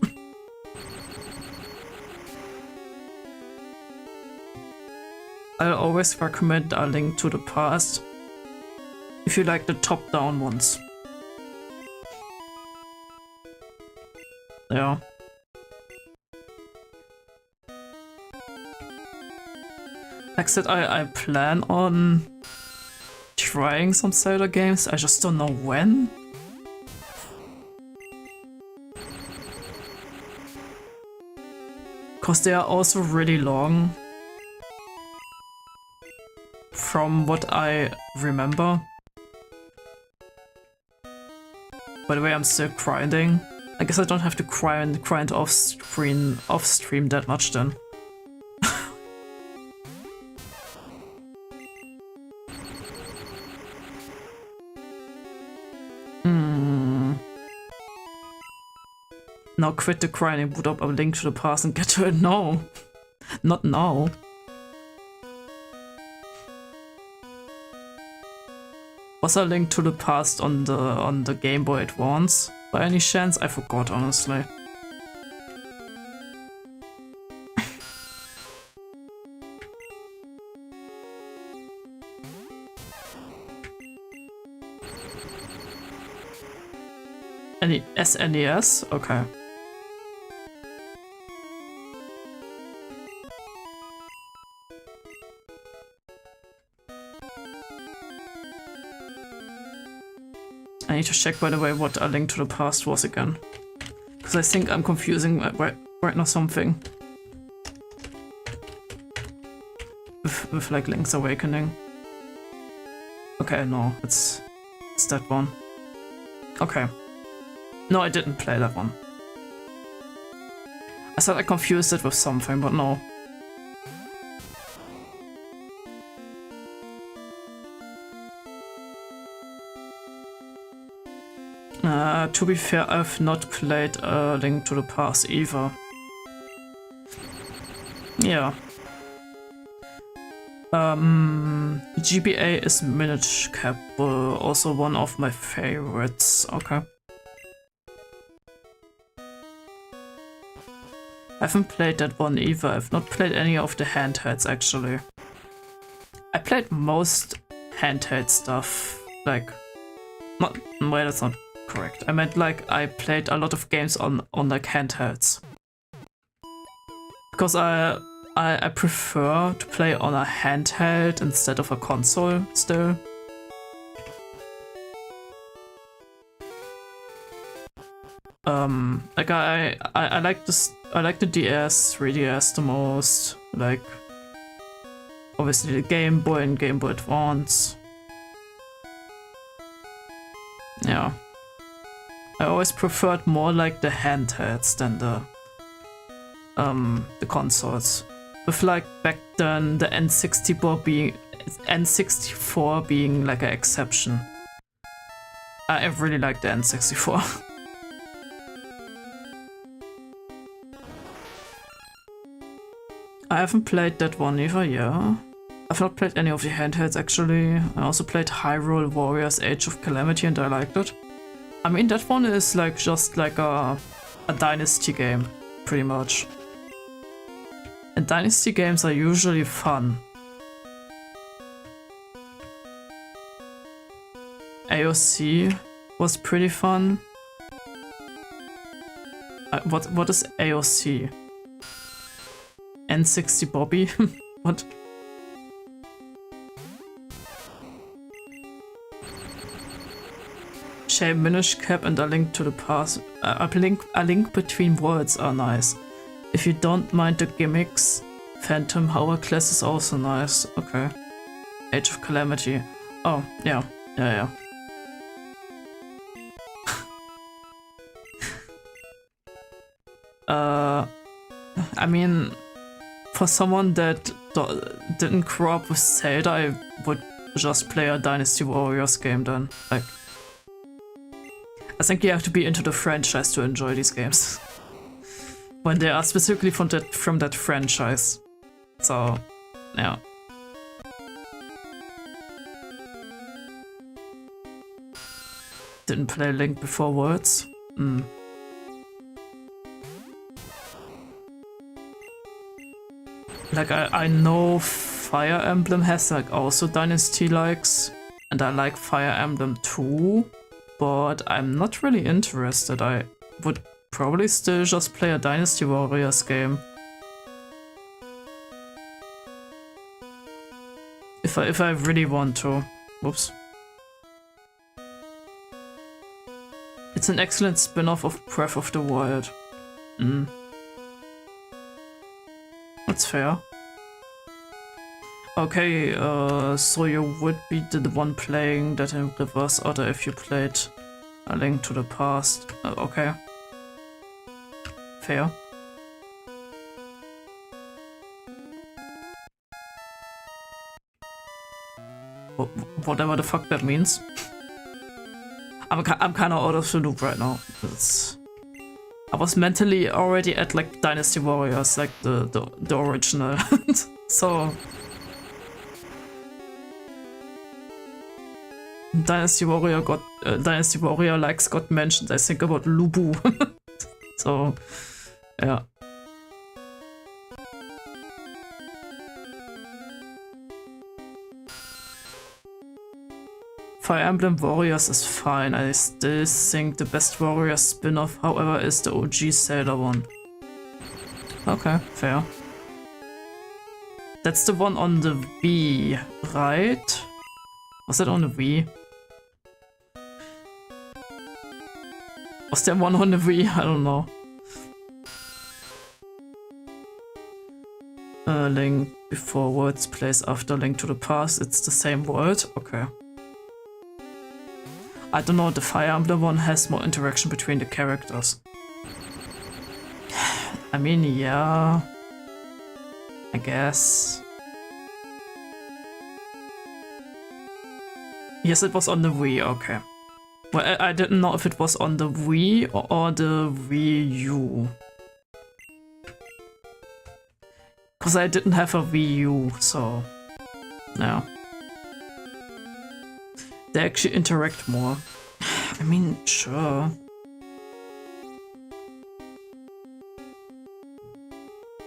I'll always recommend A Link to the Past if you like the top-down ones. Yeah. Like I said, I plan on trying some Zelda games, I just don't know when. Because they are also really long. From what I remember. By the way, I'm still grinding. I guess I don't have to grind off stream that much then. Now quit the grinding, boot up A Link to the Past and get to it. No, not now. Was A Link to the Past on the Game Boy Advance by any chance? I forgot, honestly. Any SNES? Okay. I need to check, by the way, what A Link to the Past was again. Because I think I'm confusing right now something. With like Link's Awakening. Okay, no, it's It's that one. Okay. No, I didn't play that one. I thought I confused it with something, but no. To be fair, I've not played A Link to the Past either. Yeah. GBA is Minish Cap, also one of my favorites. Okay. I haven't played that one either. I've not played any of the handhelds actually. I played most handheld stuff. Like, not, well, that's not correct. I meant like I played a lot of games on like handhelds. Because I prefer to play on a handheld instead of a console still. Like I like this. I like the DS, 3DS the most. Like obviously the Game Boy and Game Boy Advance. Yeah, I always preferred more like the handhelds than the consoles. With like back then the N64 being like an exception. I really like the N64. I haven't played that one either, yeah. I've not played any of the handhelds actually. I also played Hyrule Warriors Age of Calamity and I liked it. I mean, that one is like just like a dynasty game, pretty much. And dynasty games are usually fun. AOC was pretty fun. What is AOC? N60 Bobby? What? Shame Minish Cap and A Link to the Past. A link between worlds are nice. If you don't mind the gimmicks, Phantom Hourglass is also nice. Okay. Age of Calamity. Oh, yeah. Yeah. I mean, for someone that didn't grow up with Zelda, I would just play a Dynasty Warriors game then. Like, I think you have to be into the franchise to enjoy these games. When they are specifically from that franchise. So, yeah. Didn't play Link Before Worlds. Like, I know Fire Emblem has like also Dynasty likes, and I like Fire Emblem too, but I'm not really interested. I would probably still just play a Dynasty Warriors game. If I really want to. Whoops. It's an excellent spin-off of Breath of the Wild. That's fair. Okay, so you would be the one playing that in reverse order if you played A Link to the Past. Okay. Fair. Whatever the fuck that means. I'm kind of out of the loop right now. I was mentally already at like Dynasty Warriors, like the original. So Dynasty Warrior likes got mentioned. I think about Lubu. So yeah. Fire Emblem Warriors is fine. I still think the best Warriors spin-off, however, is the OG Zelda one. Okay, fair. That's the one on the Wii, right? Was that on the Wii? Was there one on the Wii? I don't know. Link Before Worlds plays after Link to the Past. It's the same world? Okay. I don't know, the Fire Emblem one has more interaction between the characters. I mean, yeah, I guess. Yes, it was on the Wii, okay. Well, I didn't know if it was on the Wii or the Wii U. Because I didn't have a Wii U, so... no. They actually interact more. I mean, sure.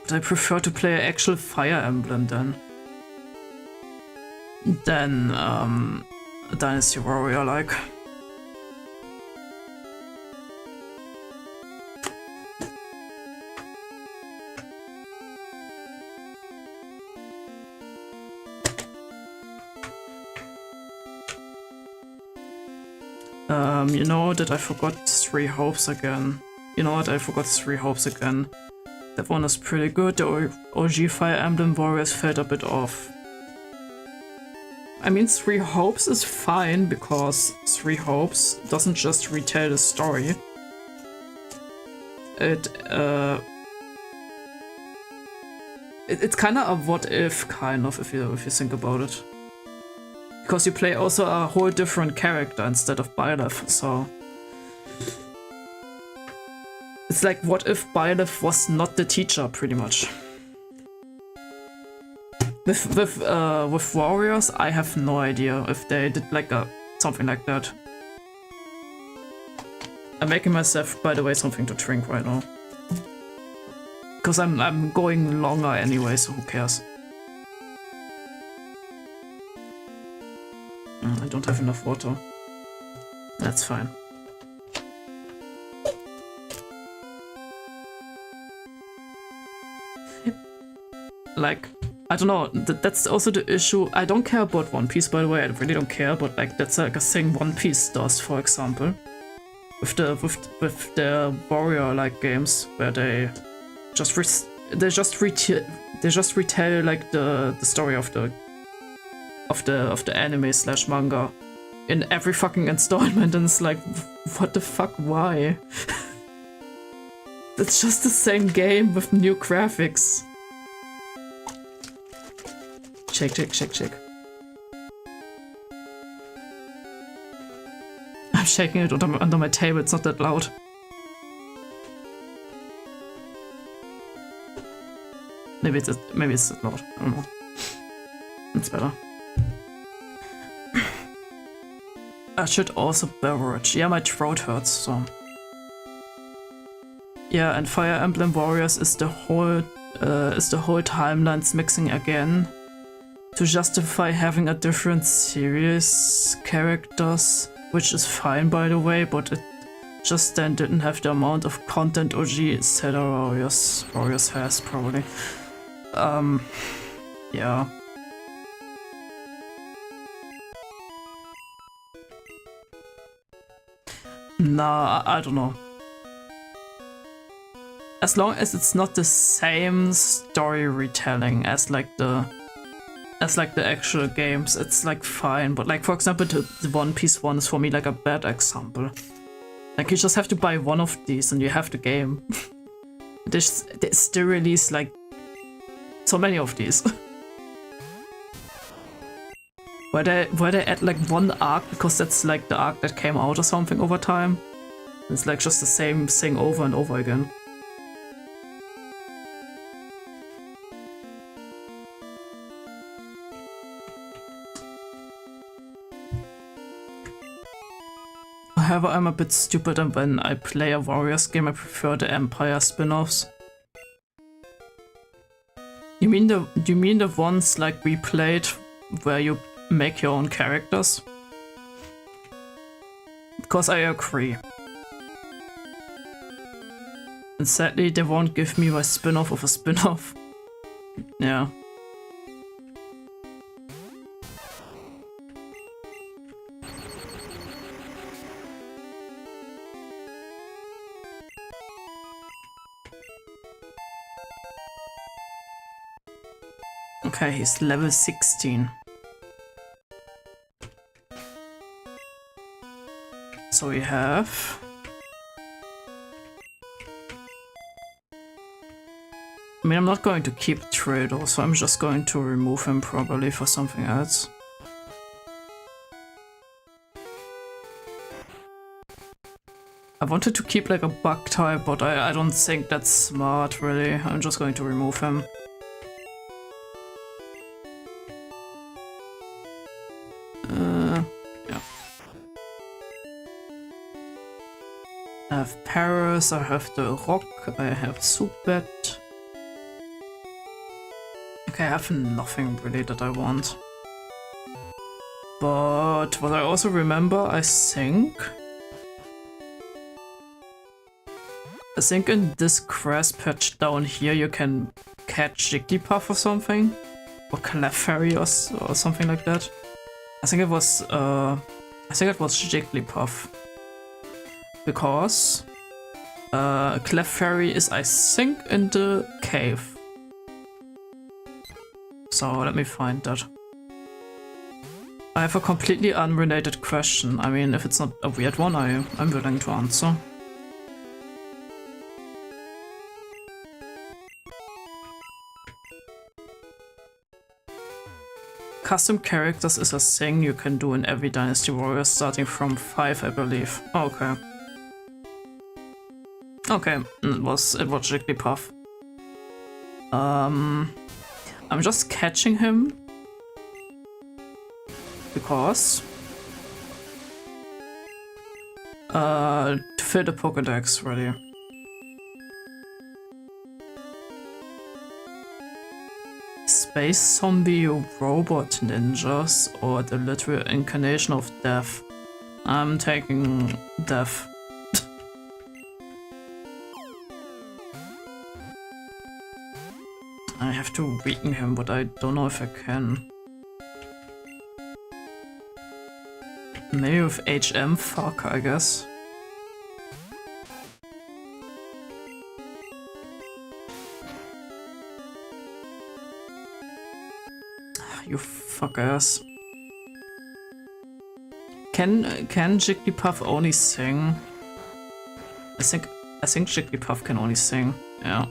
But I prefer to play an actual Fire Emblem then. Than, a Dynasty Warrior, like. You know that I forgot Three Hopes again. You know what, I forgot Three Hopes again. That one is pretty good. The OG Fire Emblem Warriors felt a bit off. I mean, Three Hopes is fine because Three Hopes doesn't just retell the story. It's kind of a what if, kind of, if you think about it. Because you play also a whole different character instead of Byleth, so... it's like, what if Byleth was not the teacher, pretty much. With Warriors, I have no idea if they did like something like that. I'm making myself, by the way, something to drink right now. Because I'm going longer anyway, so who cares? I don't have enough water. That's fine. Like, I don't know, that's also the issue. I don't care about One Piece, by the way, I really don't care, but like that's like a thing One Piece does, for example. With the warrior like games where they just retell like the story of the anime / manga in every fucking installment, and it's like, what the fuck, why? It's just the same game with new graphics. Shake. I'm shaking it under my table, it's not that loud. Maybe it's that loud, I don't know. It's better. I should also beverage. Yeah, my throat hurts, so... yeah, and Fire Emblem Warriors is the whole timelines mixing again to justify having a different series characters, which is fine, by the way, but it just then didn't have the amount of content OG Zelda Warriors has, probably. Yeah. Nah, I don't know. As long as it's not the same story retelling as like the actual games, it's like fine. But like, for example, the One Piece one is for me like a bad example. Like, you just have to buy one of these and you have the game. They still release like so many of these. Where they add like one arc because that's like the arc that came out or something over time. It's like just the same thing over and over again. However, I'm a bit stupid, and when I play a Warriors game I prefer the Empire spin-offs. You mean the ones like we played where you make your own characters? Because I agree. And sadly they won't give me a spin-off of a spin-off. Yeah. Okay, he's level 16. So we have... I mean, I'm not going to keep Trado, so I'm just going to remove him probably for something else. I wanted to keep like a bug type, but I don't think that's smart really. I'm just going to remove him. Yeah. I have Paris, I have the Rock, I have Subet. Okay, I have nothing really that I want. But what I also remember, I think in this grass patch down here you can catch Jigglypuff or something. Or Clefairy or something like that. I think it was Jigglypuff. Because Clefairy is, I think, in the cave. So let me find that. I have a completely unrelated question. I mean, if it's not a weird one, I'm willing to answer. Custom characters is a thing you can do in every Dynasty Warrior starting from 5, I believe. Oh, okay. Okay, it was Jigglypuff. I'm just catching him because to fill the Pokédex ready. Space zombie robot ninjas or the literal incarnation of death. I'm taking death. I have to weaken him, but I don't know if I can. Maybe with HM, fuck, I guess. You fuck ass. Can Jigglypuff only sing? I think Jigglypuff can only sing. Yeah.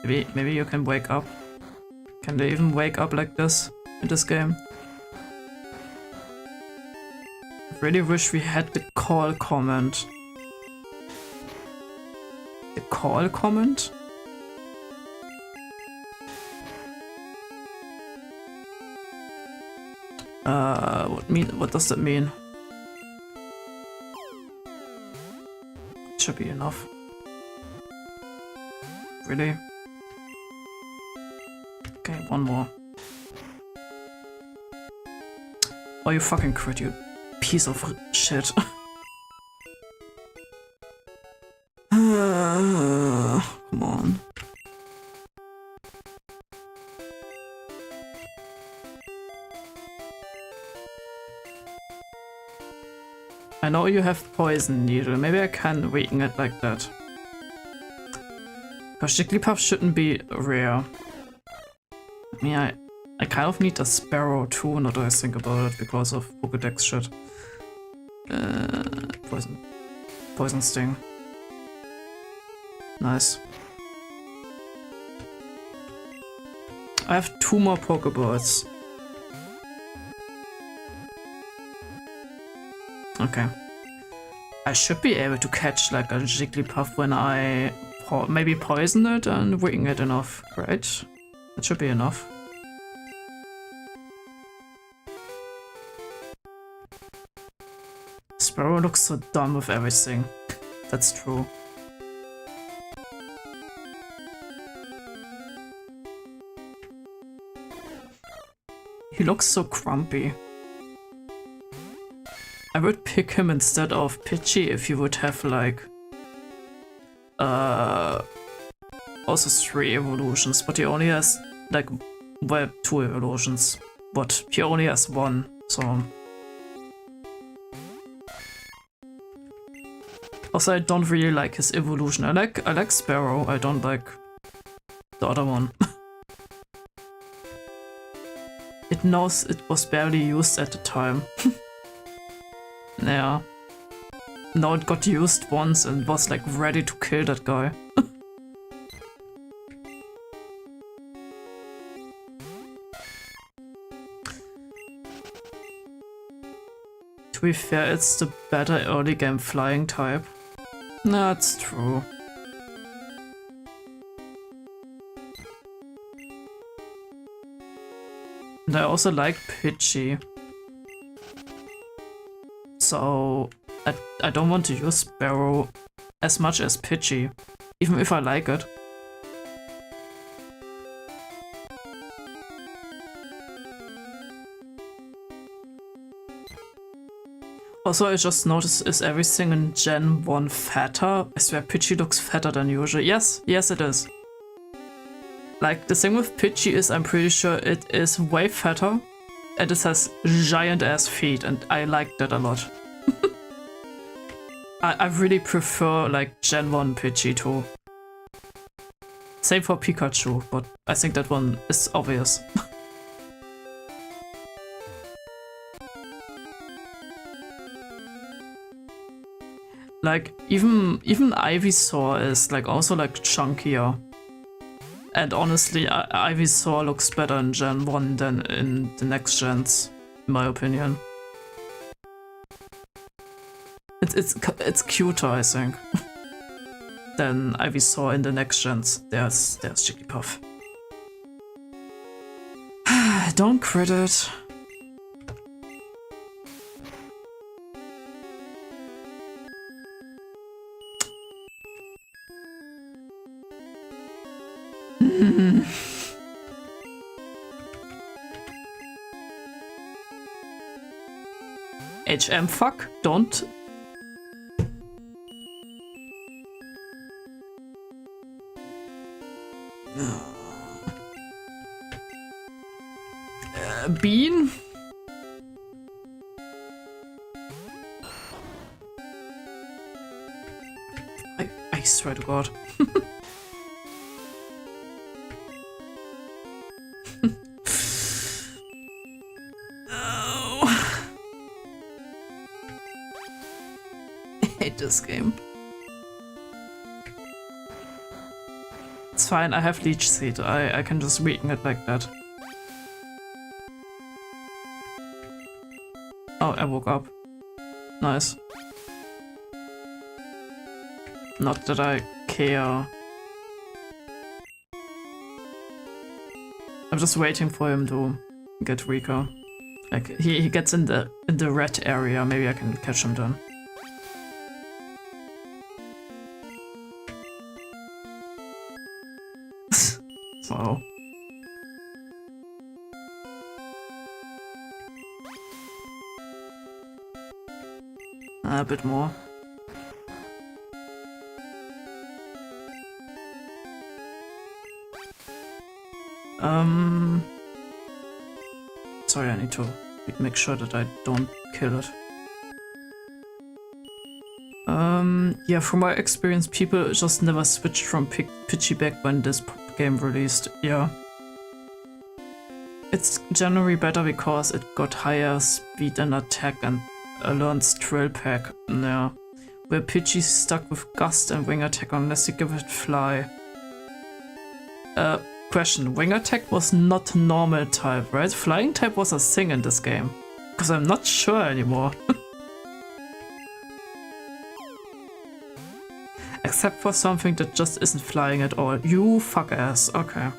Maybe you can wake up. Can they even wake up like this in this game? I really wish we had the call comment. The call comment? What does that mean? Should be enough. Really? Okay, one more. Oh, you fucking crit, you piece of shit. Come on. I know you have Poison Needle, maybe I can weaken it like that. Because Jigglypuff shouldn't be rare. I mean, I kind of need a Sparrow too, now that I think about it, because of Pokédex shit. Poison Sting. Nice. I have 2 more Pokeballs. Okay. I should be able to catch like a Jigglypuff when I maybe poison it and weaken it enough, right? That should be enough. Sparrow looks so dumb with everything. That's true. He looks so grumpy. I would pick him instead of Pidgey if he would have like also 3 evolutions, but he only has like, well, 2 evolutions, but he only has 1, so. Also, I don't really like his evolution. I like Sparrow, I don't like the other one. it knows it was barely used at the time. Yeah. Now it got used once and was like ready to kill that guy. To be fair, it's the better early game flying type. That's true. And I also like Pidgey. So I don't want to use Sparrow as much as Pidgey, even if I like it. Also, I just noticed, is everything in Gen 1 fatter? I swear Pidgey looks fatter than usual. Yes, yes it is. Like, the thing with Pidgey is I'm pretty sure it is way fatter and it has giant ass feet and I like that a lot. I really prefer like Gen 1 Pidgey too. Same for Pikachu, but I think that one is obvious. Like even Ivysaur is like also like chunkier. And honestly, Ivysaur looks better in Gen 1 than in the next gens, in my opinion. It's cuter, I think, than Ivysaur in the next gens. There's Jigglypuff. Don't crit it. HM fuck, don't. Bean? I swear to God. I hate this game. It's fine, I have Leech Seed. I can just weaken it like that. Oh, I woke up. Nice. Not that I care. I'm just waiting for him to get weaker. Like he gets in the red area. Maybe I can catch him then. So. A bit more. Sorry, I need to make sure that I don't kill it. Yeah, from my experience, people just never switched from Pidgey back when this game released. Yeah. It's generally better because it got higher speed and attack and learns Drill Peck. Yeah. Where Pidgey's stuck with Gust and Wing Attack unless you give it Fly. Question, Wing Attack was not normal type, right? Flying type was a thing in this game. Because I'm not sure anymore. Except for something that just isn't flying at all. You fuck ass. Okay.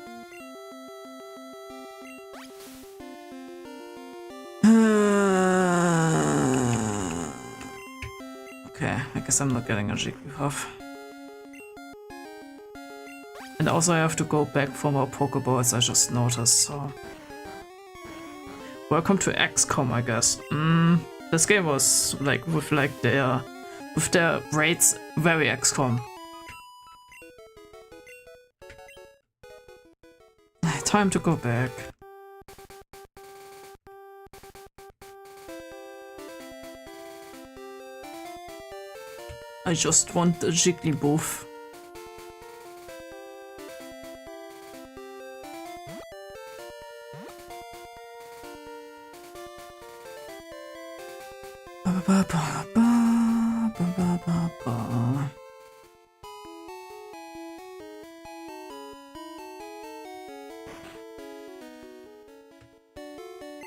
Okay, I guess I'm not getting a Jigglypuff. And also I have to go back for more Pokeballs, I just noticed, so... Welcome to XCOM, I guess. This game was, like, with their rates, very XCOM. Time to go back. I just want a Jigglypuff.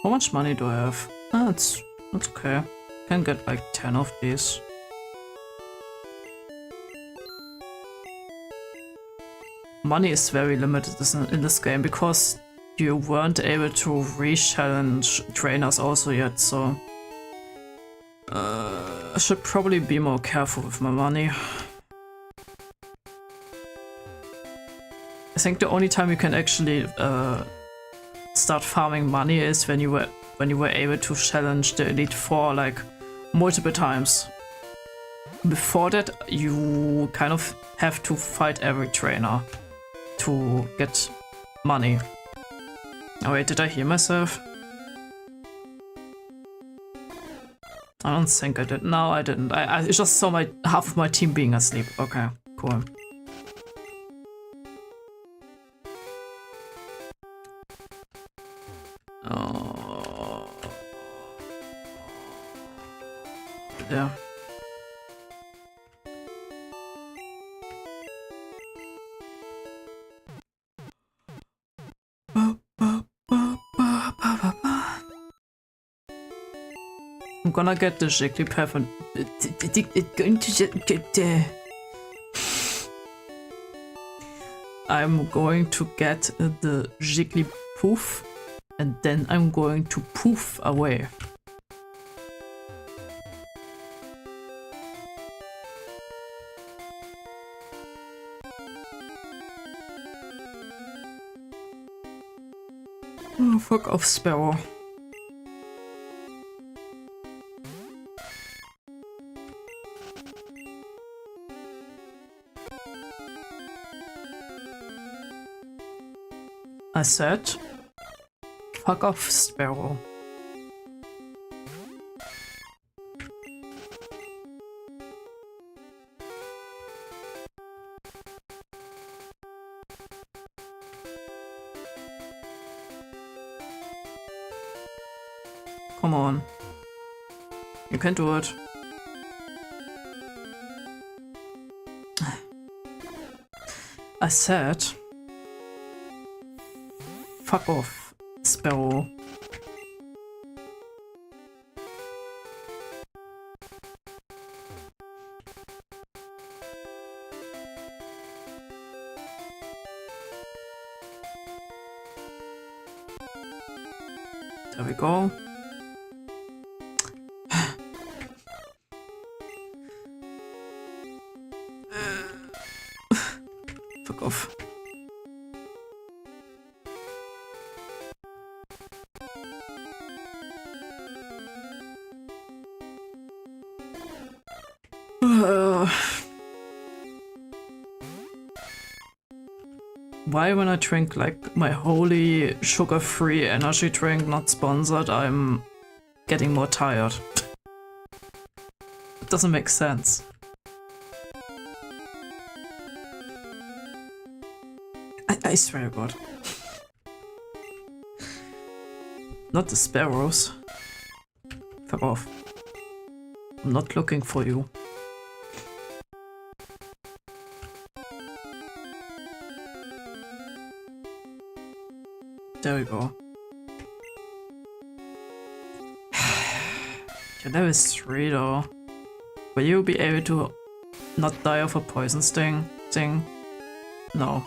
How much money do I have? Ah, that's okay. Can get like 10 of these. Money is very limited in this game because you weren't able to re-challenge trainers also yet, so I should probably be more careful with my money. I think the only time you can actually start farming money is when you were able to challenge the Elite Four like multiple times. Before that, you kind of have to fight every trainer to get money. Oh wait, did I heal myself? I don't think I did. No, I didn't. I just saw half of my team being asleep. Okay, cool. Oh. Yeah. I'm gonna get the Jigglypuff and I'm going to get the Jigglypuff and then I'm going to poof away. Oh, fuck off, Sparrow. I said, fuck off, Sparrow. Come on. You can do it. I said, fuck off, Sparrow. There we go. Fuck off. Why when I drink like my holy sugar-free energy drink, not sponsored, I'm getting more tired? It doesn't make sense. I swear to God. Not the sparrows. Fuck off. I'm not looking for you. There we go. You're level 3 though. Will you be able to not die of a poison sting thing? No.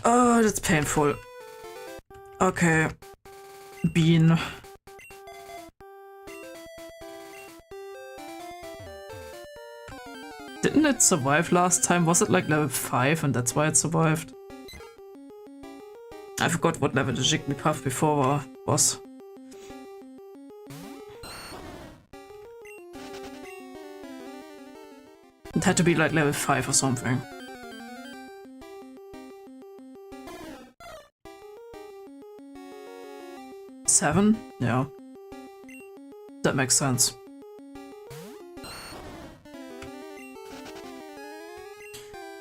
Oh, that's painful. Okay. Bean. Didn't it survive last time? Was it like level 5 and that's why it survived? I forgot what level the Jigglypuff before was. It had to be like level 5 or something. Seven? Yeah. That makes sense.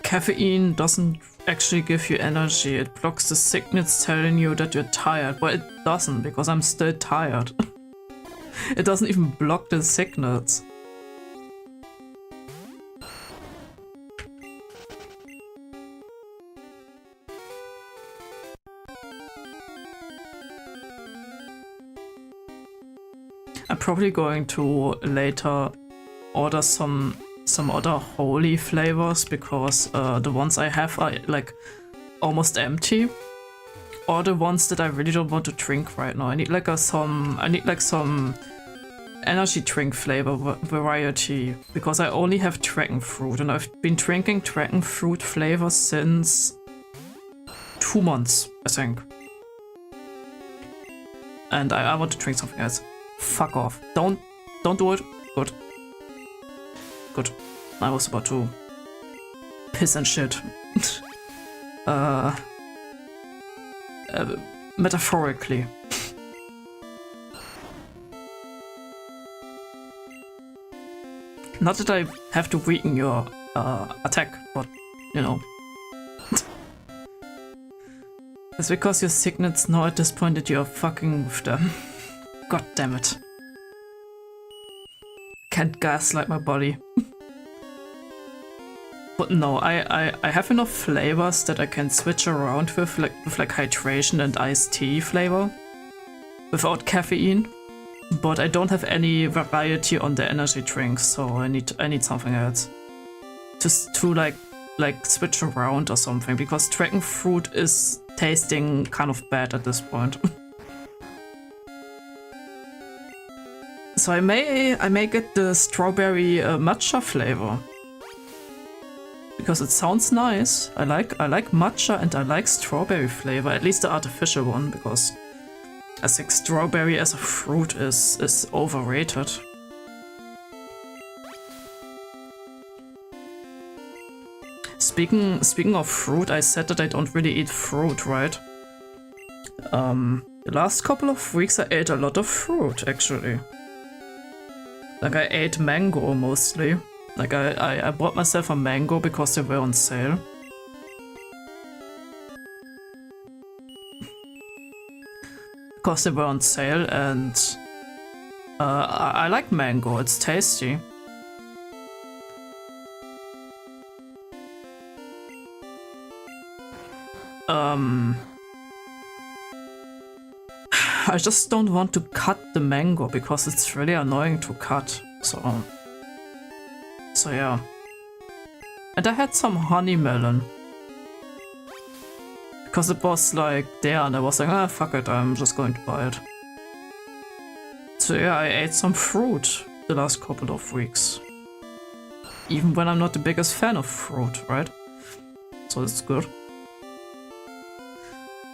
Caffeine doesn't actually give you energy, it blocks the signals telling you that you're tired, but it doesn't, because I'm still tired. It doesn't even block the signals. I'm probably going to later order some other holy flavors because the ones I have are like almost empty. Or the ones that I really don't want to drink right now. I need like some energy drink flavor variety because I only have dragon fruit and I've been drinking dragon fruit flavor since 2 months, I think. And I want to drink something else. Fuck off. Don't do it. Good. Good. I was about to piss and shit. Metaphorically. Not that I have to weaken your attack, but you know. It's because your signets know at this point that you're fucking with them. God damn it. Can't gaslight my body. But no, I have enough flavors that I can switch around with like hydration and iced tea flavor without caffeine. But I don't have any variety on the energy drinks, so I need something else. Just to like switch around or something, because dragon fruit is tasting kind of bad at this point. So I may get the strawberry matcha flavor. Because it sounds nice. I like matcha and I like strawberry flavor, at least the artificial one, because I think strawberry as a fruit is overrated. Speaking of fruit, I said that I don't really eat fruit, right? The last couple of weeks I ate a lot of fruit, actually. Like I ate mango mostly. Like I bought myself a mango because they were on sale. Because they were on sale and I like mango, it's tasty. I just don't want to cut the mango because it's really annoying to cut, so yeah. And I had some honey melon. Because it was like there and I was like, ah, fuck it, I'm just going to buy it. So yeah, I ate some fruit the last couple of weeks. Even when I'm not the biggest fan of fruit, right? So it's good.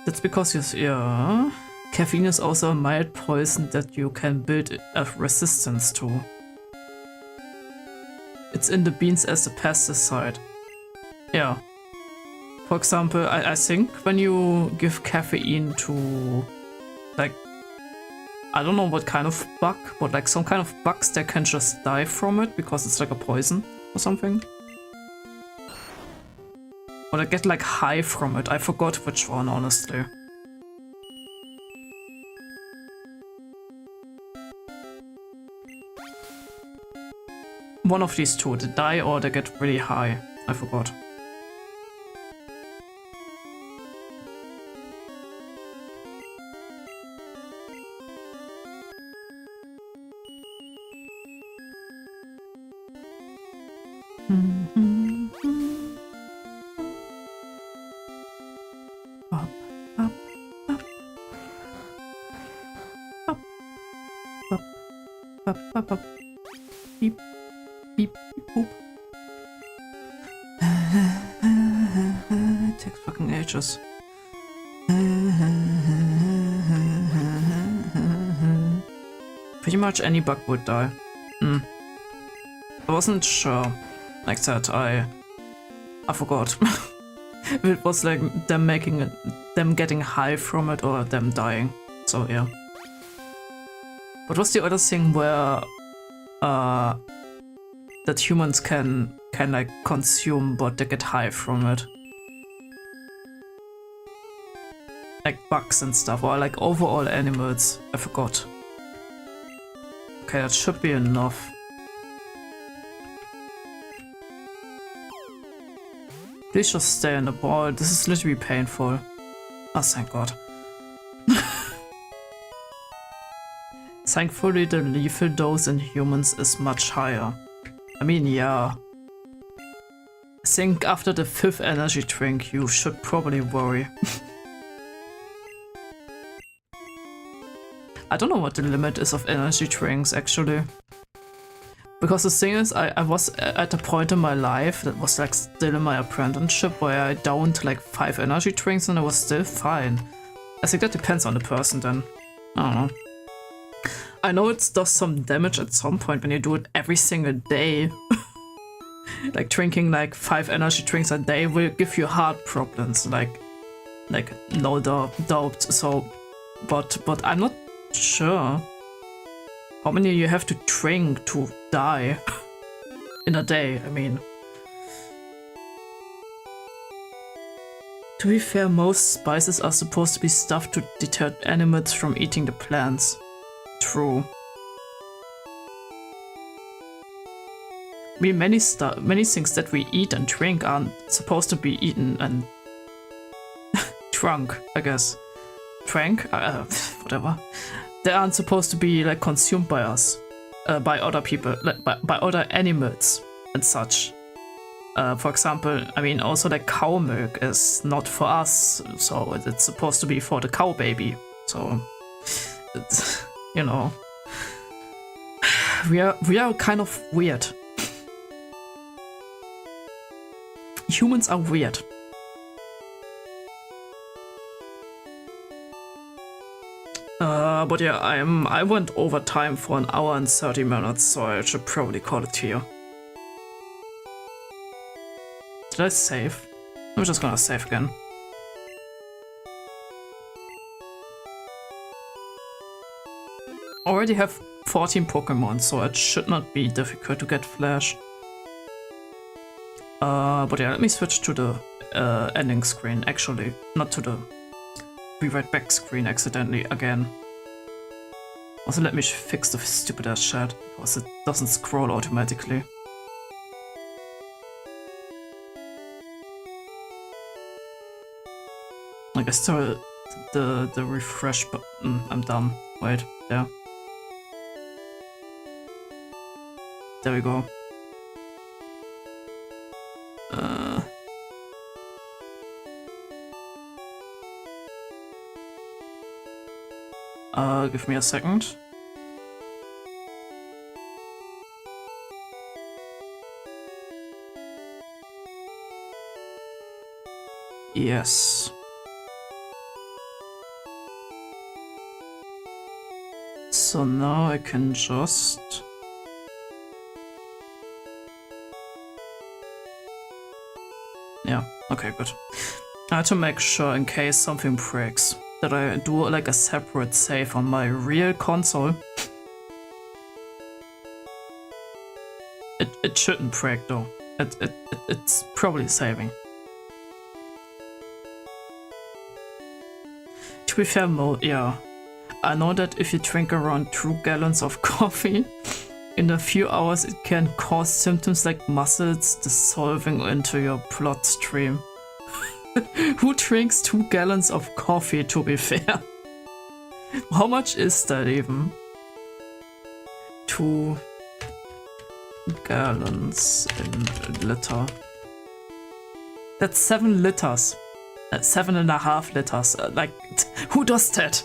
That's because yeah, caffeine is also a mild poison that you can build a resistance to. It's in the beans as a pesticide. Yeah. For example, I think when you give caffeine to, like, I don't know what kind of bug, but like some kind of bugs that can just die from it because it's like a poison or something. Or they get like high from it. I forgot which one, honestly. One of these two, they die or they get really high. I forgot. Beep. Beep, boop. It takes fucking ages. Pretty much any bug would die. I wasn't sure. Like that, I forgot. If it was like them getting high from it or them dying. So yeah. What was the other thing where that humans can like consume but they get high from it? Like bugs and stuff, or like overall animals. I forgot. Okay, that should be enough. Please just stay in the ball. This is literally painful. Oh, thank God. Thankfully, the lethal dose in humans is much higher. I mean, yeah. I think after the 5th energy drink, you should probably worry. I don't know what the limit is of energy drinks, actually. Because the thing is, I was at a point in my life that was like still in my apprenticeship where I downed like 5 energy drinks and I was still fine. I think that depends on the person then. I don't know. I know it does some damage at some point when you do it every single day. Like drinking like 5 energy drinks a day will give you heart problems, like no doubt. So, but I'm not sure how many you have to drink to die in a day. I mean, to be fair, most spices are supposed to be stuff to deter animals from eating the plants. True. I mean, many things that we eat and drink aren't supposed to be eaten and drunk, I guess. Drank? Whatever. They aren't supposed to be like consumed by us, by other people, like by other animals and such. For example, I mean, also like cow milk is not for us, so it's supposed to be for the cow baby. So, it's, you know, we are kind of weird. Humans are weird. But yeah, I went over time for 1 hour and 30 minutes, so I should probably call it here. Did I save? I'm just gonna save again. Already have 14 Pokemon, so it should not be difficult to get Flash. But yeah, let me switch to the ending screen, actually, not to the be right back screen accidentally again. Also, let me fix the stupid ass chat, because it doesn't scroll automatically. I guess the refresh button, I'm dumb. Wait, there. There we go. Give me a second. Yes. So now I can just... Yeah, okay, good. I had to make sure in case something breaks that I do like a separate save on my real console. It shouldn't break though. It's probably saving. To be fair, yeah. I know that if you drink around 2 gallons of coffee, in a few hours it can cause symptoms like muscles dissolving into your bloodstream. Who drinks 2 gallons of coffee, to be fair? How much is that even? 2 gallons in a liter. That's 7 liters. 7.5 liters. Like, who does that?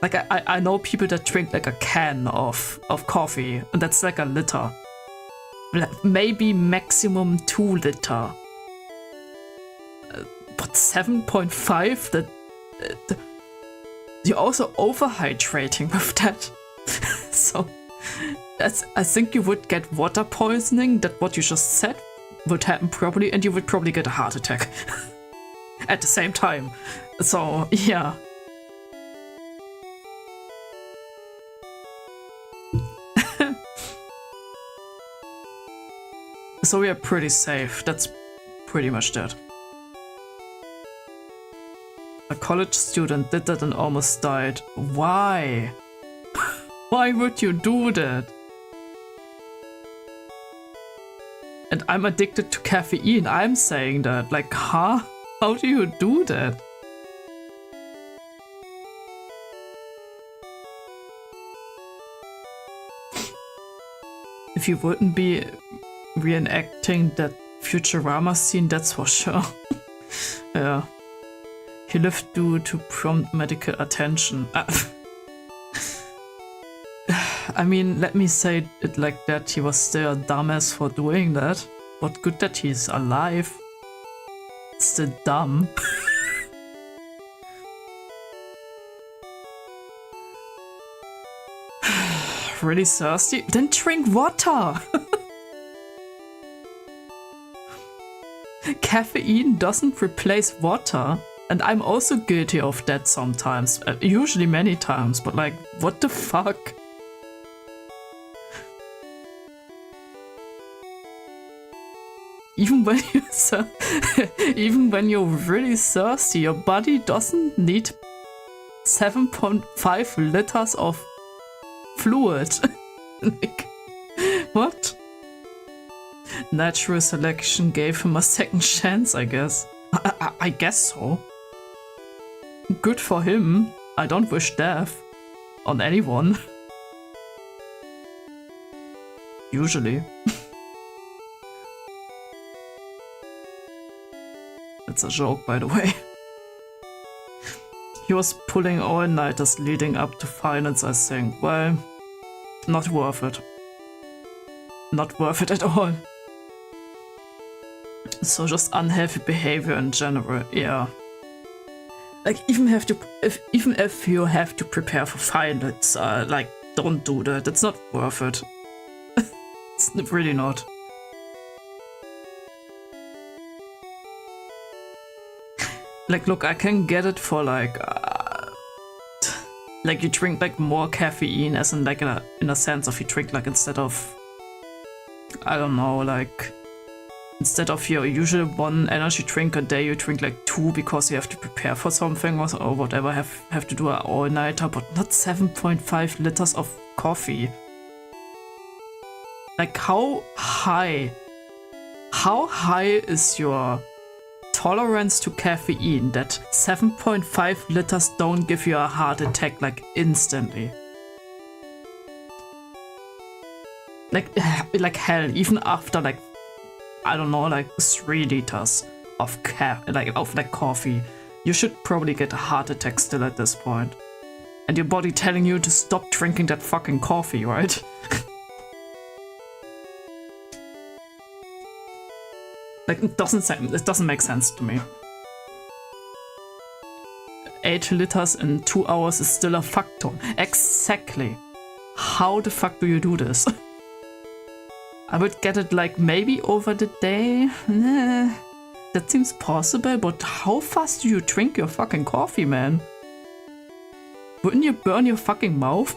Like, I know people that drink like a can of coffee, and that's like a liter. Maybe maximum 2 liter. But 7.5? That you're also overhydrating with that. So I think you would get water poisoning, that what you just said would happen probably, and you would probably get a heart attack at the same time. So yeah. So we are pretty safe. That's pretty much that. A college student did that and almost died. Why? Why would you do that? And I'm addicted to caffeine. I'm saying that. Like, huh? How do you do that? If you wouldn't be reenacting that Futurama scene, that's for sure. Yeah. He lived due to prompt medical attention. I mean, let me say it like that, he was still a dumbass for doing that. But good that he's alive. Still dumb. Really thirsty? Then drink water! Caffeine doesn't replace water. And I'm also guilty of that sometimes. Usually many times, but like, what the fuck? Even when even when you're really thirsty, your body doesn't need 7.5 liters of fluid. Like, what? Natural selection gave him a second chance, I guess. I guess so. Good for him. I don't wish death on anyone. Usually. It's a joke, by the way. He was pulling all-nighters leading up to finals, I think. Well, not worth it. Not worth it at all. So just unhealthy behavior in general, yeah. Like, even if you have to prepare for finals, like, don't do that. It's not worth it. It's really not. Like, look, I can get it for like you drink like more caffeine, as in like in a sense of you drink like instead of, I don't know, like instead of your usual 1 energy drink a day, you drink like 2 because you have to prepare for something or whatever, have to do an all-nighter, but not 7.5 liters of coffee. Like, how high is your tolerance to caffeine that 7.5 liters don't give you a heart attack like instantly? Like hell, even after like, I don't know, like 3 liters of coffee, you should probably get a heart attack still at this point. And your body telling you to stop drinking that fucking coffee, right? Like, it doesn't make sense to me. 8 liters in 2 hours is still a fuck ton. Exactly. How the fuck do you do this? I would get it like maybe over the day. Nah, that seems possible, but how fast do you drink your fucking coffee, man? Wouldn't you burn your fucking mouth?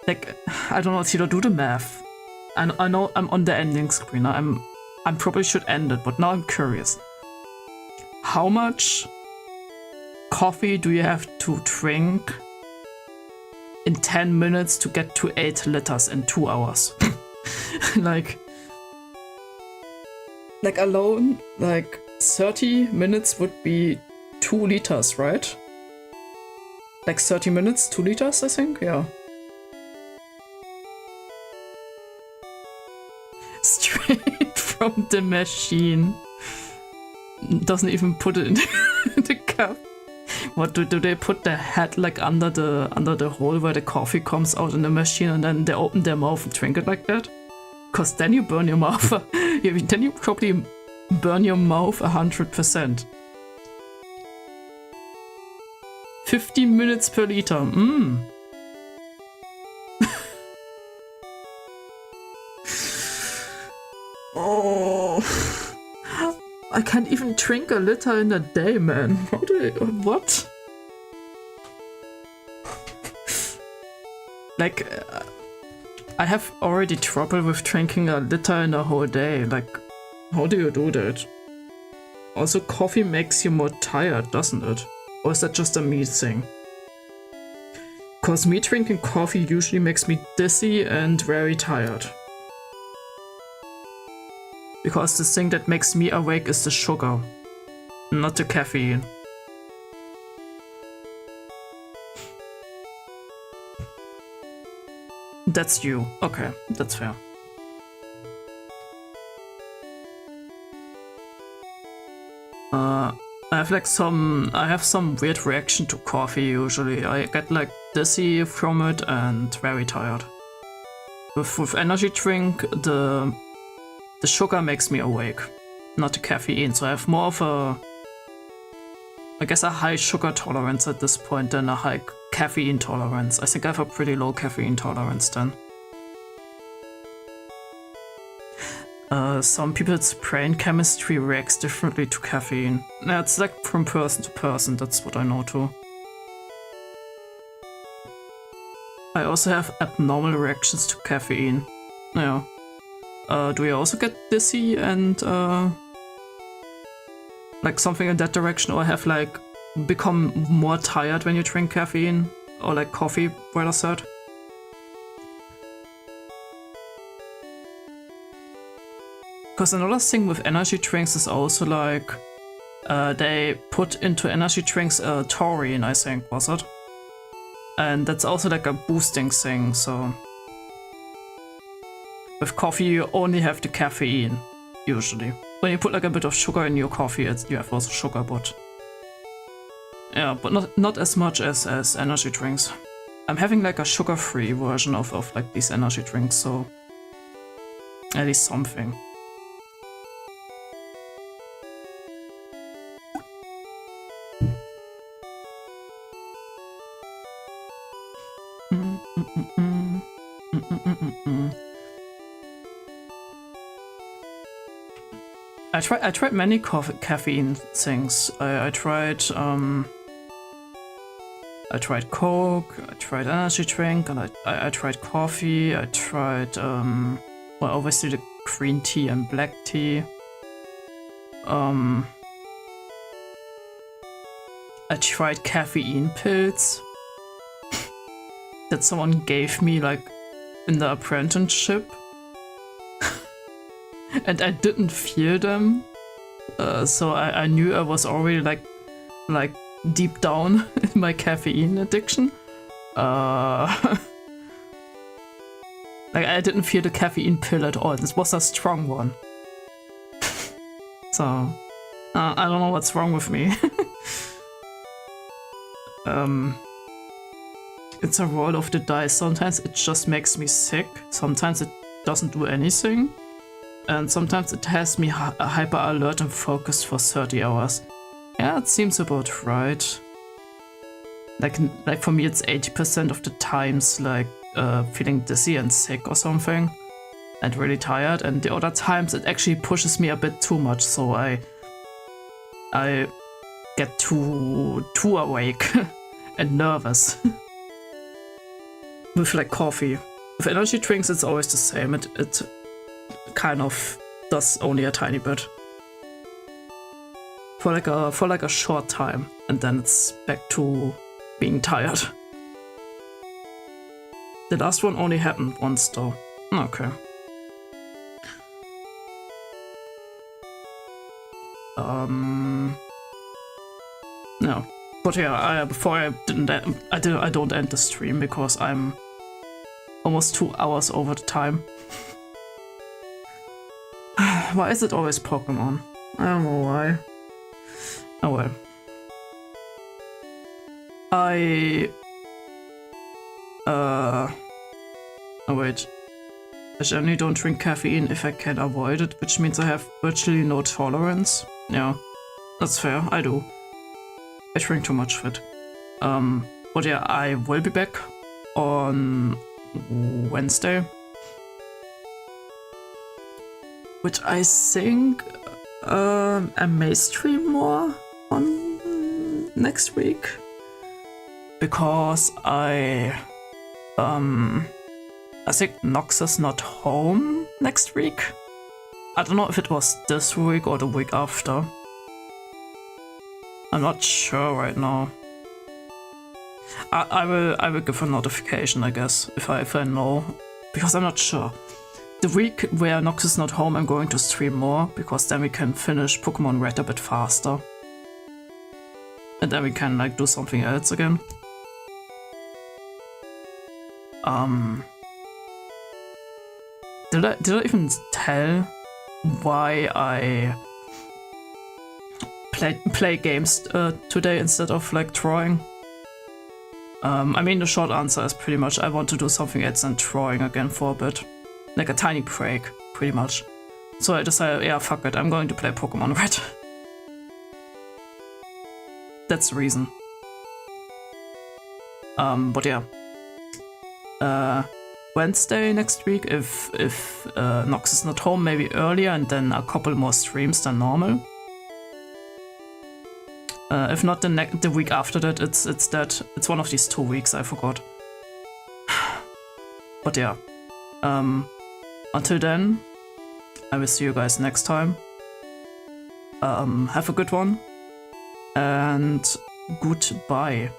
Like, I don't know, Tito, do the math. I know I'm on the ending screen. I probably should end it, but now I'm curious. How much coffee do you have to drink in 10 minutes to get to 8 liters in 2 hours? like alone, like 30 minutes would be 2 liters, right? Like 30 minutes, 2 liters, I think, yeah. Straight from the machine. Doesn't even put it in the cup. What do they put their head like under the hole where the coffee comes out in the machine, and then they open their mouth and drink it like that? Cause then you burn your mouth. Then you probably burn your mouth 100%. 15 minutes per liter. Oh, I can't even drink a liter in a day, man. What? Like, I have already trouble with drinking a liter in a whole day. Like, how do you do that? Also, coffee makes you more tired, doesn't it? Or is that just a me thing? Because me drinking coffee usually makes me dizzy and very tired. Because the thing that makes me awake is the sugar, not the caffeine. That's you. Okay, that's fair. I have some weird reaction to coffee usually. I get like dizzy from it and very tired. With energy drink, the sugar makes me awake, not the caffeine. So I have more of I guess a high sugar tolerance at this point than a high caffeine tolerance. I think I have a pretty low caffeine tolerance then. Some people's brain chemistry reacts differently to caffeine. Yeah, it's like from person to person, that's what I know too. I also have abnormal reactions to caffeine. Yeah. Do you also get dizzy and like something in that direction, or have like become more tired when you drink caffeine? Or like coffee, rather said? Because another thing with energy drinks is also like they put into energy drinks taurine, I think, was it? And that's also like a boosting thing, so... With coffee you only have the caffeine, usually. When you put like a bit of sugar in your coffee, you have also sugar, but... Yeah, but not as much as energy drinks. I'm having like a sugar-free version of like these energy drinks, so... At least something. I tried many caffeine things. I tried Coke, I tried energy drink, and I tried coffee. I tried well, obviously the green tea and black tea. I tried caffeine pills that someone gave me like in the apprenticeship. And I didn't feel them, so I knew I was already like deep down in my caffeine addiction. Like I didn't feel the caffeine pill at all. This was a strong one. So I don't know what's wrong with me. It's a roll of the dice. Sometimes it just makes me sick. Sometimes it doesn't do anything. And sometimes it has me hyper alert and focused for 30 hours. Yeah, it seems about right. Like for me it's 80% of the times like feeling dizzy and sick or something. And really tired, and the other times it actually pushes me a bit too much, so I get too awake and nervous. With like coffee. With energy drinks it's always the same. It kind of does only a tiny bit for like a short time, and then it's back to being tired. The last one only happened once though. Okay. No, but yeah, before I don't end the stream because I'm almost 2 hours over the time. Why is it always Pokemon? I don't know why. Oh well. Oh wait. I generally don't drink caffeine if I can avoid it, which means I have virtually no tolerance. Yeah, that's fair, I do. I drink too much of it. But yeah, I will be back on Wednesday. Which I think I may stream more on next week. Because I think Nox is not home next week. I don't know if it was this week or the week after. I'm not sure right now. I will give a notification, I guess, if I know, because I'm not sure. The week where Nox is not home, I'm going to stream more, because then we can finish Pokemon Red a bit faster. And then we can like do something else again. Did I even tell why I play games today instead of like drawing? I mean, the short answer is pretty much I want to do something else than drawing again for a bit. Like a tiny break, pretty much. So I decided, yeah, fuck it, I'm going to play Pokemon Red. That's the reason. But yeah. Wednesday next week, if Nox is not home, maybe earlier, and then a couple more streams than normal. If not the week after that, it's one of these 2 weeks, I forgot. But yeah. Until then, I will see you guys next time. Have a good one, and goodbye.